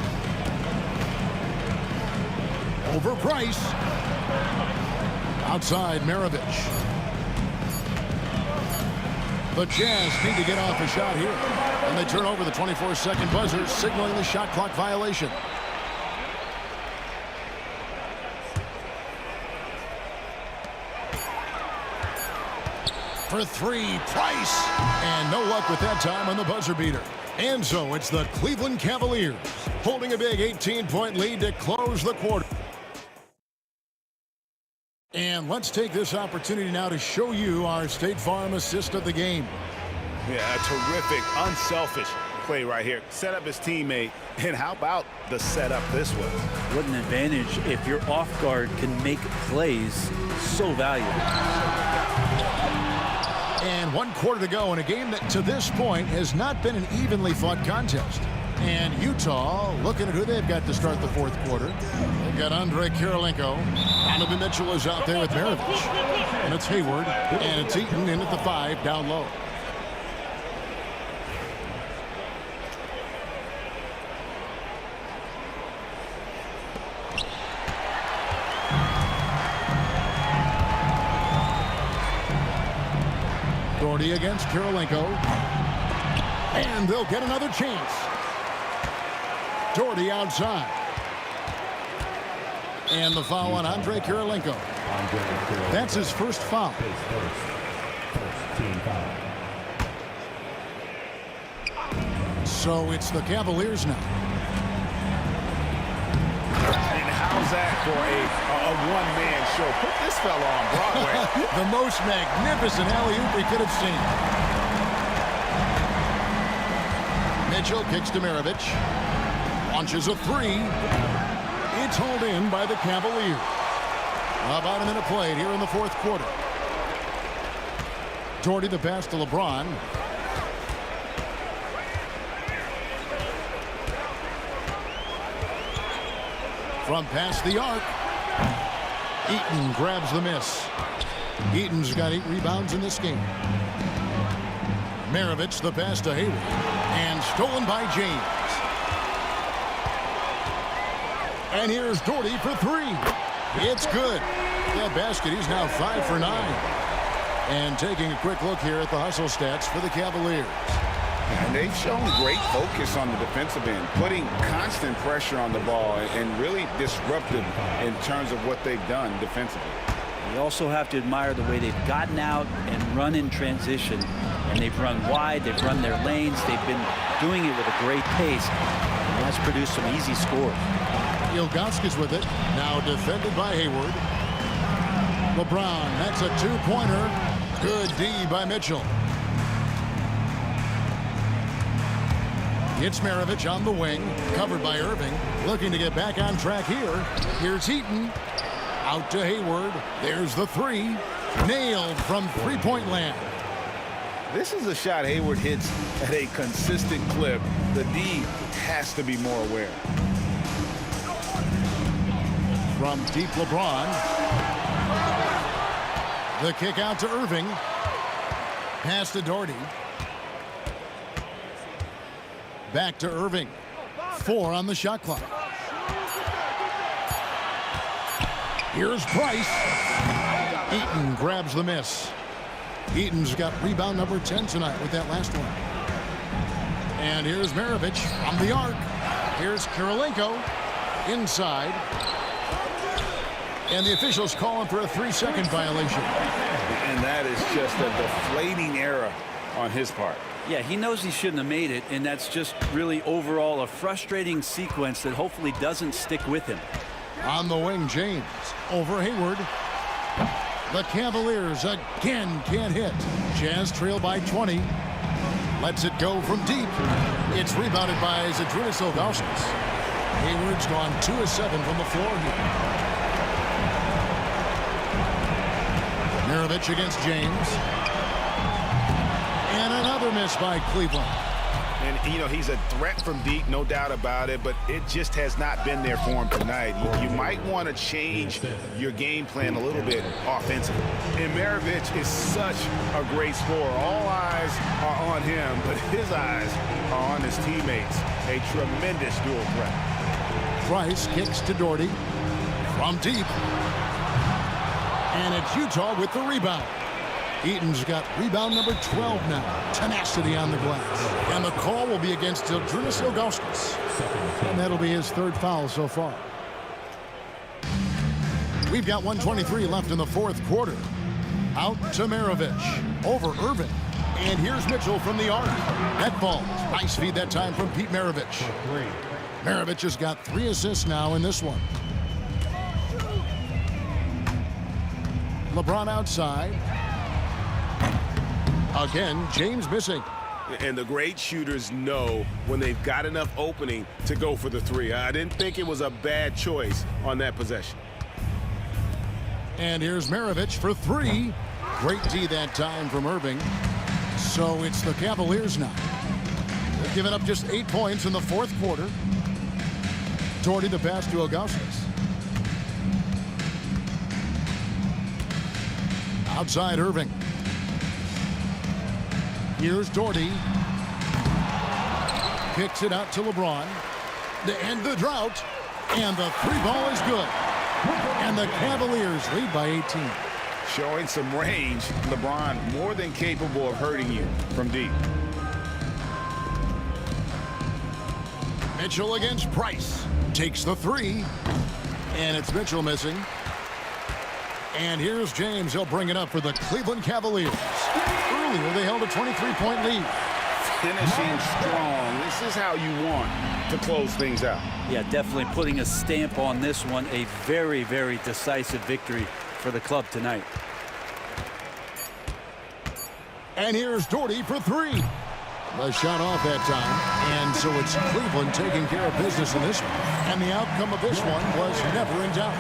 Over Price. Outside Maravich. The Jazz need to get off a shot here. And they turn over the 24-second buzzer, signaling the shot clock violation. For 3, Price. And no luck with that time on the buzzer beater. And so it's the Cleveland Cavaliers holding a big 18-point lead to close the quarter. And let's take this opportunity now to show you our State Farm assist of the game. Yeah, a terrific, unselfish play right here. Set up his teammate, and how about the setup this way? What an advantage if your off guard can make plays so valuable. And 1 quarter to go in a game that to this point has not been an evenly fought contest. And Utah looking at who they've got to start the fourth quarter. They've got Andre Kirilenko. Donovan Mitchell is out there with Maravich. And it's Hayward. And it's Eaton in at the 5 down low. Doherty against Kirilenko. And they'll get another chance. Doherty outside. And the foul on Andre Kirilenko. That's his first foul. So it's the Cavaliers now. And how's that for a one-man show? Put this fella on Broadway. The most magnificent alley-oop we could have seen. Mitchell kicks to Maravich. Launches a 3. It's hauled in by the Cavaliers. About a minute played here in the fourth quarter. Doherty the pass to LeBron. From past the arc. Eaton grabs the miss. Eaton's got 8 rebounds in this game. Maravich the pass to Hayward. And stolen by James. And here's Doherty for 3. It's good. That basket, he's now 5 for 9. And taking a quick look here at the hustle stats for the Cavaliers. And they've shown great focus on the defensive end, putting constant pressure on the ball and really disruptive in terms of what they've done defensively. You also have to admire the way they've gotten out and run in transition. And they've run wide, they've run their lanes, they've been doing it with a great pace. And that's produced some easy scores. Ilgauskas with it, now defended by Hayward. LeBron, that's a 2-pointer. Good D by Mitchell. It's Maravich on the wing, covered by Irving. Looking to get back on track here. Here's Eaton. Out to Hayward. There's the 3. Nailed from three-point land. This is a shot Hayward hits at a consistent clip. The D has to be more aware. From deep LeBron. The kick out to Irving. Pass to Doherty. Back to Irving. 4 on the shot clock. Here's Price. Eaton grabs the miss. Eaton's got rebound number 10 tonight with that last one. And here's Maravich on the arc. Here's Kirilenko inside. And the officials calling for a 3-second violation. And that is just a deflating error on his part. Yeah, he knows he shouldn't have made it, and that's just really overall a frustrating sequence that hopefully doesn't stick with him. On the wing, James over Hayward. The Cavaliers again can't hit. Jazz trail by 20. Lets it go from deep. It's rebounded by Zydrunas Ilgauskas. Hayward's gone 2 of 7 from the floor here. Maravich against James. And another miss by Cleveland. And, you know, he's a threat from deep, no doubt about it, but it just has not been there for him tonight. You might want to change your game plan a little bit offensively. And Maravich is such a great scorer. All eyes are on him, but his eyes are on his teammates. A tremendous dual threat. Price kicks to Doherty from deep. And it's Utah with the rebound. Eaton's got rebound number 12 now. Tenacity on the glass. And the call will be against Zydrunas Ilgauskas. And that'll be his 3rd foul so far. We've got 1:23 left in the fourth quarter. Out to Maravich. Over Irving. And here's Mitchell from the arc. That falls. Nice feed that time from Pete Maravich. Maravich has got 3 assists now in this one. LeBron outside. Again, James missing. And the great shooters know when they've got enough opening to go for the 3. I didn't think it was a bad choice on that possession. And here's Maravich for 3. Great D that time from Irving. So it's the Cavaliers now. They've given up just 8 points in the fourth quarter. Doherty the pass to Augustus. Outside Irving. Here's Doherty. Kicks it out to LeBron. To end the drought. And the three ball is good. And the Cavaliers lead by 18. Showing some range, LeBron more than capable of hurting you from deep. Mitchell against Price. Takes the three. And it's Mitchell missing. And here's James. He'll bring it up for the Cleveland Cavaliers. Earlier, they held a 23-point lead. Finishing strong. This is how you want to close things out. Yeah, definitely putting a stamp on this one. A very, very decisive victory for the club tonight. And here's Doherty for three. The shot off that time. And so it's Cleveland taking care of business in this one. And the outcome of this one was never in doubt.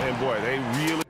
And boy, they really...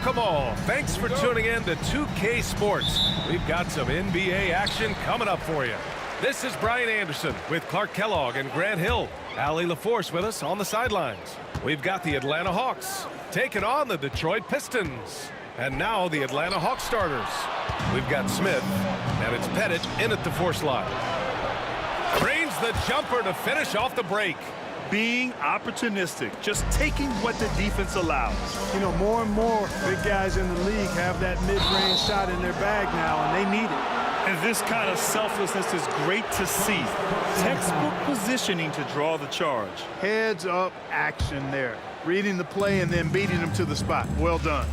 Welcome all. Thanks for tuning in to 2K Sports. We've got some NBA action coming up for you. This is Brian Anderson with Clark Kellogg and Grant Hill. Allie LaForce with us on the sidelines. We've got the Atlanta Hawks taking on the Detroit Pistons. And now the Atlanta Hawks starters. We've got Smith, and it's Pettit in at the 4 slot. Drains the jumper to finish off the break. Being opportunistic, just taking what the defense allows. You know, more and more big guys in the league have that mid-range shot in their bag now, and they need it. And this kind of selflessness is great to see. Textbook positioning to draw the charge. Heads up action there. Reading the play and then beating them to the spot. Well done.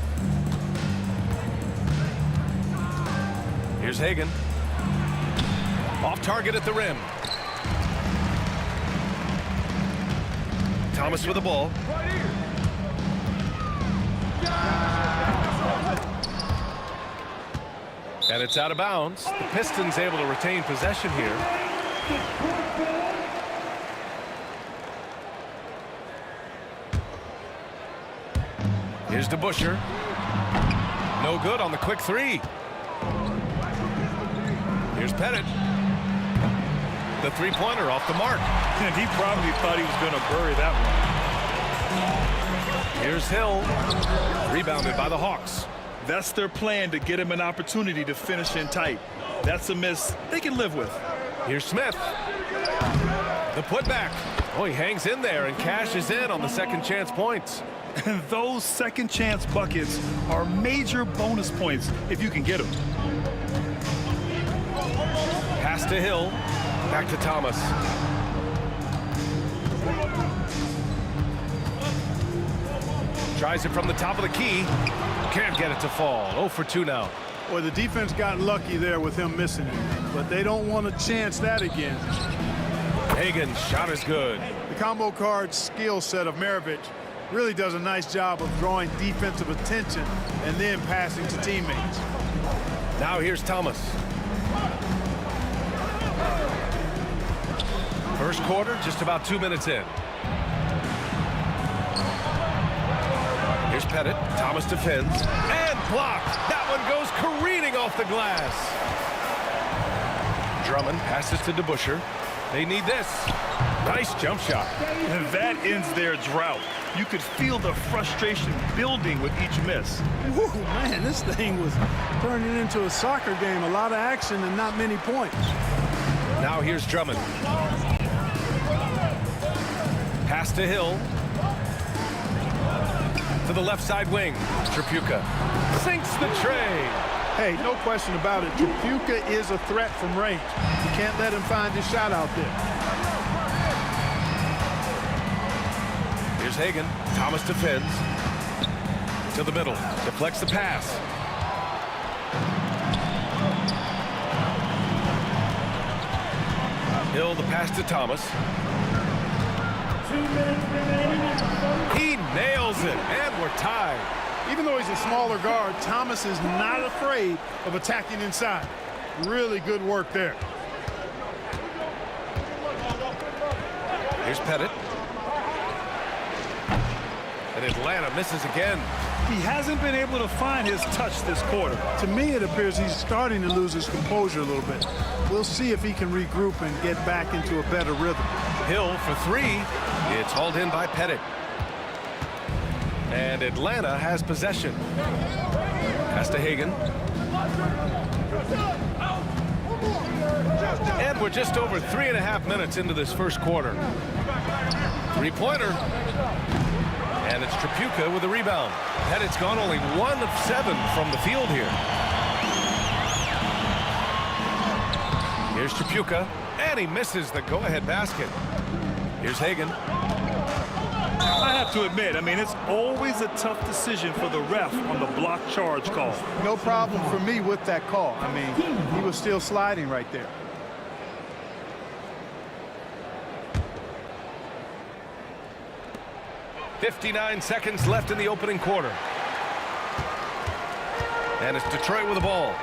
Here's Hagan. Off target at the rim. Thomas with the ball. And it's out of bounds. The Pistons able to retain possession here. Here's DeBuscher. No good on the quick 3. Here's Pettit. The 3-pointer off the mark. And he probably thought he was going to bury that one. Here's Hill. Rebounded by the Hawks. That's their plan, to get him an opportunity to finish in tight. That's a miss they can live with. Here's Smith. The putback. Oh, he hangs in there and cashes in on the second chance points. And those second chance buckets are major bonus points if you can get them. Pass to Hill. Back to Thomas. Tries it from the top of the key. Can't get it to fall. 0 for 2 now. Well, the defense got lucky there with him missing it, but they don't want to chance that again. Hagan's shot is good. The combo card skill set of Maravich really does a nice job of drawing defensive attention and then passing to teammates. Now here's Thomas. First quarter, just about 2 minutes in. Here's Pettit. Thomas defends and blocked. That one goes careening off the glass. Drummond passes to DeBuscher. They need this. Nice jump shot. And that ends their drought. You could feel the frustration building with each miss. Woo, man, this thing was turning into a soccer game. A lot of action and not many points. Now here's Drummond. Pass to Hill. To the left side wing. Tripucka sinks the tray. Hey, no question about it. Tripucka is a threat from range. You can't let him find his shot out there. Here's Hagan. Thomas defends. To the middle. Deflects the pass. Hill, the pass to Thomas. 2 minutes remaining. He nails it, and we're tied. Even though he's a smaller guard, Thomas is not afraid of attacking inside. Really good work there. Here's Pettit. And Atlanta misses again. He hasn't been able to find his touch this quarter. To me, it appears he's starting to lose his composure a little bit. We'll see if he can regroup and get back into a better rhythm. Hill for 3. It's hauled in by Pettit. And Atlanta has possession. Pass to Hagan. And we're just over 3.5 minutes into this first quarter. 3-pointer. And it's Tripucka with the rebound. Pettit's gone only 1 of 7 from the field here. Here's Tripucka. And he misses the go-ahead basket. Here's Hagan. I have to admit, I mean, it's always a tough decision for the ref on the block charge call. No problem for me with that call. I mean, he was still sliding right there. .59 seconds left in the opening quarter. And it's Detroit with the ball.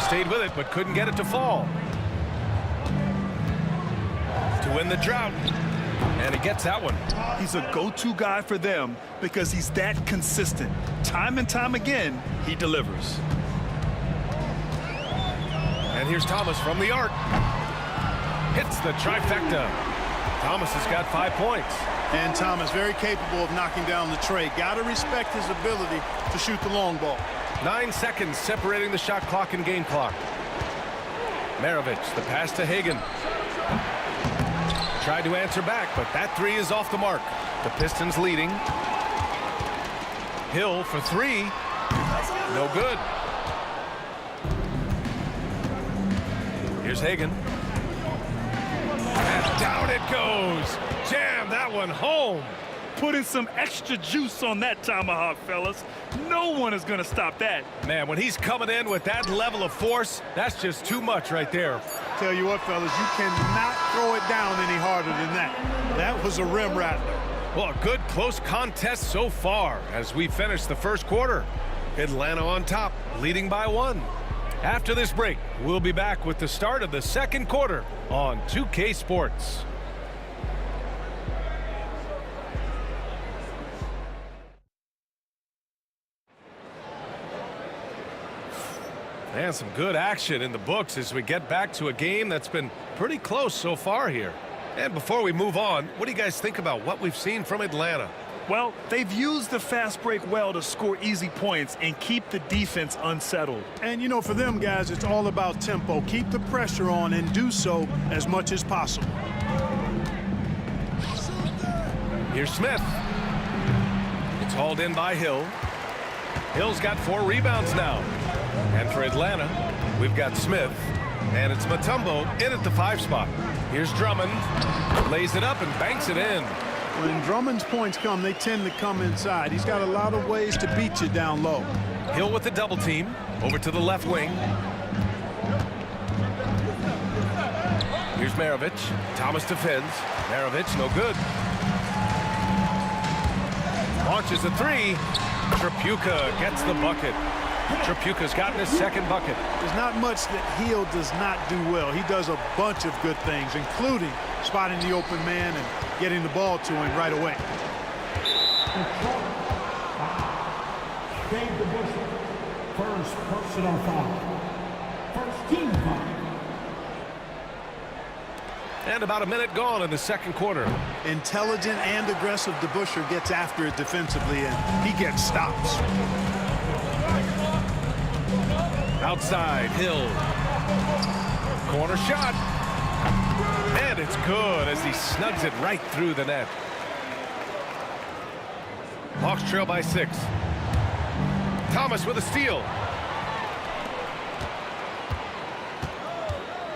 Stayed with it, but couldn't get it to fall. To win the drought, And he gets that one. He's a go-to guy for them because he's that consistent. Time and time again, he delivers. And here's Thomas from the arc. Hits the trifecta. Thomas has got 5 points. And Thomas very capable of knocking down the tray. Got to respect his ability to shoot the long ball. 9 seconds separating the shot clock and game clock. Maravich, the pass to Hagan. Tried to answer back, but that 3 is off the mark. The Pistons leading. Hill for 3. No good. Here's Hagan. And down it goes. Jam that one home. Putting some extra juice on that tomahawk, fellas. No one is going to stop that. Man, when he's coming in with that level of force, that's just too much right there. Tell you what, fellas, you cannot throw it down any harder than that. That was a rim rattler. Well, a good close contest so far as we finish the first quarter. Atlanta on top, leading by 1. After this break, we'll be back with the start of the second quarter on 2K Sports. And some good action in the books as we get back to a game that's been pretty close so far here. And before we move on, what do you guys think about what we've seen from Atlanta? Well, they've used the fast break well to score easy points and keep the defense unsettled. And, you know, for them guys, it's all about tempo. Keep the pressure on and do so as much as possible. Here's Smith. It's hauled in by Hill. Hill's got 4 rebounds now. And for Atlanta, we've got Smith. And it's Mutombo in at the 5 spot. Here's Drummond. Lays it up and banks it in. When Drummond's points come, they tend to come inside. He's got a lot of ways to beat you down low. Hill with the double team. Over to the left wing. Here's Maravich. Thomas defends. Maravich, no good. Launches a 3. Tripucka gets the bucket. Tripucka's gotten his second bucket. There's not much that Hill does not do well. He does a bunch of good things, including spotting the open man and getting the ball to him right away. Dave DeBusschere, first personal foul. First team foul. And about a minute gone in the second quarter. Intelligent and aggressive DeBusschere gets after it defensively, and he gets stops. Outside, Hill. Corner shot. And it's good as he snugs it right through the net. Hawks trail by 6. Thomas with a steal.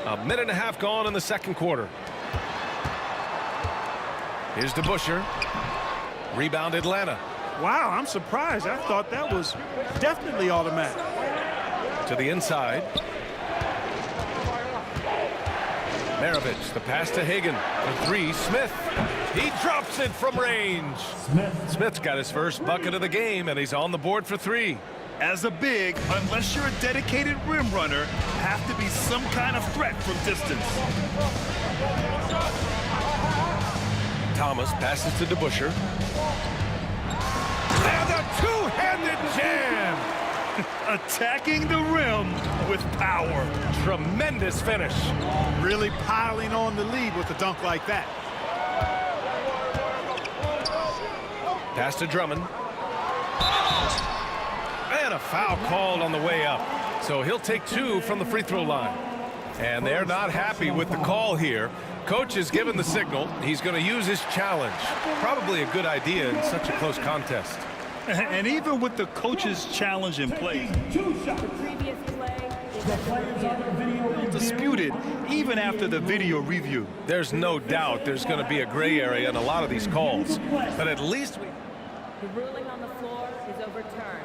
A minute and a half gone in the second quarter. Here's DeBusschere. Rebound Atlanta. Wow, I'm surprised. I thought that was definitely automatic. To the inside. Maravich, the pass to Hagan. The 3, Smith. He drops it from range. Smith's got his first bucket of the game, and he's on the board for 3. As a big, unless you're a dedicated rim runner, have to be some kind of threat from distance. Thomas passes to DeBusschere. And a two-handed jam! Attacking the rim with power. Tremendous finish. Really piling on the lead with a dunk like that. Pass to Drummond. And a foul called on the way up. So he'll take 2 from the free throw line. And they're not happy with the call here. Coach has given the signal. He's going to use his challenge. Probably a good idea in such a close contest. And even with the coach's challenge in place, disputed even after the video review. There's no doubt there's going to be a gray area in a lot of these calls. But at least The ruling on the floor is overturned.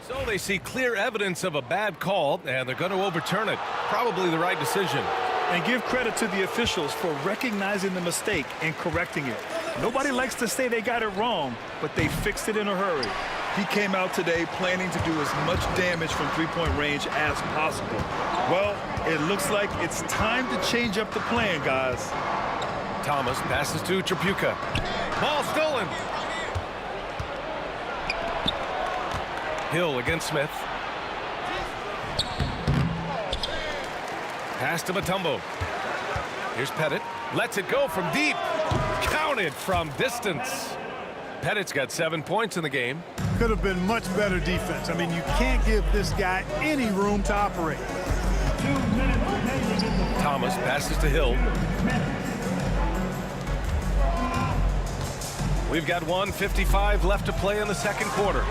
So they see clear evidence of a bad call, and they're going to overturn it. Probably the right decision. And give credit to the officials for recognizing the mistake and correcting it. Nobody likes to say they got it wrong, but they fixed it in a hurry. He came out today planning to do as much damage from three-point range as possible. Well, it looks like it's time to change up the plan, guys. Thomas passes to Tripucka. Ball stolen. Hill against Smith. Pass to Mutombo. Here's Pettit. Lets it go from deep. Counted from distance. Pettit's got 7 points in the game. Could have been much better defense. I mean, you can't give this guy any room to operate. Thomas passes to Hill. We've got 1:55 left to play in the second quarter.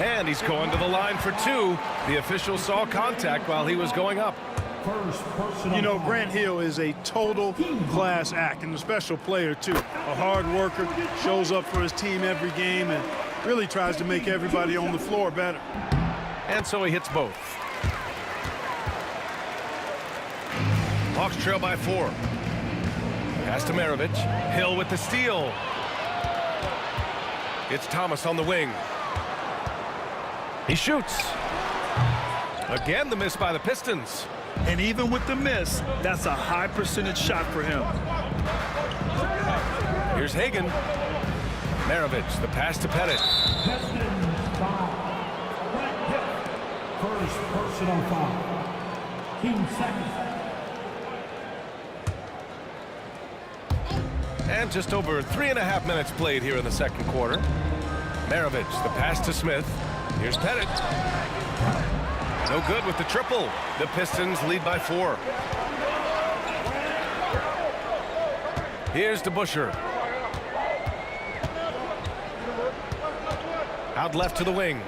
And he's going to the line for two. The official saw contact while he was going up. You know, Grant Hill is a total class act and a special player, too. A hard worker, shows up for his team every game, and really tries to make everybody on the floor better. And so he hits both. Hawks trail by 4. Pass to Maravich. Hill with the steal. It's Thomas on the wing. He shoots. Again, the miss by the Pistons. And even with the miss, that's a high percentage shot for him. Here's Hagan. Maravich, the pass to Pettit. First personal foul. Team second. And just over 3.5 minutes played here in the second quarter. Maravich, the pass to Smith. Here's Pettit. No good with the triple. The Pistons lead by 4. Here's DeBusschere. Out left to the wing.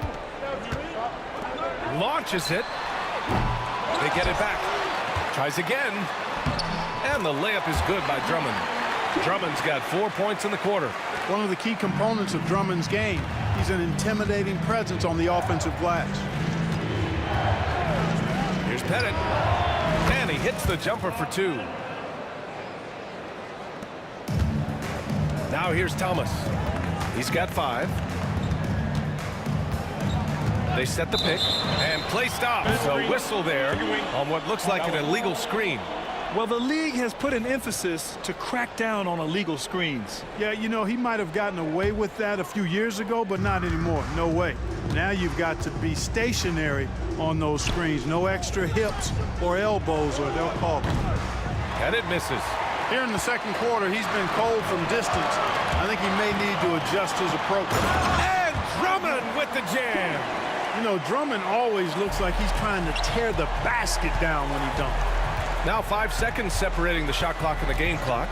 Launches it. They get it back. Tries again. And the layup is good by Drummond. Drummond's got 4 points in the quarter. One of the key components of Drummond's game. He's an intimidating presence on the offensive glass. Here's Pettit. And he hits the jumper for 2. Now here's Thomas. He's got 5. They set the pick. And play stops. A whistle there on what looks like an illegal screen. Well, the league has put an emphasis to crack down on illegal screens. Yeah, you know, he might have gotten away with that a few years ago, but not anymore. No way. Now you've got to be stationary on those screens. No extra hips or elbows, or they'll call them. And it misses. Here in the second quarter, he's been cold from distance. I think he may need to adjust his approach. And Drummond with the jam. You know, Drummond always looks like he's trying to tear the basket down when he dunks. Now 5 seconds separating the shot clock and the game clock.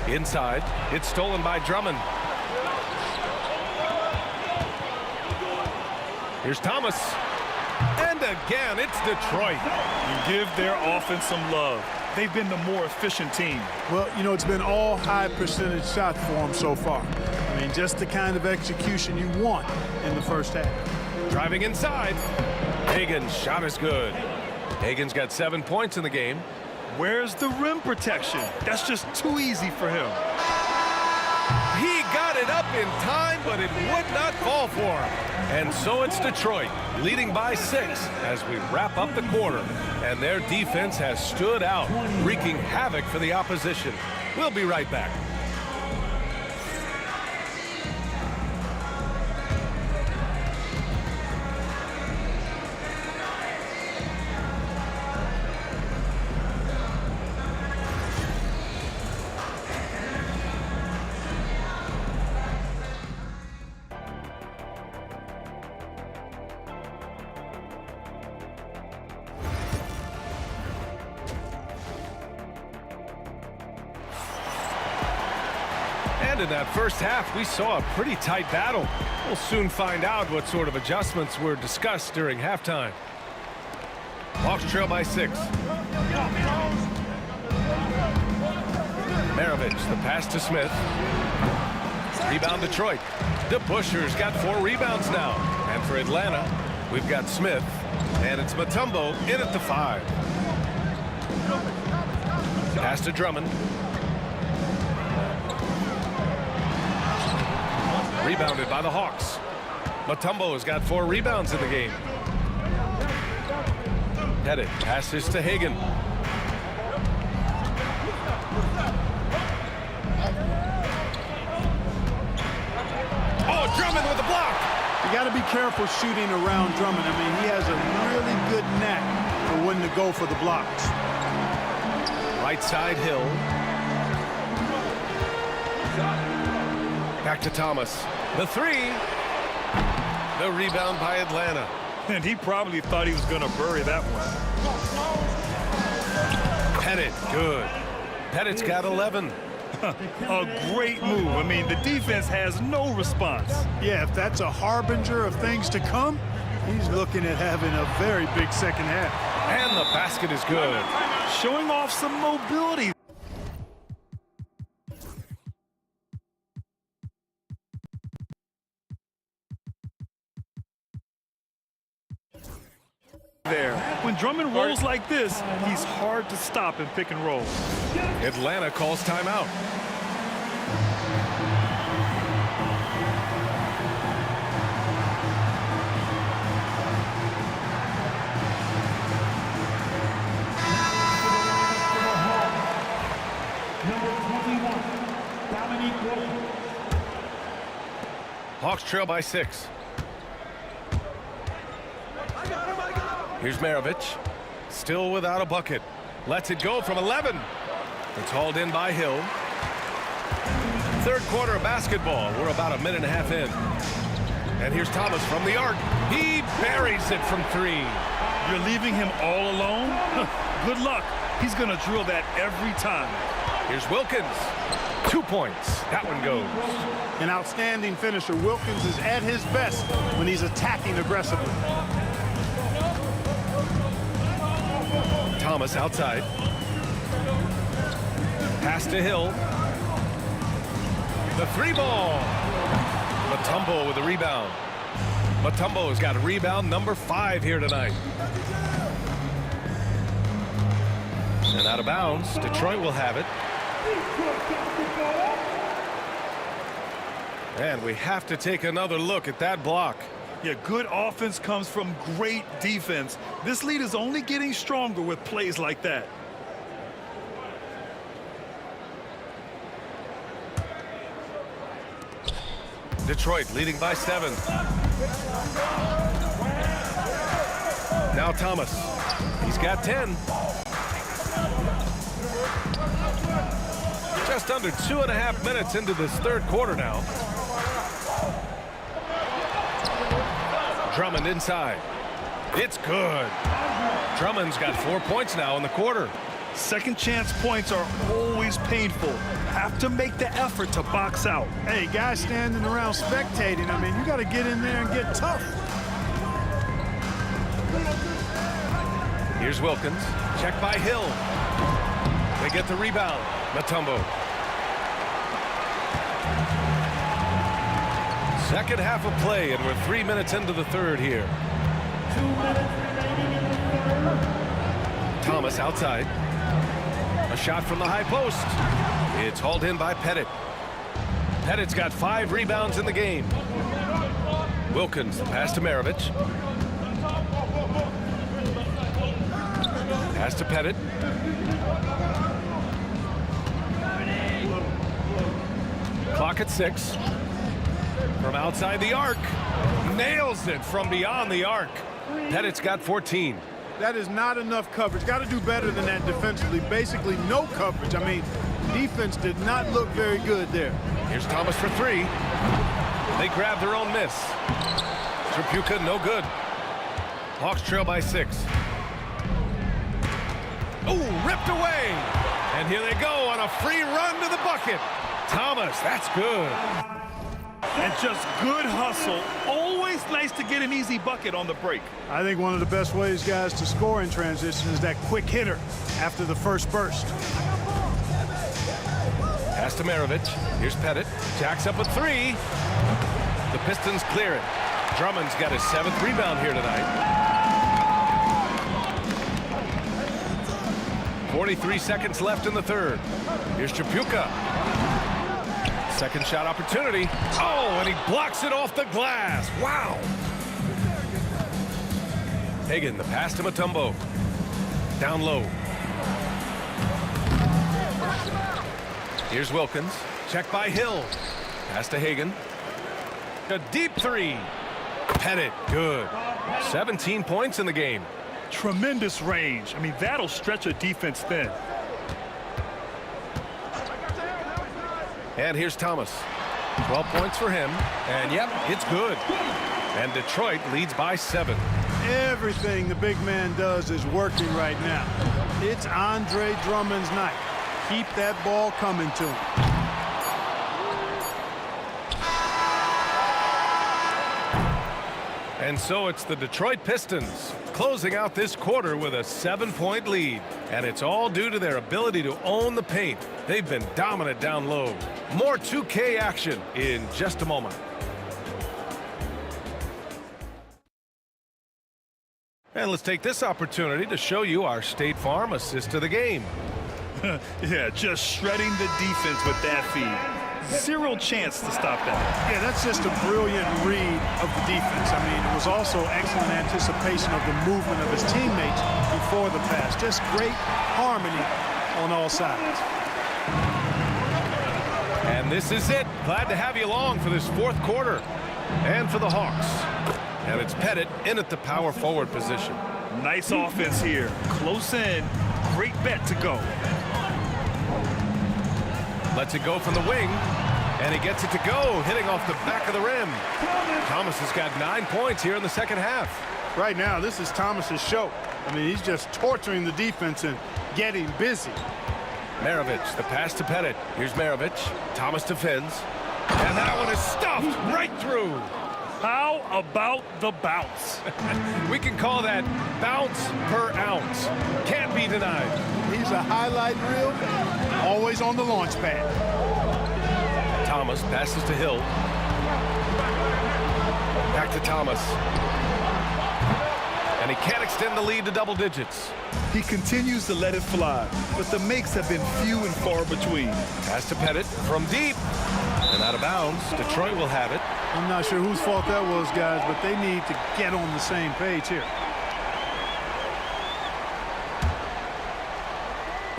Inside, it's stolen by Drummond. Here's Thomas. And again, it's Detroit. You give their offense some love. They've been the more efficient team. Well, you know, it's been all high percentage shots for them so far. I mean, just the kind of execution you want in the first half. Driving inside. Hagan's shot is good. Hagan's got 7 points in the game. Where's the rim protection? That's just too easy for him. He got it up in time, but it would not fall for him. And so it's Detroit, leading by 6 as we wrap up the quarter. And their defense has stood out, wreaking havoc for the opposition. We'll be right back. And in that first half, we saw a pretty tight battle. We'll soon find out what sort of adjustments were discussed during halftime. Hawks trail by 6. Maravich, the pass to Smith. Rebound Detroit. DeBusschere's got 4 rebounds now. And for Atlanta, we've got Smith. And it's Mutombo in at the 5. Pass to Drummond. Rebounded by the Hawks. Mutombo has got 4 rebounds in the game. Pettit passes to Hagan. Oh, Drummond with the block. You got to be careful shooting around Drummond. I mean, he has a really good knack for when to go for the blocks. Right side, Hill. Back to Thomas. The three. The rebound by Atlanta. And he probably thought he was going to bury that one. Pettit, good. Pettit's got 11. A great move. I mean, the defense has no response. Yeah, if that's a harbinger of things to come, he's looking at having a very big second half. And the basket is good. Showing off some mobility. There. When Drummond rolls like this, he's hard to stop in pick and roll. Atlanta calls timeout. Hawks trail by 6. Here's Maravich. Still without a bucket. Lets it go from 11. It's hauled in by Hill. Third quarter of basketball. We're about a minute and a half in. And here's Thomas from the arc. He buries it from 3. You're leaving him all alone? Good luck. He's going to drill that every time. Here's Wilkins. 2 points. That one goes. An outstanding finisher. Wilkins is at his best when he's attacking aggressively. Thomas outside. Pass to Hill. The 3 ball. Mutombo with the rebound. Mutombo's got rebound number 5 here tonight. And out of bounds. Detroit will have it. And we have to take another look at that block. Yeah, good offense comes from great defense. This lead is only getting stronger with plays like that. Detroit leading by 7. Now Thomas. He's got 10. Just under 2.5 minutes into this third quarter now. Drummond inside. It's good. Drummond's got 4 points now in the quarter. Second chance points are always painful. Have to make the effort to box out. Hey, guys standing around spectating, I mean, you got to get in there and get tough. Here's Wilkins. Check by Hill. They get the rebound. Mutombo. Second half of play, and we're 3 minutes into the third here. 2 minutes remaining in the third. Thomas outside. A shot from the high post. It's hauled in by Pettit. Pettit's got 5 rebounds in the game. Wilkins, the pass to Maravich. Pass to Pettit. Clock at 6. From outside the arc. Nails it from beyond the arc. Pettit's got 14. That is not enough coverage. Got to do better than that defensively. Basically no coverage. I mean, defense did not look very good there. Here's Thomas for 3. They grab their own miss. Tripucka no good. Hawks trail by 6. Oh, ripped away. And here they go on a free run to the bucket. Thomas, that's good. And just good hustle. Always nice to get an easy bucket on the break. I think one of the best ways, guys, to score in transition is that quick hitter after the first burst. Pass to Maravich. Here's Pettit. Jacks up a 3. The Pistons clear it. Drummond's got his 7th rebound here tonight. 43 seconds left in the third. Here's Tripucka. Second shot opportunity. Oh, and he blocks it off the glass. Wow. Hagan, the pass to Mutombo. Down low. Here's Wilkins. Check by Hill. Pass to Hagan. A deep three. Pettit, good. 17 points in the game. Tremendous range. I mean, that'll stretch a defense thin. And here's Thomas. 12 points for him. And yep, it's good. And Detroit leads by 7. Everything the big man does is working right now. It's Andre Drummond's night. Keep that ball coming to him. And so it's the Detroit Pistons closing out this quarter with a 7-point lead. And it's all due to their ability to own the paint. They've been dominant down low. More 2K action in just a moment. And let's take this opportunity to show you our State Farm assist to the game. Yeah, just shredding the defense with that feed. Zero chance to stop that. Yeah, that's just a brilliant read of the defense. I mean, it was also excellent anticipation of the movement of his teammates before the pass. Just great harmony on all sides. And this is it. Glad to have you along for this fourth quarter. And for the Hawks. And it's Pettit in at the power forward position. Nice offense here. Close in. Great bet to go. Lets it go from the wing. And he gets it to go, hitting off the back of the rim. Thomas has got 9 points here in the second half. Right now, this is Thomas's show. I mean, he's just torturing the defense and getting busy. Maravich, the pass to Pettit. Here's Maravich. Thomas defends. And that one is stuffed right through. How about the bounce? We can call that bounce per ounce. Can't be denied. He's a highlight reel, always on the launch pad. Thomas passes to Hill. Back to Thomas. And he can't extend the lead to double digits. He continues to let it fly, but the makes have been few and far between. Pass to Pettit from deep. And out of bounds. Detroit will have it. I'm not sure whose fault that was, guys, but they need to get on the same page here.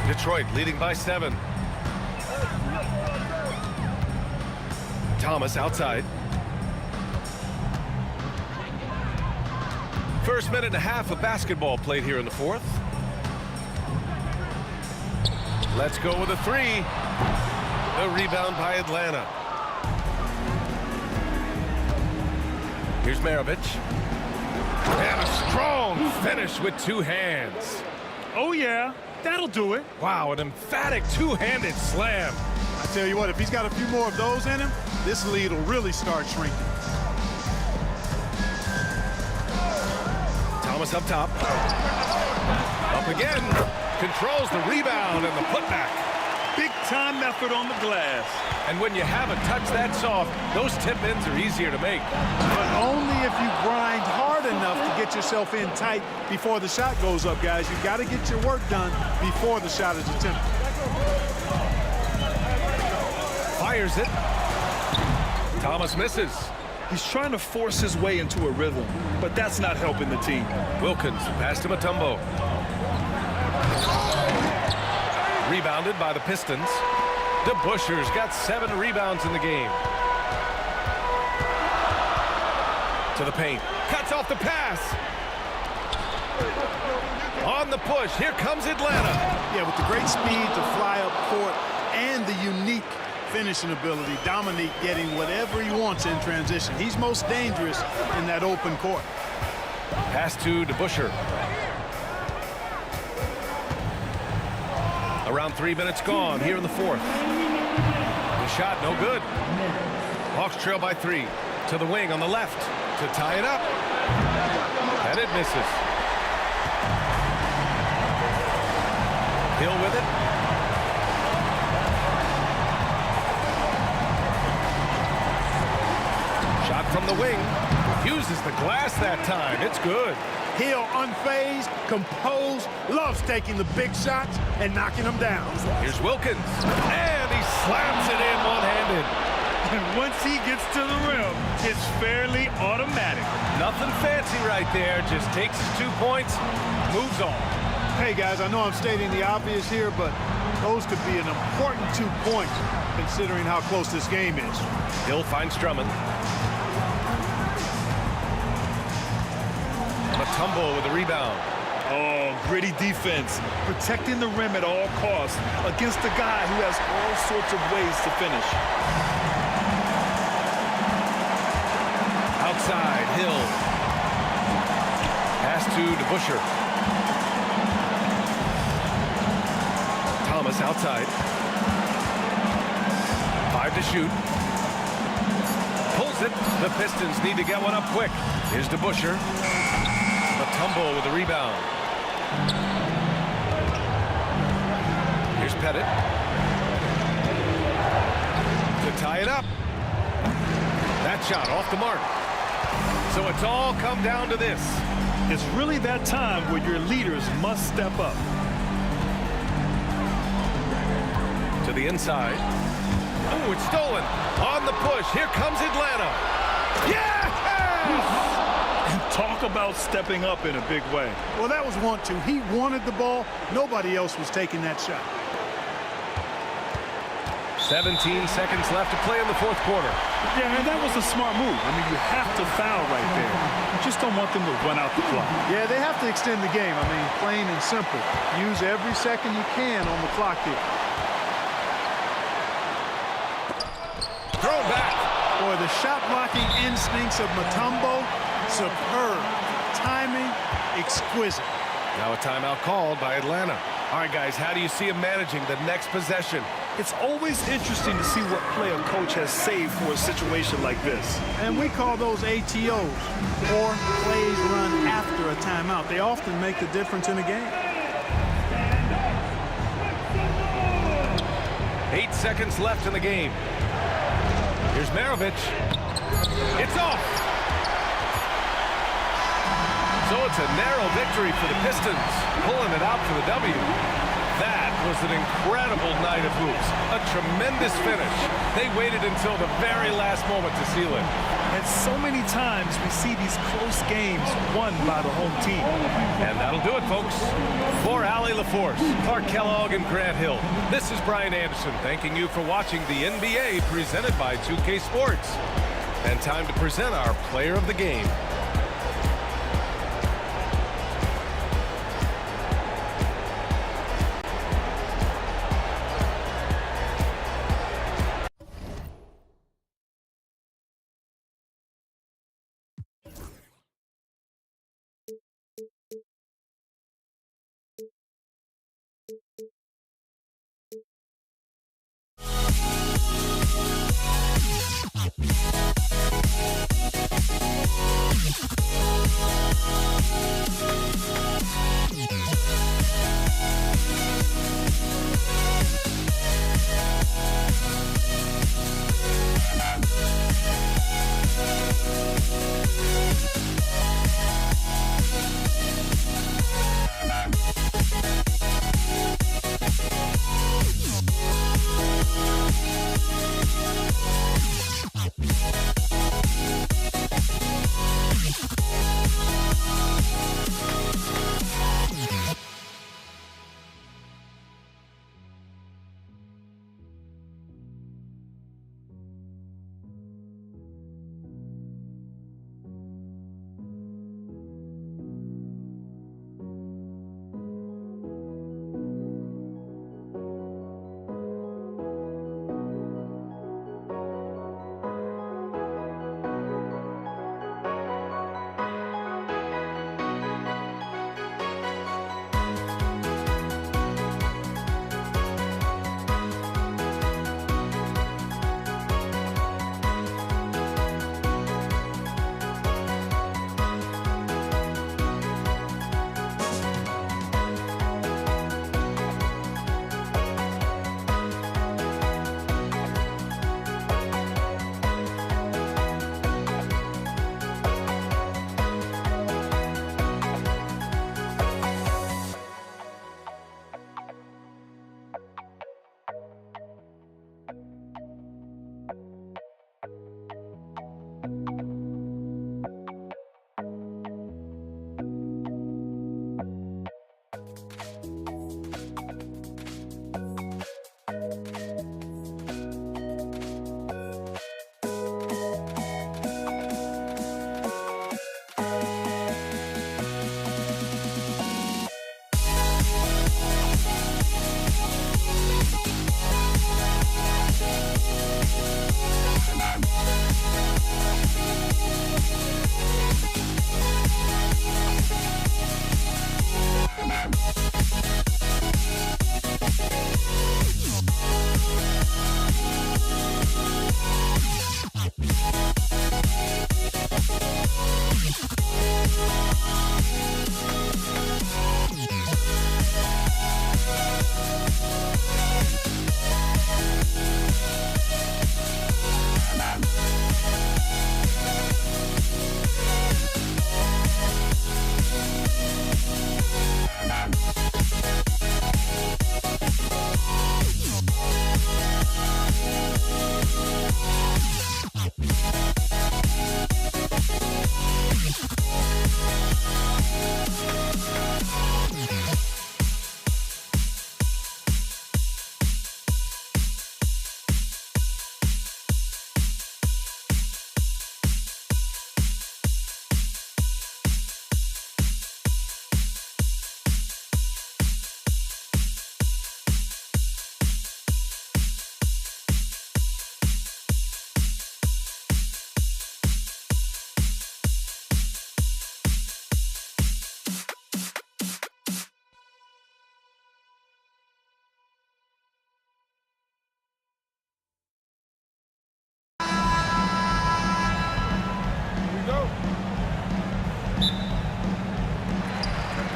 Detroit leading by 7. Thomas outside. First minute and a half of basketball played here in the fourth. Let's go with a 3. The rebound by Atlanta. Here's Maravich. And a strong finish with 2 hands. Oh, yeah. That'll do it. Wow, an emphatic 2-handed slam. I tell you what, if he's got a few more of those in him, this lead will really start shrinking. Thomas up top. Up again. Controls the rebound and the putback. Big-time effort on the glass. And when you have a touch that soft, those tip-ins are easier to make. But only if you grind hard enough to get yourself in tight before the shot goes up, guys. You've got to get your work done before the shot is attempted. Fires it. Thomas misses. He's trying to force his way into a rhythm, but that's not helping the team. Wilkins pass to Mutombo. Rebounded by the Pistons. DeBuscher's got 7 rebounds in the game. To the paint. Cuts off the pass. On the push. Here comes Atlanta. Yeah, with the great speed to fly up court and the unique finishing ability, Dominique getting whatever he wants in transition. He's most dangerous in that open court. Pass to DeBuscher. Around 3 minutes gone here in the fourth. The shot no good. Hawks trail by 3. To the wing on the left to tie it up. And it misses. Hill with it. Shot from the wing. Uses the glass that time. It's good. Hill unfazed, composed, loves taking the big shots and knocking them down. Here's Wilkins. And he slams it in one-handed. And once he gets to the rim, it's fairly automatic. Nothing fancy right there. Just takes his 2 points, moves on. Hey, guys, I know I'm stating the obvious here, but Those could be an important 2 points, considering how close this game is. Hill finds Drummond. Mutombo with the rebound. Oh, gritty defense, protecting the rim at all costs against a guy who has all sorts of ways to finish. Outside, Hill. Pass to DeBusschere. Thomas outside. 5 to shoot. Pulls it. The Pistons need to get one up quick. Here's DeBusschere. Mutombo with the rebound. Here's Pettit. To tie it up. That shot off the mark. So it's all come down to this. It's really that time where your leaders must step up. To the inside. Oh, it's stolen. On the push. Here comes Atlanta. Yes! And talk about stepping up in a big way. Well, that was 1-2. He wanted the ball. Nobody else was taking that shot. 17 seconds left to play in the fourth quarter. Yeah, man, that was a smart move. I mean, you have to foul right there. You just don't want them to run out the clock. Yeah, they have to extend the game. I mean, plain and simple. Use every second you can on the clock here. Throw back. Boy, the shot-blocking instincts of Mutombo, superb. Timing, exquisite. Now a timeout called by Atlanta. All right, guys, how do you see him managing the next possession? It's always interesting to see what play a coach has saved for a situation like this. And we call those ATOs, or plays run after a timeout. They often make the difference in a game. 8 seconds left in the game. Here's Maravich. It's off. So it's a narrow victory for the Pistons, pulling it out for the W. That was an incredible night of hoops. A tremendous finish. They waited until the very last moment to seal it. And so many times we see these close games won by the home team. And that'll do it, folks. For Allie LaForce, Clark Kellogg, and Grant Hill, this is Brian Anderson thanking you for watching the NBA presented by 2K Sports. And time to present our player of the game.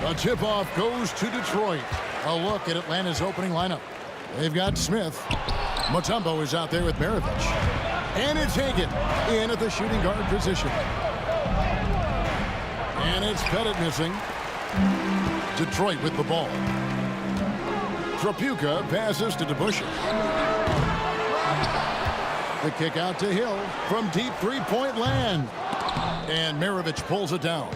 The tip-off goes to Detroit. A look at Atlanta's opening lineup. They've got Smith. Mutombo is out there with Maravich. And it's Hagan in at the shooting guard position. And it's Pettit missing. Detroit with the ball. Trapuka passes to DeBusschere. The kick out to Hill from deep three-point land. And Maravich pulls it down.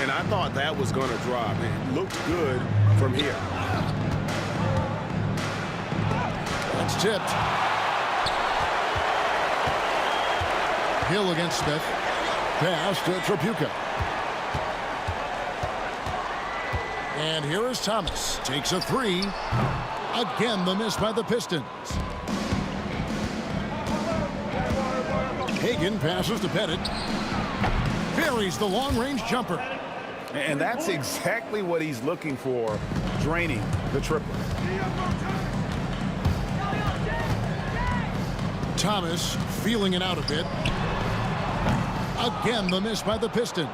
And I thought that was going to drop. It looked good from here. It's tipped. Hill against Smith. Pass to Trapuka. And here is Thomas. Takes a three. Again, the miss by the Pistons. Hagan passes to Pettit. Buries the long-range jumper. And that's exactly what he's looking for, draining the triple. Thomas feeling it out a bit. Again, the miss by the Pistons.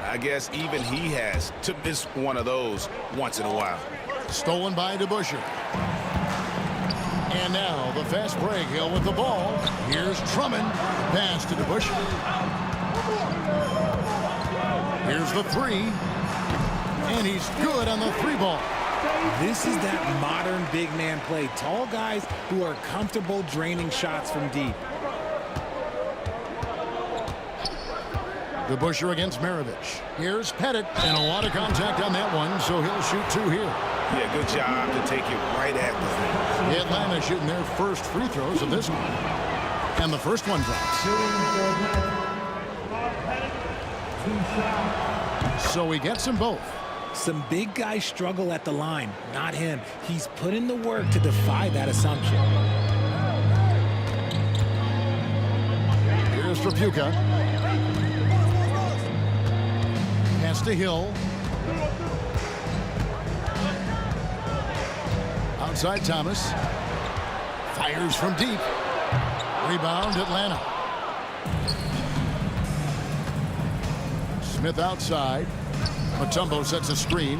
I guess even he has to miss one of those once in a while. Stolen by DeBusschere. And now the fast break. Hill with the ball. Here's Drummond. Pass to DeBusschere. Here's the three. And he's good on the three ball. This is that modern big man play. Tall guys who are comfortable draining shots from deep. DeBusschere against Maravich. Here's Pettit. And a lot of contact on that one, so he'll shoot two here. Yeah, good job to take it right at the rim. Atlanta shooting their first free throws of this one. And the first one drops. So he gets them both. Some big guys struggle at the line. Not him. He's put in the work to defy that assumption. Here's Trapuka. Pass to Hill. Outside Thomas. Fires from deep. Rebound Atlanta. Smith outside. Mutombo sets a screen.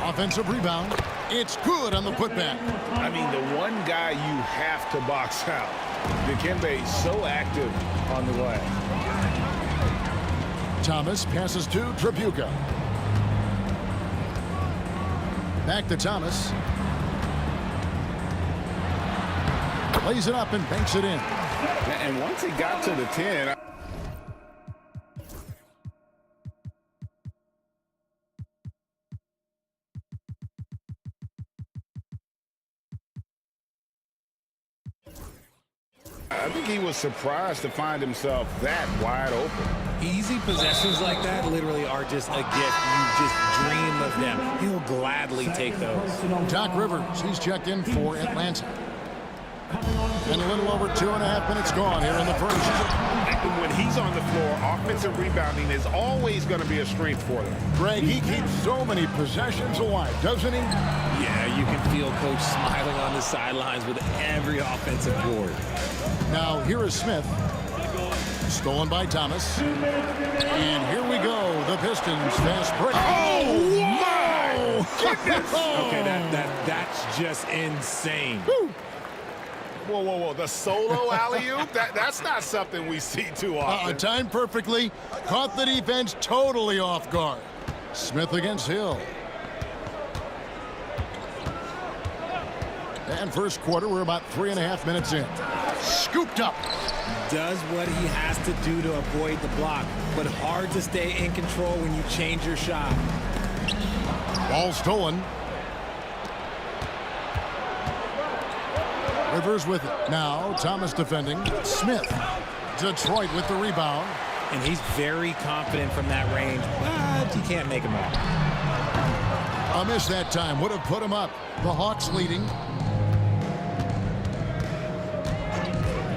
Offensive rebound. It's good on the putback. I mean, the one guy you have to box out. Dikembe so active on the glass. Thomas passes to Trapuka. Back to Thomas. Lays it up and banks it in. And once he got to the 10... I think he was surprised to find himself that wide open. Easy possessions like that literally are just a gift. You just dream of them. He'll gladly take those. Doc Rivers, he's checked in for Atlanta. And a little over 2.5 minutes gone here in the first. And when he's on the floor, offensive rebounding is always going to be a strength for them. Greg, he keeps so many possessions alive, doesn't he? Yeah, you can feel Coach smiling on the sidelines with every offensive board. Now, here is Smith. Stolen by Thomas. And here we go. The Pistons fast break. Oh, my goodness! Okay, that's just insane. Woo. Whoa, whoa, whoa. The solo alley-oop? That's not something we see too often. Timed perfectly. Caught the defense totally off guard. Smith against Hill. And first quarter, we're about 3.5 minutes in. Scooped up. Does what he has to do to avoid the block, but hard to stay in control when you change your shot. Ball stolen. Rivers with it. Now Thomas defending. Smith. Detroit with the rebound. And he's very confident from that range, but you can't make him up. A miss that time would have put him up. The Hawks leading.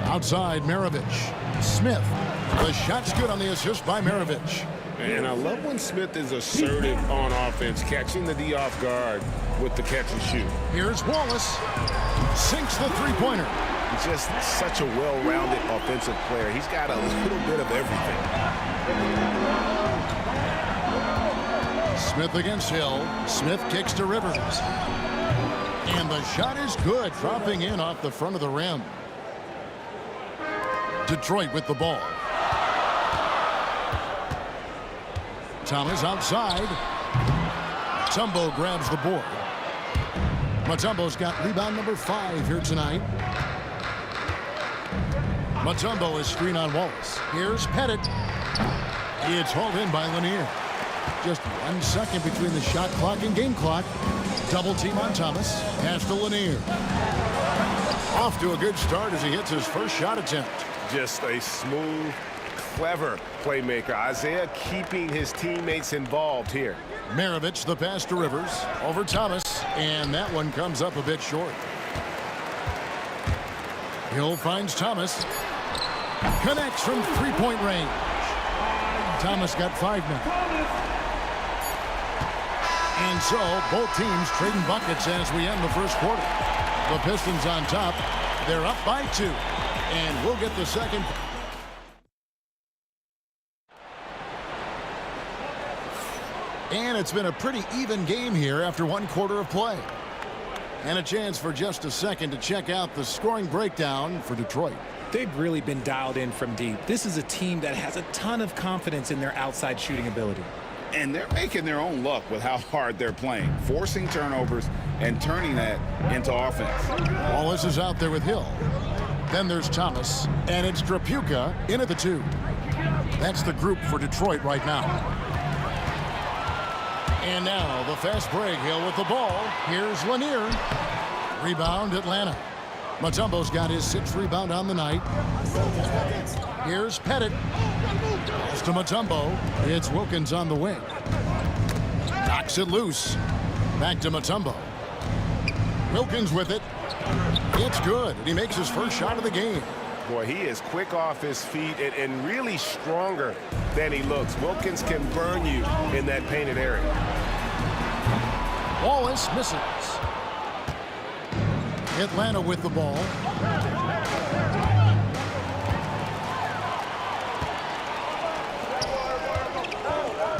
Outside Maravich. Smith. The shot's good on the assist by Maravich. And I love when Smith is assertive on offense, catching the D off guard with the catch and shoot. Here's Wallace. Sinks the three-pointer. He's just such a well-rounded offensive player. He's got a little bit of everything. Smith against Hill. Smith kicks to Rivers. And the shot is good, dropping in off the front of the rim. Detroit with the ball. Thomas outside. Mutombo grabs the board. Mutombo's got rebound number 5 here tonight. Mutombo is screen on Wallace. Here's Pettit. It's hauled in by Lanier. Just 1 second between the shot clock and game clock. Double team on Thomas. Pass to Lanier. Off to a good start as he hits his first shot attempt. Just a smooth, clever playmaker. Isaiah keeping his teammates involved here. Maravich the pass to Rivers. Over Thomas. And that one comes up a bit short. Hill finds Thomas. Connects from three-point range. Thomas got 5 now. And so both teams trading buckets as we end the first quarter. The Pistons on top. They're up by 2. And we'll get the second. And it's been a pretty even game here after 1 quarter of play. And a chance for just a second to check out the scoring breakdown for Detroit. They've really been dialed in from deep. This is a team that has a ton of confidence in their outside shooting ability. And they're making their own luck with how hard they're playing, forcing turnovers and turning that into offense. Wallace is out there with Hill. Then there's Thomas, and it's Drapuka in at the 2. That's the group for Detroit right now. And now the fast break. Hill with the ball. Here's Lanier. Rebound Atlanta. Mutombo's got his 6th rebound on the night. Here's Pettit. Pass to Mutombo. It's Wilkins on the wing. Knocks it loose. Back to Mutombo. Wilkins with it. It's good. And he makes his first shot of the game. Boy, he is quick off his feet and really stronger than he looks. Wilkins can burn you in that painted area. Wallace misses. Atlanta with the ball.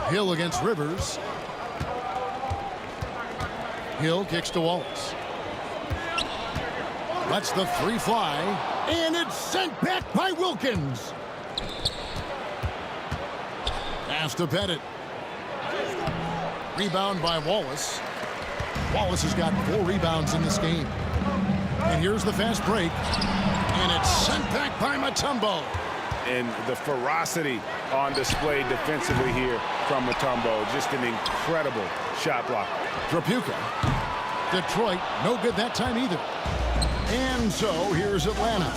Hill against Rivers. Hill kicks to Wallace. Lets the 3 fly. And it's sent back by Wilkins. Pass to Pettit. Rebound by Wallace. Wallace has got 4 rebounds in this game. And here's the fast break. And it's sent back by Mutombo. And the ferocity on display defensively here from Mutombo. Just an incredible shot block. Drapuka. Detroit, no good that time either. And so here's Atlanta.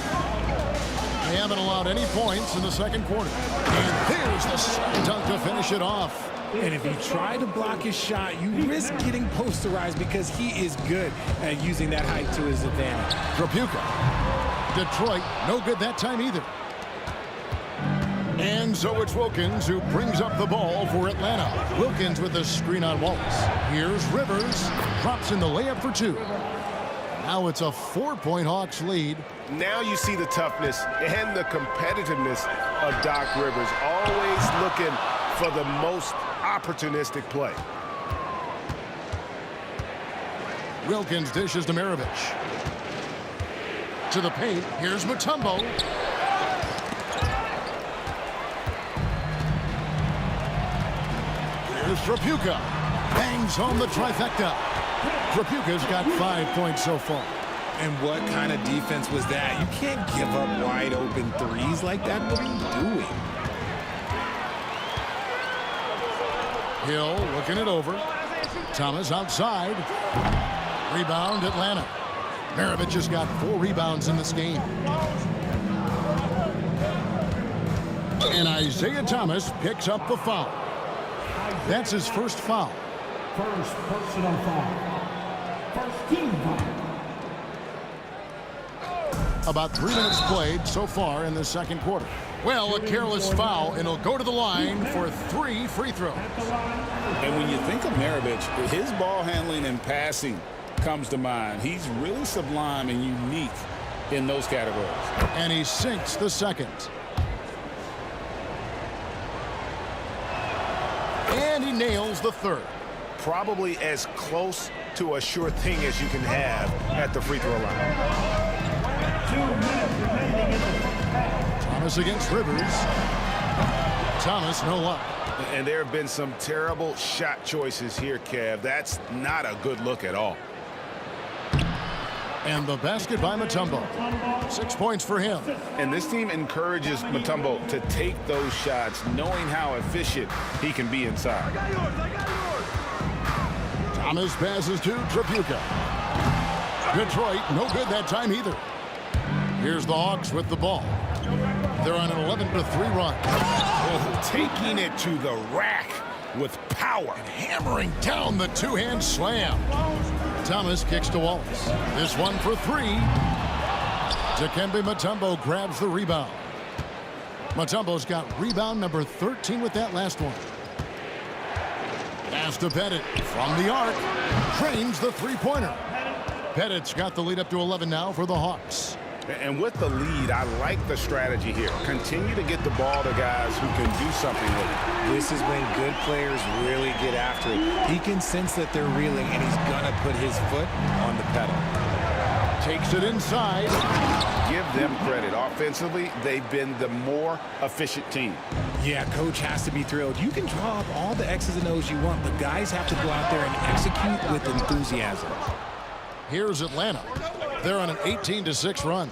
They haven't allowed any points in the second quarter. And there's the slam dunk to finish it off. And if you try to block his shot, you risk getting posterized because he is good at using that height to his advantage. Drapuka. Detroit, no good that time either. And so it's Wilkins who brings up the ball for Atlanta. Wilkins with the screen on Wallace. Here's Rivers. Drops in the layup for 2. Now it's a 4-point Hawks lead. Now you see the toughness and the competitiveness of Doc Rivers. Always looking for the most opportunistic play. Wilkins dishes to Maravich. To the paint. Here's Mutombo. Here's Drapuka. Bangs home the trifecta. Drapuka's got 5 points so far. And what kind of defense was that? You can't give up wide open threes like that. What are you doing? Hill looking it over. Thomas outside. Rebound Atlanta. Maravich has got 4 rebounds in this game. And Isaiah Thomas picks up the foul. That's his first foul. First personal foul. First team foul. About 3 minutes played so far in the second quarter. Well, a careless foul, and he'll go to the line for 3 free throws. And when you think of Maravich, his ball handling and passing comes to mind. He's really sublime and unique in those categories. And he sinks the second. And he nails the third. probably as close to a sure thing as you can have at the free throw line. 2 minutes remaining in the first half. Thomas against Rivers. Thomas, no luck. And there have been some terrible shot choices here, Kev. That's not a good look at all. And the basket by Mutombo. 6 points for him. And this team encourages Mutombo to take those shots, knowing how efficient he can be inside. Thomas passes to Tripucka. Detroit, no good that time either. Here's the Hawks with the ball. They're on an 11-3 run. Oh, taking it to the rack with power. And hammering down the two-hand slam. Thomas kicks to Wallace. This one for three. Dikembe Mutombo grabs the rebound. Mutombo's got rebound number 13 with that last one. Pass to Pettit from the arc. Drains the three-pointer. Pettit's got the lead up to 11 now for the Hawks. And with the lead, I like the strategy here. Continue to get the ball to guys who can do something with it. This is when good players really get after it. He can sense that they're reeling, and he's going to put his foot on the pedal. Takes it inside. Give them credit. Offensively, they've been the more efficient team. Yeah, coach has to be thrilled. You can draw up all the X's and O's you want, but guys have to go out there and execute with enthusiasm. Here's Atlanta. They're on an 18-6 run.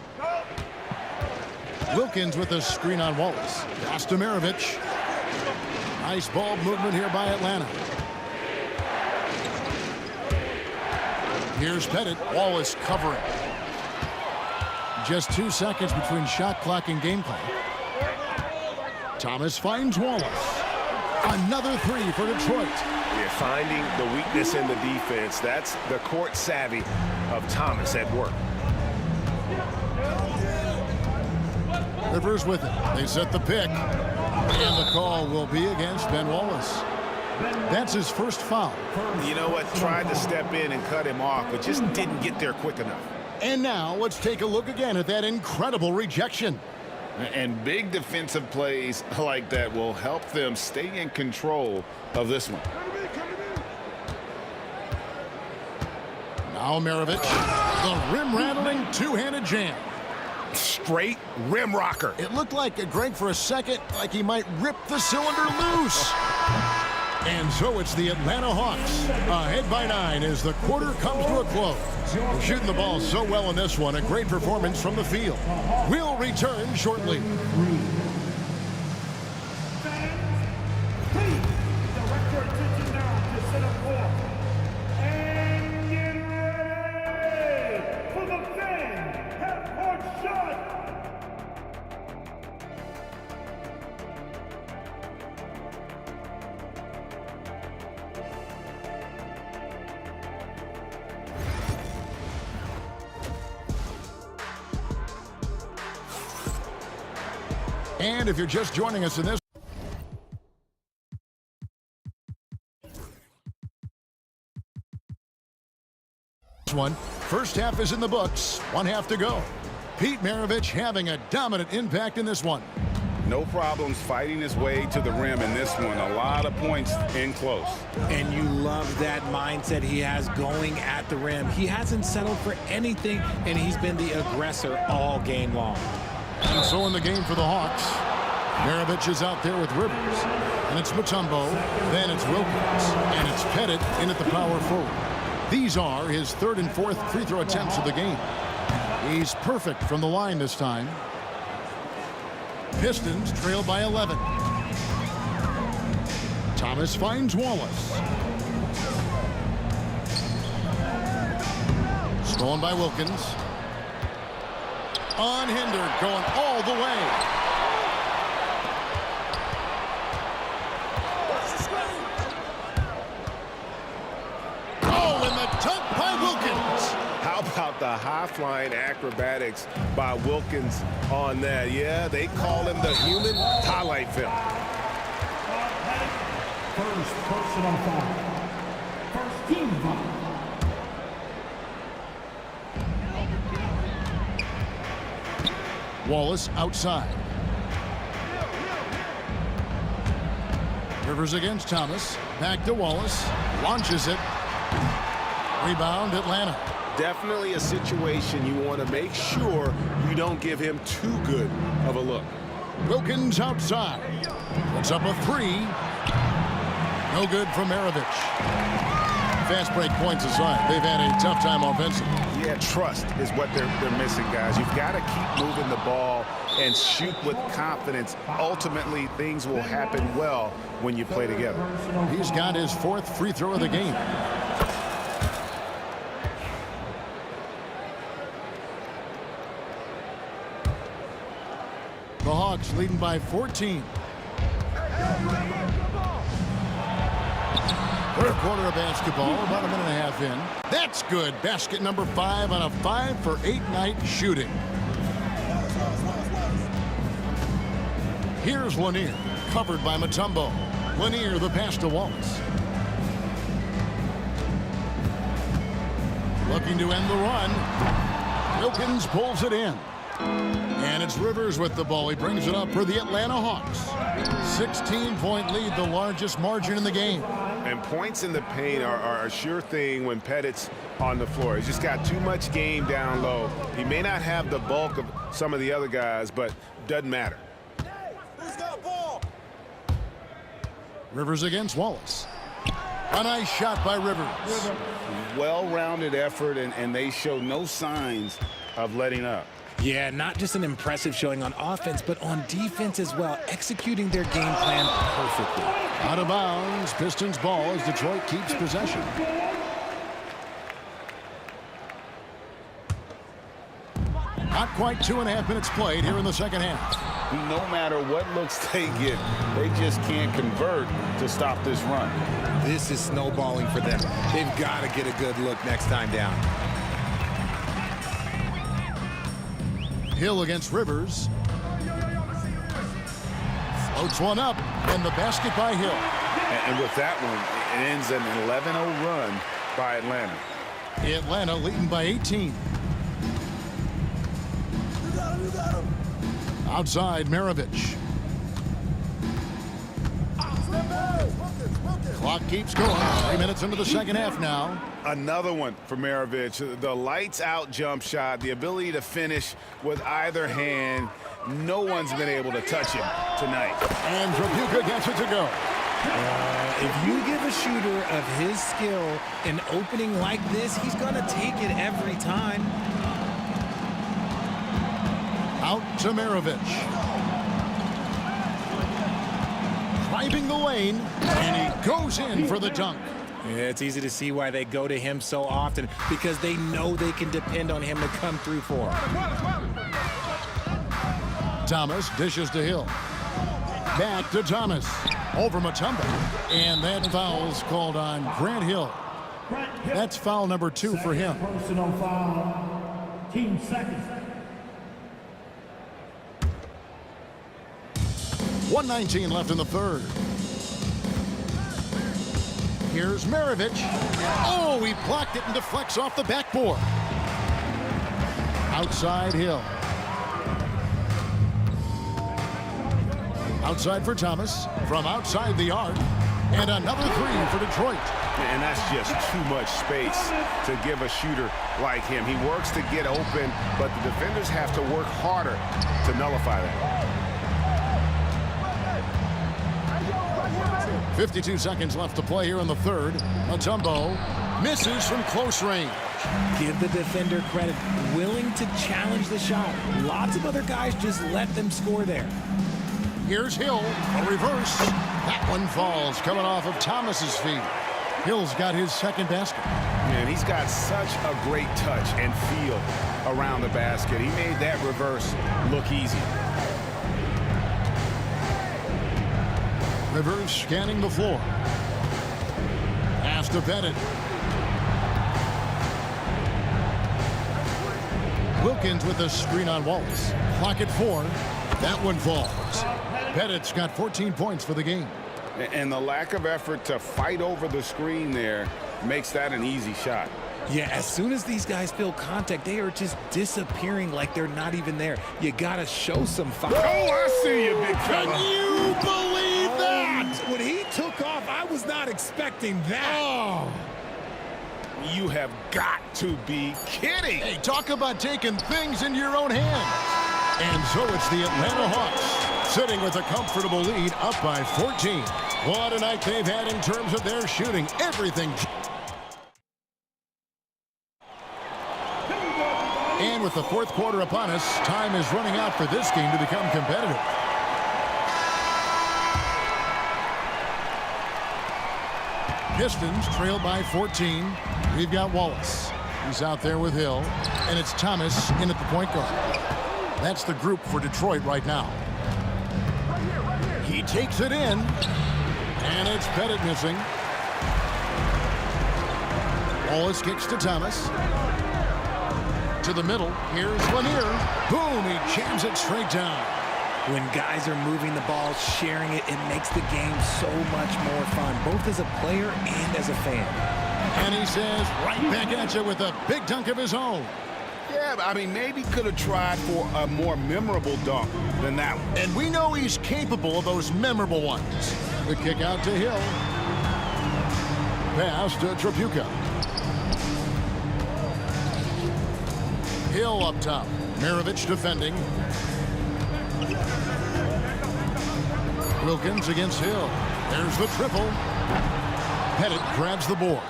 Wilkins with a screen on Wallace. Ostimirovic. Nice ball movement here by Atlanta. Here's Pettit. Wallace covering. Just 2 seconds between shot clock and game clock. Thomas finds Wallace. Another three for Detroit. You're finding the weakness in the defense. That's the court savvy of Thomas at work. Rivers with it. They set the pick. And the call will be against Ben Wallace. That's his first foul. You know what? Tried to step in and cut him off, but just didn't get there quick enough. And now let's take a look again at that incredible rejection. And big defensive plays like that will help them stay in control of this one. Now Mirovic, the rim-rattling two-handed jam. Straight rim rocker. It looked like Greg for a second, like he might rip the cylinder loose. And so it's the Atlanta Hawks, ahead by 9 as the quarter comes to a close. Shooting the ball so well in this one, a great performance from the field. We'll return shortly. And if you're just joining us in this one, first half is in the books, 1 half to go. Pete Maravich having a dominant impact in this one. No problems fighting his way to the rim in this one. A lot of points in close. And you love that mindset he has going at the rim. He hasn't settled for anything, and he's been the aggressor all game long. And so in the game for the Hawks, Maravich is out there with Rivers. And it's Mutombo, then it's Wilkins, and it's Pettit in at the power forward. These are his third and fourth free throw attempts of the game. He's perfect from the line this time. Pistons trail by 11. Thomas finds Wallace. Stolen by Wilkins. Unhindered, going all the way. Oh, and the dunk by Wilkins. How about the high-flying acrobatics by Wilkins on that? Yeah, they call him the human highlight film. First personal foul. First team foul. Wallace outside. Rivers against Thomas. Back to Wallace. Launches it. Rebound, Atlanta. Definitely a situation you want to make sure you don't give him too good of a look. Wilkins outside. Puts up a three. No good from Maravich. Fast break points aside, they've had a tough time offensively. Yeah, trust is what they're missing, guys. You've got to keep moving the ball and shoot with confidence. Ultimately, things will happen well when you play together. He's got his 4th free throw of the game. The Hawks leading by 14. Third quarter of basketball, about a minute and a half in. That's good. Basket number 5 on a 5-for-8 night shooting. Here's Lanier, covered by Mutombo. Lanier, the pass to Wallace. Looking to end the run. Wilkins pulls it in. And it's Rivers with the ball. He brings it up for the Atlanta Hawks. 16-point lead, the largest margin in the game. And points in the paint are a sure thing when Pettit's on the floor. He's just got too much game down low. He may not have the bulk of some of the other guys, but doesn't matter. Rivers against Wallace. A nice shot by Rivers. Well-rounded effort, and they show no signs of letting up. Yeah, not just an impressive showing on offense, but on defense as well, executing their game plan perfectly. Out of bounds, Pistons ball as Detroit keeps possession. Not quite 2.5 minutes played here in the second half. No matter what looks they get, they just can't convert to stop this run. This is snowballing for them. They've got to get a good look next time down. Hill against Rivers. Floats one up, and the basket by Hill. And with that one, it ends an 11-0 run by Atlanta. Atlanta leading by 18. Outside, Maravich. Clock keeps going. 3 minutes into the second half now. Another one for Maravich. The lights out jump shot, the ability to finish with either hand. No one's been able to touch him tonight. And Trabuca gets it to go. If you give a shooter of his skill an opening like this, he's going to take it every time. Out to Maravich. Driving the lane, and he goes in for the dunk. Yeah, it's easy to see why they go to him so often, because they know they can depend on him to come through for them. Thomas dishes to Hill. Back to Thomas. Over Mutombo. And that foul's called on Grant Hill. That's foul number 2 for him. Personal foul. Team second. 1:19 left in the third. Here's Maravich. Oh, he blocked it and deflects off the backboard. Outside Hill. Outside for Thomas. From outside the arc. And another 3 for Detroit. And that's just too much space to give a shooter like him. He works to get open, but the defenders have to work harder to nullify that. 52 seconds left to play here in the third. Mutombo misses from close range. Give the defender credit. Willing to challenge the shot. Lots of other guys just let them score there. Here's Hill. A reverse. That one falls coming off of Thomas's feet. Hill's got his second basket. Man, he's got such a great touch and feel around the basket. He made that reverse look easy. Rivers scanning the floor. Pass to Pettit. Wilkins with the screen on Wallace. Clock at 4. That one falls. Pettit's got 14 points for the game. And the lack of effort to fight over the screen there makes that an easy shot. Yeah, as soon as these guys feel contact, they are just disappearing like they're not even there. You gotta show some fight. Oh, I see you, big fella. Can you believe that? What he took off. I was not expecting that. Oh. You have got to be kidding. Hey, talk about taking things into your own hands. And so it's the Atlanta Hawks sitting with a comfortable lead up by 14. What a night they've had in terms of their shooting. Everything. And with the fourth quarter upon us, time is running out for this game to become competitive. Pistons trail by 14. We've got Wallace. He's out there with Hill. And it's Thomas in at the point guard. That's the group for Detroit right now. He takes it in. And it's Pettit missing. Wallace kicks to Thomas. To the middle. Here's Lanier. Boom, he jams it straight down. When guys are moving the ball, sharing it, it makes the game so much more fun, both as a player and as a fan. And he says right back at you with a big dunk of his own. Yeah, I mean, maybe could have tried for a more memorable dunk than that one. And we know he's capable of those memorable ones. The kick out to Hill. Pass to Tripucka. Hill up top. Maravich defending. Wilkins against Hill. There's the triple. Pettit grabs the board.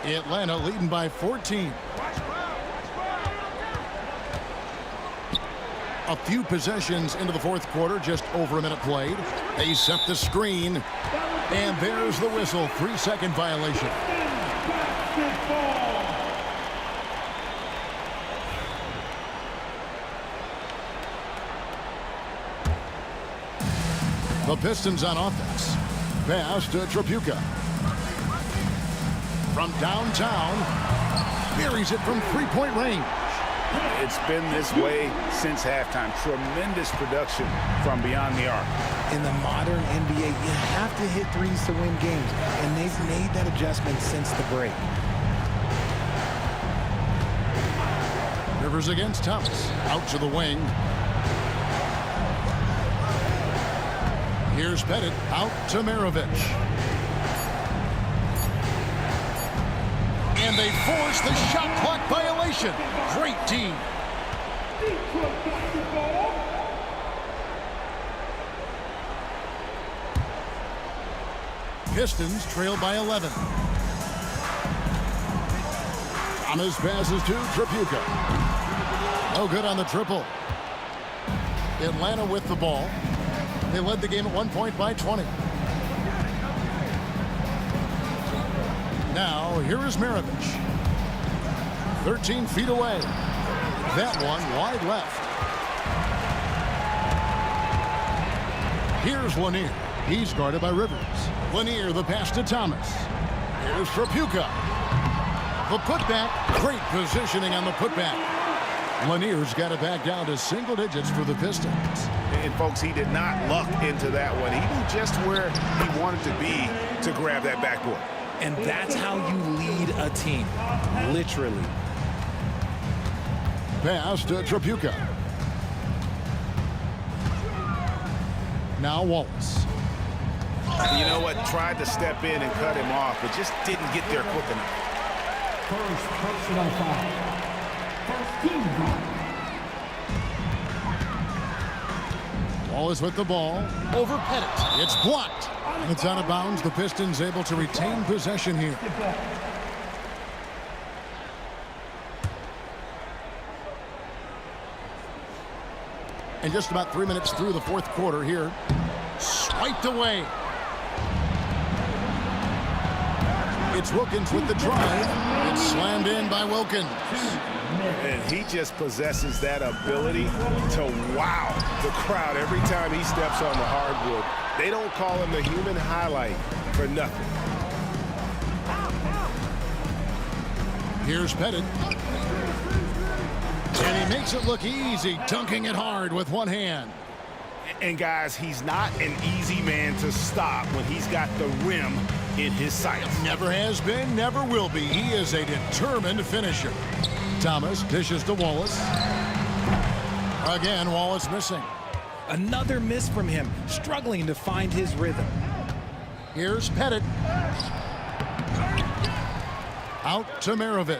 Atlanta leading by 14. A few possessions into the fourth quarter, just over a minute played. They set the screen. And there's the whistle. 3-second violation. The Pistons on offense. Pass to Tripucka. From downtown. Buries it from three-point range. It's been this way since halftime. Tremendous production from beyond the arc. In the modern NBA, you have to hit threes to win games, and they've made that adjustment since the break. Rivers against Thomas. Out to the wing. Here's Pettit. Out to Maravich. And they force the shot clock violation. Great team. Pistons trail by 11. Thomas passes to Tripucka. No good on the triple. Atlanta with the ball. They led the game at 1 point by 20. Now, here is Maravich. 13 feet away. That one wide left. Here's Lanier. He's guarded by Rivers. Lanier, the pass to Thomas. Here's Tripucka. The putback. Great positioning on the putback. Lanier's got it back down to single digits for the Pistons. And, folks, he did not luck into that one. He knew just where he wanted to be to grab that backboard. And that's how you lead a team, literally. Pass to Tripucka. Now Wallace. You know what? Tried to step in and cut him off, but just didn't get there quick enough. First personal foul. First team foul. Wallace with the ball. Over Pettit. It's blocked. It's out of bounds. The Pistons able to retain possession here. And just about 3 minutes through the fourth quarter here. Swiped away. It's Wilkins with the drive. It's slammed in by Wilkins. And he just possesses that ability to wow the crowd every time he steps on the hardwood. They don't call him the human highlight for nothing. Here's Pettit. And he makes it look easy, dunking it hard with one hand. And guys, he's not an easy man to stop when he's got the rim in his sights. Never has been, never will be. He is a determined finisher. Thomas dishes to Wallace. Again, Wallace missing. Another miss from him, struggling to find his rhythm. Here's Pettit. Out to Maravich.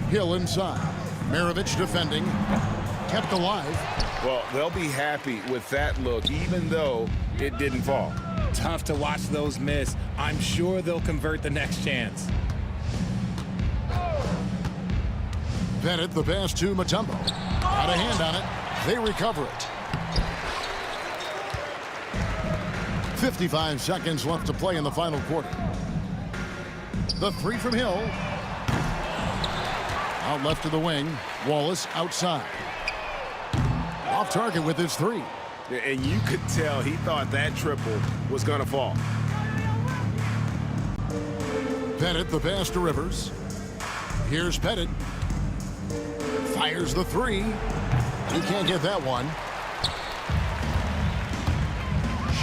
Hill inside. Maravich defending. Kept alive. Well, they'll be happy with that look, even though it didn't fall. Tough to watch those miss. I'm sure they'll convert the next chance. Pettit, the pass to Mutombo. Got a hand on it. They recover it. 55 seconds left to play in the final quarter. The three from Hill. Out left to the wing. Wallace outside. Off target with his three. And you could tell he thought that triple was going to fall. Pettit, the pass to Rivers. Here's Pettit. Fires the three. He can't get that one.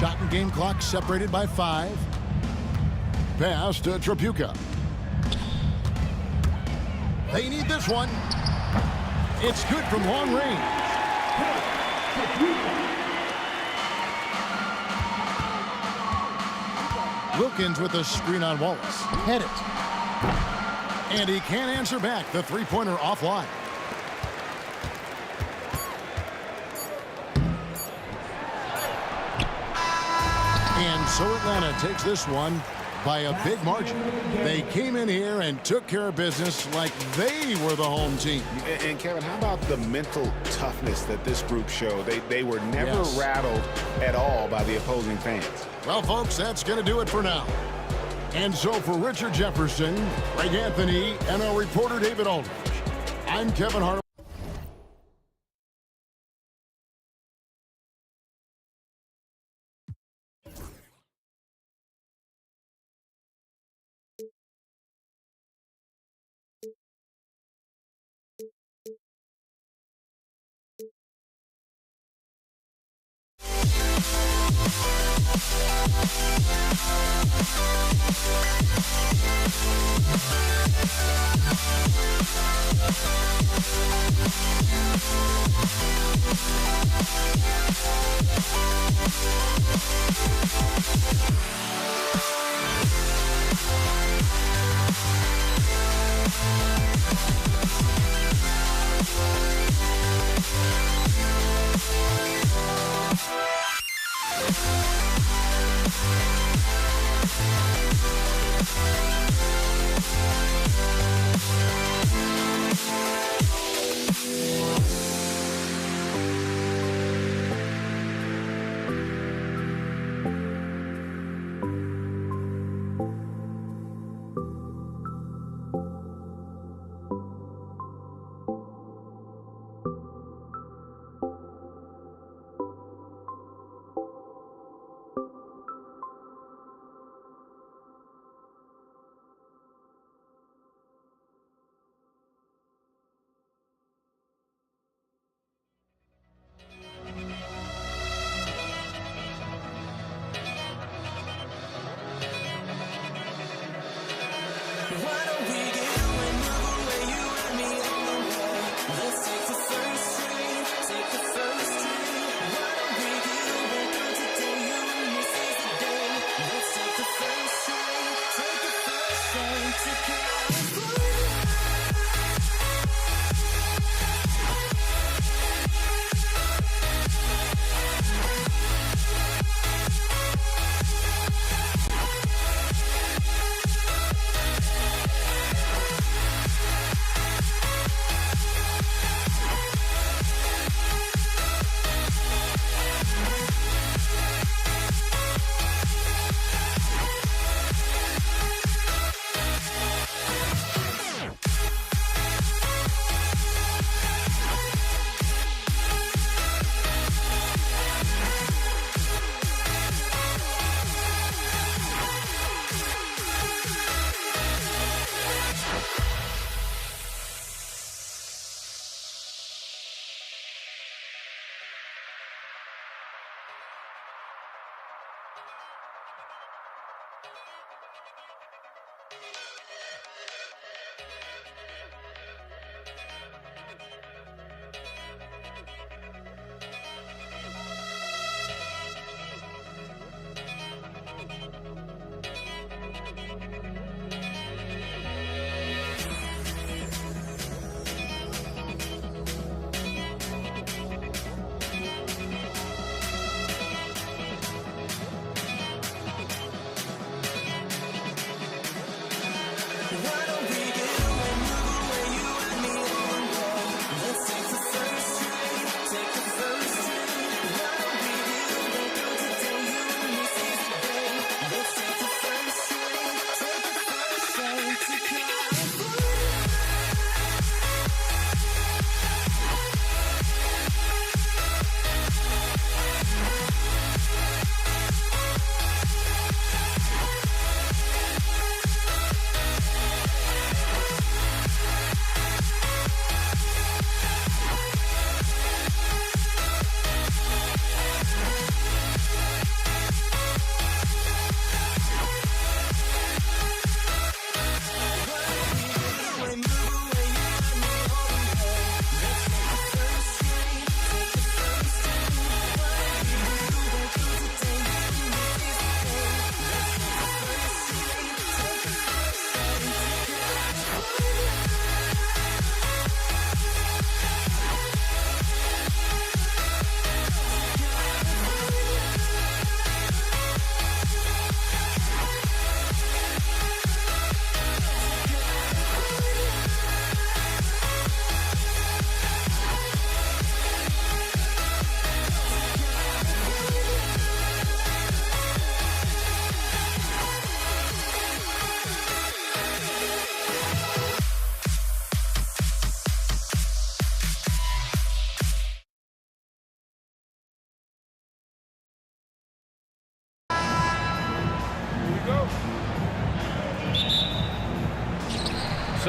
Shot and game clock separated by 5. Pass to Tripucka. They need this one. It's good from long range. Wilkins with a screen on Wallace. Pettit. And he can't answer back. The three-pointer offline. And so Atlanta takes this one by a big margin. They came in here and took care of business like they were the home team. And Kevin, how about the mental toughness that this group showed? They were never rattled at all by the opposing fans. Well, folks, that's going to do it for now. And so for Richard Jefferson, Greg Anthony, and our reporter David Aldridge, I'm Kevin Hart.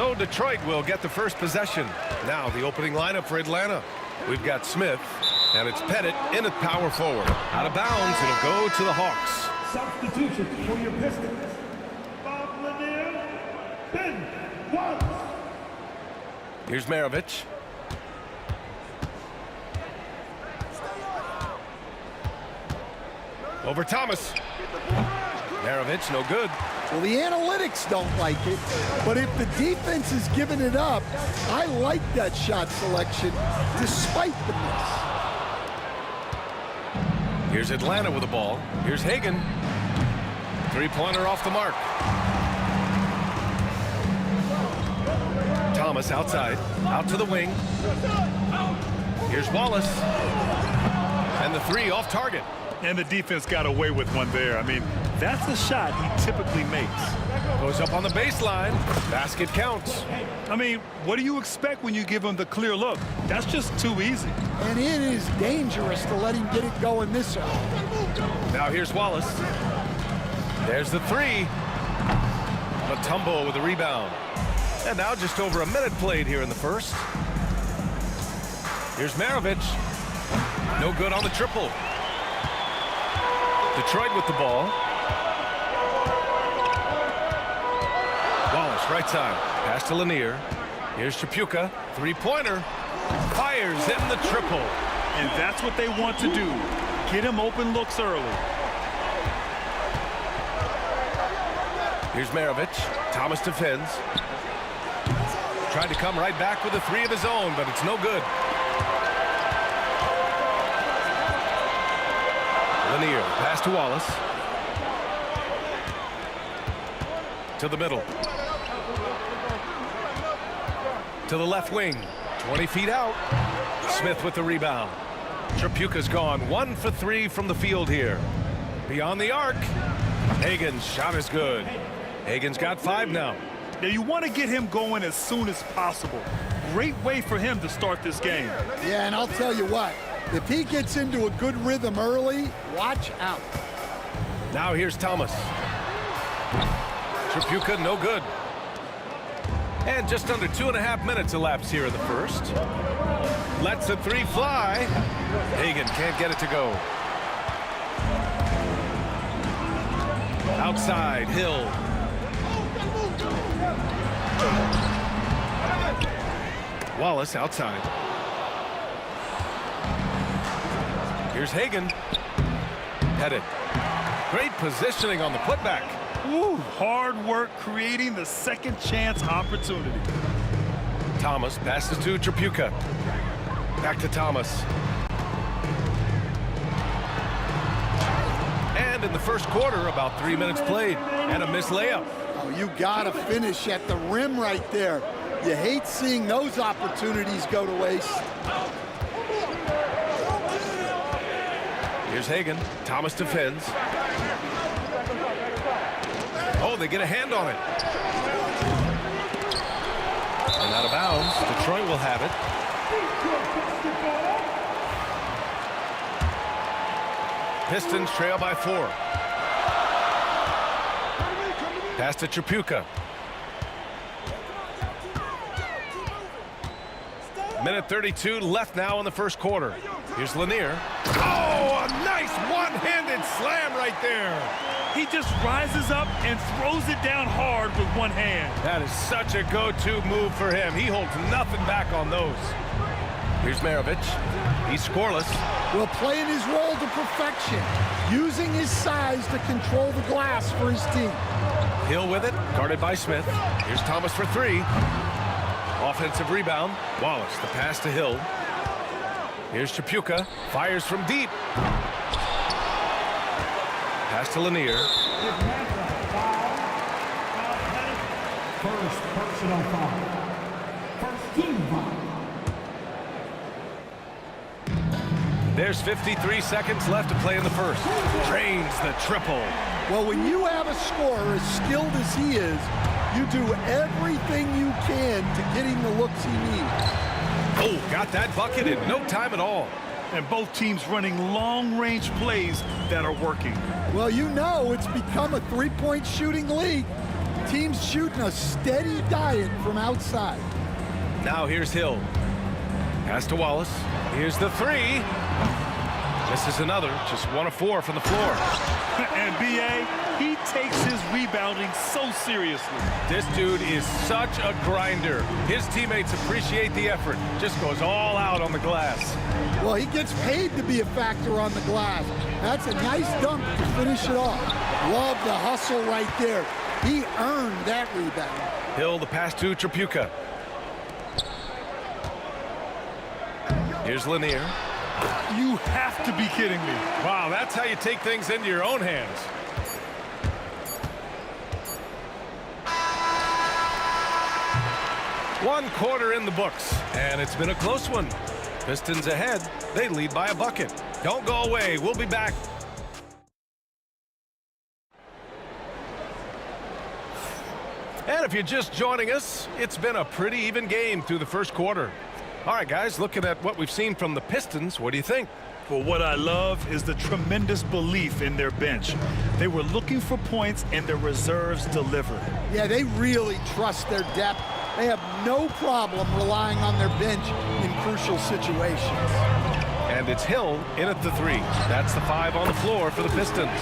So Detroit will get the first possession. Now the opening lineup for Atlanta. We've got Smith, and it's Pettit in at power forward. Out of bounds, it'll go to the Hawks. Substitution for your Pistons. Bob Lanier, Ben Wallace. Here's Maravich. Over Thomas. Maravich, no good. Well, the analytics don't like it, but if the defense is giving it up, I like that shot selection despite the miss. Here's Atlanta with the ball. Here's Hagan. Three-pointer off the mark. Thomas outside, out to the wing. Here's Wallace. And the three off target. And the defense got away with one there. I mean, that's the shot he typically makes. Goes up on the baseline. Basket counts. I mean, what do you expect when you give him the clear look? That's just too easy. And it is dangerous to let him get it going this early. Now here's Wallace. There's the three. Mutombo with the rebound. And now just over a minute played here in the first. Here's Maravich. No good on the triple. Detroit with the ball. Wallace right side. Pass to Lanier. Here's Tripucka. Three-pointer. Fires in the triple. And that's what they want to do. Get him open looks early. Here's Maravich. Thomas defends. Tried to come right back with a three of his own, but it's no good. Lanier, pass to Wallace. To the middle. To the left wing. 20 feet out. Smith with the rebound. Tripucka's gone 1 for 3 from the field here. Beyond the arc. Hagan's shot is good. Hagan's got 5 now. Now you want to get him going as soon as possible. Great way for him to start this game. Yeah, and I'll tell you what. If he gets into a good rhythm early, watch out. Now here's Thomas. Tripucka, no good. And just under 2.5 minutes elapsed here in the first. Lets a three fly. Hagan can't get it to go. Outside, Hill. Wallace outside. Here's Hagan. Pettit. Great positioning on the putback. Ooh, hard work creating the second chance opportunity. Thomas passes to Tripucka. Back to Thomas. And in the first quarter, about 3 minutes played. And a missed layup. Oh, you gotta finish at the rim right there. You hate seeing those opportunities go to waste. Here's Hagan. Thomas defends. Oh, they get a hand on it. And out of bounds. Detroit will have it. Pistons trail by 4. Pass to Tripucka. Minute 32 left now in the first quarter. Here's Lanier. Oh, a nice one-handed slam right there. He just rises up and throws it down hard with one hand. That is such a go-to move for him. He holds nothing back on those. Here's Maravich. He's scoreless. Well, playing his role to perfection, using his size to control the glass for his team. Hill with it, guarded by Smith. Here's Thomas for 3. Offensive rebound. Wallace, the pass to Hill. Here's Tripucka. Fires from deep. Pass to Lanier. First personal foul. First team foul. There's 53 seconds left to play in the first. Drains the triple. Well, when you have a scorer as skilled as he is, you do everything you can to get him the looks he needs. Oh, got that bucket in no time at all. And both teams running long-range plays that are working. Well, you know it's become a three-point shooting league. Team's shooting a steady diet from outside. Now here's Hill. Pass to Wallace. Here's the three. This is another, just 1 of 4 from the floor. And B.A., he takes his rebounding so seriously. This dude is such a grinder. His teammates appreciate the effort. Just goes all out on the glass. Well, he gets paid to be a factor on the glass. That's a nice dunk to finish it off. Love the hustle right there. He earned that rebound. Hill, the pass to Tripucka. Here's Lanier. You have to be kidding me. Wow, that's how you take things into your own hands. One quarter in the books, and it's been a close one. Pistons ahead. They lead by a bucket. Don't go away. We'll be back. And if you're just joining us, it's been a pretty even game through the first quarter. All right, guys, looking at what we've seen from the Pistons, what do you think? Well, what I love is the tremendous belief in their bench. They were looking for points, and their reserves delivered. Yeah, they really trust their depth. They have no problem relying on their bench in crucial situations. And it's Hill in at the three. That's the 5 on the floor for the Pistons.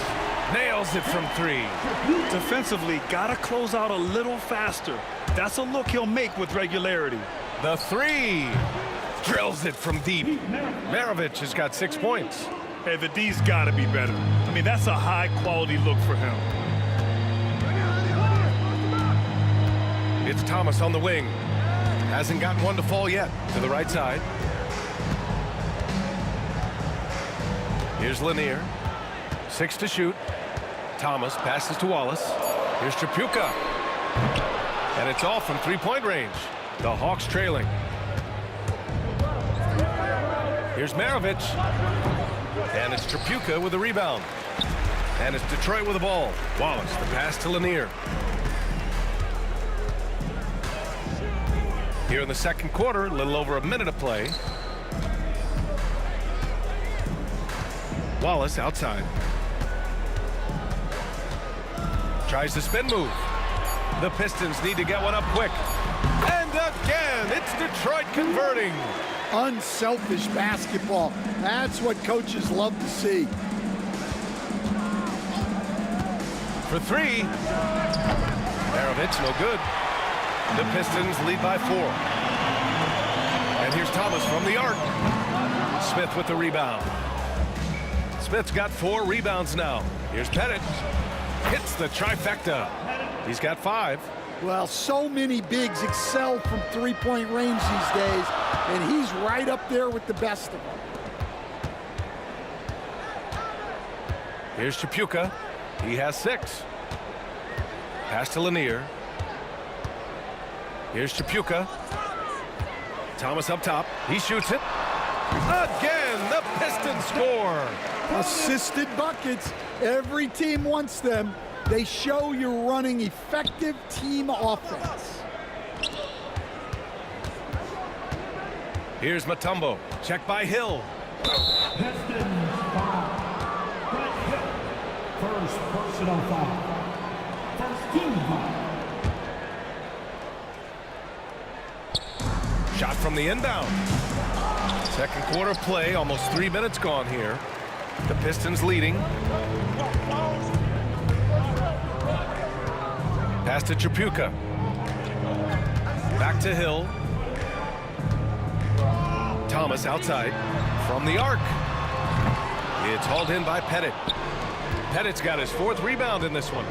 Nails it from 3. Defensively, gotta close out a little faster. That's a look he'll make with regularity. The 3. Drills it from deep. Maravich has got 6 points. Hey, the D's gotta be better. I mean, that's a high-quality look for him. It's Thomas on the wing. Hasn't gotten one to fall yet. To the right side. Here's Lanier. 6 to shoot. Thomas passes to Wallace. Here's Tripucka. And it's all from 3-point range. The Hawks trailing. Here's Maravich. And it's Tripucka with the rebound. And it's Detroit with the ball. Wallace, the pass to Lanier. Here in the second quarter, a little over a minute of play. Wallace outside. Tries the spin move. The Pistons need to get one up quick. And again, it's Detroit converting. Unselfish basketball. That's what coaches love to see. For 3. Maravich, no good. The Pistons lead by 4. And here's Thomas from the arc. Smith with the rebound. Smith's got 4 rebounds now. Here's Pettit. Hits the trifecta. He's got 5. Well, so many bigs excel from 3-point range these days, and he's right up there with the best of them. Here's Tripucka. He has 6. Pass to Lanier. Here's Tripucka. Thomas up top. He shoots it. Again, the Pistons score. Assisted buckets. Every team wants them. They show you're running effective team offense. Here's Mutombo. Check by Hill. Pistons foul. First personal foul. First team foul. Shot from the inbound. Second quarter play, almost 3 minutes gone here. The Pistons leading. Pass to Tripucka. Back to Hill. Thomas outside from the arc. It's hauled in by Pettit. Pettit's got his 4th rebound in this one.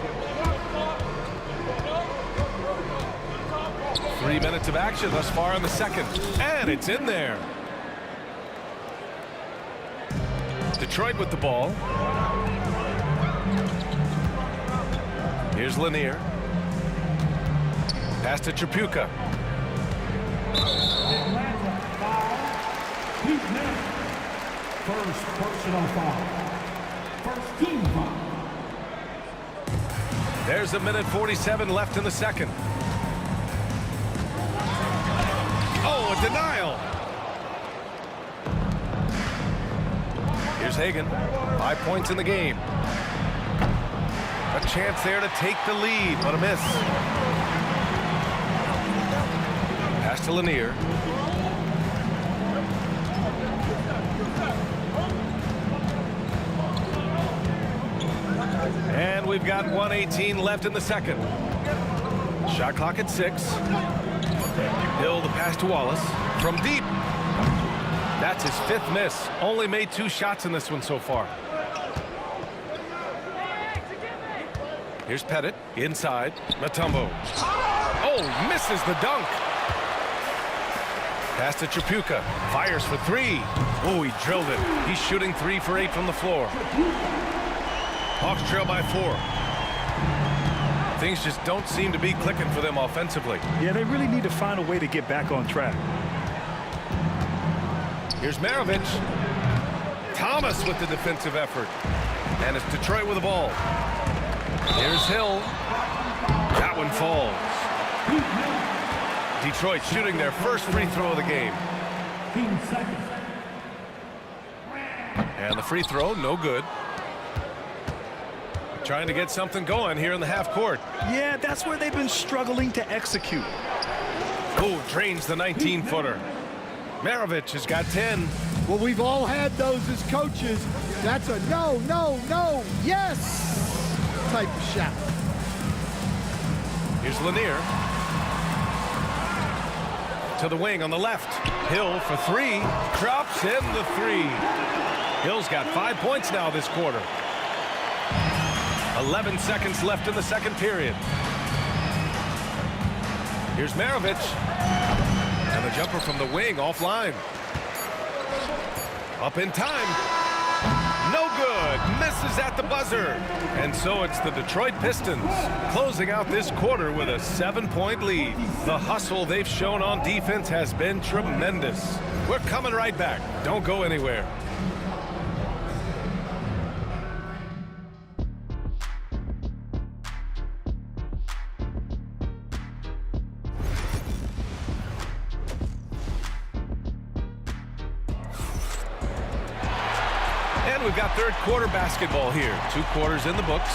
3 minutes of action thus far in the second. And it's in there. Detroit with the ball. Here's Lanier. Pass to Tripucka. First personal foul. First team foul. There's 1:47 left in the second. Oh, a denial. Here's Hagan. 5 points in the game. A chance there to take the lead, but a miss. Pass to Lanier. And we've got 1:18 left in the second. Shot clock at 6. Hill, the pass to Wallace. From deep. That's his 5th miss. Only made 2 shots in this one so far. Here's Pettit. Inside. Mutombo. Oh, misses the dunk. Pass to Tripucka. Fires for 3. Oh, he drilled it. He's shooting 3 for 8 from the floor. Hawks trail by 4. Things just don't seem to be clicking for them offensively. Yeah, they really need to find a way to get back on track. Here's Maravich. Thomas with the defensive effort. And it's Detroit with the ball. Here's Hill. That one falls. Detroit shooting their first free throw of the game. And the free throw, no good. Trying to get something going here in the half court. Yeah, that's where they've been struggling to execute. Oh, drains the 19-footer. Maravich has got 10. Well, we've all had those as coaches. That's a no, no, no, yes type of shot. Here's Lanier. To the wing on the left. Hill for 3. Drops in the 3. Hill's got 5 points now this quarter. 11 seconds left in the second period. Here's Maravich. And the jumper from the wing offline. Up in time. No good. Misses at the buzzer. And so it's the Detroit Pistons closing out this quarter with a 7-point lead. The hustle they've shown on defense has been tremendous. We're coming right back. Don't go anywhere. We've got third quarter basketball here. 2 quarters in the books.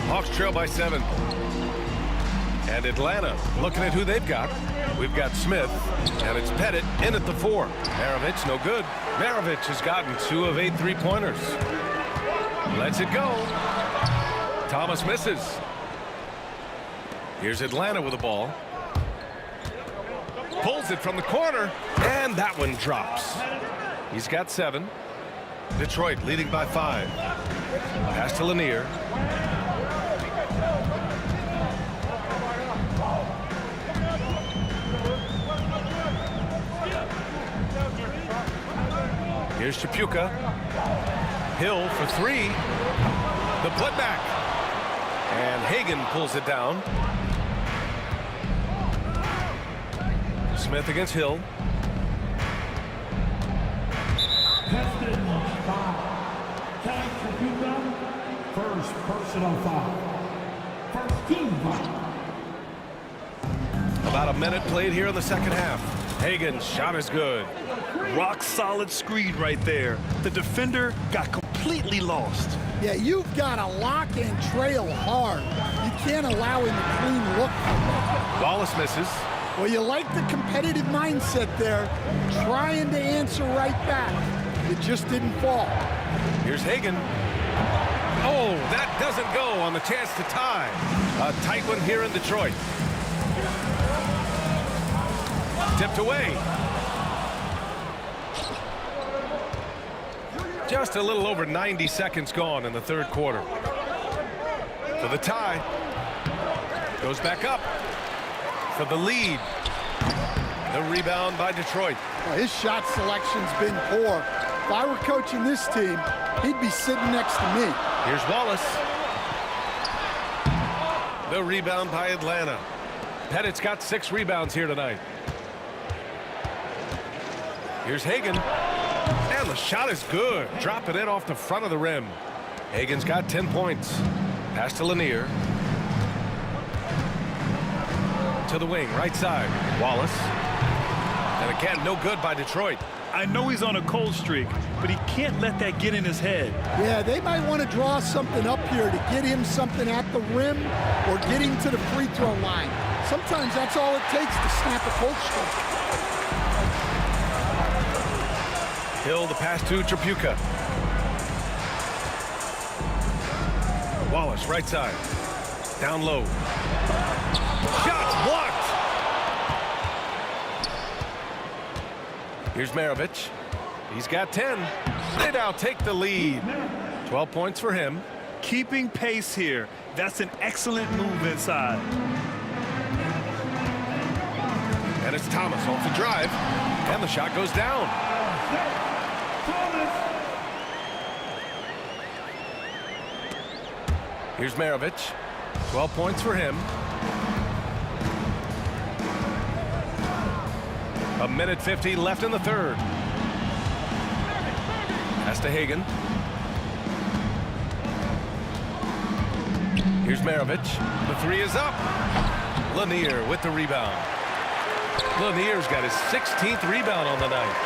Hawks trail by 7. And Atlanta looking at who they've got. We've got Smith, and it's Pettit in at the 4. Maravich, no good. Maravich has gotten 2 of 8 3-pointers. Lets it go. Thomas misses. Here's Atlanta with the ball. Pulls it from the corner, and that one drops. He's got 7. Detroit leading by 5. Pass to Lanier. Here's Tripucka. Hill for 3. The putback. And Hagan pulls it down. Smith against Hill. First personal foul. First team foul. About a minute played here in the second half. Hagan's shot is good. Rock solid screen right there. The defender got completely lost. Yeah, you've got to lock and trail hard. You can't allow him a clean look. Wallace misses. Well, you like the competitive mindset there, trying to answer right back. It just didn't fall. Here's Hagan. Oh, that doesn't go on the chance to tie. A tight one here in Detroit. Tipped away. Just a little over 90 seconds gone in the third quarter. For the tie. Goes back up. For the lead. The rebound by Detroit. Well, his shot selection's been poor. If I were coaching this team, he'd be sitting next to me. Here's Wallace. The rebound by Atlanta. Pettit's got 6 rebounds here tonight. Here's Hagan. And the shot is good. Dropping it off the front of the rim. Hagan's got 10 points. Pass to Lanier. To the wing, right side. Wallace. And again, no good by Detroit. I know he's on a cold streak, but he can't let that get in his head. Yeah, they might want to draw something up here to get him something at the rim or get him to the free throw line. Sometimes that's all it takes to snap a cold streak. Hill the pass to Tripucka. Wallace, right side. Down low. Shots blocked! Here's Maravich. He's got 10. They now take the lead. 12 points for him. Keeping pace here. That's an excellent move inside. And it's Thomas off the drive. And the shot goes down. Here's Maravich. 12 points for him. A minute 50 left in the third. Pass to Hagan. Here's Maravich. The three is up. Lanier with the rebound. Lanier's got his 16th rebound on the night.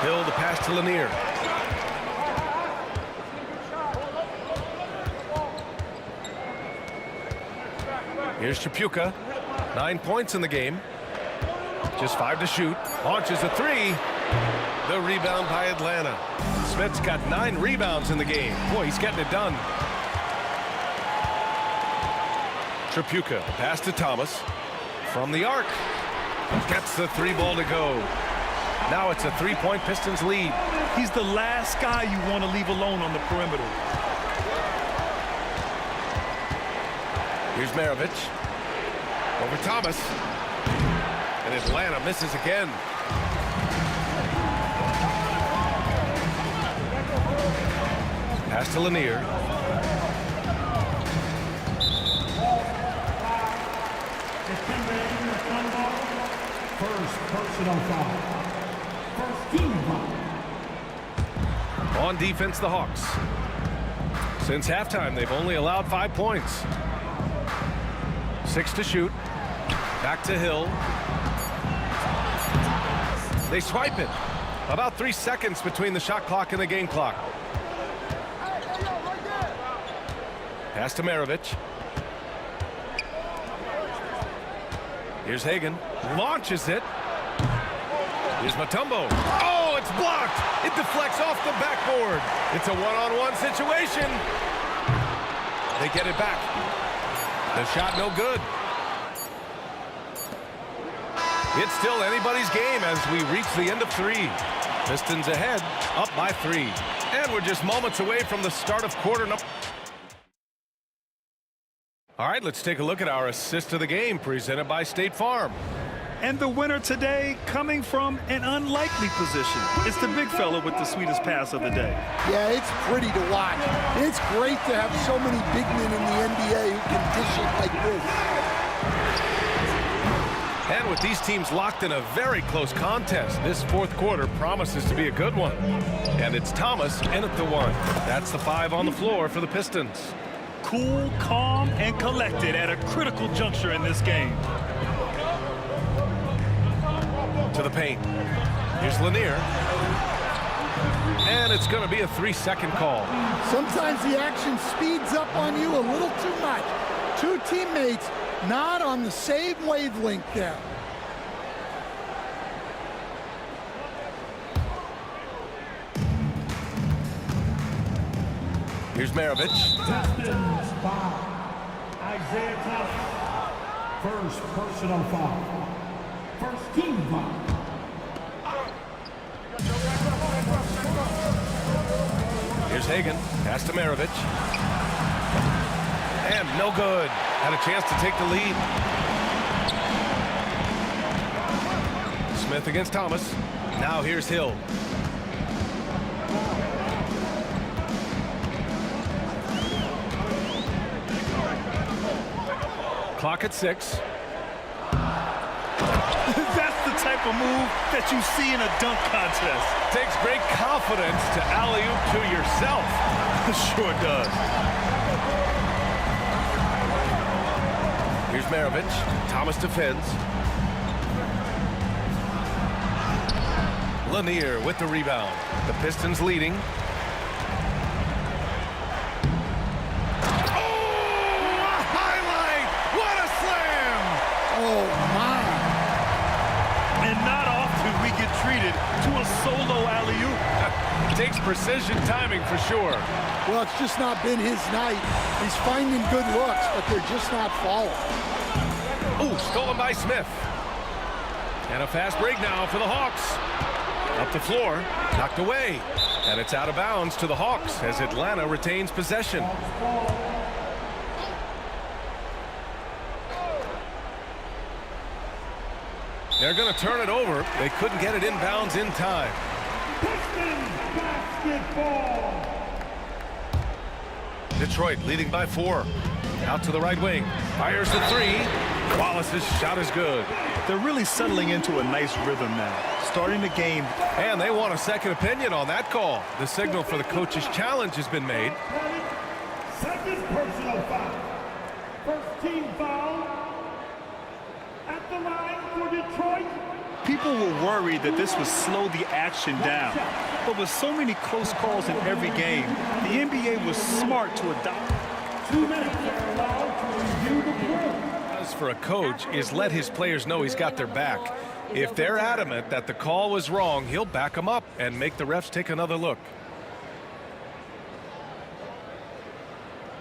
Hill the pass to Lanier. Here's Tripucka. 9 points in the game. Just 5 to shoot. Launches a three. The rebound by Atlanta. Smith's got 9 rebounds in the game. Boy, he's getting it done. Tripucka, pass to Thomas. From the arc. Gets the 3 ball to go. Now it's a 3-point Pistons lead. He's the last guy you want to leave alone on the perimeter. Here's Maravich. Over Thomas. And Atlanta misses again. Pass to Lanier. First personal foul. First team foul. On defense, the Hawks. Since halftime, they've only allowed 5 points. 6 to shoot. Back to Hill. They swipe it. About 3 seconds between the shot clock and the game clock. Pass to Maravich. Here's Hagan. Launches it. Here's Mutombo. Oh, it's blocked. It deflects off the backboard. It's a one-on-one situation. They get it back. The shot no good. It's still anybody's game as we reach the end of 3. Pistons ahead, up by 3. And we're just moments away from the start of quarter number. All right, let's take a look at our assist of the game presented by State Farm. And the winner today coming from an unlikely position. It's the big fella with the sweetest pass of the day. Yeah, it's pretty to watch. It's great to have so many big men in the NBA who can dish it like this. And with these teams locked in a very close contest, this fourth quarter promises to be a good one. And it's Thomas in at the 1. That's the 5 on the floor for the Pistons. Cool, calm, and collected at a critical juncture in this game. To the paint. Here's Lanier. And it's going to be a 3-second call. Sometimes the action speeds up on you a little too much. 2 teammates not on the same wavelength there. Here's Maravich. Pistons foul. Isaiah Thomas. First personal foul. First team foul. Here's Hagan. Pass to Maravich. And no good. Had a chance to take the lead. Smith against Thomas. Now here's Hill. Clock at 6. That's the type of move that you see in a dunk contest. Takes great confidence to alley-oop to yourself. Sure does. Here's Maravich. Thomas defends. Lanier with the rebound. The Pistons leading. To a solo alley-oop. Takes precision timing for sure. Well, it's just not been his night. He's finding good looks, but they're just not falling. Ooh, stolen by Smith. And a fast break now for the Hawks. Up the floor, knocked away. And it's out of bounds to the Hawks as Atlanta retains possession. They're going to turn it over. They couldn't get it inbounds in time. Pistons basketball. Detroit leading by 4. Out to the right wing. Fires the 3. Wallace's shot is good. They're really settling into a nice rhythm now. Starting the game. And they want a second opinion on that call. The signal for the coach's challenge has been made. Second personal foul. First team foul. At the line for Detroit. People were worried that this would slow the action down. But with so many close calls in every game, the NBA was smart to adopt. 2 minutes are allowed to review the play. As for a coach is let his players know he's got their back. If they're adamant that the call was wrong, he'll back them up and make the refs take another look.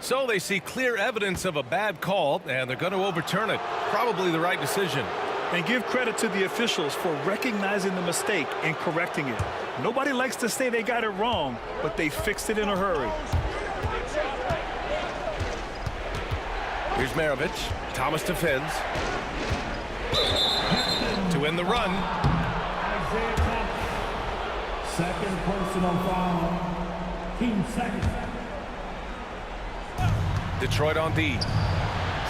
So they see clear evidence of a bad call, and they're going to overturn it. Probably the right decision. And give credit to the officials for recognizing the mistake and correcting it. Nobody likes to say they got it wrong, but they fixed it in a hurry. Here's Maravich. Thomas defends. To win the run. Isaiah Thomas. Second personal foul. Team second. Detroit on D.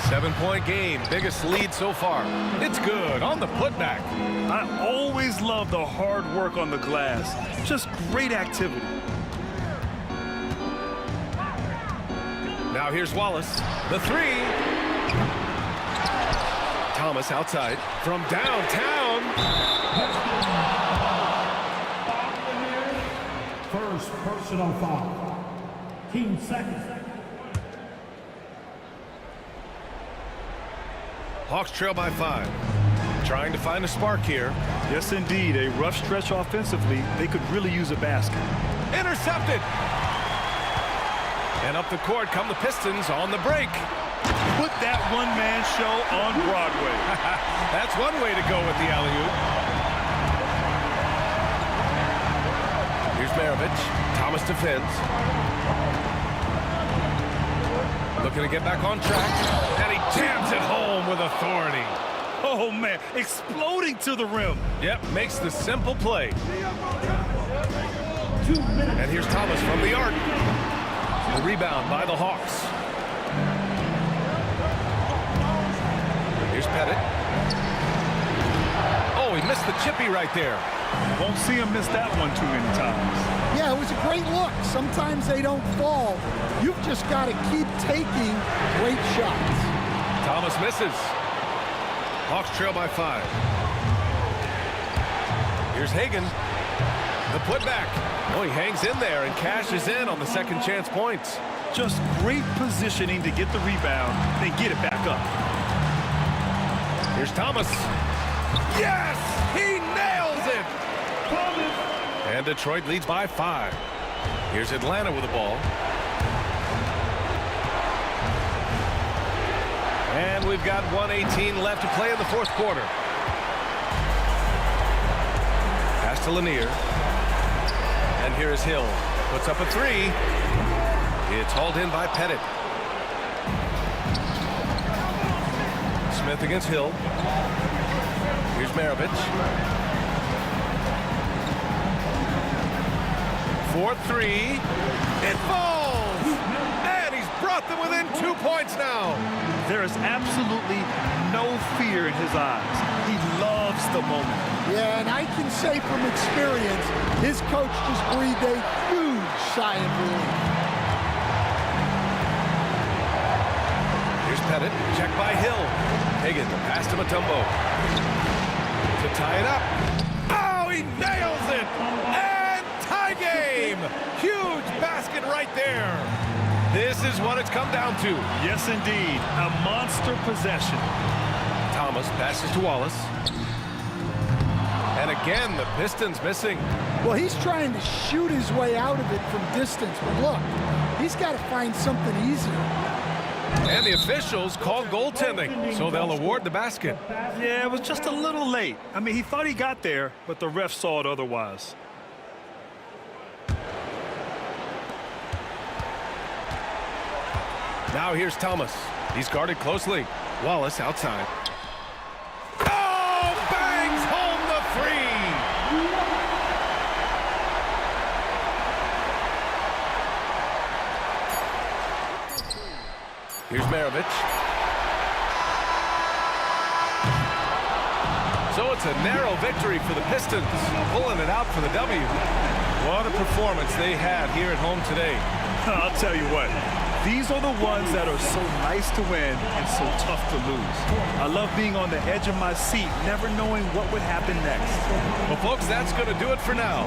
7-point game. Biggest lead so far. It's good on the putback. I always love the hard work on the glass. Just great activity. Now here's Wallace. The 3. Thomas outside from downtown. First personal foul. Team second. Hawks trail by 5. Trying to find a spark here. Yes, indeed. A rough stretch offensively. They could really use a basket. Intercepted. And up the court come the Pistons on the break. Put that one-man show on Broadway. That's one way to go with the alley-oop. Here's Maravich. Thomas defends. Looking to get back on track. And he jams it home with authority. Oh, man. Exploding to the rim. Yep, makes the simple play. And here's Thomas from the arc. The rebound by the Hawks. Here's Pettit. Oh, he missed the chippy right there. Won't see him miss that one too many times. Yeah, it was a great look. Sometimes they don't fall. You've just got to keep taking great shots. Thomas misses. Hawks trail by 5. Here's Hagan. The putback. Oh, he hangs in there and cashes in on the second chance points. Just great positioning to get the rebound, then get it back up. Here's Thomas. Yes! He nails it! And Detroit leads by 5. Here's Atlanta with the ball. And we've got 1:18 left to play in the fourth quarter. Pass to Lanier. And here is Hill. Puts up a 3. It's hauled in by Pettit. Smith against Hill. Here's Maravich. 4-3. It falls! And he's brought them within 2 points now. There is absolutely no fear in his eyes. He loves the moment. Yeah, and I can say from experience, his coach just breathed a huge sigh of relief. Here's Pettit, checked by Hill. Hagan, pass to Mutombo. To tie it up. Oh, he nails it! right there. This is what it's come down to. Yes, indeed. A monster possession. Thomas passes to Wallace. And again, the Pistons missing. Well, he's trying to shoot his way out of it from distance, but look, he's got to find something easier. And the officials call goaltending, so they'll award the basket. Yeah, it was just a little late. I mean, he thought he got there, but the ref saw it otherwise. Now here's Thomas. He's guarded closely. Wallace outside. Oh, bangs home the three! Here's Maravich. So it's a narrow victory for the Pistons, pulling it out for the W. What a performance they had here at home today. I'll tell you what. These are the ones that are so nice to win and so tough to lose. I love being on the edge of my seat, never knowing what would happen next. Well, folks, that's going to do it for now.